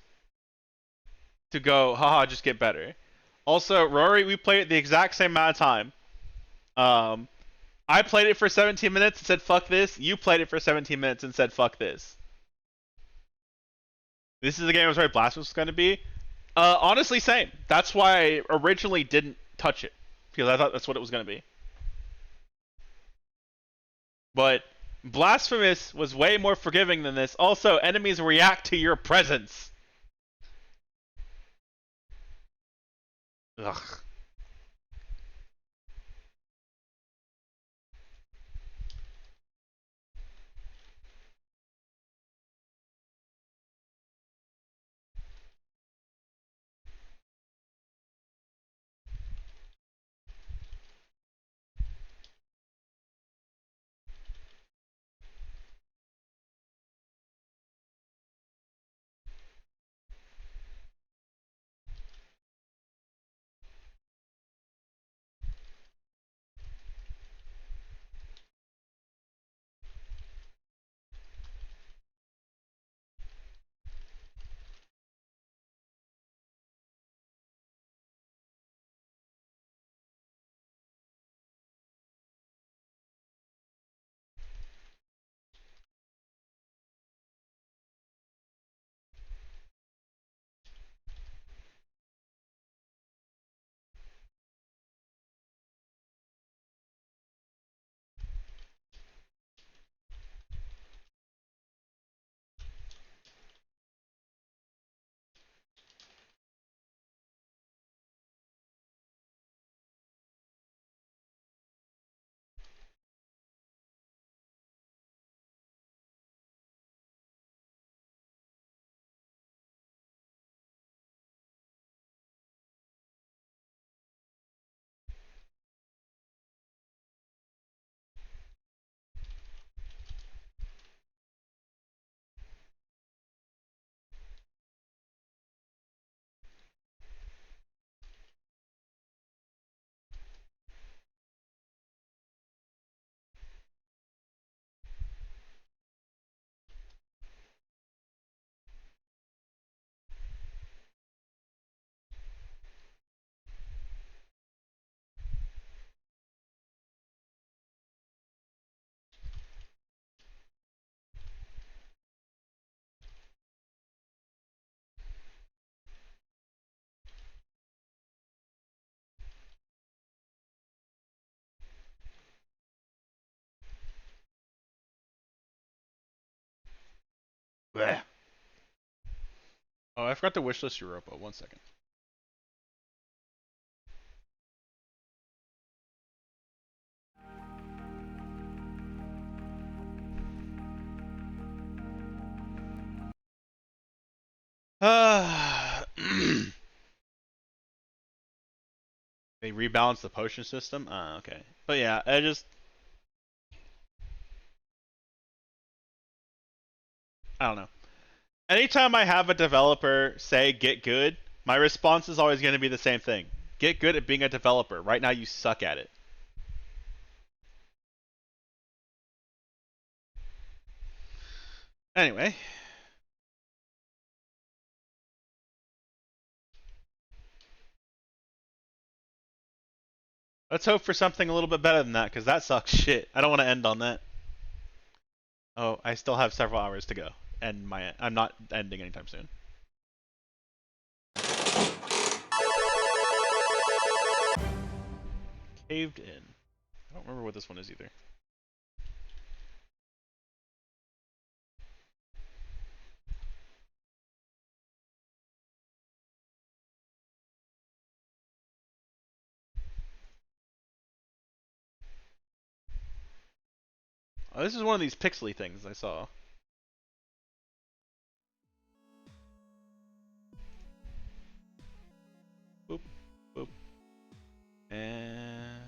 to go, haha, just get better. Also, Rory, we played it the exact same amount of time. I played it for 17 minutes and said, fuck this. You played it for 17 minutes and said, fuck this. This is the game I was worried Blasphemous was going to be. Honestly, same. That's why I originally didn't touch it. Because I thought that's what it was going to be. But Blasphemous was way more forgiving than this. Also, enemies react to your presence. Ugh. Blech. Oh, I forgot to wishlist Europa. 1 second. They rebalanced the potion system? Okay. But yeah, I don't know. Anytime I have a developer say get good, my response is always going to be the same thing. Get good at being a developer. Right now you suck at it. Anyway. Let's hope for something a little bit better than that, because that sucks shit. I don't want to end on that. Oh, I still have several hours to go. I'm not ending anytime soon. Caved in. I don't remember what this one is either. Oh, this is one of these pixely things I saw. Boop, boop. And...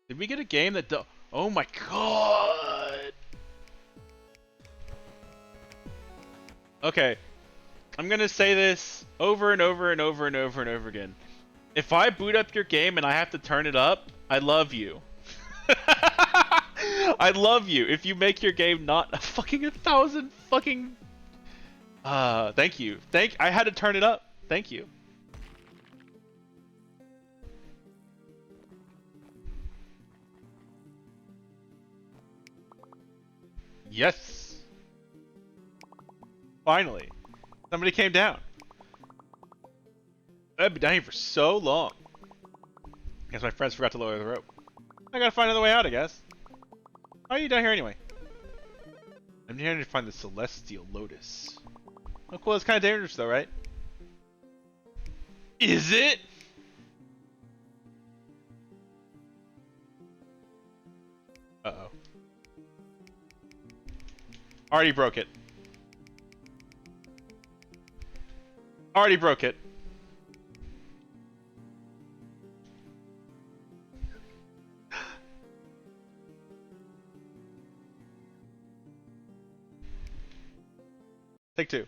Did we get a game that oh my god! Okay. I'm gonna say this over and over and over and over and over again. If I boot up your game and I have to turn it up, I love you. I love you if you make your game not a fucking 1,000 fucking... thank you. I had to turn it up. Thank you. Yes. Finally. Somebody came down. I've been down here for so long. Guess my friends forgot to lower the rope. I gotta find another way out, I guess. Why are you down here anyway? I'm here to find the Celestial Lotus. Oh cool, it's kinda dangerous though, right? Is it? Uh-oh. Already broke it. Already broke it. Take two.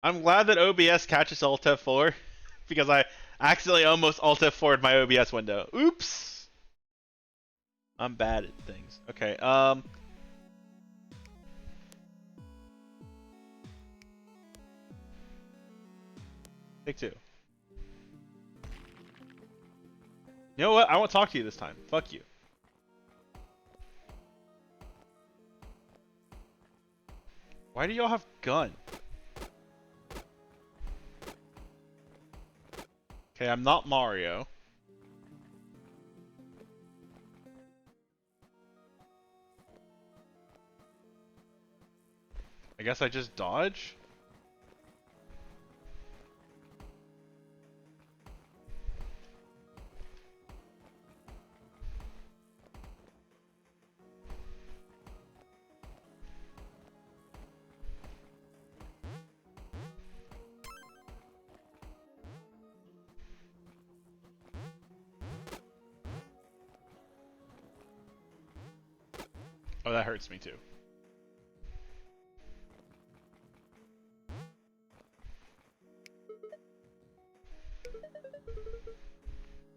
I'm glad that OBS catches Alt F4 because I accidentally almost Alt F4'd my OBS window. Oops. I'm bad at things. Okay, Take two. You know what? I won't talk to you this time. Fuck you. Why do y'all have gun? Okay, I'm not Mario. I guess I just dodge? Oh, that hurts me too.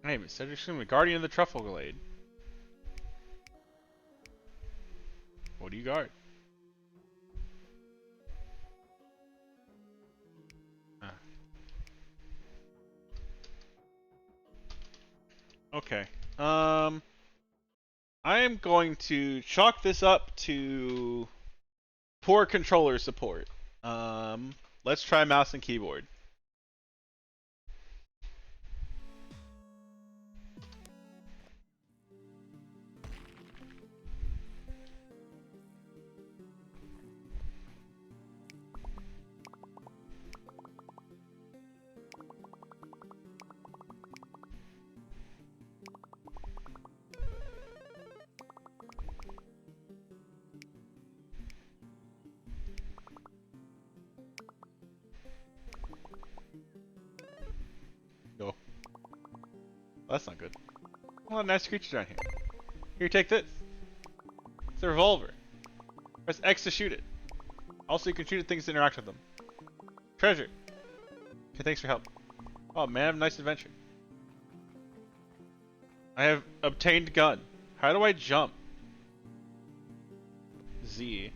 Hey, Cedric Shumi, Guardian of the Truffle Glade. What do you guard? Ah. Okay. I am going to chalk this up to poor controller support. Let's try mouse and keyboard. That's not good. A lot of nice creatures around here. Here, take this. It's a revolver. Press X to shoot it. Also, you can shoot at things to interact with them. Treasure. Okay, thanks for help. Oh man, have a nice adventure. I have obtained gun. How do I jump? Z.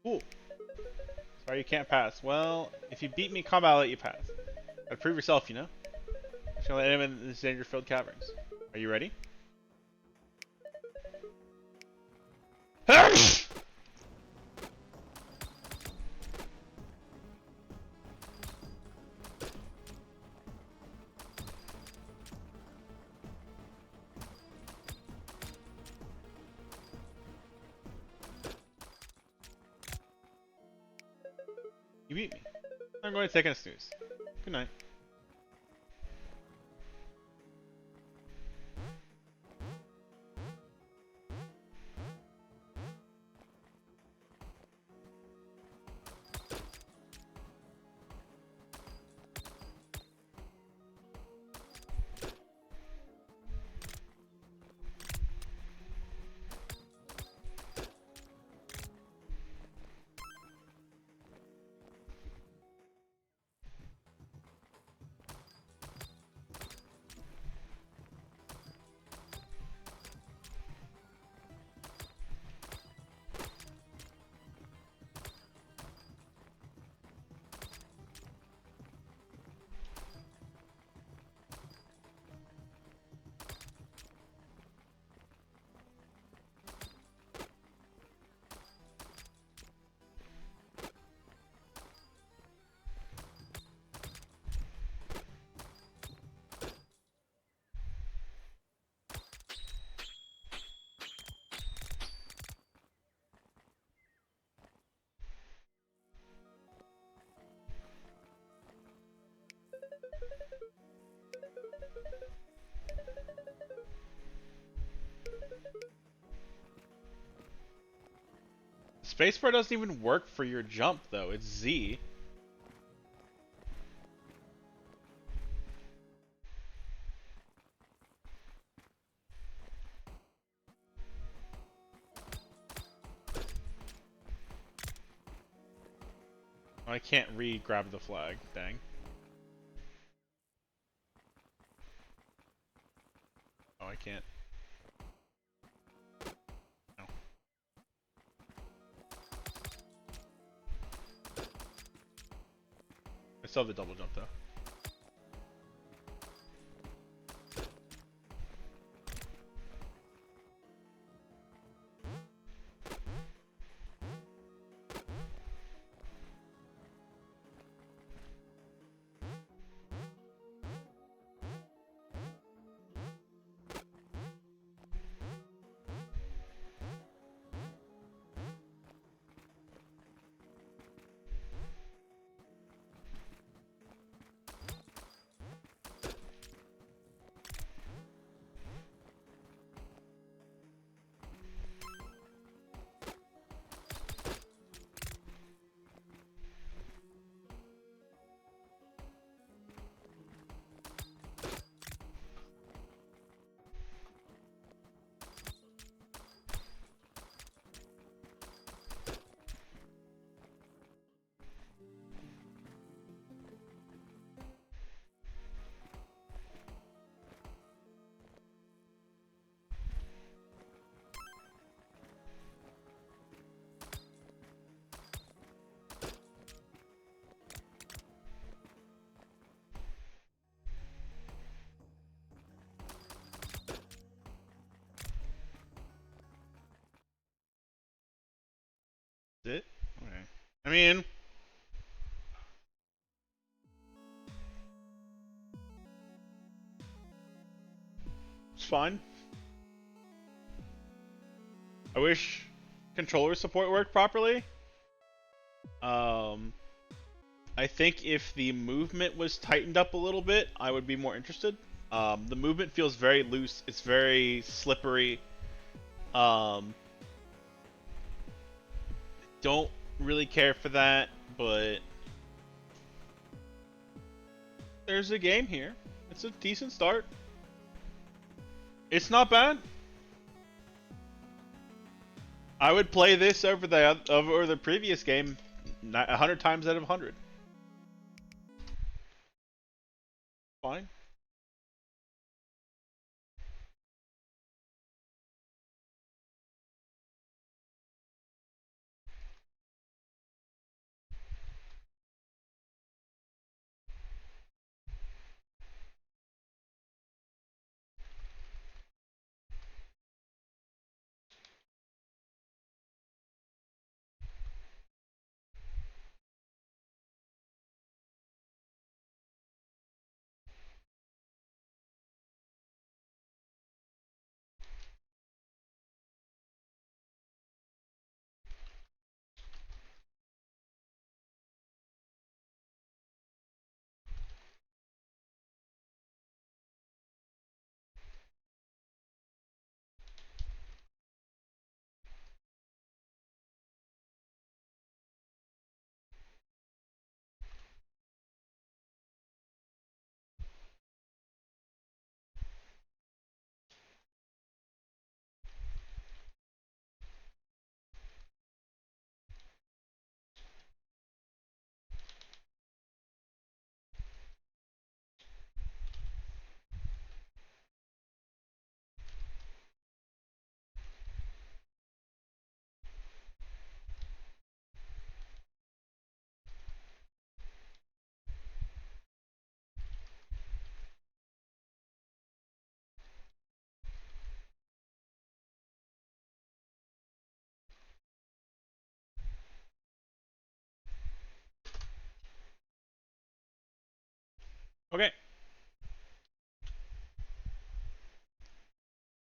Cool. Sorry you can't pass. Well, if you beat me in combat, I'll let you pass. Gotta prove yourself, you know? I'm just gonna let him in these danger-filled caverns. Are you ready? You beat me. I'm going to take a snooze. Good night. Spacebar doesn't even work for your jump, though. It's Z. Oh, I can't re-grab the flag. Dang. Oh, I can't. No. still have the double jump though. It? Okay. I mean, it's fine. I wish controller support worked properly. I think if the movement was tightened up a little bit, I would be more interested. The movement feels very loose. It's very slippery. Don't really care for that, but there's a game here. It's a decent start. It's not bad. I would play this over the previous game 100 times out of 100. Fine. Okay.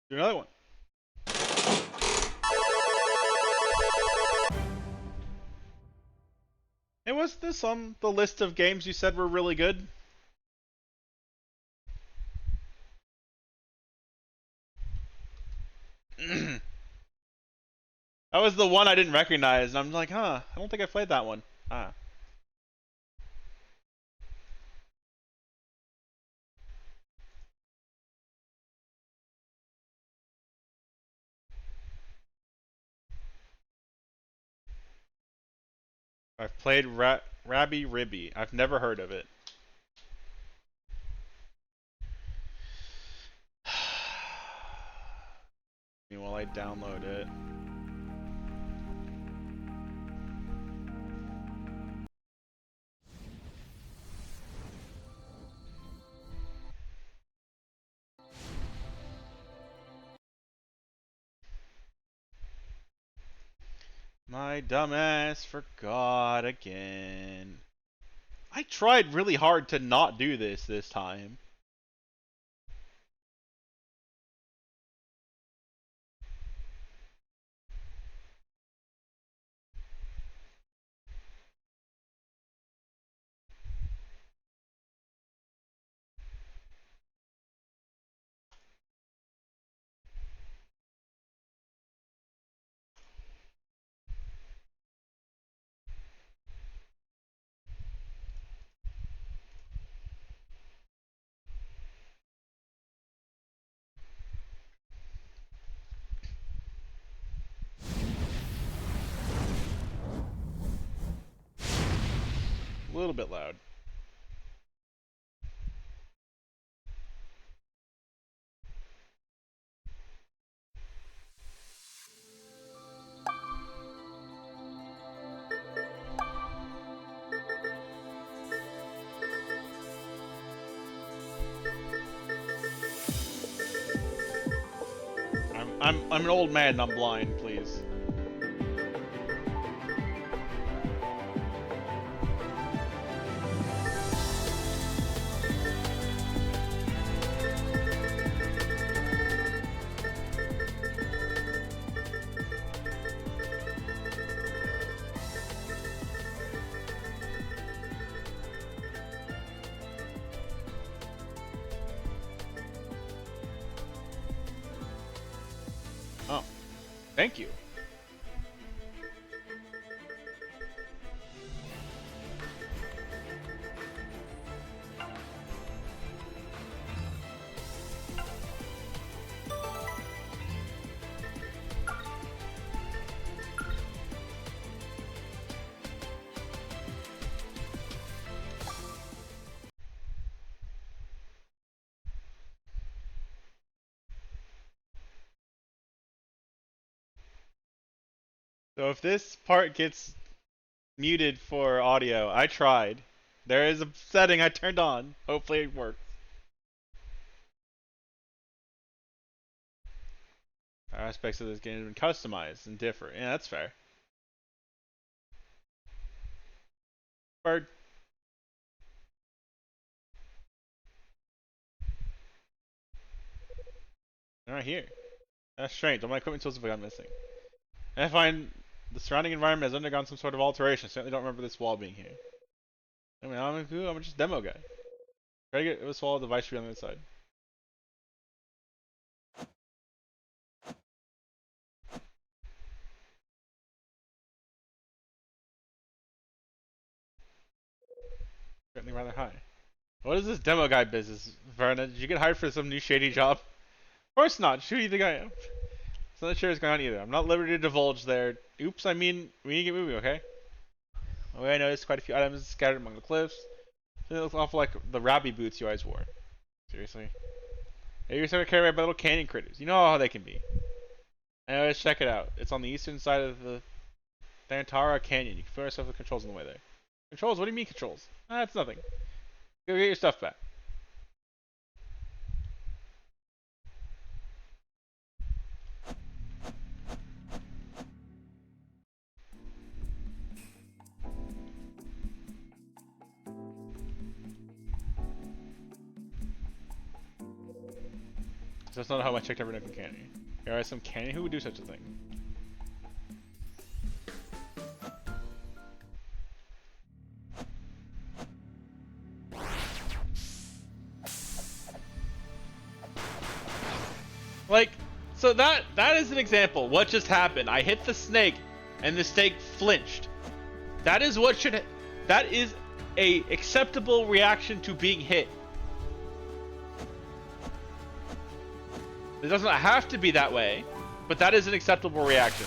Do another one. Hey, was this on the list of games you said were really good? That was the one I didn't recognize, and I'm like, huh, I don't think I played that one. Ah. I've played Rabby Ribby. I've never heard of it. While I download it. My dumbass forgot again. I tried really hard to not do this time. A little bit loud. I'm an old man and I'm blind, please. Oh, thank you. So if this part gets muted for audio, I tried. There is a setting I turned on. Hopefully it works. Aspects of this game have been customized and differ. Yeah, that's fair. Bird. Right here. That's strange. All my equipment tools have gone missing. And I find the surrounding environment has undergone some sort of alteration. I certainly don't remember this wall being here. I mean, I'm just a demo guy. Try to get this wall, the device should be on the other side. Certainly rather high. What is this demo guy business, Verna? Did you get hired for some new shady job? Of course not. Who do you think I am? So not sure what's going on either. I'm not at liberty to divulge there. Oops, I mean, we need to get moving, okay? Okay, I noticed quite a few items scattered among the cliffs. They look awful like the rabbi boots you always wore. Seriously? Hey, you're sort of carried by little canyon critters. You know how they can be. Anyways, check it out. It's on the eastern side of the Thantara Canyon. You can feel yourself with controls on the way there. Controls? What do you mean controls? That's nothing. Go get your stuff back. So that's not how I checked every nook and canyon. There are some canyon who would do such a thing. Like, so that is an example. What just happened? I hit the snake, and the snake flinched. That is what should. That is a acceptable reaction to being hit. It doesn't have to be that way, but that is an acceptable reaction.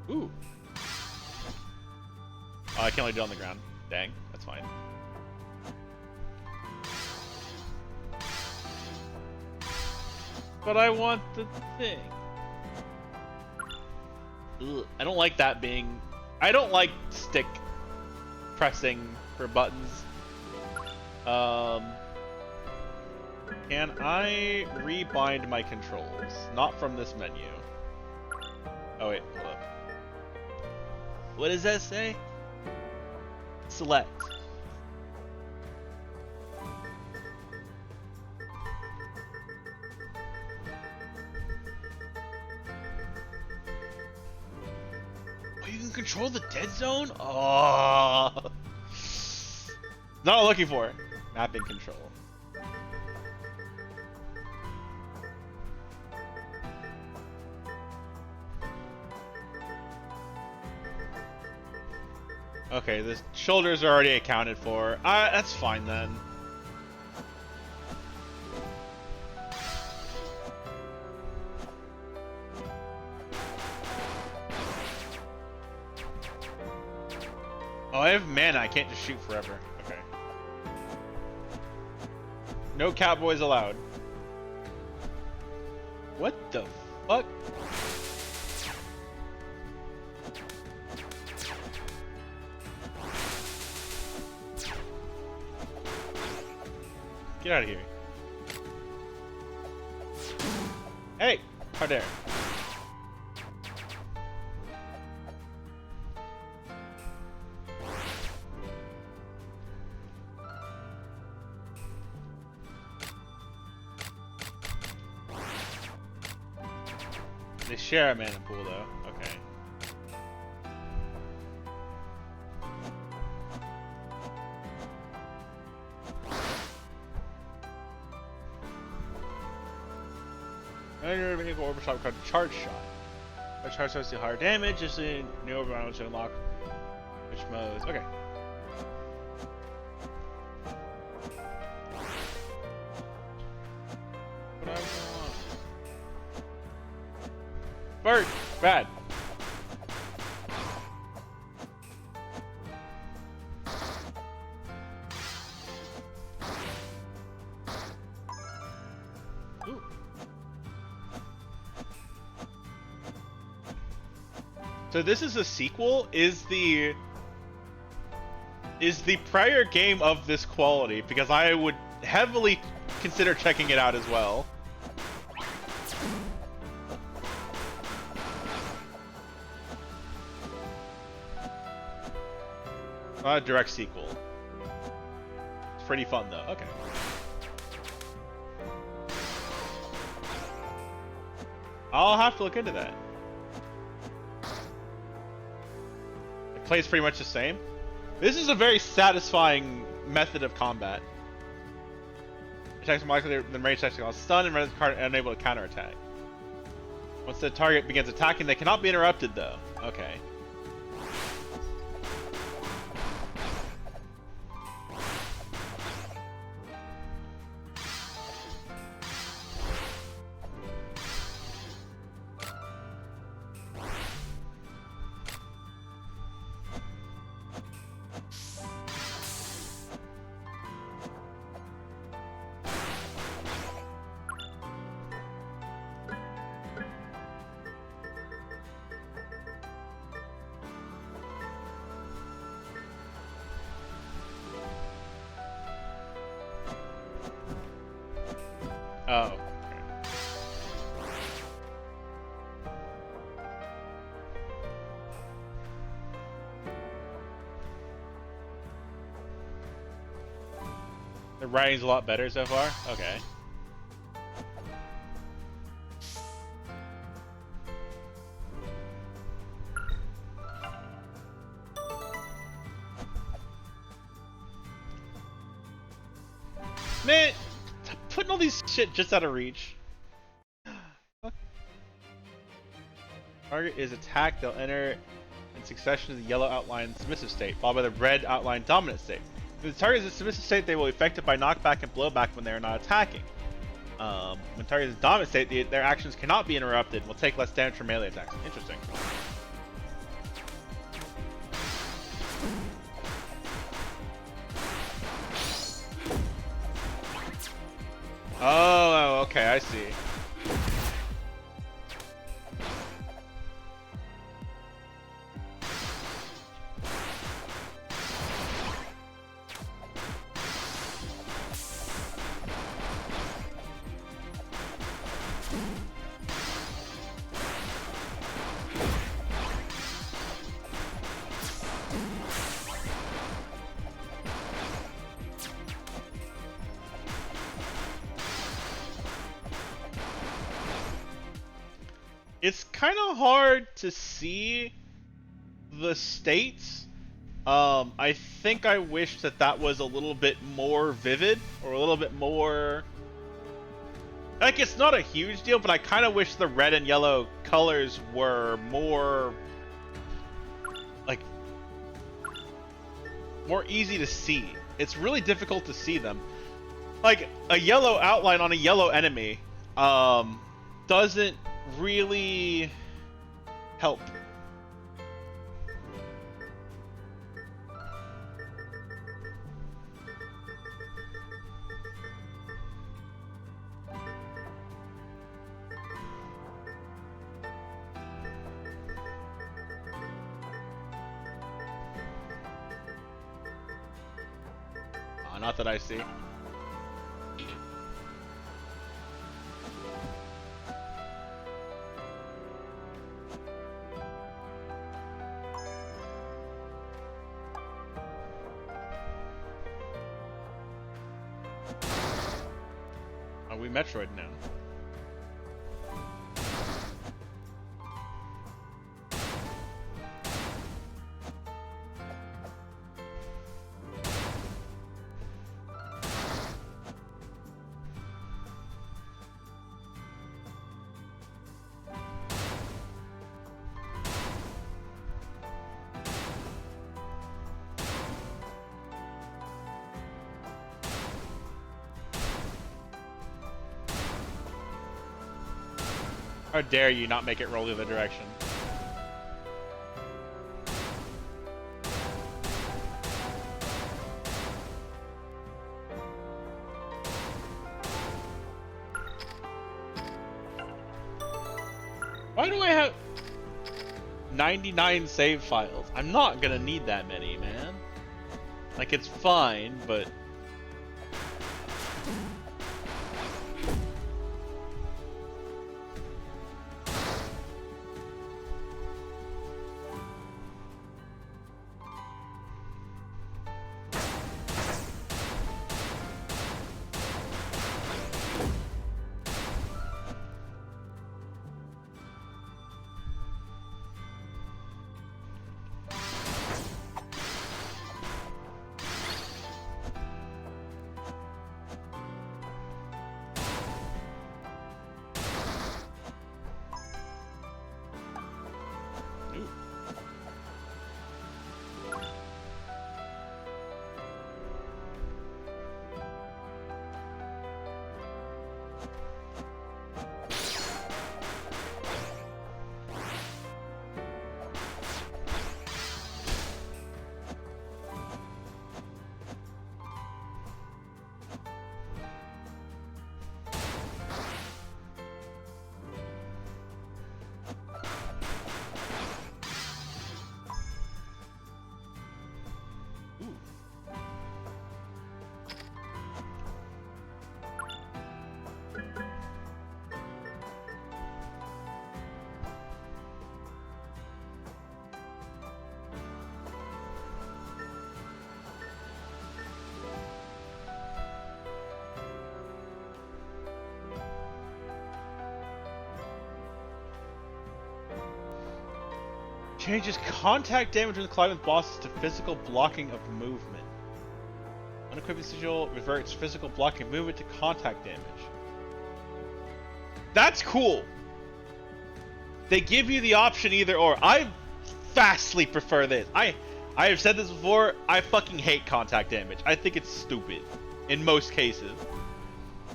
Ooh. Oh, I can only do it on the ground. Dang, that's fine. But I want the thing. Ugh, I don't like that being... I don't like stick pressing for buttons. Can I rebind my controls? Not from this menu. Oh wait, hold up. What does that say? Select. Oh, you can control the dead zone? Oh. Not what I'm looking for. Mapping control. Okay, the shoulders are already accounted for. That's fine then. Oh, I have mana. I can't just shoot forever. Okay. No cowboys allowed. What the fuck? Get out of here. Hey! How dare. They share a mana pool though. Okay. Another vehicle orbital shot called Charge Shot. A charge shots do higher damage, just in new orbital to unlock which modes. Okay. What do I want? Bird! Bad. Ooh. So this is a sequel? Is the prior game of this quality? Because I would heavily consider checking it out as well. Not a direct sequel. It's pretty fun though. Okay. I'll have to look into that. It plays pretty much the same. This is a very satisfying method of combat. Attacks more likely than range attacks on stun and render the card unable to counterattack. Once the target begins attacking, they cannot be interrupted though. Okay. Oh. Okay. The writing's a lot better so far? Okay. Man, putting all these shit just out of reach. Target is attacked, they'll enter in succession to the yellow outline submissive state, followed by the red outline dominant state. If the target is in submissive state, they will be affected by knockback and blowback when they are not attacking. When target is in dominant state, their actions cannot be interrupted and will take less damage from melee attacks. Interesting. Oh, okay, I see. it's kind of hard to see the states. I think I wish that that was a little bit more vivid, or a little bit more... Like, it's not a huge deal, but I kind of wish the red and yellow colors were more... like... more easy to see. It's really difficult to see them. Like, a yellow outline on a yellow enemy, doesn't really help. Not that I see. Are we Metroid now? How dare you not make it roll the other direction? Why do I have 99 save files? I'm not gonna need that many, man. Like, it's fine, but... Changes contact damage when colliding with bosses to physical blocking of movement. Unequipped sigil reverts physical blocking movement to contact damage. That's cool. They give you the option either or. I vastly prefer this. I have said this before. I fucking hate contact damage. I think it's stupid in most cases.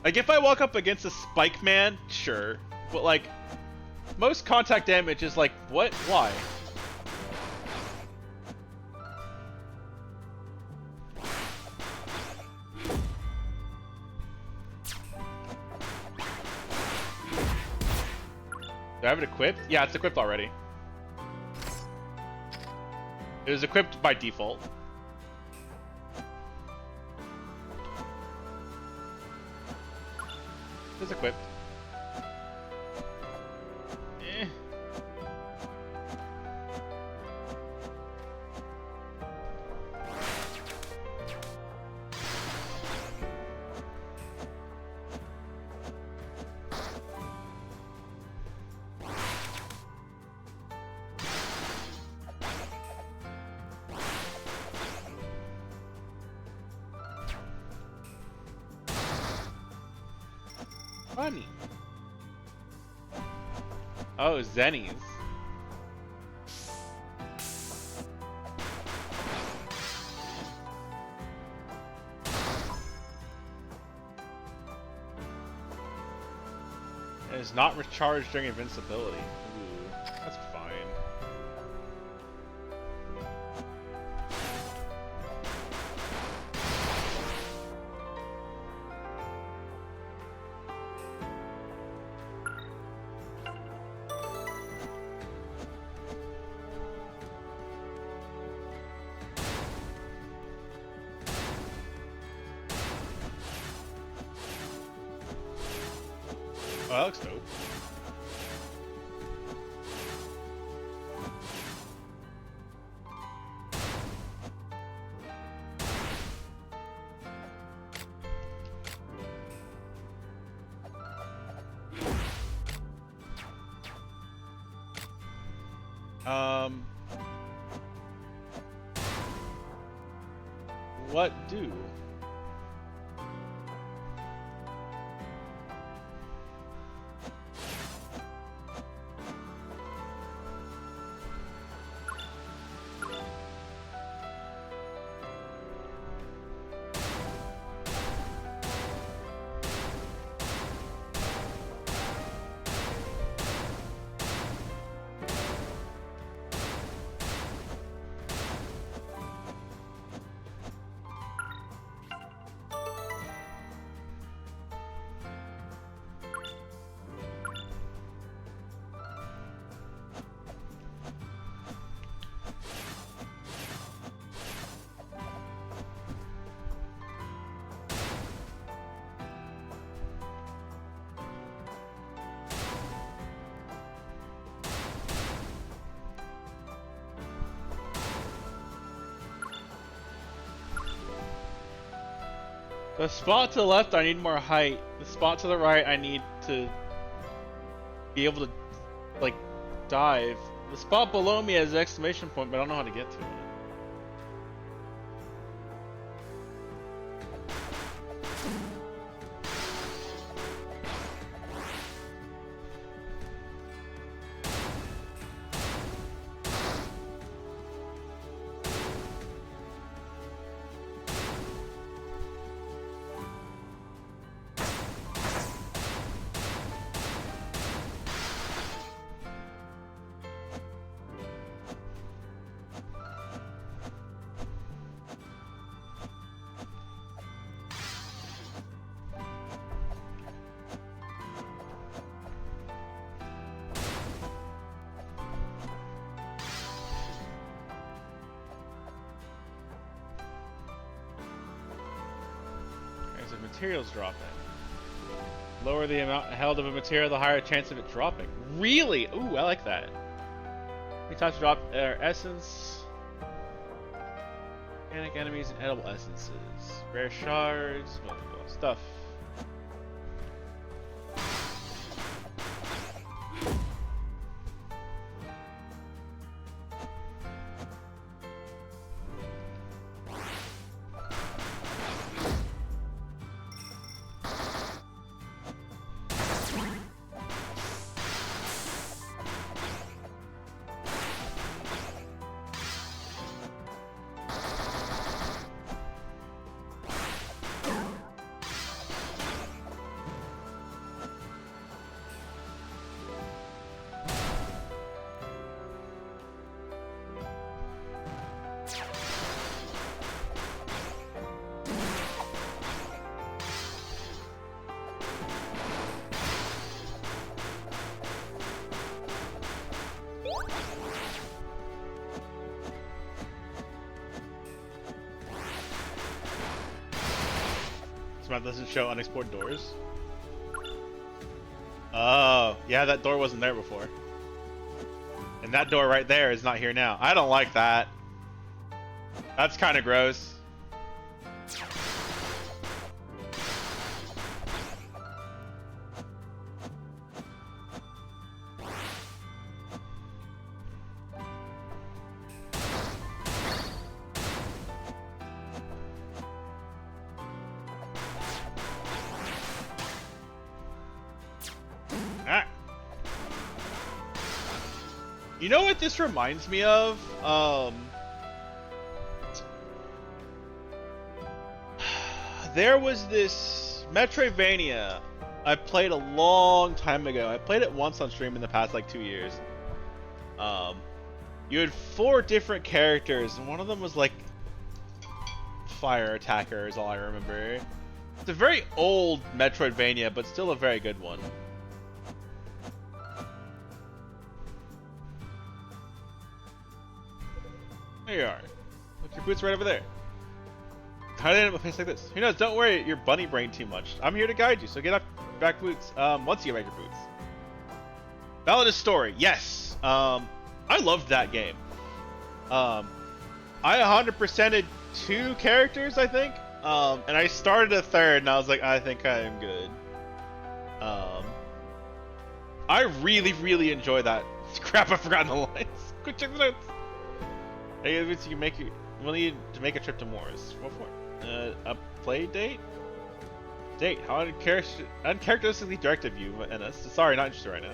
Like, if I walk up against a Spike Man, sure. But like, most contact damage is like, what? Why? Do I have it equipped? Yeah, it's equipped already. It was equipped by default. It's equipped. Eh. Funny. Oh, Zennies. It is not recharged during invincibility. Ooh, that's fine. Oh, that looks dope. What do? The spot to the left, I need more height. The spot to the right, I need to be able to, like, dive. The spot below me has an exclamation point, but I don't know how to get to it. Materials dropping. Lower the amount held of a material, the higher chance of it dropping. Really? Ooh, I like that. We times to drop their essence. Organic enemies and edible essences. Rare shards, multiple stuff. Map doesn't show unexplored doors. Oh, yeah, that door wasn't there before. And that door right there is not here now. I don't like that. That's kind of gross. You know what this reminds me of? There was this Metroidvania I played a long time ago. I played it once on stream in the past like 2 years. You had 4 different characters, and one of them was like fire attacker is all I remember. It's a very old Metroidvania, but still a very good one. There you are. Look, your boots right over there. How did I end up a place like this? Who knows? Don't worry your bunny brain too much. I'm here to guide you, so get back boots. Once you get back your boots. Validus Story, yes. I loved that game. I 100%ed 2 characters, I think. And I started a 3rd, and I was like, I think I am good. I really, really enjoy that. Crap, I've forgotten the lines. Quick, check the notes. Hey, you can make it. We'll need to make a trip to Morris. What for? A play date? Date? How uncharacteristically direct of you, Ennis. Sorry, not interested right now.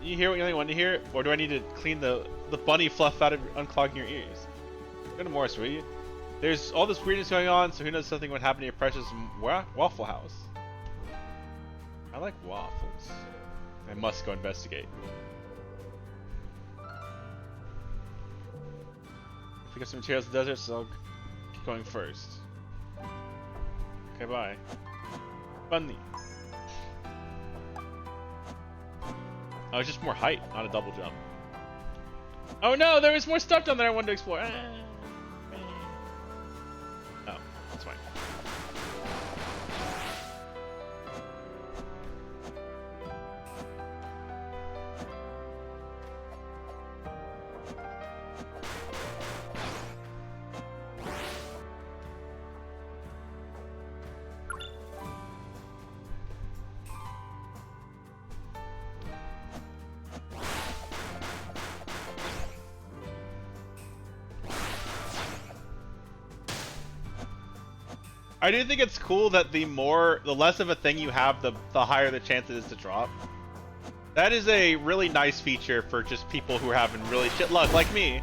You hear what you only want to hear, or do I need to clean the bunny fluff out of unclogging your ears? Go to Morris, will you? There's all this weirdness going on, so who knows something would happen to your precious Waffle House. I like waffles. I must go investigate. Pick up some materials in the desert, so I'll keep going first. Okay, bye. Bunny. Oh, it's just more height, not a double jump. Oh no, there was more stuff down there I wanted to explore. Oh, that's fine. I do think it's cool that the less of a thing you have, the higher the chance it is to drop. That is a really nice feature for just people who are having really shit luck, like me.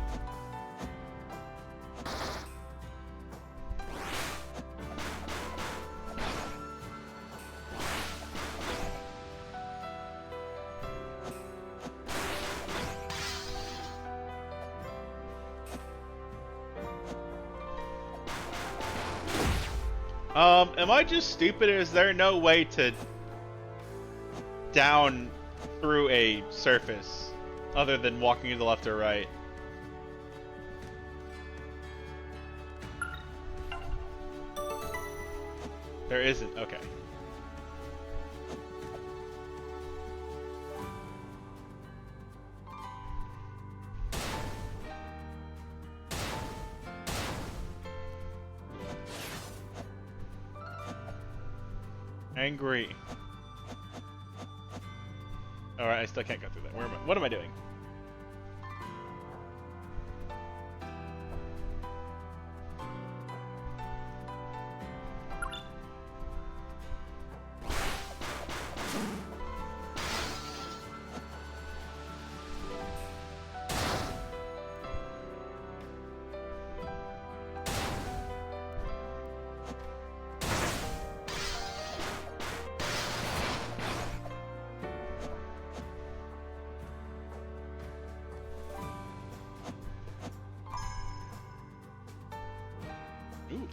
Am I just stupid, or is there no way to down through a surface other than walking to the left or right? There isn't, okay. Angry. Alright, I still can't go through that. Where am I? What am I doing? Ooh.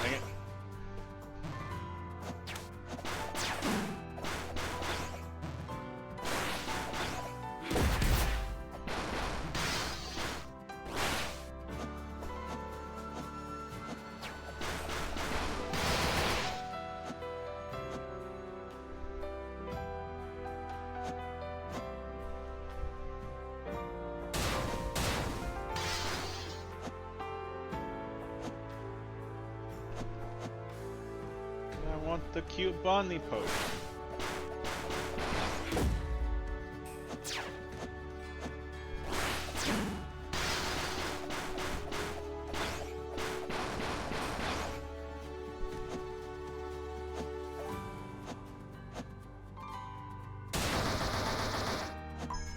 Dang it. I want the cute Bonnie pose.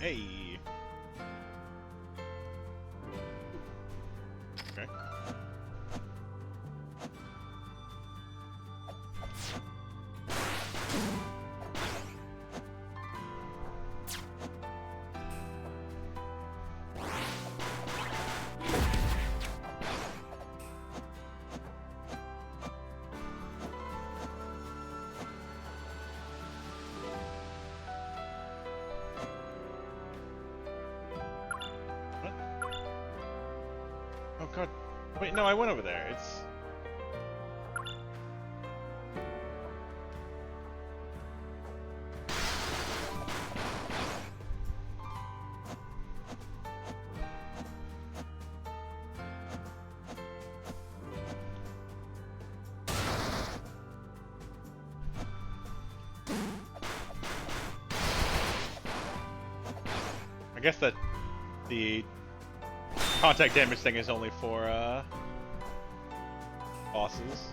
Hey. Okay. Oh god. Wait, no, I went over there. It's... I guess that the contact damage thing is only for bosses.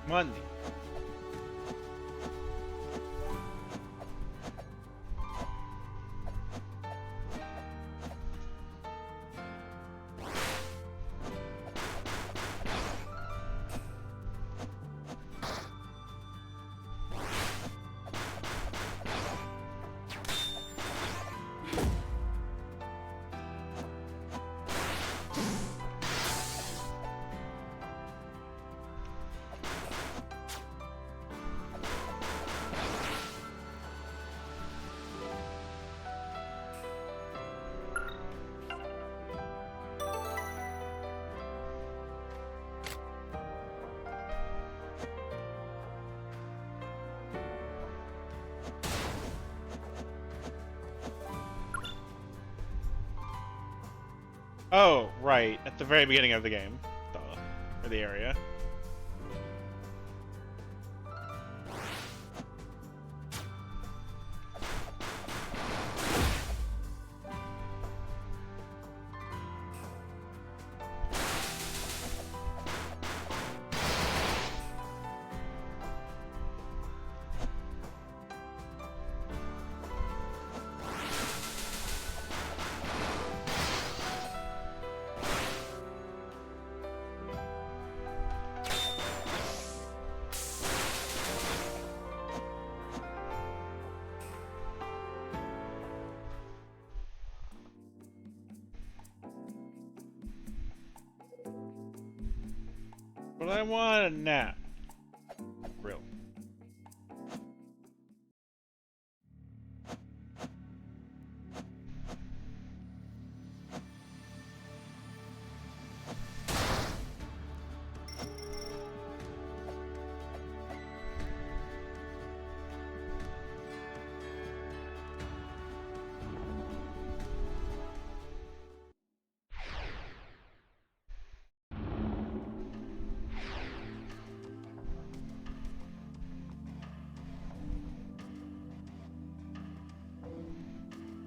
Money. Oh, right, at the very beginning of the game. Or the area. But I want a nap. Real.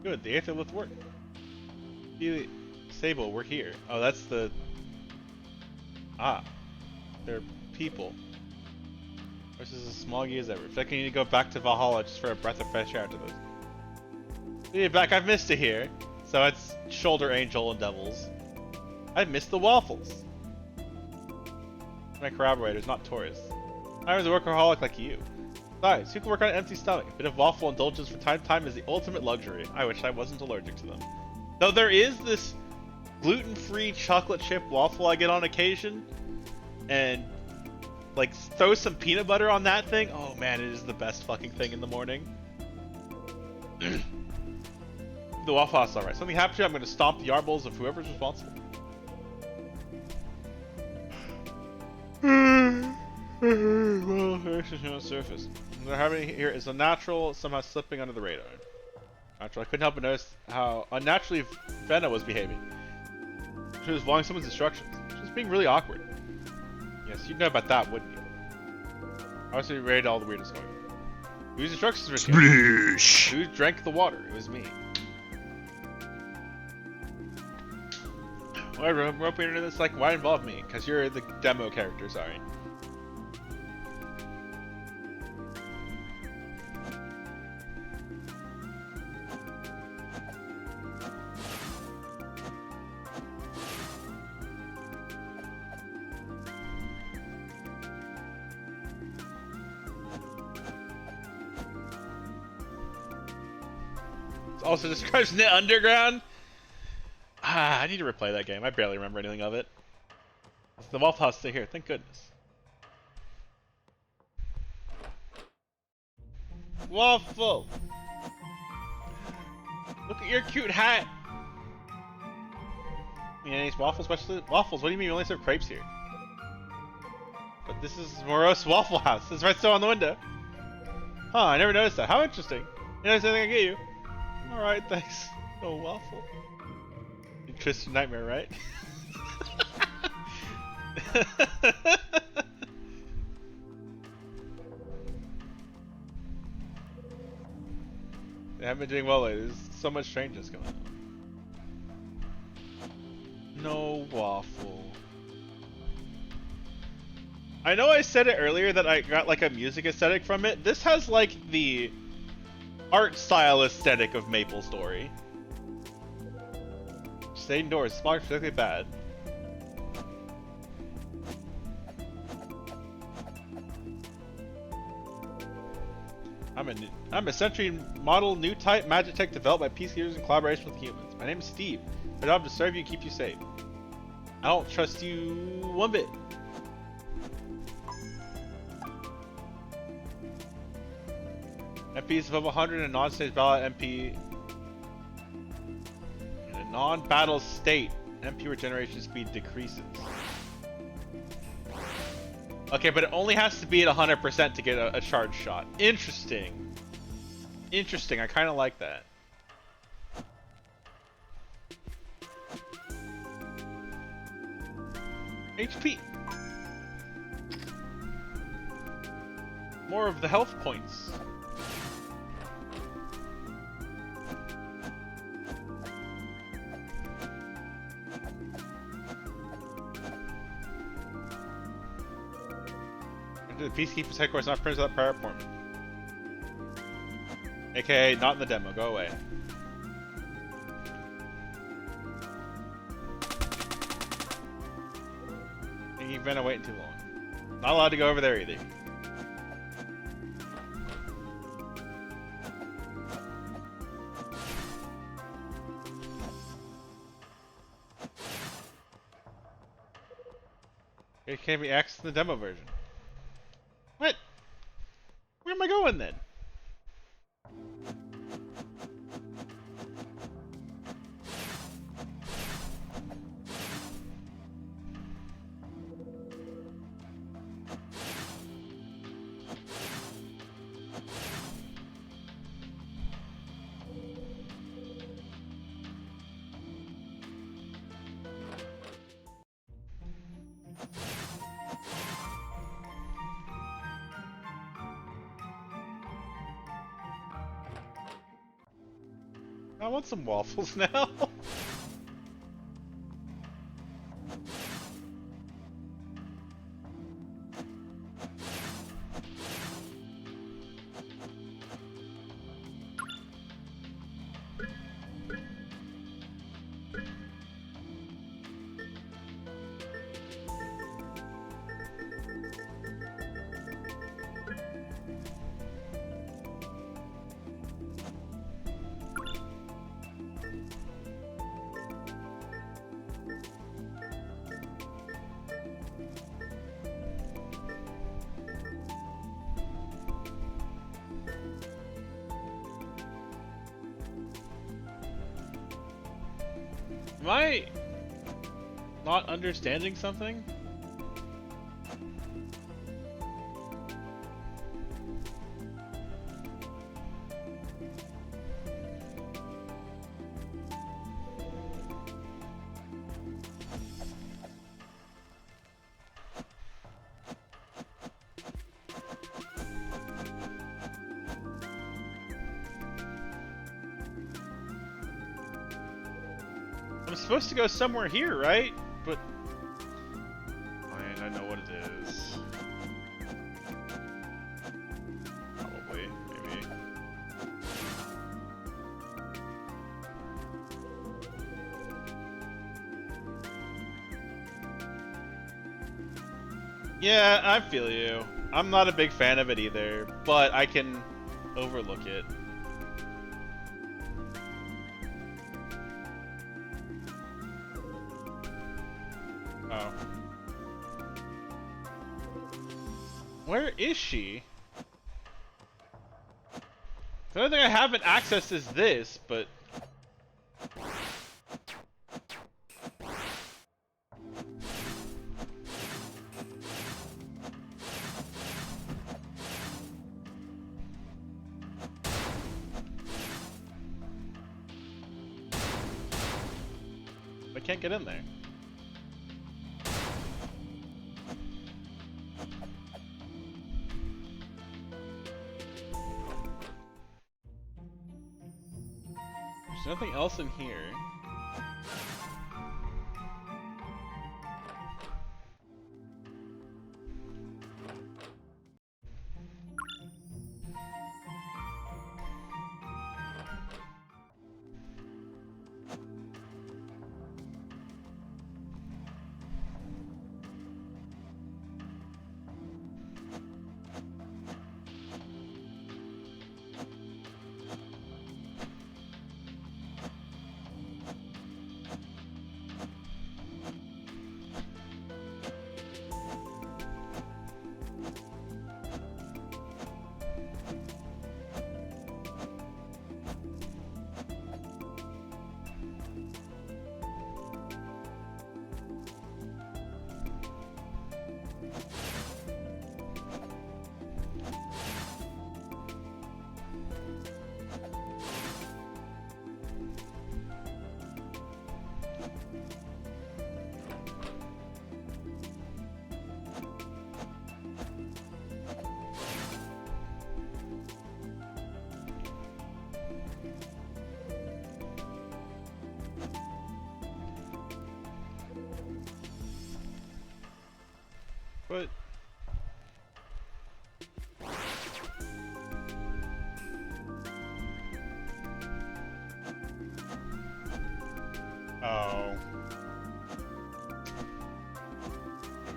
Good, the Aetherlith worked. Sable, we're here. Oh, that's the... Ah. They're people. This is as smoggy as ever. I feel like I need to go back to Valhalla just for a breath of fresh air to this. See you back, I've missed it here. So it's Shoulder Angel and Devils. I've missed the waffles. My corroborators, not tourists. I was a workaholic like you. Besides, who can work on an empty stomach? A bit of waffle indulgence from time to time is the ultimate luxury. I wish I wasn't allergic to them. Though there is this gluten-free chocolate chip waffle I get on occasion, and like throw some peanut butter on that thing. Oh man, it is the best fucking thing in the morning. The Waffle House is alright. Something happens to you, I'm gonna stomp the yarbles of whoever's responsible. Well, on the surface. What happening here is unnatural, somehow slipping under the radar. Natural. I couldn't help but notice how unnaturally Fenna was behaving. She was following someone's instructions. She was being really awkward. Yes, you'd know about that, wouldn't you? I was rated all the weirdest going. Whose instructions were Sploosh! Who drank the water? It was me. Why rope into this? Like, why involve me? Because you're the demo character, sorry. Also describes Net Underground. Ah, I need to replay that game. I barely remember anything of it. The Waffle House still here, thank goodness. Waffle! Look at your cute hat! Yeah, these waffles, especially waffles. What do you mean we only serve crepes here? But this is Morose Waffle House. It's right still on the window. Huh, I never noticed that. How interesting. You notice anything I get you? Alright, thanks. Oh, waffle. Interesting nightmare, right? They haven't been doing well lately. There's so much strangeness going on. No waffle. I know I said it earlier that I got like a music aesthetic from it. This has like the art style aesthetic of MapleStory. Stay indoors. Smog is particularly bad. I'm a Sentry model new type Magitech developed by peacekeepers in collaboration with humans. My name is Steve. My job is to serve you and keep you safe. I don't trust you one bit. MP is above 100 in a non-stage battle MP. In a non-battle state, MP regeneration speed decreases. Okay, but it only has to be at 100% to get a charge shot. Interesting. Interesting, I kind of like that. HP. More of the health points. The Peacekeeper's headquarters not printed without prior appointment. AKA not in the demo, go away. You've been waiting too long. Not allowed to go over there either. It can't be accessed in the demo version. What? Where am I going then? I want some waffles now. Am I not understanding something? supposed to go somewhere here, right? But I know what it is. Probably, maybe. Yeah, I feel you. I'm not a big fan of it either, but I can overlook it. Oh. Where is she? The only thing I haven't accessed is this, but... I can't get in there. There's nothing else in here. But... Oh.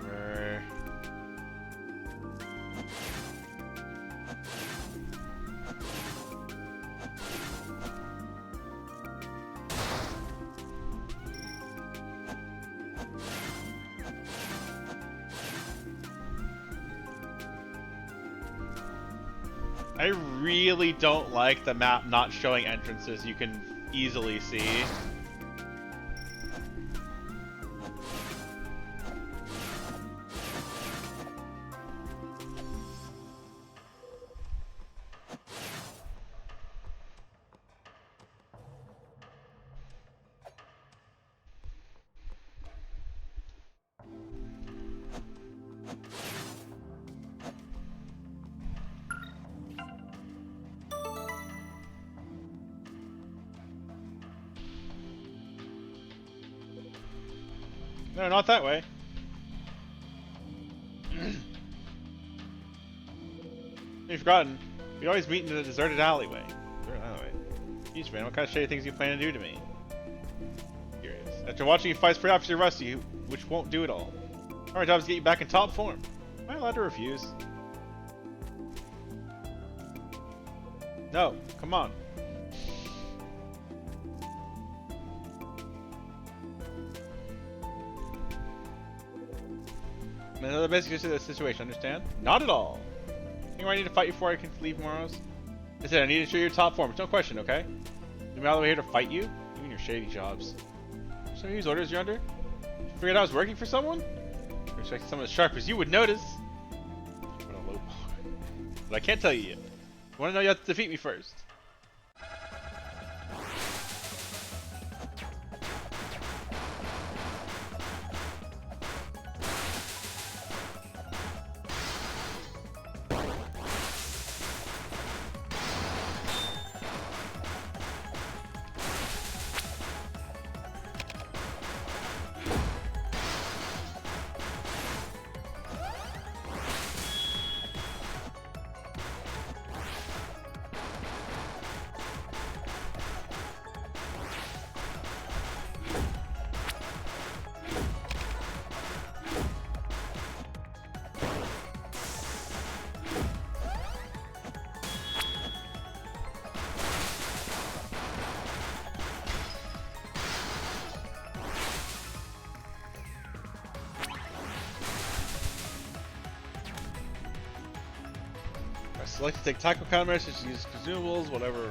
Where... I really don't like the map not showing entrances you can easily see. No, not that way. You've forgotten. We always meet in a deserted alleyway. Deserted alleyway. Jeez, man, what kind of shady things you plan to do to me? Curious. After watching you fight, it's pretty obviously rusty, which won't do it all. Our job is to get you back in top form. Am I allowed to refuse? No, come on. Another basic issue of the situation, understand? Not at all. Think I need to fight you before I can leave Moros? I said I need to show you your top form, no question, okay? You all the way here to fight you? You and your shady jobs. Some of these orders you're under? You figured I was working for someone? You're expecting someone as sharp as you would notice. What a low bar. But I can't tell you yet. You wanna know you have to defeat me first. Select to take tackle counters, just use consumables, whatever.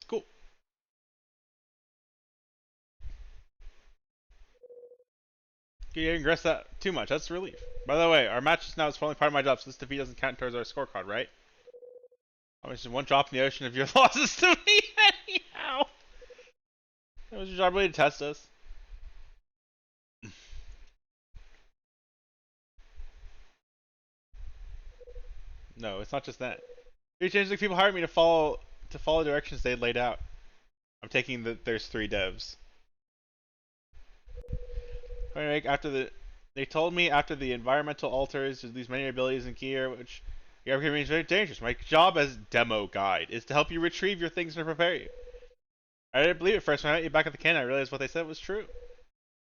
Cool. You didn't regress that too much. That's a relief. By the way, our match just now is only part of my job, so this defeat doesn't count towards our scorecard, right? I was just one drop in the ocean of your losses to me anyhow. It was your job really to test us. No, it's not just that. You changed the people hired me to follow directions they laid out. I'm taking there's 3 devs. They told me after the environmental alters to lose many abilities and gear, which the upgrade means very dangerous. My job as demo guide is to help you retrieve your things and prepare you. I didn't believe it first when I met you back at the cannon. I realized what they said was true.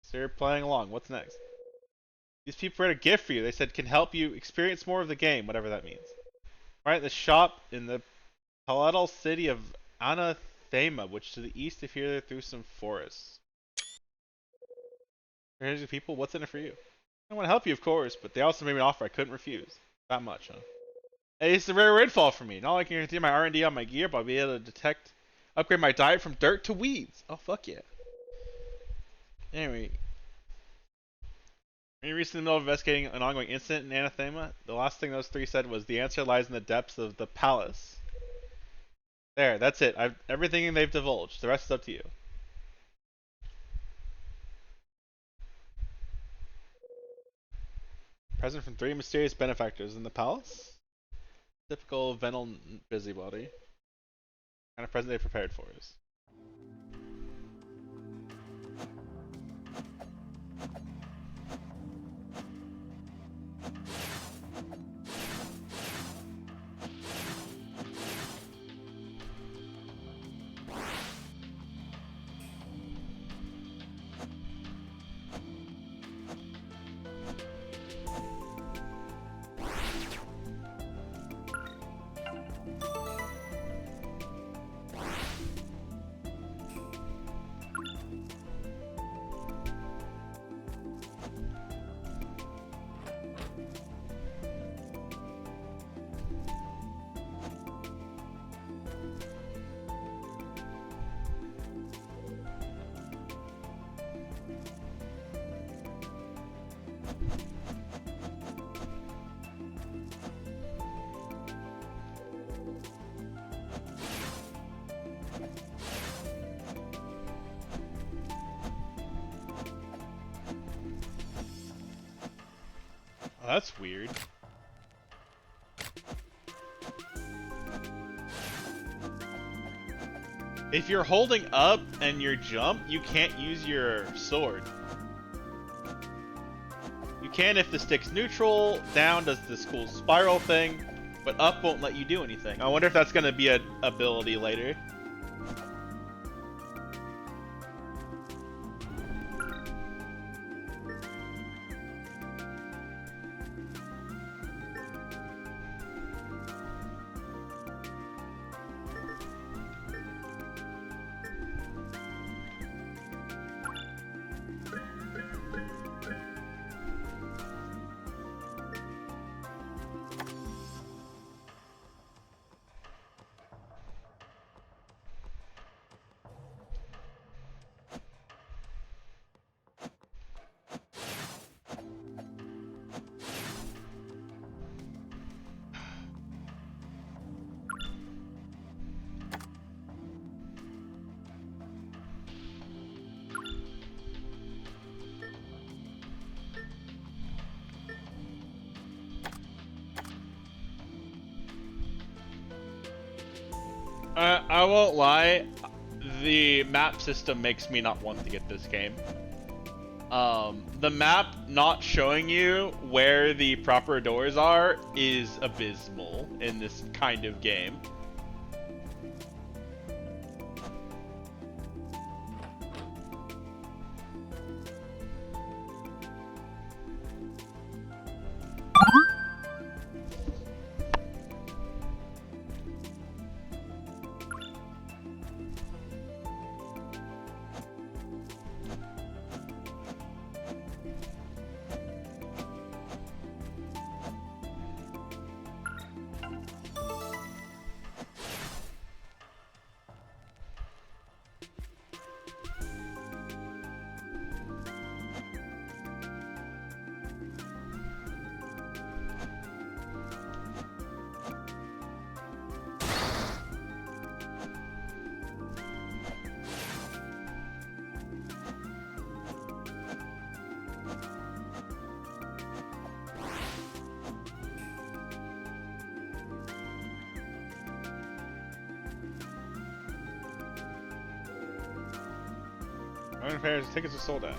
So you're playing along. What's next? These people had a gift for you. They said can help you experience more of the game, whatever that means. Right at the shop in the palatal city of Anathema, which to the east of here through some forests. Here's the people. What's in it for you? I want to help you, of course, but they also made me an offer I couldn't refuse. That much, huh? Hey, it's a rare windfall for me. Not only can I continue my R&D on my gear, but I'll be able to upgrade my diet from dirt to weeds. Oh, fuck yeah. Anyway. When you recently in the middle of investigating an ongoing incident in Anathema, the last thing those 3 said was the answer lies in the depths of the palace. There, that's it. Everything they've divulged. The rest is up to you. Present from 3 mysterious benefactors in the palace. Typical Venal busybody. Kind of present they prepared for us. Oh, that's weird. If you're holding up and you jump, you can't use your sword. can if the stick's neutral, down does this cool spiral thing, but up won't let you do anything. I wonder if that's going to be an ability later. I won't lie, the map system makes me not want to get this game. The map not showing you where the proper doors are is abysmal in this kind of game. Iron Pairs tickets are sold out.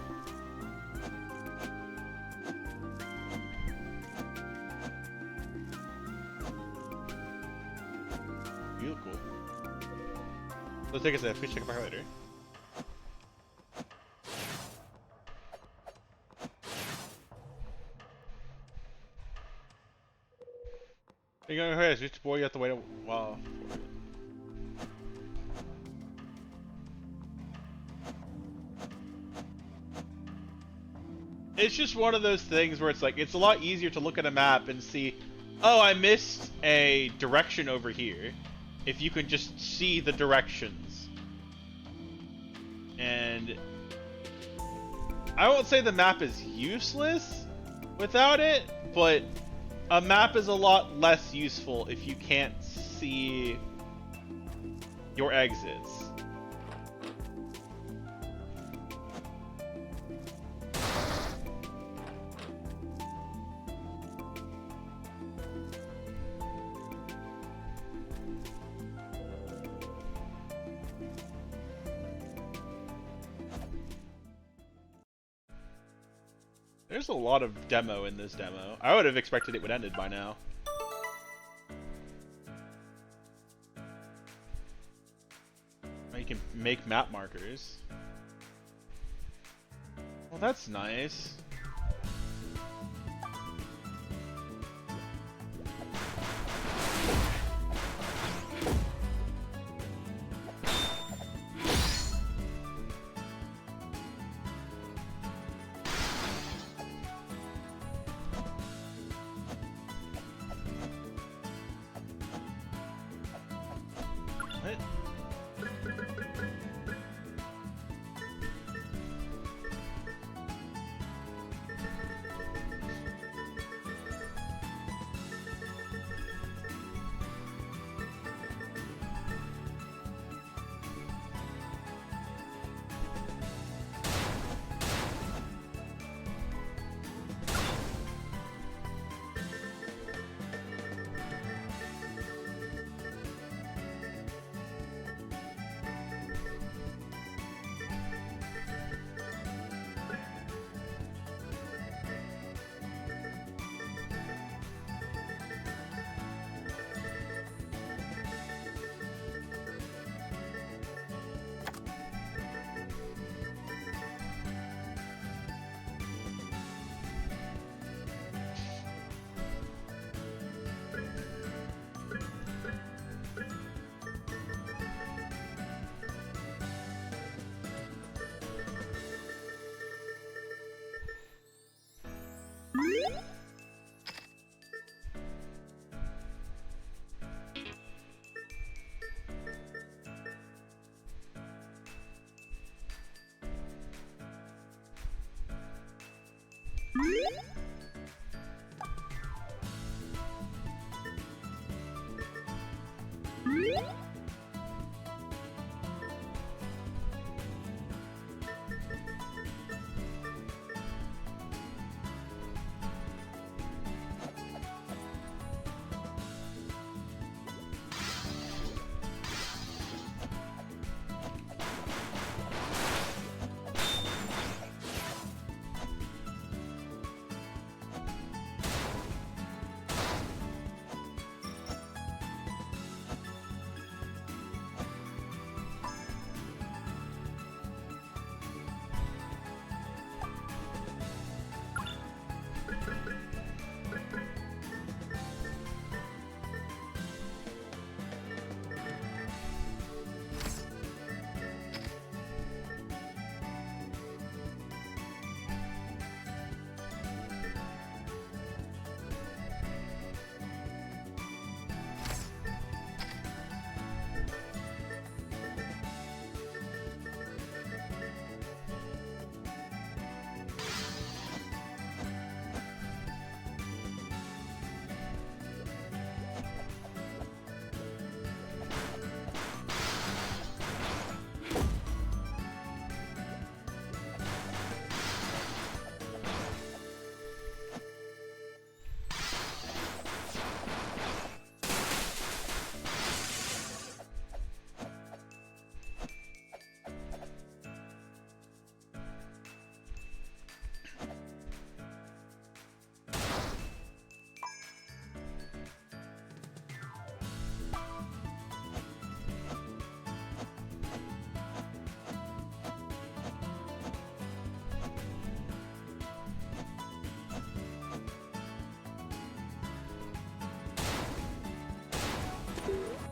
You look cool. Those tickets there, please check it back later. You go ahead, just boy, you have to wait a while. It's just one of those things where it's like, it's a lot easier to look at a map and see, oh, I missed a direction over here, if you can just see the directions. And I won't say the map is useless without it, but a map is a lot less useful if you can't see your exits. There's a lot of demo in this demo. I would have expected it would have ended by now. You can make map markers. Well, that's nice.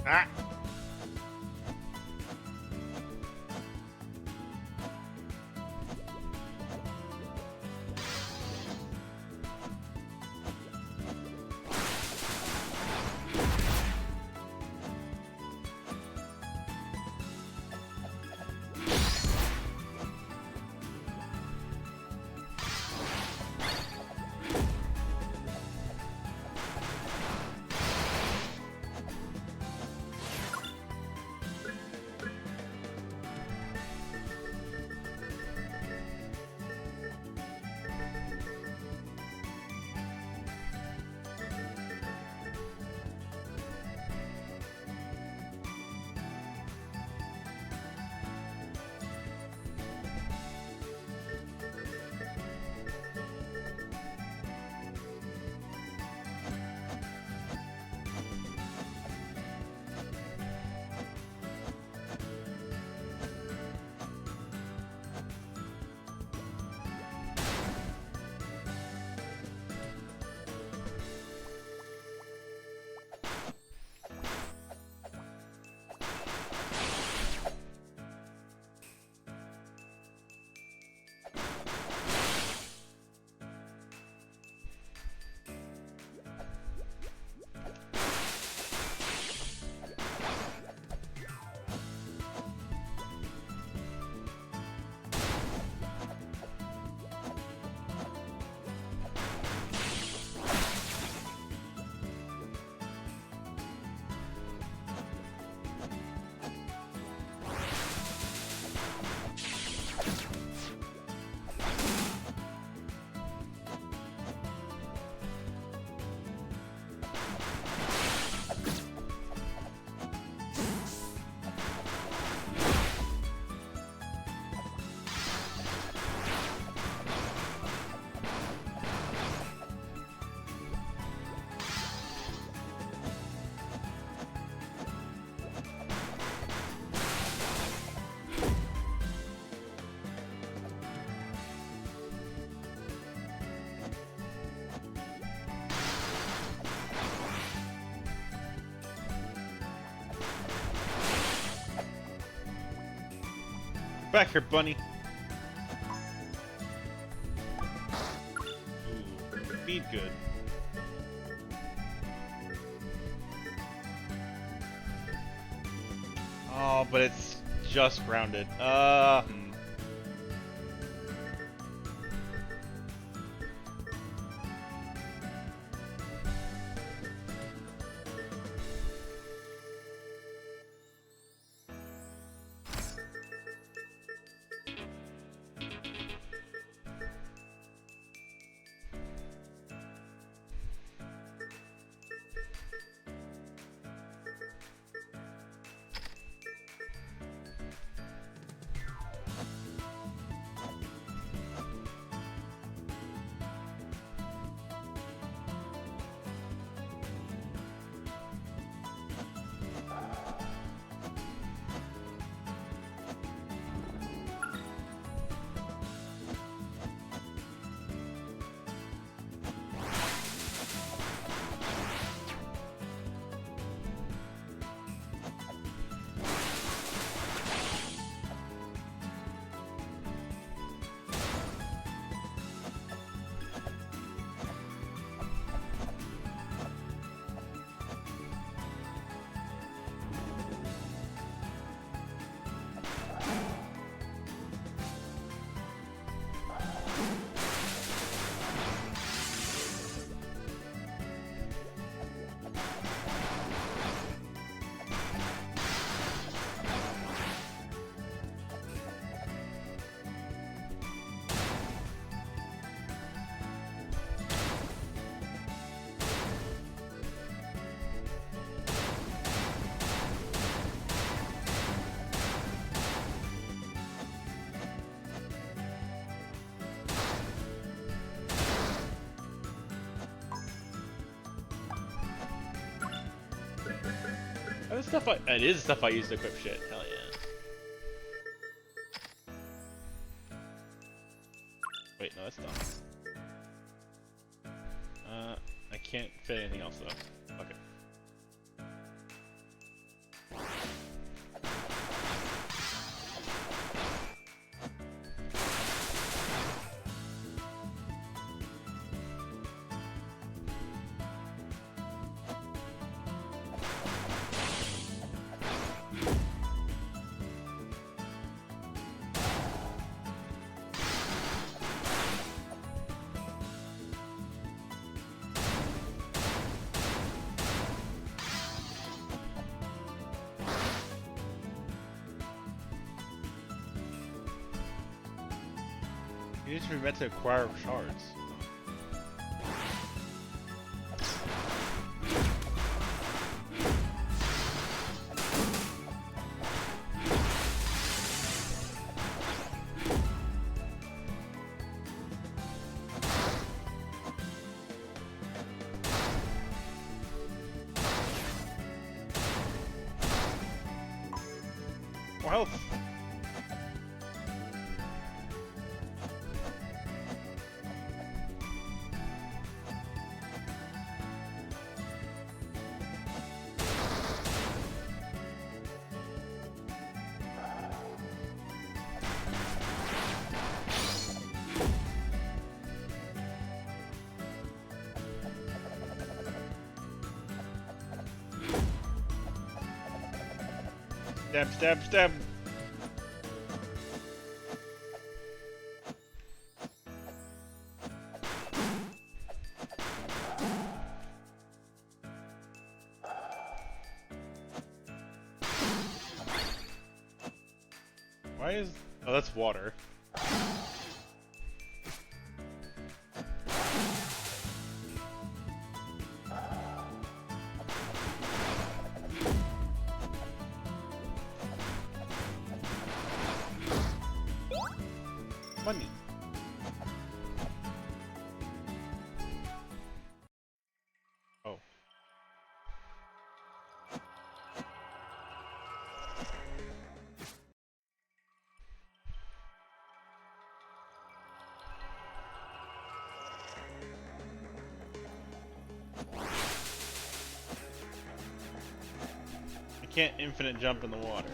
Ah! Back here, bunny. Ooh. speed good. Oh, but it's just grounded. That's stuff it is stuff I use to equip shit. Hell yeah. Wait, no, that's done. I can't fit anything else though. Okay. You just meant to acquire shards. More health. Stab, stab, stab. Why is... Oh, that's water. Money. Oh. I can't infinite jump in the water.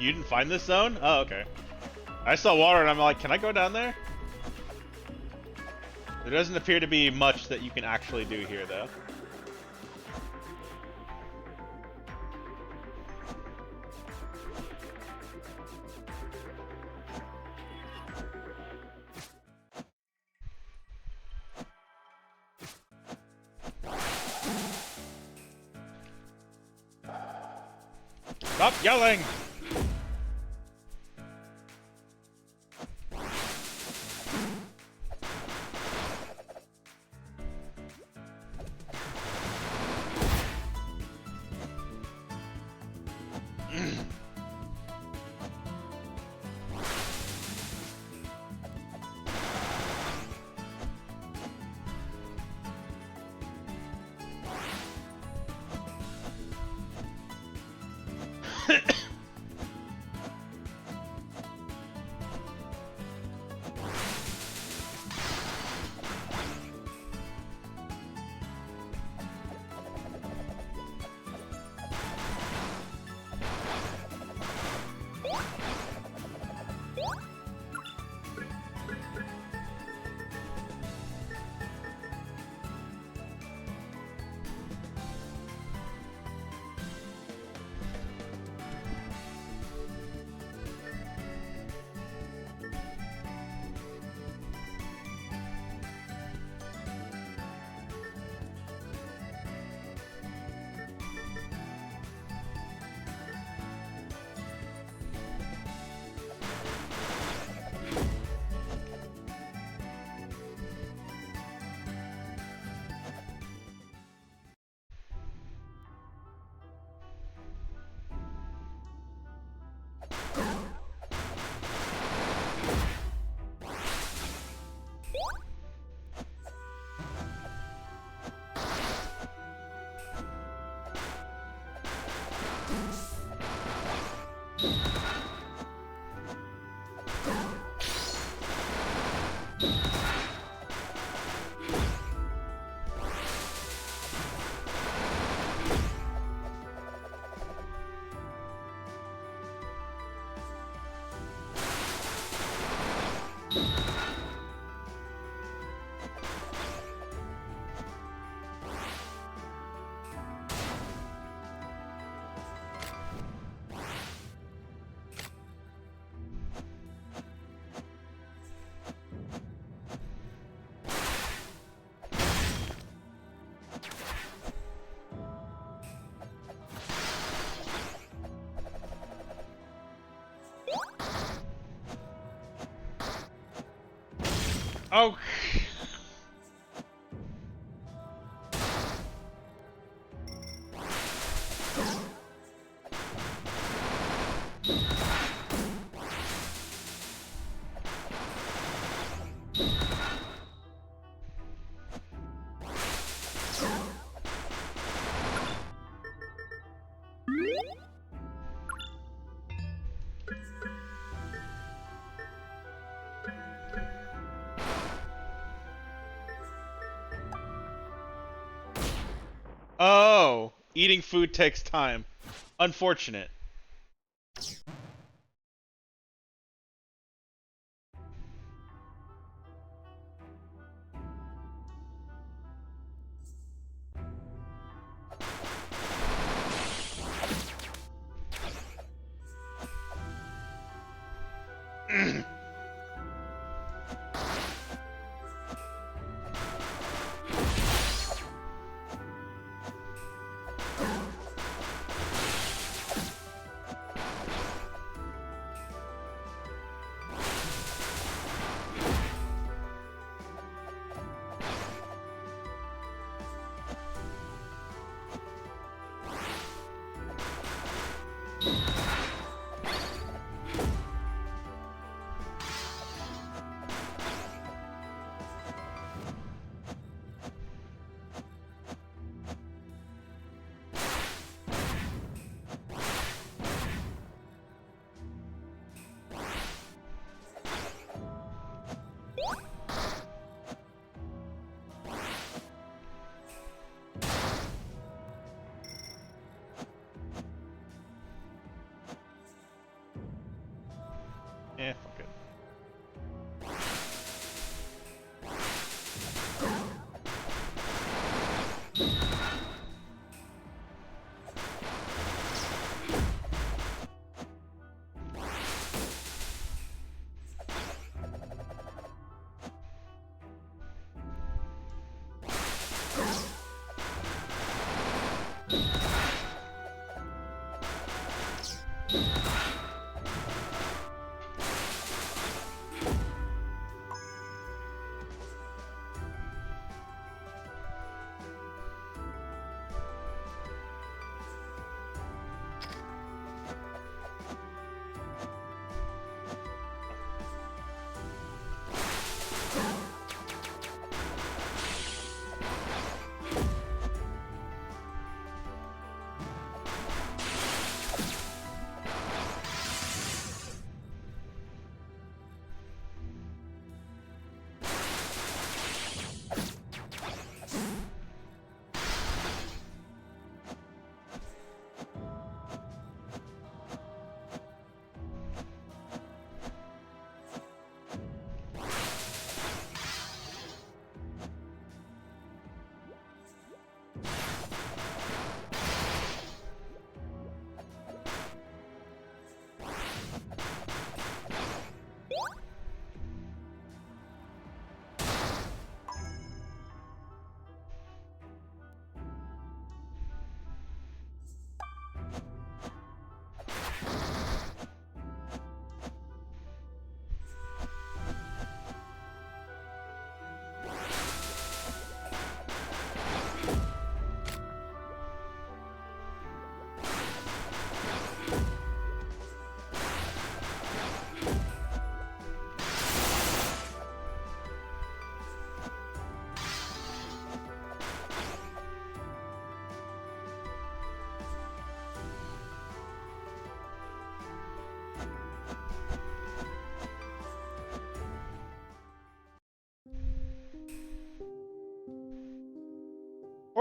You didn't find this zone? Oh, okay. I saw water and I'm like, can I go down there? There doesn't appear to be much that you can actually do here, though. Stop yelling! Oh. Oh, eating food takes time. Unfortunate.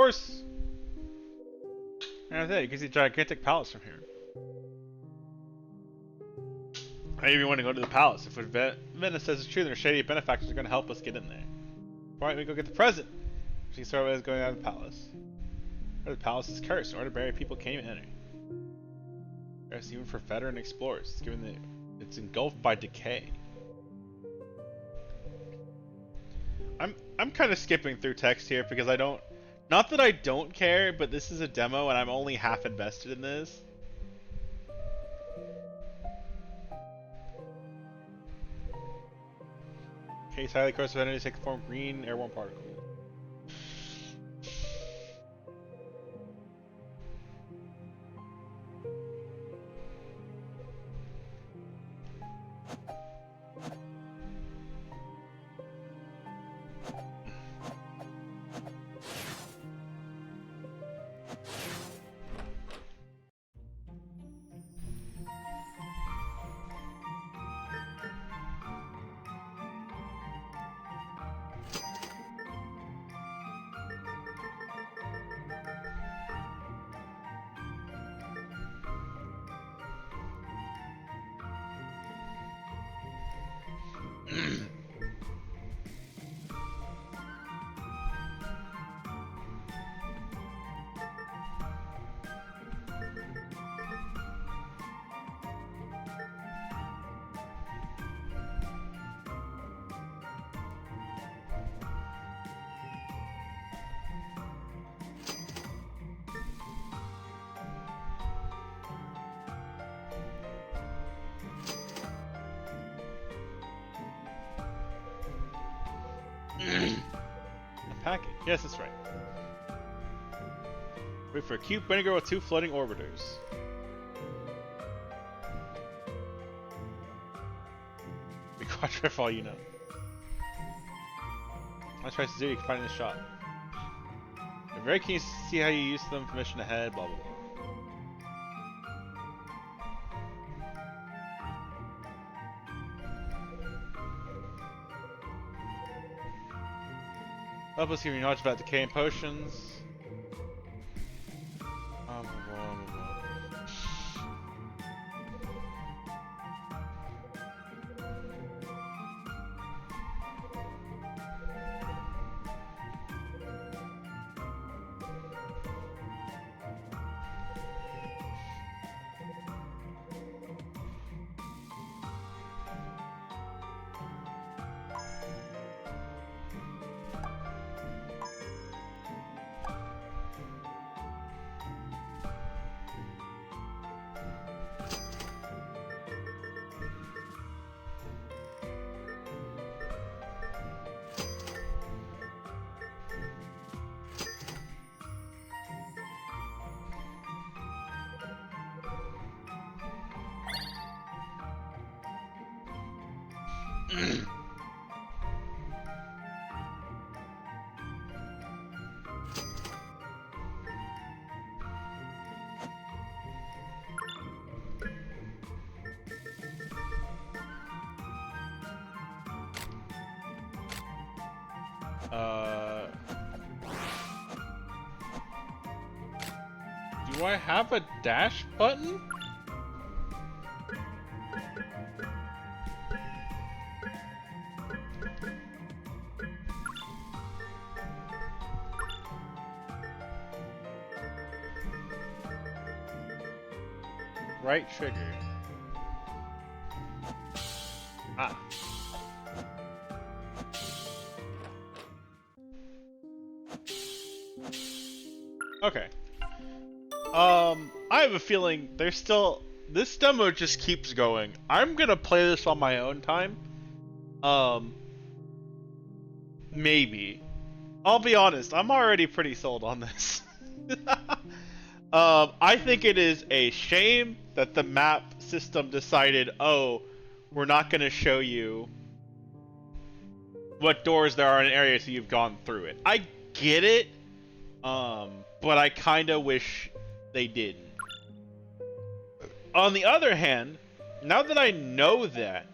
course. And I think you can see a gigantic palace from here. I even want to go to the palace. If what Venice says is true, then our shady benefactors are going to help us get in there. Alright, we go get the present. She saw what is going on in the palace. The palace is cursed. Ordinary people can't even enter. Cursed even for veteran explorers, given that it's engulfed by decay. I'm kind of skipping through text here because I don't. Not that I don't care, but this is a demo and I'm only half invested in this. Case highly corrosive entities take the form of green airborne particles. A packet. Yes, that's right. Wait for a cute bunny girl with 2 floating orbiters. Be quadra for all you know. Let's try Suzuki, you can find in the shop. I'm very keen to see how you use them. Permission ahead, blah blah blah. Help us give you knowledge about decaying potions. Blah, blah, blah, blah. Do I have a dash button? Right trigger. Ah. Okay. I have a feeling there's still... This demo just keeps going. I'm gonna play this on my own time. Maybe. I'll be honest, I'm already pretty sold on this. I think it is a shame that the map system decided, oh, we're not gonna show you what doors there are in an area so you've gone through it. I get it, but I kinda wish they didn't. On the other hand, now that I know that,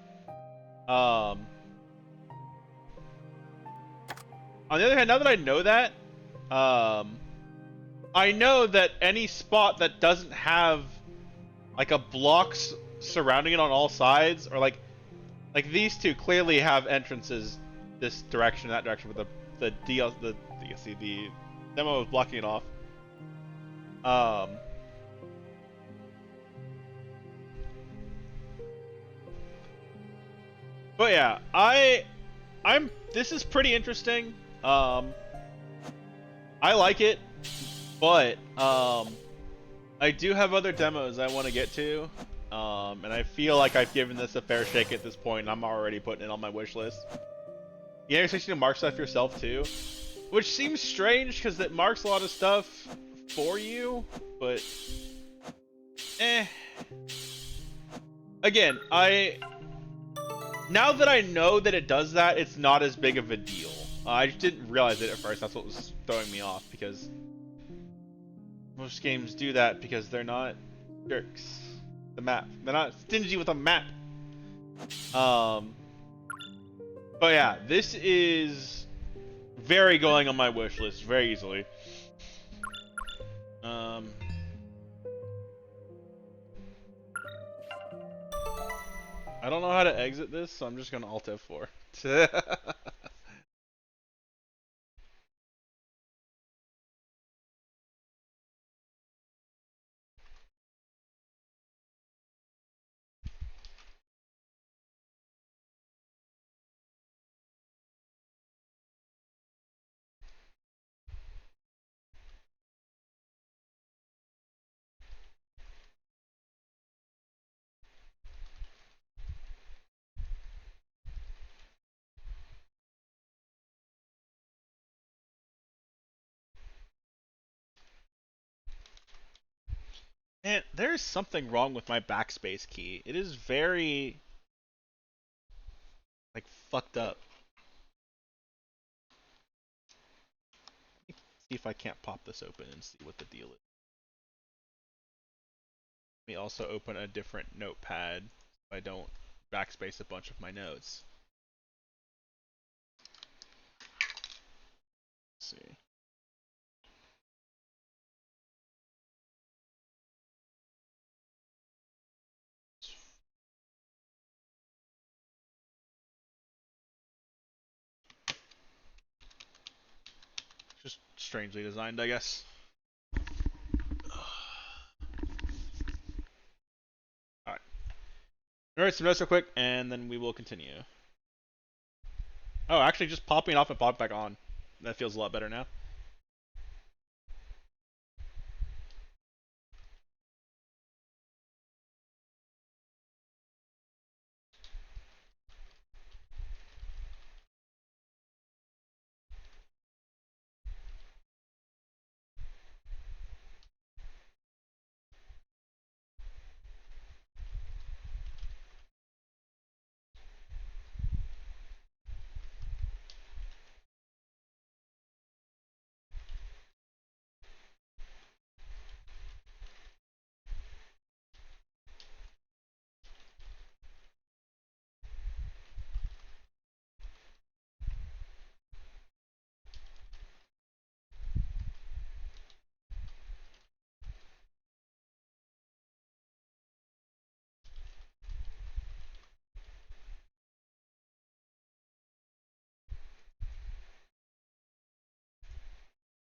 I know that any spot that doesn't have like a block surrounding it on all sides, or like these two clearly have entrances this direction, that direction, but the DLC, the demo was blocking it off. But yeah, this is pretty interesting. I like it, but I do have other demos I want to get to. And I feel like I've given this a fair shake at this point, and I'm already putting it on my wish list. Yeah, you're to mark stuff yourself too, which seems strange because it marks a lot of stuff for you, but again, now that I know that it does that, it's not as big of a deal. I just didn't realize it at first. That's what was throwing me off, because most games do that because they're not jerks. The map. They're not stingy with a map. But yeah, this is very going on my wish list very easily. I don't know how to exit this, so I'm just gonna Alt F4. And there's something wrong with my backspace key. It is very, like, fucked up. See if I can't pop this open and see what the deal is. Let me also open a different notepad so I don't backspace a bunch of my notes. Let's see. Just strangely designed, I guess. Alright. Alright, some notes real quick, and then we will continue. Oh, actually just popping it off and popping back on. That feels a lot better now.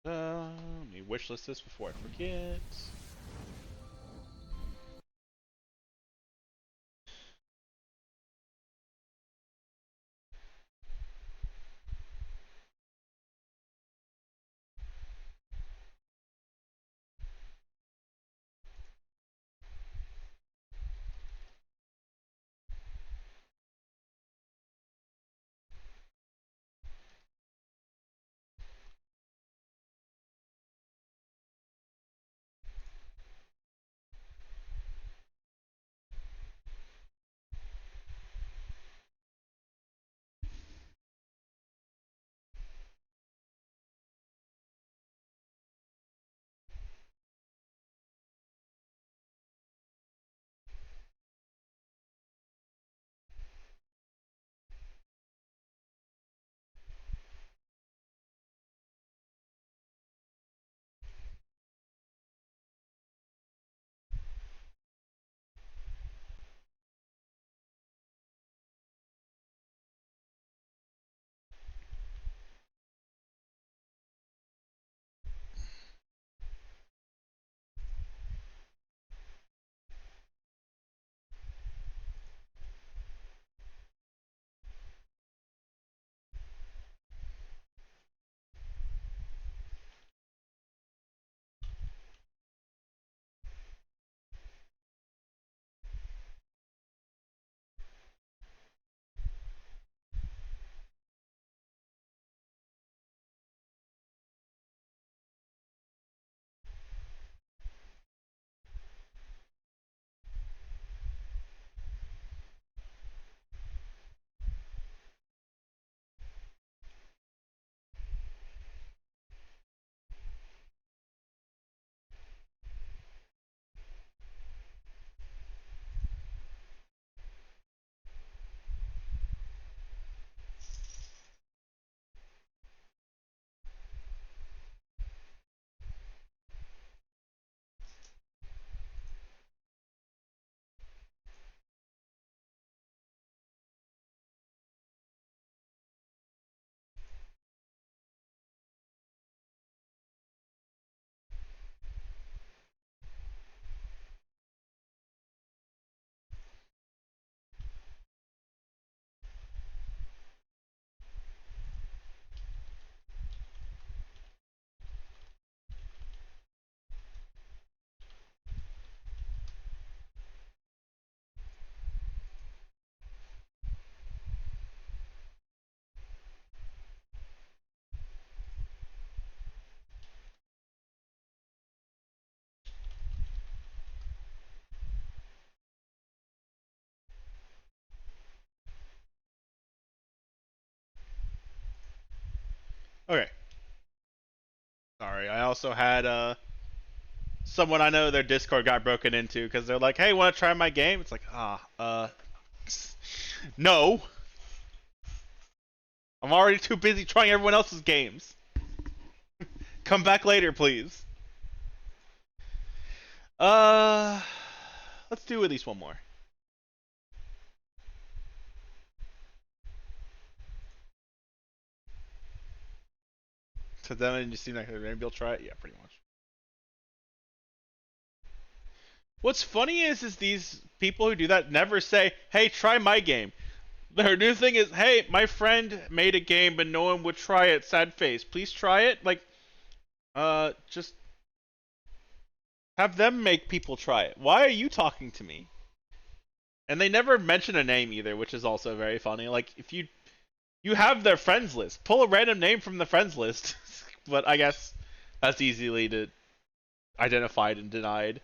Let me wishlist this before I forget. Okay. Sorry, I also had someone I know, their Discord got broken into because they're like, "Hey, want to try my game?" It's like, no. I'm already too busy trying everyone else's games. Come back later, please. Let's do at least one more. So then you seem like maybe you'll try it. Yeah, pretty much. What's funny is these people who do that never say, "Hey, try my game." Their new thing is, "Hey, my friend made a game, but no one would try it. Sad face. Please try it." Like, just have them make people try it. Why are you talking to me? And they never mention a name either, which is also very funny. Like, if you have their friends list, pull a random name from the friends list. But I guess that's easily to identified and denied.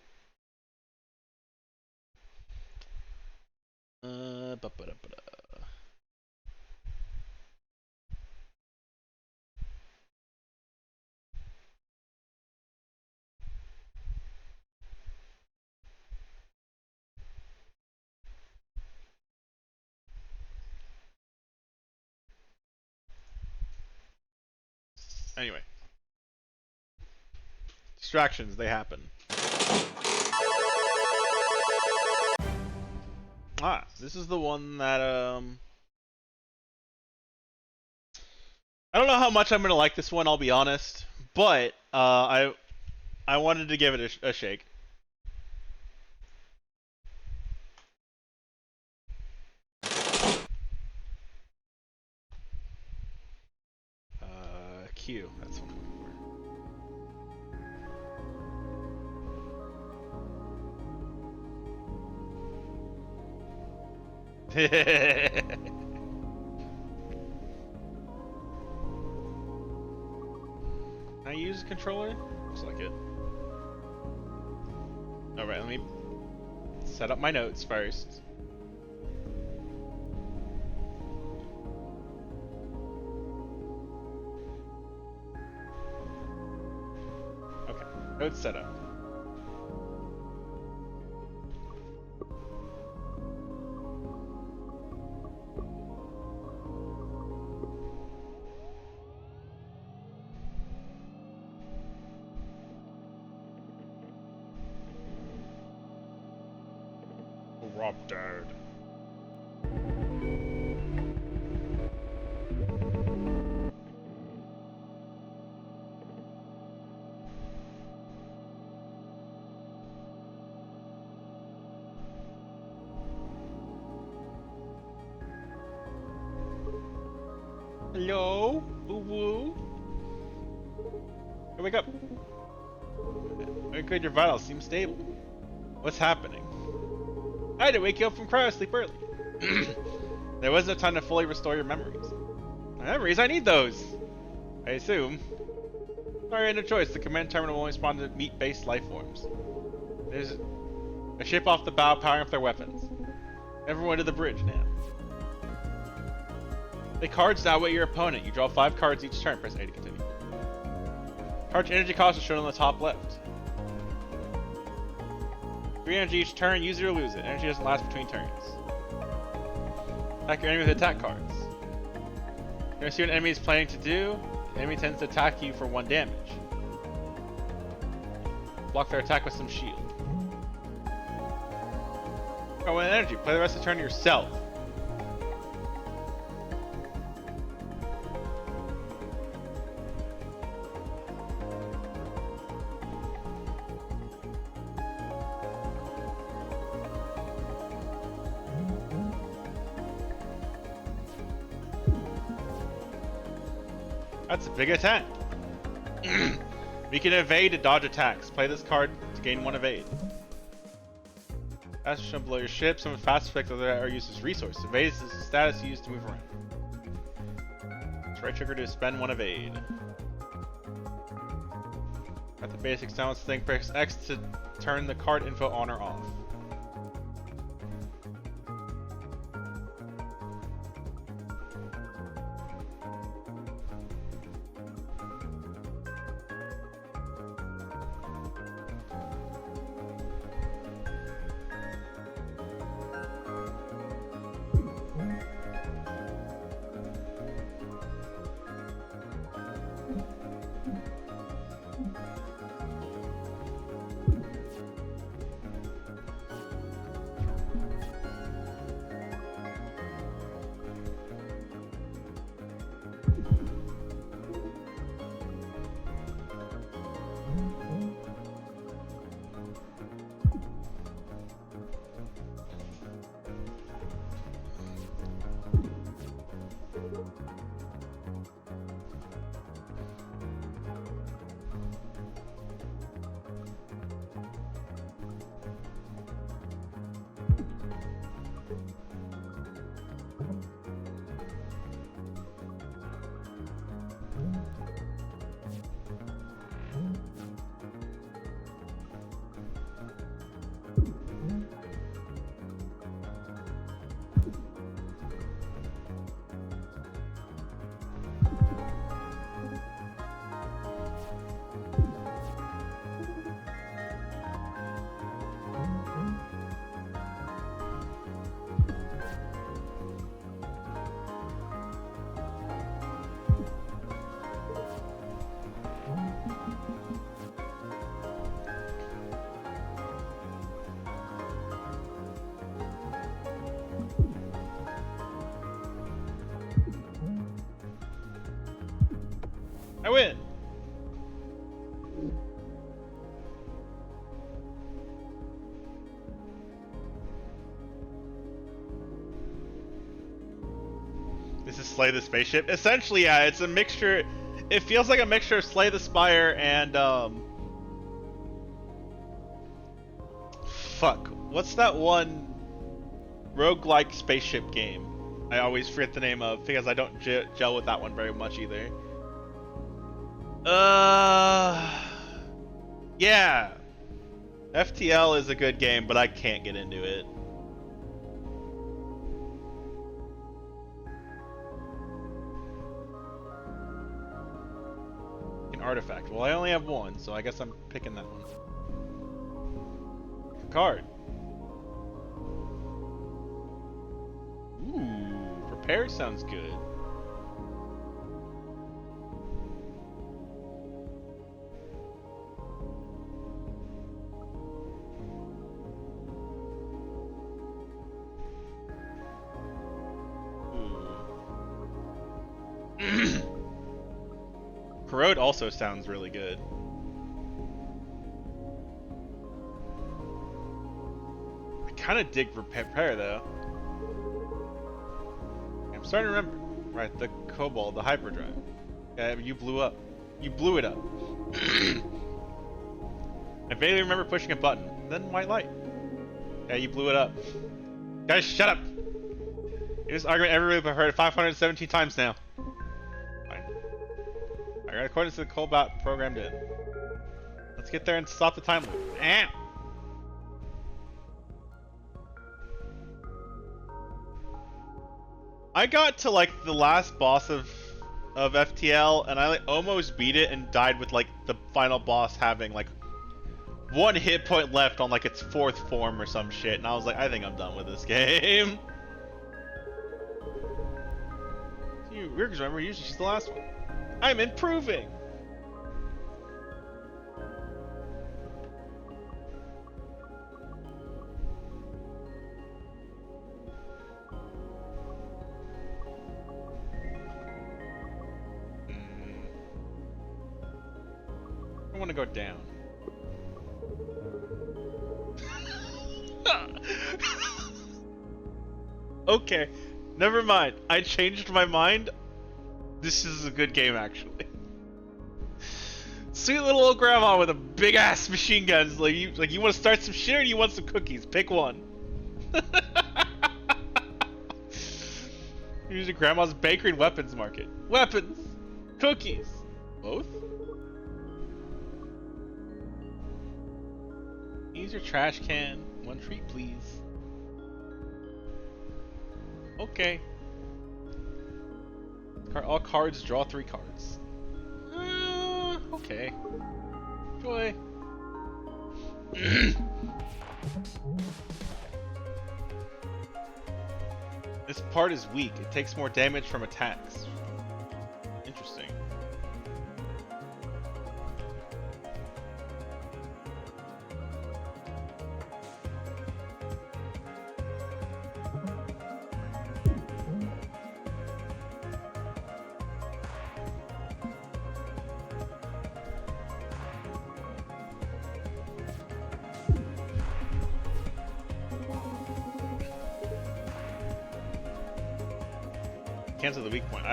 Anyway. Distractions, they happen. This is the one that, I don't know how much I'm gonna like this one, I'll be honest. But, I wanted to give it a shake. Q, that's what I'm looking for. Can I use a controller? Looks like it. Alright, let me set up my notes first. Okay, notes set up. Rob Dad. Hello? Woo-woo? Hey, wake up. Very good, your vitals seem stable. What's happening? I had to wake you up from cryo sleep early. There wasn't time to fully restore your memories. Memories? I need those! I assume. Sorry, I had no choice. The command terminal will only spawn to meat-based life forms. There's a ship off the bow powering up their weapons. Everyone to the bridge now. The cards now weigh your opponent. You draw 5 cards each turn. Press A to continue. Card energy cost is shown on the top left. 3 energy each turn, use it or lose it. Energy doesn't last between turns. Attack your enemy with attack cards. You see what an enemy is planning to do? The enemy tends to attack you for 1 damage. Block their attack with some shield. Oh, 1 energy. Play the rest of the turn yourself. That's a big attack. We can evade to dodge attacks. Play this card to gain 1 evade. Fast shown below your ship. Some fast effects that are used as resources. Evade is the status used to move around. It's right trigger to spend 1 evade. At the basic sounds thing, press X to turn the card info on or off. I win! This is Slay the Spaceship? Essentially, yeah, it's a mixture. It feels like a mixture of Slay the Spire and, fuck. What's that one roguelike spaceship game I always forget the name of because I don't gel with that one very much either. Yeah. FTL is a good game, but I can't get into it. An artifact. Well, I only have one, so I guess I'm picking that one. Card. Ooh, prepare sounds good. Corrode also sounds really good. I kind of dig Prepare though. I'm starting to remember. Right, the Cobalt, the hyperdrive. Yeah, you blew up. You blew it up. I vaguely remember pushing a button, then white light. Yeah, you blew it up. Guys, shut up! This argument everybody have heard 517 times now. Fine. Alright, according to the Cobalt programmed in. Let's get there and stop the time loop. I got to like the last boss of FTL and I like almost beat it and died with like the final boss having like 1 hit point left on like its 4th form or some shit, and I was like, I think I'm done with this game. Weird, because remember, usually she's the last one. I'm improving! I want to go down. Okay, never mind. I changed my mind. This is a good game, actually. Sweet little old grandma with a big ass machine gun. Like you want to start some shit or you want some cookies? Pick one. Usually grandma's bakery and weapons market. Weapons, cookies, both. Use your trash can. 1 treat, please. Okay. All cards, draw 3 cards. Okay. Enjoy. This part is weak. It takes more damage from attacks. Interesting. cancel the weak point.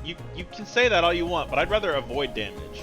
You can say that all you want, but I'd rather avoid damage.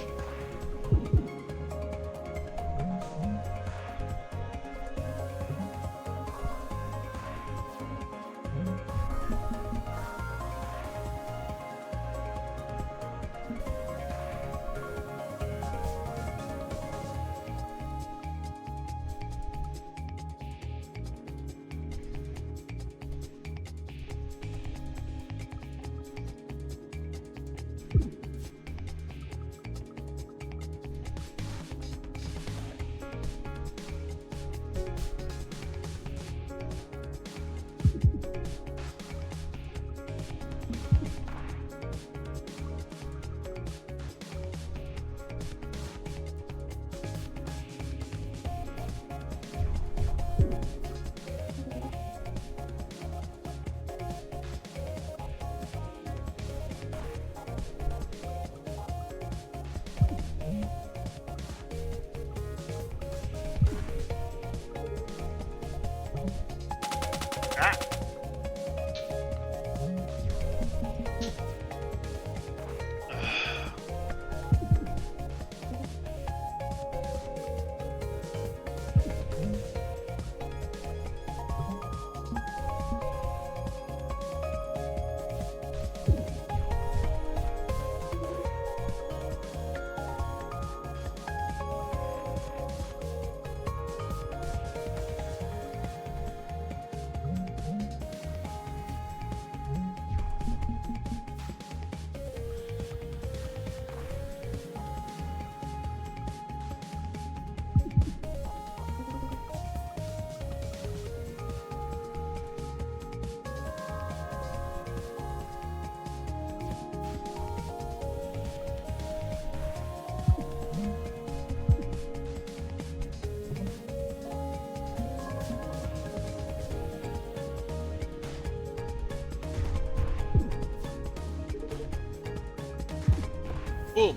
Boom.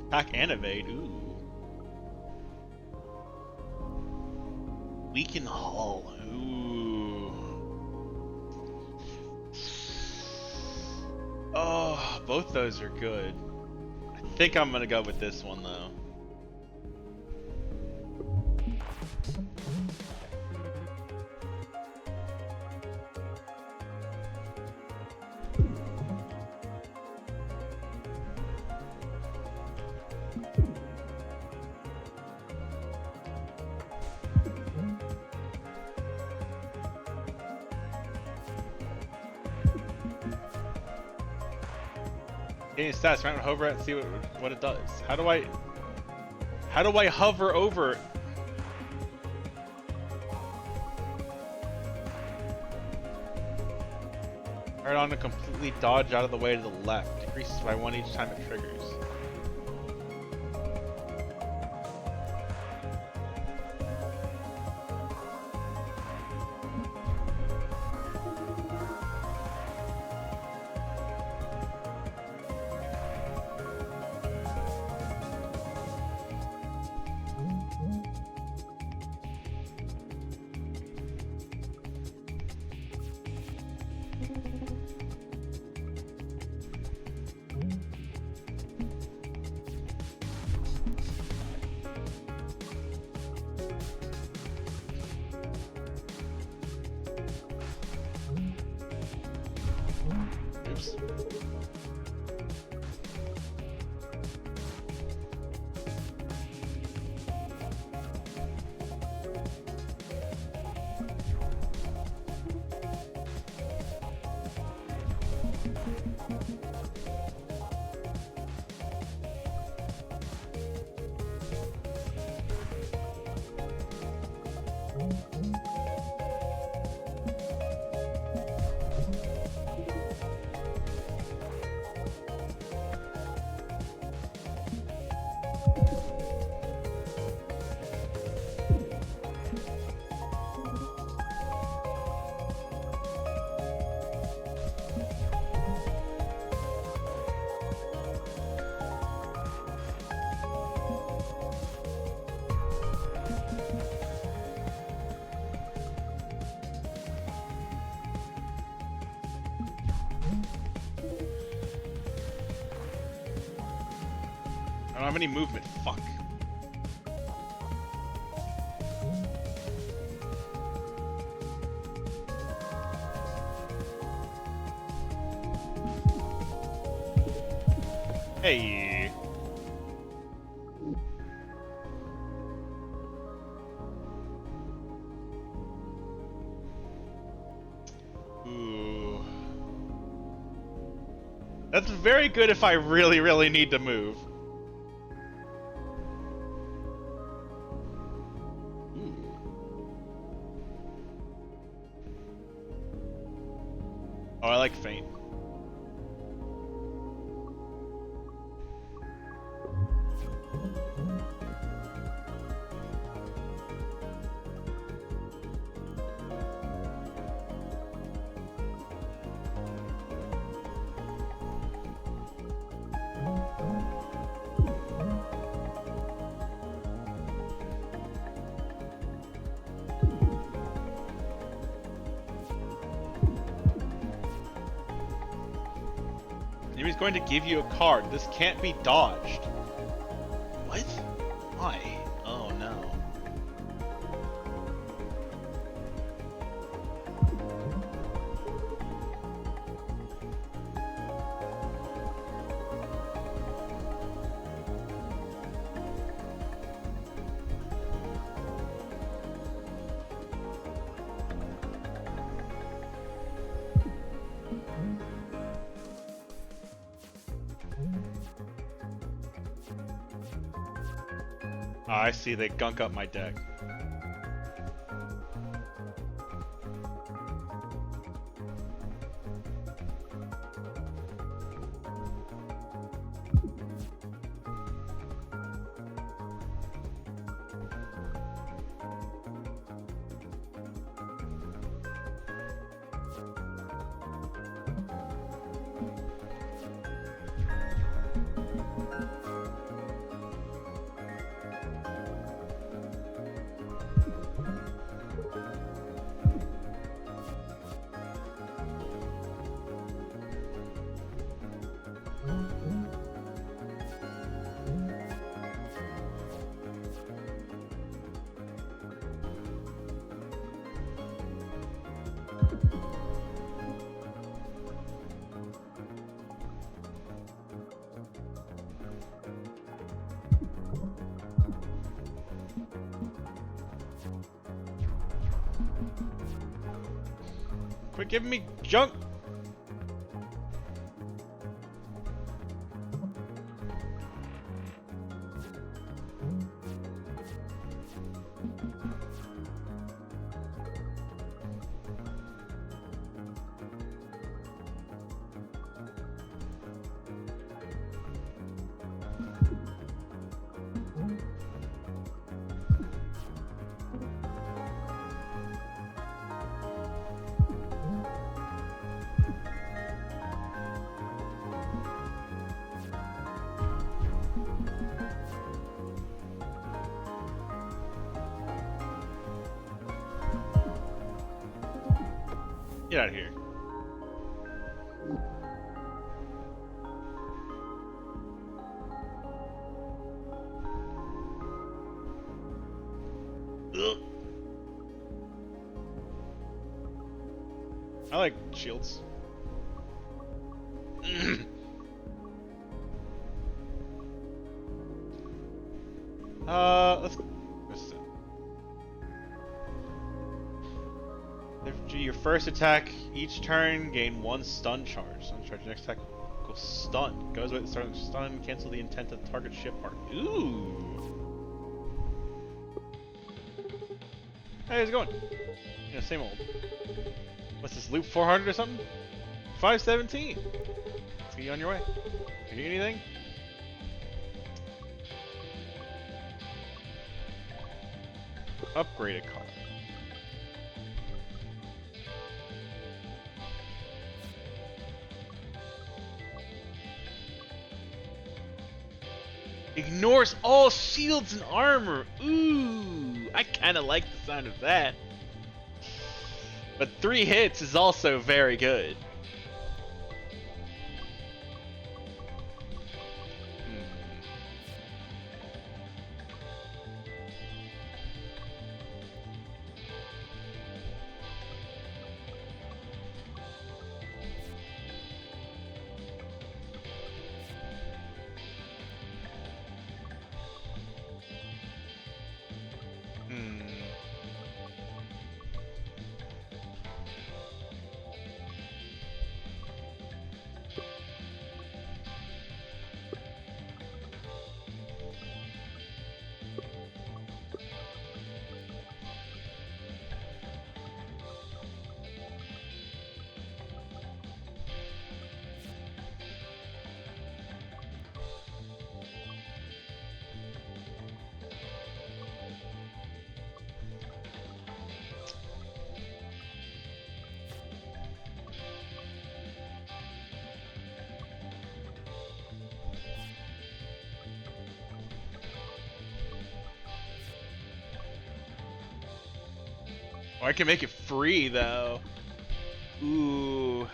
Attack and evade. Ooh. Weaken hull. Ooh. Oh, both those are good. I think I'm gonna go with this one though. Getting stats, right? Hover it and see what it does. How do I hover over it? Right on to completely dodge out of the way to the left. Decreases by 1 each time it triggers. Oops. don't have any movement. Fuck. Hey. Ooh. That's very good if I really, really need to move. Ooh. Oh, I like Feint. He's going to give you a card. This can't be dodged. What? Why? Oh no. Oh, I see. They gunk up my deck. Quit giving me junk! Get out of here. Ugh. I like shields. Let's your first attack each turn gain 1 stun charge. Stun charge. Next attack equals stun. Goes with the starting stun. Cancel the intent of the target ship part. Ooh. Hey, how's it going? Yeah, same old. What's this, loop 400 or something? 517. Let's get you on your way. Do you need anything? Upgraded card. Ignores all shields and armor. Ooh, I kind of like the sound of that. But 3 hits is also very good. Or I can make it free though. Ooh.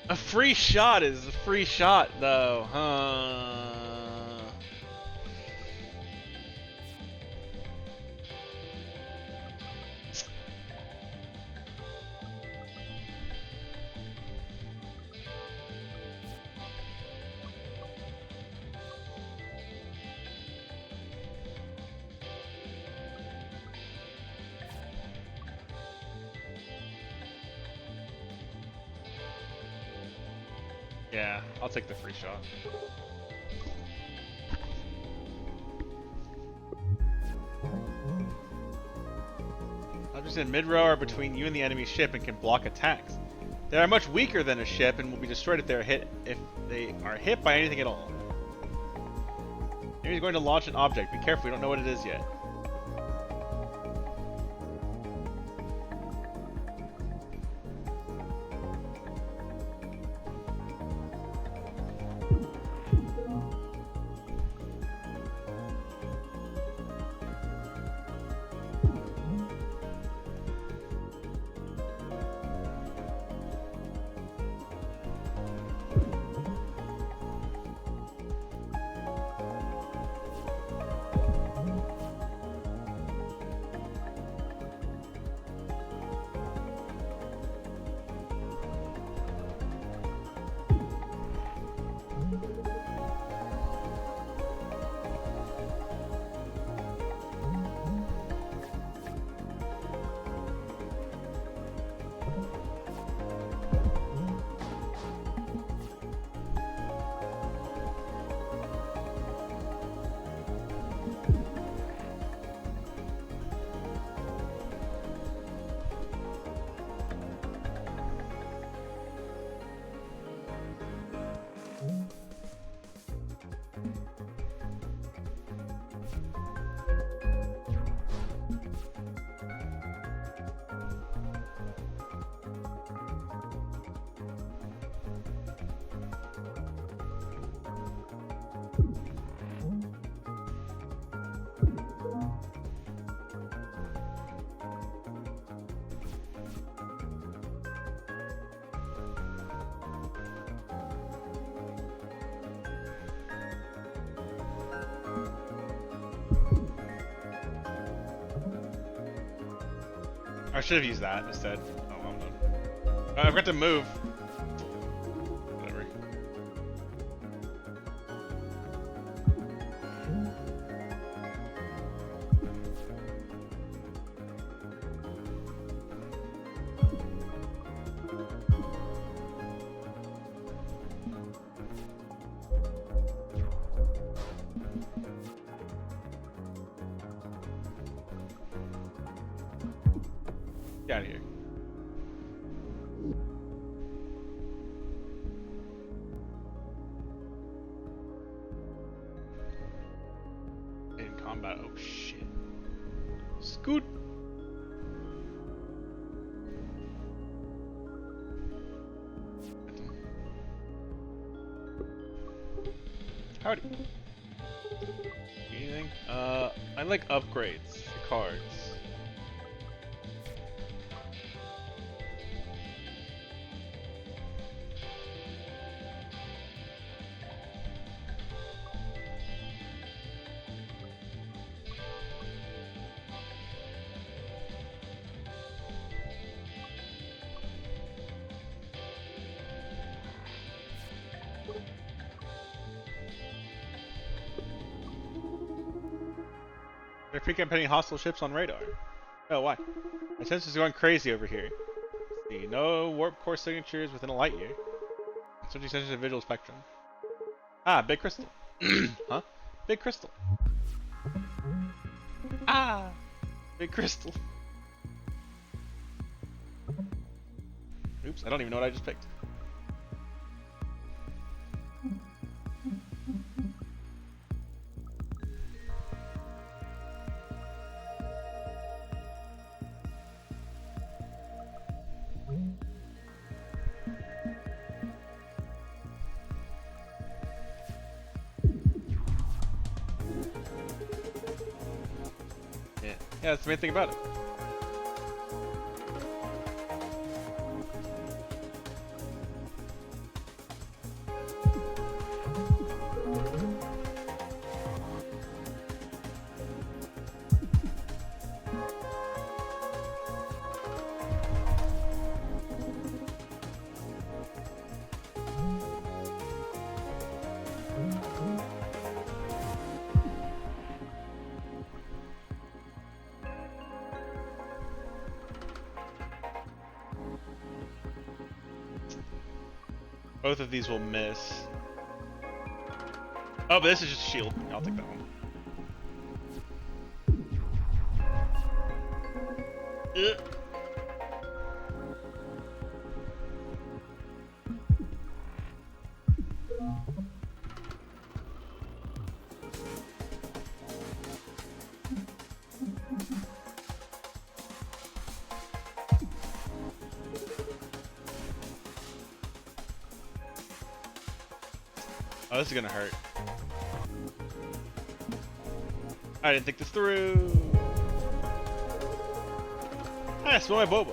A free shot is a free shot though, huh? Yeah, I'll take the free shot. Objects in mid-row are between you and the enemy ship and can block attacks. They are much weaker than a ship and will be destroyed if they are hit by anything at all. Enemy's going to launch an object. Be careful, we don't know what it is yet. I should have used that instead. Oh, well, I'm done. Oh, I forgot to move. Whatever. Get out of here. In combat. Oh shit. Scoot. Howdy. Anything? I like upgrades for cards. They're pre-campaigning hostile ships on radar. Oh, why? My sensors are going crazy over here. Let's see, no warp core signatures within a light year. Switching sensors to visual spectrum. Ah, big crystal. Huh? Big crystal. Ah, big crystal. Oops, I don't even know what I just picked. Yeah, that's the main thing about it. Both of these will miss. Oh, but this is just a shield. I'll take that one. Ugh. Oh, this is gonna hurt. I didn't think this through. I smell my boba.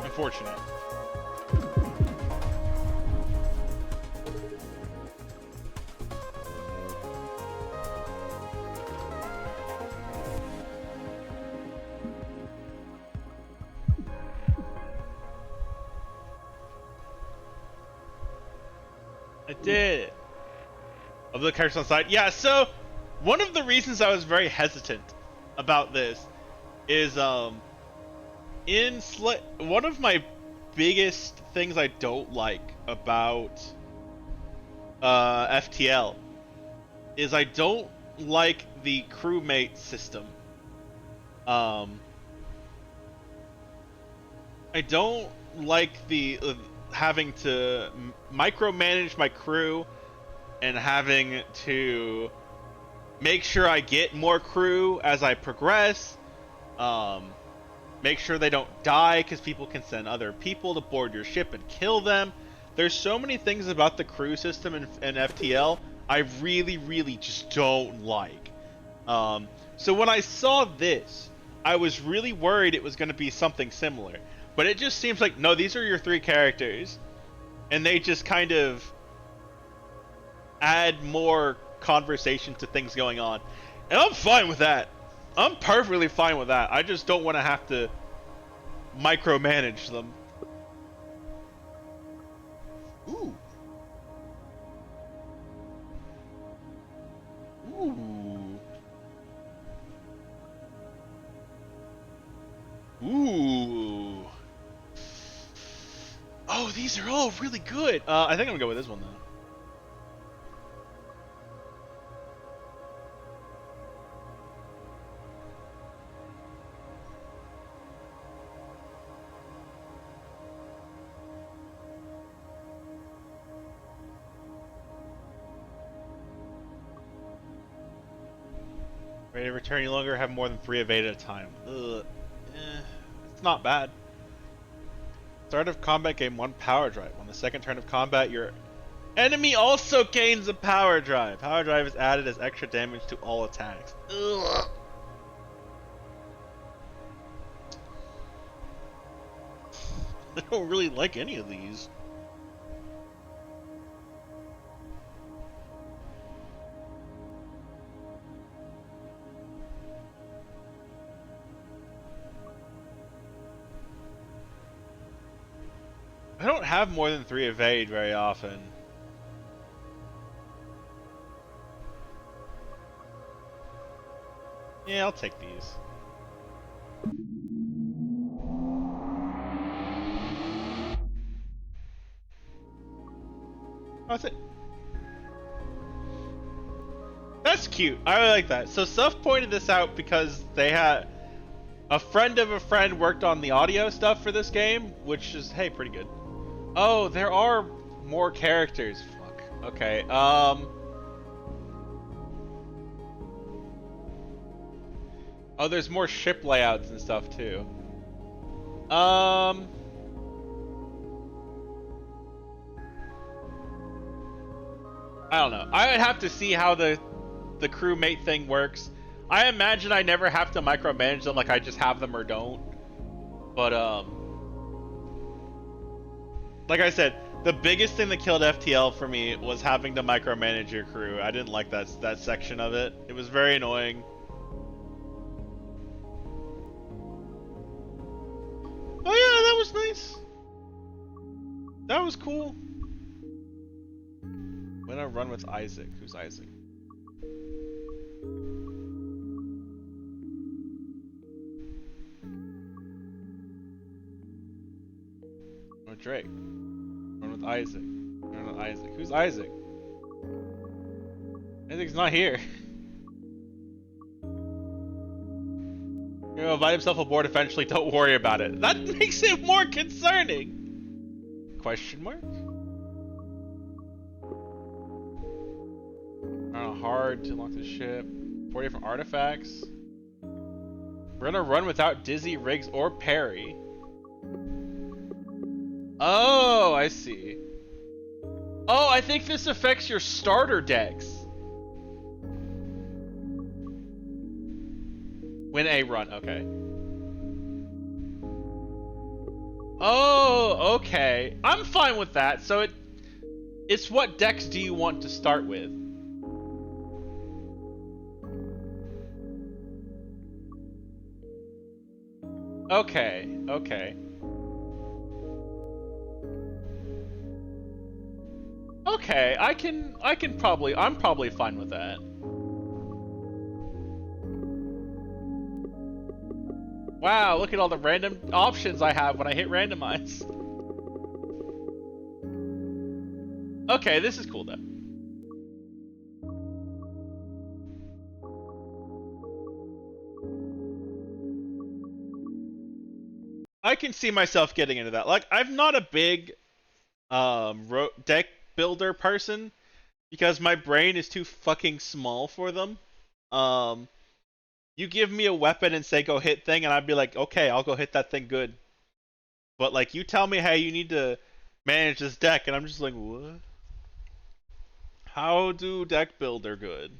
Unfortunate. I did it. Of the characters on side. Yeah, so one of the reasons I was very hesitant about this is one of my biggest things I don't like about FTL is I don't like the crewmate system. I don't like the having to micromanage my crew and having to make sure I get more crew as I progress. Make sure they don't die because people can send other people to board your ship and kill them. There's so many things about the crew system in FTL I really just don't like. So when I saw this, I was really worried it was going to be something similar. But it just seems like, no, these are your 3 characters. And they just kind of add more conversation to things going on. And I'm fine with that. I'm perfectly fine with that. I just don't want to have to micromanage them. Ooh. Ooh. Ooh. Oh, these are all really good. I think I'm gonna go with this one though. Ready to return, you longer have more than 3 evade at a time. Ugh. It's not bad. Start of combat, gain 1 power drive. On the second turn of combat, your enemy also gains a power drive. Power drive is added as extra damage to all attacks. Ugh. I don't really like any of these. I don't have more than 3 evade very often. Yeah, I'll take these. Oh, that's it. That's cute. I really like that. So Suf pointed this out because they had a friend of a friend worked on the audio stuff for this game, which is, hey, pretty good. Oh, there are more characters. Fuck. Okay. Oh, there's more ship layouts and stuff too. I don't know. I would have to see how the crewmate thing works. I imagine I never have to micromanage them, like I just have them or don't. But like I said, the biggest thing that killed FTL for me was having to micromanage your crew. I didn't like that section of it. It was very annoying. Oh yeah, that was nice. That was cool. When I run with Isaac. Who's Isaac? Oh, Drake. Run with Isaac. Run with Isaac. Who's Isaac? Isaac's not here. He'll invite himself aboard eventually, don't worry about it. That makes it more concerning! Question mark? Hard to unlock the ship. 4 different artifacts. We're gonna run without Dizzy, Riggs, or Perry. Oh, I see. Oh, I think this affects your starter decks. Win a run, okay. Oh, okay. I'm fine with that. So it's what decks do you want to start with? Okay, okay. Okay, I'm probably fine with that. Wow, look at all the random options I have when I hit randomize. Okay, this is cool though. I can see myself getting into that. Like, I'm not a big deck builder person because my brain is too fucking small for them. You give me a weapon and say go hit thing, and I'd be like, okay, I'll go hit that thing good. But like, you tell me, hey, you need to manage this deck, and I'm just like, what? How do deck builder good?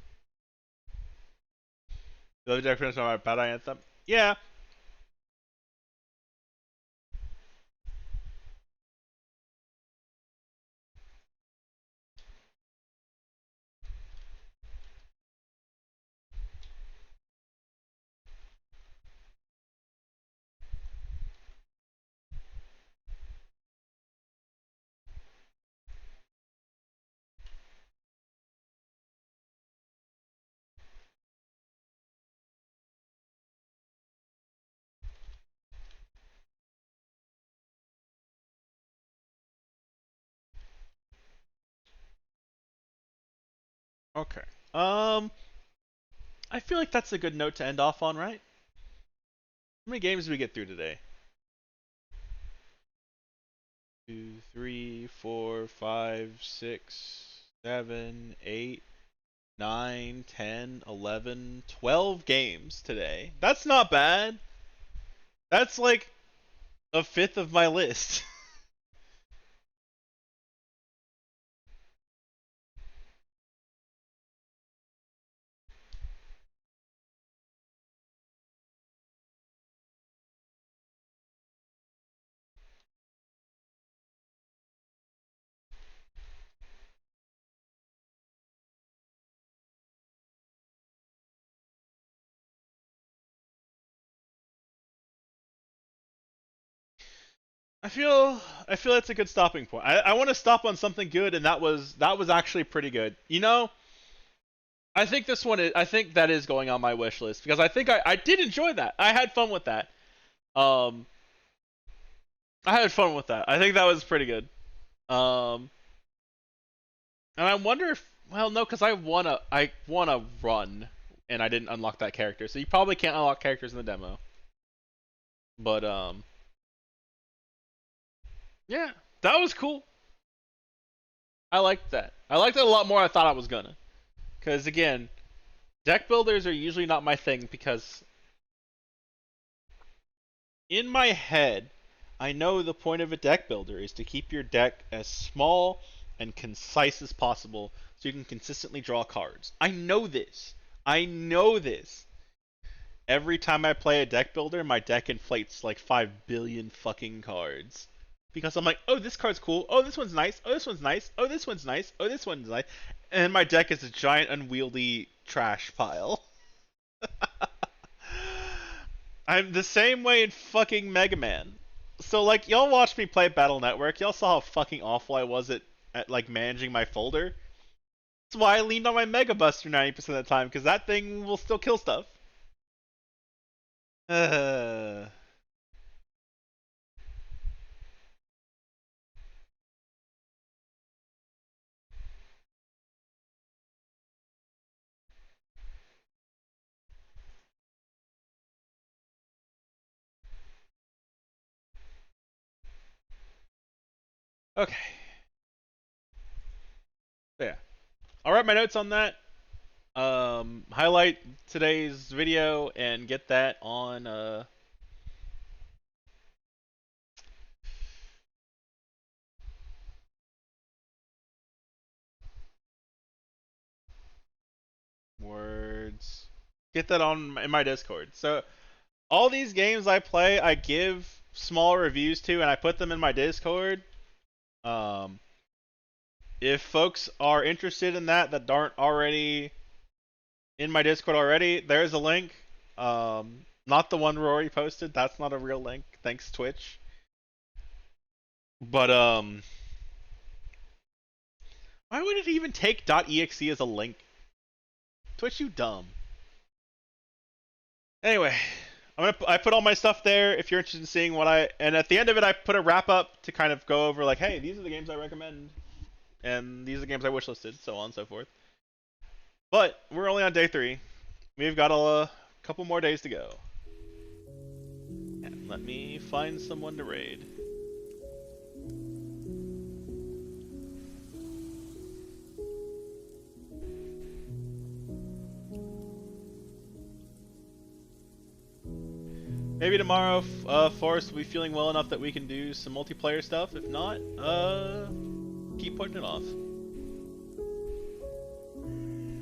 The other deck finished my bad anthem. Yeah. Okay. I feel like that's a good note to end off on, right? How many games did we get through today? 2, 3, 4, 5, 6, 7, 8, 9, 10, 11, 12 games today. That's not bad. That's like a fifth of my list. I feel that's a good stopping point. I want to stop on something good, and that was actually pretty good. You know, I think that is going on my wish list because I think I did enjoy that. I had fun with that. I had fun with that. I think that was pretty good. And I wonder if, well, no, because I wanna run, and I didn't unlock that character. So you probably can't unlock characters in the demo. But yeah, that was cool. I liked that. I liked it a lot more than I thought I was gonna. Because again, deck builders are usually not my thing because in my head, I know the point of a deck builder is to keep your deck as small and concise as possible so you can consistently draw cards. I know this. I know this. Every time I play a deck builder, my deck inflates like 5 billion fucking cards. Because I'm like, oh, this card's cool. Oh, this one's nice. Oh, this one's nice. Oh, this one's nice. Oh, this one's nice. And my deck is a giant unwieldy trash pile. I'm the same way in fucking Mega Man. So like, y'all watched me play Battle Network. Y'all saw how fucking awful I was at like managing my folder. That's why I leaned on my Mega Buster 90% of the time, because that thing will still kill stuff. Okay. So yeah. I'll write my notes on that. Highlight today's video and get that on words. Get that on in my Discord. So all these games I play, I give small reviews to, and I put them in my Discord. If folks are interested in that aren't already in my Discord already, there's a link. Not the one Rory posted. That's not a real link. Thanks, Twitch. But why would it even take .exe as a link? Twitch, you dumb. Anyway, I put all my stuff there if you're interested in seeing and at the end of it I put a wrap up to kind of go over like, hey, these are the games I recommend, and these are the games I wishlisted, so on and so forth. But we're only on day 3. We've got a couple more days to go. And let me find someone to raid. Maybe tomorrow, Forrest will be feeling well enough that we can do some multiplayer stuff. If not, keep putting it off.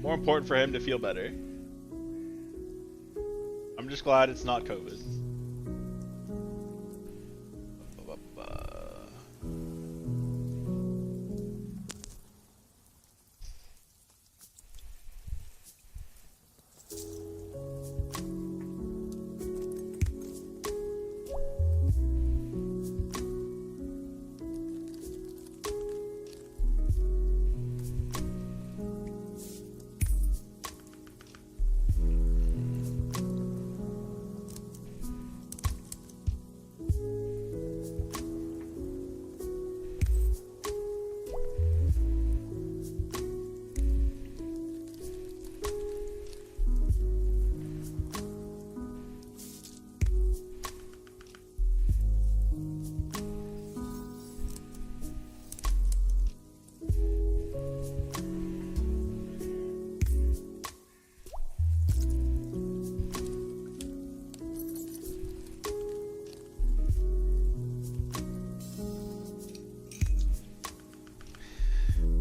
More important for him to feel better. I'm just glad it's not COVID.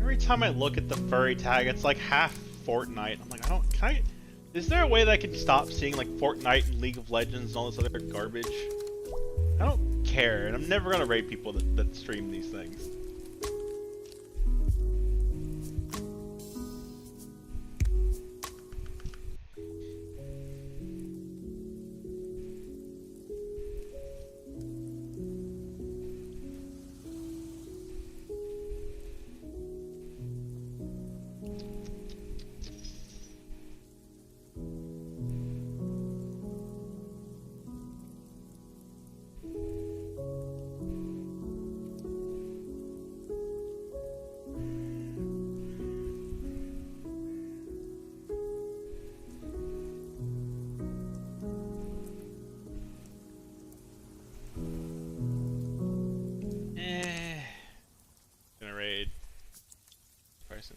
Every time I look at the furry tag, it's like half Fortnite. I'm like, is there a way that I can stop seeing like Fortnite and League of Legends and all this other garbage? I don't care, and I'm never gonna rate people that stream these things. Gonna raid person.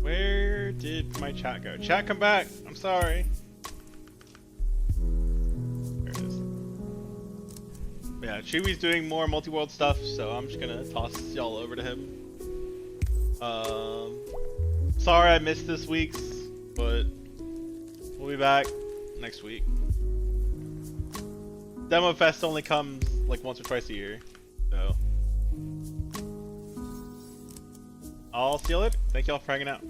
Where did my chat go? Chat, come back! I'm sorry. There it is. Yeah, Chewy's doing more multi-world stuff, so I'm just gonna toss y'all over to him. Sorry I missed this week's, but we'll be back next week. Demo Fest only comes like once or twice a year, so I'll see you later. Thank y'all for hanging out.